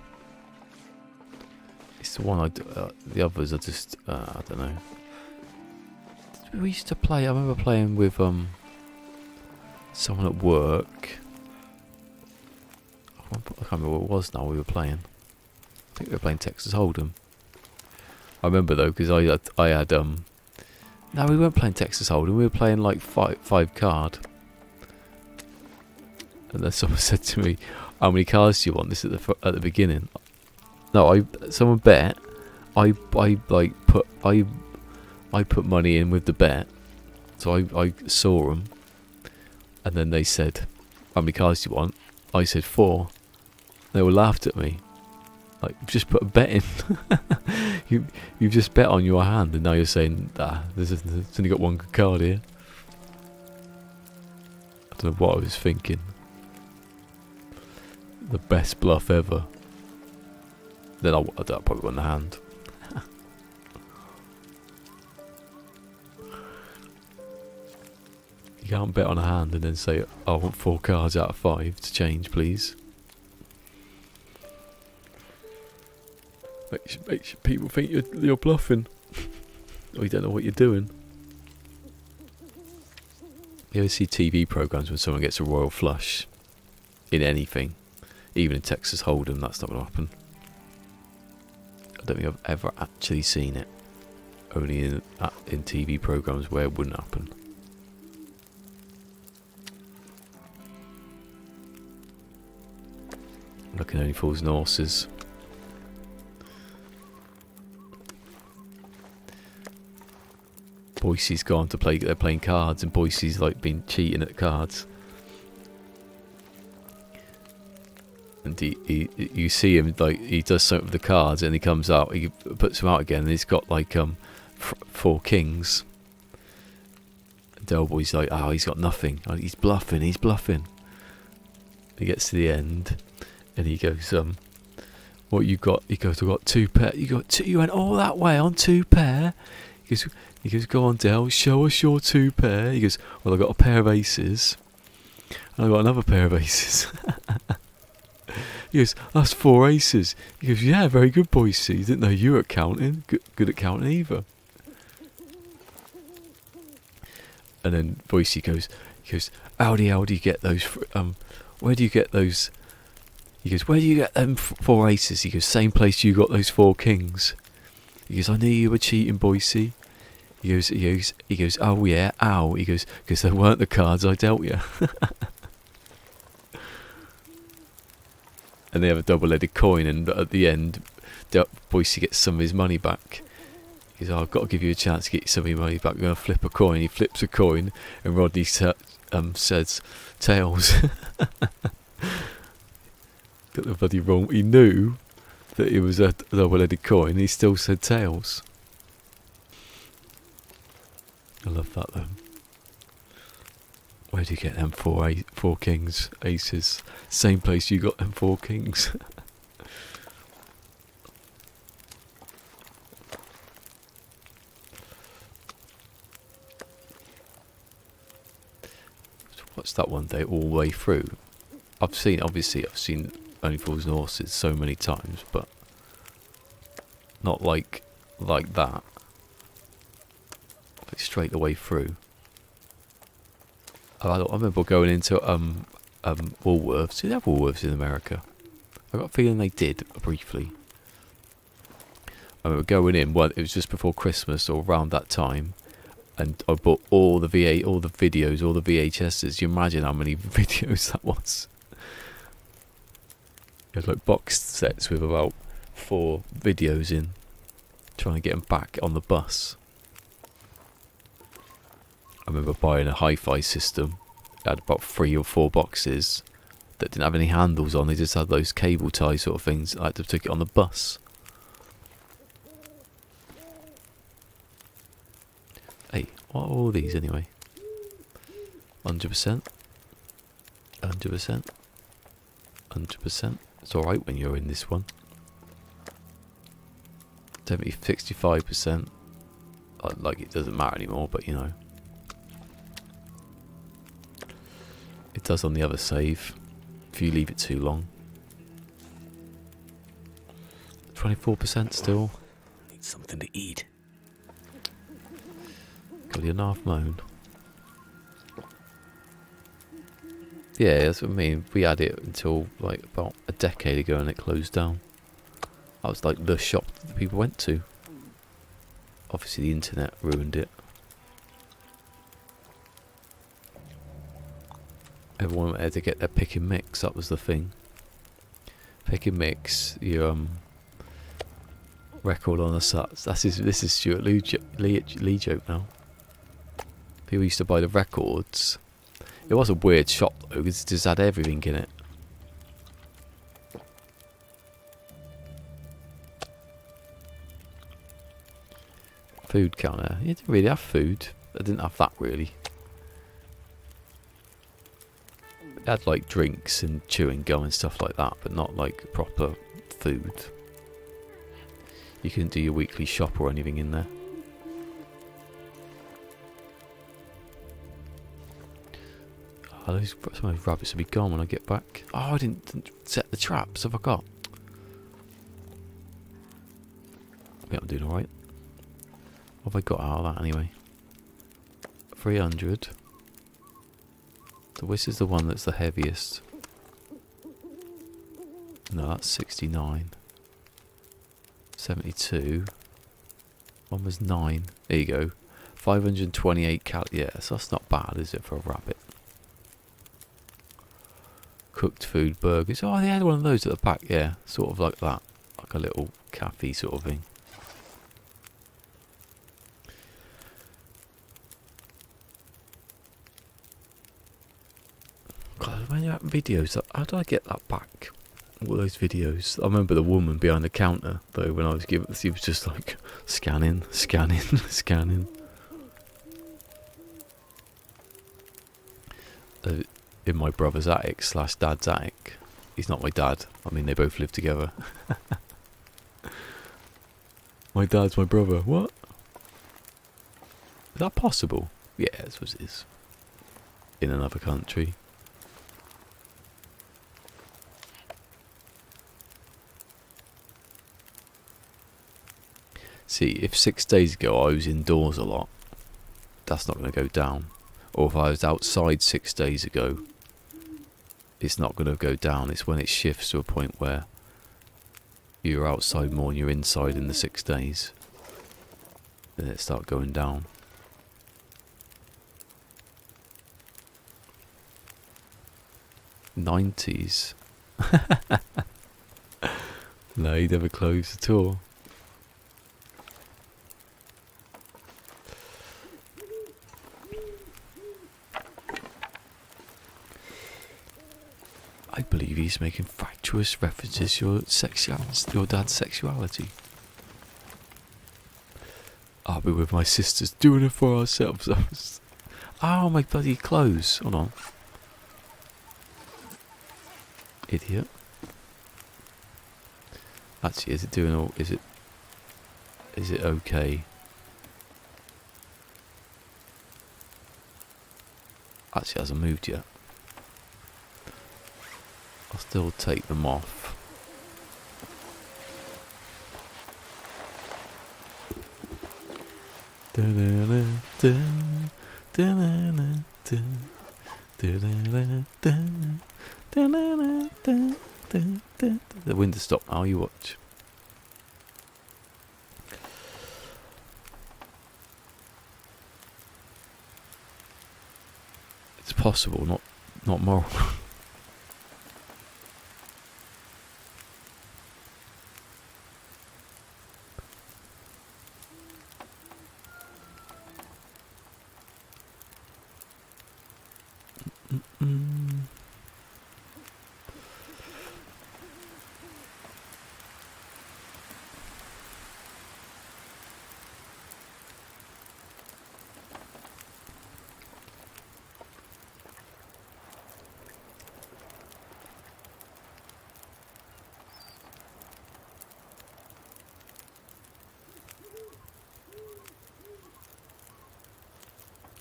It's the one I do. The others are just, I don't know. We used to play, I remember playing with someone at work. I can't remember what it was now we were playing. I think we were playing Texas Hold'em. I remember though, because I had no, we weren't playing Texas Hold'em, we were playing like five card. And then someone said to me, how many cards do you want? This at the beginning. No, someone bet. I put money in with the bet. So I saw them. And then they said, how many cards do you want? I said 4. They all laughed at me. Like, just put a bet in. You've just bet on your hand, and now you're saying, there's only got one good card here. I don't know what I was thinking. The best bluff ever. Then I'll probably won the hand. You can't bet on a hand and then say, I want 4 cards out of 5 to change, please. Makes people think you're bluffing. Or you don't know what you're doing. You ever see TV programs when someone gets a royal flush in anything? Even in Texas Hold'em, that's not going to happen. I don't think I've ever actually seen it. Only in TV programs where it wouldn't happen. Looking only fools and horses. Boise's gone to play. They're playing cards, and Boise's like been cheating at cards. And you see him, like, he does something with the cards, and he comes out, he puts them out again, and he's got like 4 kings. And Delboy's like, oh, he's got nothing. Oh, he's bluffing. He gets to the end, and he goes, what you got? He goes, I got 2 pair. You went all that way on 2 pair. He goes, go on, Del, show us your 2 pair. He goes, well, I got a pair of aces, and I got another pair of aces. He goes, that's 4 aces. He goes, yeah, very good, Boise. You didn't know you were at counting. Good at counting either. And then Boise goes, how do you get those? Where do you get those? He goes, where do you get them 4 aces? He goes, same place you got those 4 kings. He goes, I knew you were cheating, Boise. He goes, oh yeah, ow. He goes, because they weren't the cards I dealt you. And they have a double-headed coin, and at the end, Boise gets some of his money back. He goes, I've got to give you a chance to get some of your money back. We're going to flip a coin. He flips a coin, and Rodney says, tails. Got the bloody wrong. He knew that it was a double-headed coin. He still said tails. I love that though. Where do you get them 4 kings, aces? Same place you got them 4 kings. Watched that one day all the way through. I've seen Only Fools and Horses so many times, but not like that. Like straight the way through. I remember going into Woolworths. Do they have Woolworths in America? I got a feeling they did briefly. I remember going in. It was just before Christmas or around that time, and I bought all the videos, all the VHSs. You imagine how many videos that was? It was like box sets with about 4 videos in, trying to get them back on the bus. I remember buying a hi-fi system. It had about 3 or 4 boxes that didn't have any handles on. They just had those cable tie sort of things. I had to take it on the bus. Hey, what are all these anyway? 100%. 100%. 100%. It's alright when you're in this one. 65%. Like it doesn't matter anymore, but you know. It does on the other save, if you leave it too long. 24% still. Need something to eat. Got your half moan. Yeah, that's what I mean. We had it until like about a decade ago and it closed down. That was like the shop that people went to. Obviously the internet ruined it. Everyone had to get their pick and mix, that was the thing. Pick and mix, your record on the sats. This is Stuart Lee joke now. People used to buy the records. It was a weird shop though, because it just had everything in it. Food counter. You didn't really have food. I didn't have that really. It had like drinks and chewing gum and stuff like that, but not like proper food. You couldn't do your weekly shop or anything in there. Oh, some of those rabbits will be gone when I get back. Oh, I didn't set the traps. Have I got? I think I'm doing alright. What have I got out of that anyway? 300. So this is the one that's the heaviest. No, that's 69. 72. One was 9. There you go. 528 cal. Yeah, so that's not bad, is it, for a rabbit? Cooked food burgers. Oh, they had one of those at the back. Yeah, sort of like that. Like a little cafe sort of thing. God, when you're at videos, how do I get that back? All those videos. I remember the woman behind the counter, though, when I was giving, she was just like scanning. In my brother's attic / dad's attic, He's not my dad. I mean, they both live together. My dad's my brother. What? Is that possible? Yeah, I suppose it is. In another country. See, if 6 days ago I was indoors a lot, that's not going to go down. Or if I was outside 6 days ago, it's not going to go down. It's when it shifts to a point where you're outside more and you're inside in the 6 days, then it start going down. '90s. No, he never closed at all. I believe he's making fatuous references to your dad's sexuality. I'll be with my sisters doing it for ourselves. Oh, my bloody clothes. Hold on. Idiot. Actually, is it doing all... Is it okay? Actually, it hasn't moved yet. I'll still take them off. The wind has stopped now, you watch. It's possible, not moral.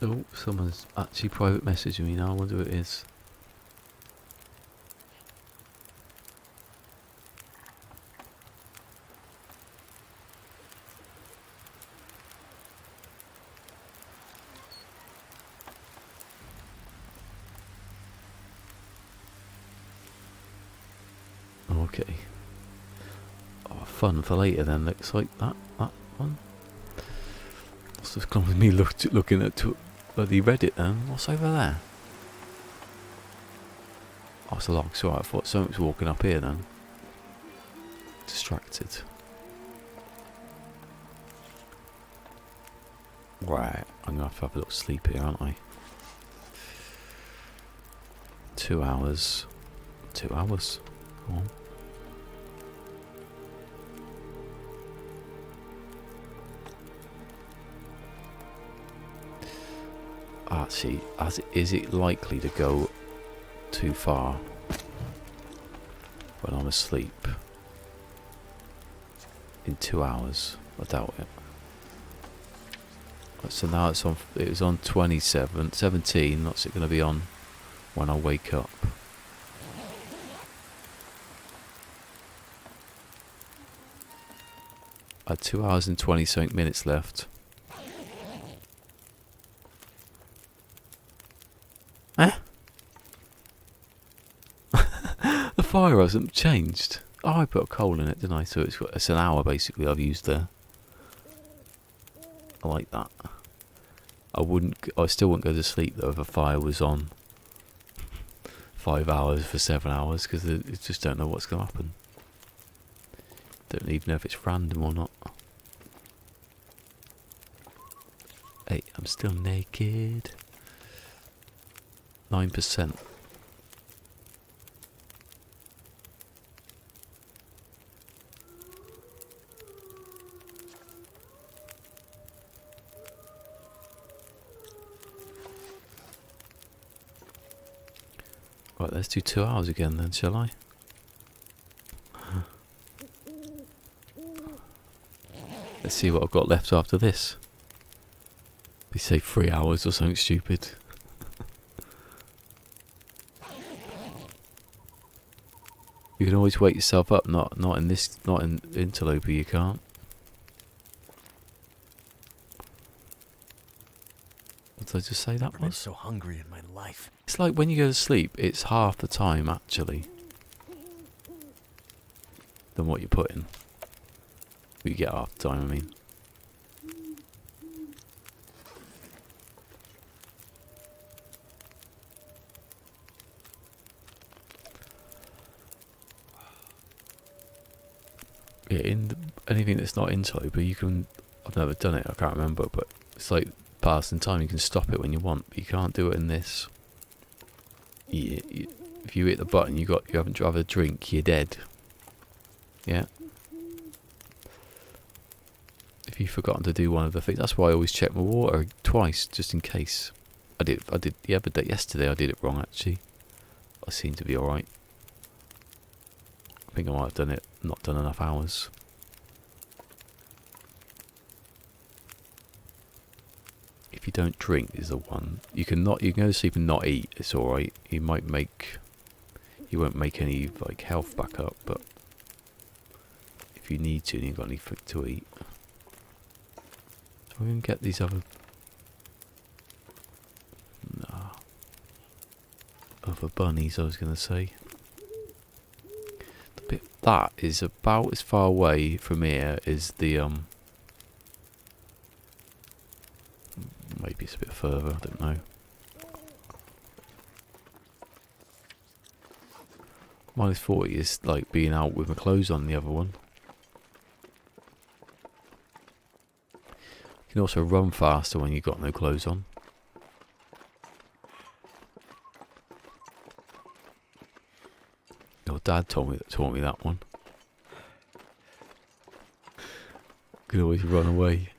Oh, someone's actually private messaging me now. I wonder who it is. Okay. Oh, fun for later then. Looks like that one. What's this come with me looking at bloody Reddit then? What's over there? Oh, it's a log. So I thought something's walking up here then. Distracted. Right, I'm gonna have to have a little sleep here, aren't I? 2 hours. 2 hours. Come on. See, is it likely to go too far when I'm asleep? In 2 hours? I doubt it. So now it's on. It was on 17. What's it going to be on when I wake up? I had 2 hours and 20-something minutes left. Eh? The fire hasn't changed. Oh, I put a coal in it, didn't I? So it's an hour basically I've used there. I like that. I still wouldn't go to sleep though if a fire was on 5 hours for 7 hours, because I just don't know what's going to happen. Don't even know if it's random or not. Hey, I'm still naked. 9%. Right, let's do 2 hours again then, shall I? Let's see what I've got left after this. We say 3 hours or something stupid. You can always wake yourself up. Not in Interloper. You can't. What did I just say that I've been was? so hungry in my life. It's like when you go to sleep, it's half the time actually than what you put in. But you get half the time, I mean. Yeah, anything that's not Interloper, you can. I've never done it. I can't remember, but it's like passing time. You can stop it when you want, but you can't do it in this. If you hit the button, you haven't had a drink, you're dead. Yeah. If you've forgotten to do one of the things, that's why I always check my water twice, just in case. I did the other day, yesterday I did it wrong actually. I seem to be alright. I think I might have not done enough hours. If you don't drink is the one. You can go to sleep and not eat, it's alright. You won't make any like health back up, but if you need to and you've got anything to eat. So we're gonna get these other bunnies I was gonna say. That is about as far away from here as the maybe it's a bit further, I don't know. -40 is like being out with my clothes on the other one. You can also run faster when you've got no clothes on. Your dad taught me that one. Could always run away.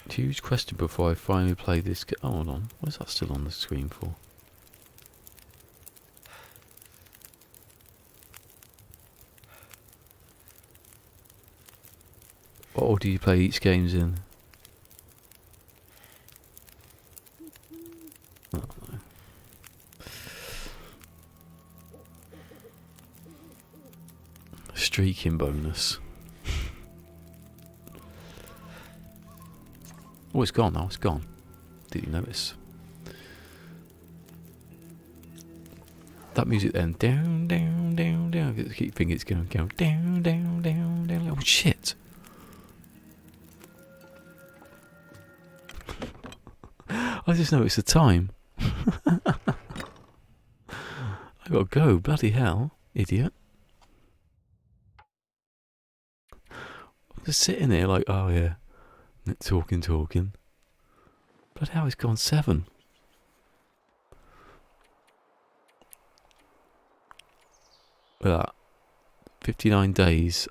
Huge question before I finally play this. Oh, hold on. What is that still on the screen for? What order do you play each games in? Oh, no. Streaking bonus. Oh, it's gone now, it's gone. Did you notice? That music then, down, down, down, down. I keep thinking it's going to go down, down, down, down. Oh, shit. I just noticed the time. I gotta go, bloody hell, idiot. I'm just sitting there like, oh yeah. Talking. But how it's gone 7. Look at that. 59 days,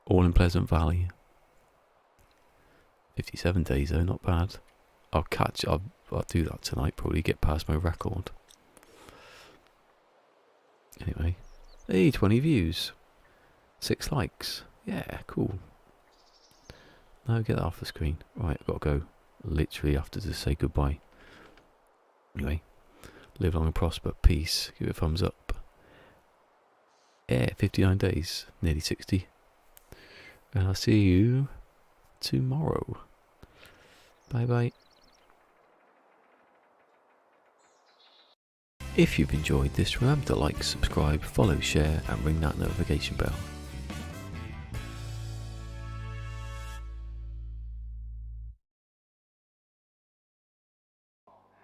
all in Pleasant Valley. 57 days though, not bad. I'll do that tonight, probably get past my record. Anyway. Hey, 20 views. 6 likes. Yeah, cool. No, get that off the screen. Right, I've got to go. Literally have to say goodbye. Anyway, live long and prosper. Peace. Give it a thumbs up. Yeah, 59 days. Nearly 60. And I'll see you tomorrow. Bye bye. If you've enjoyed this, remember to like, subscribe, follow, share, and ring that notification bell.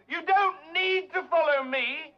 You don't need to follow me.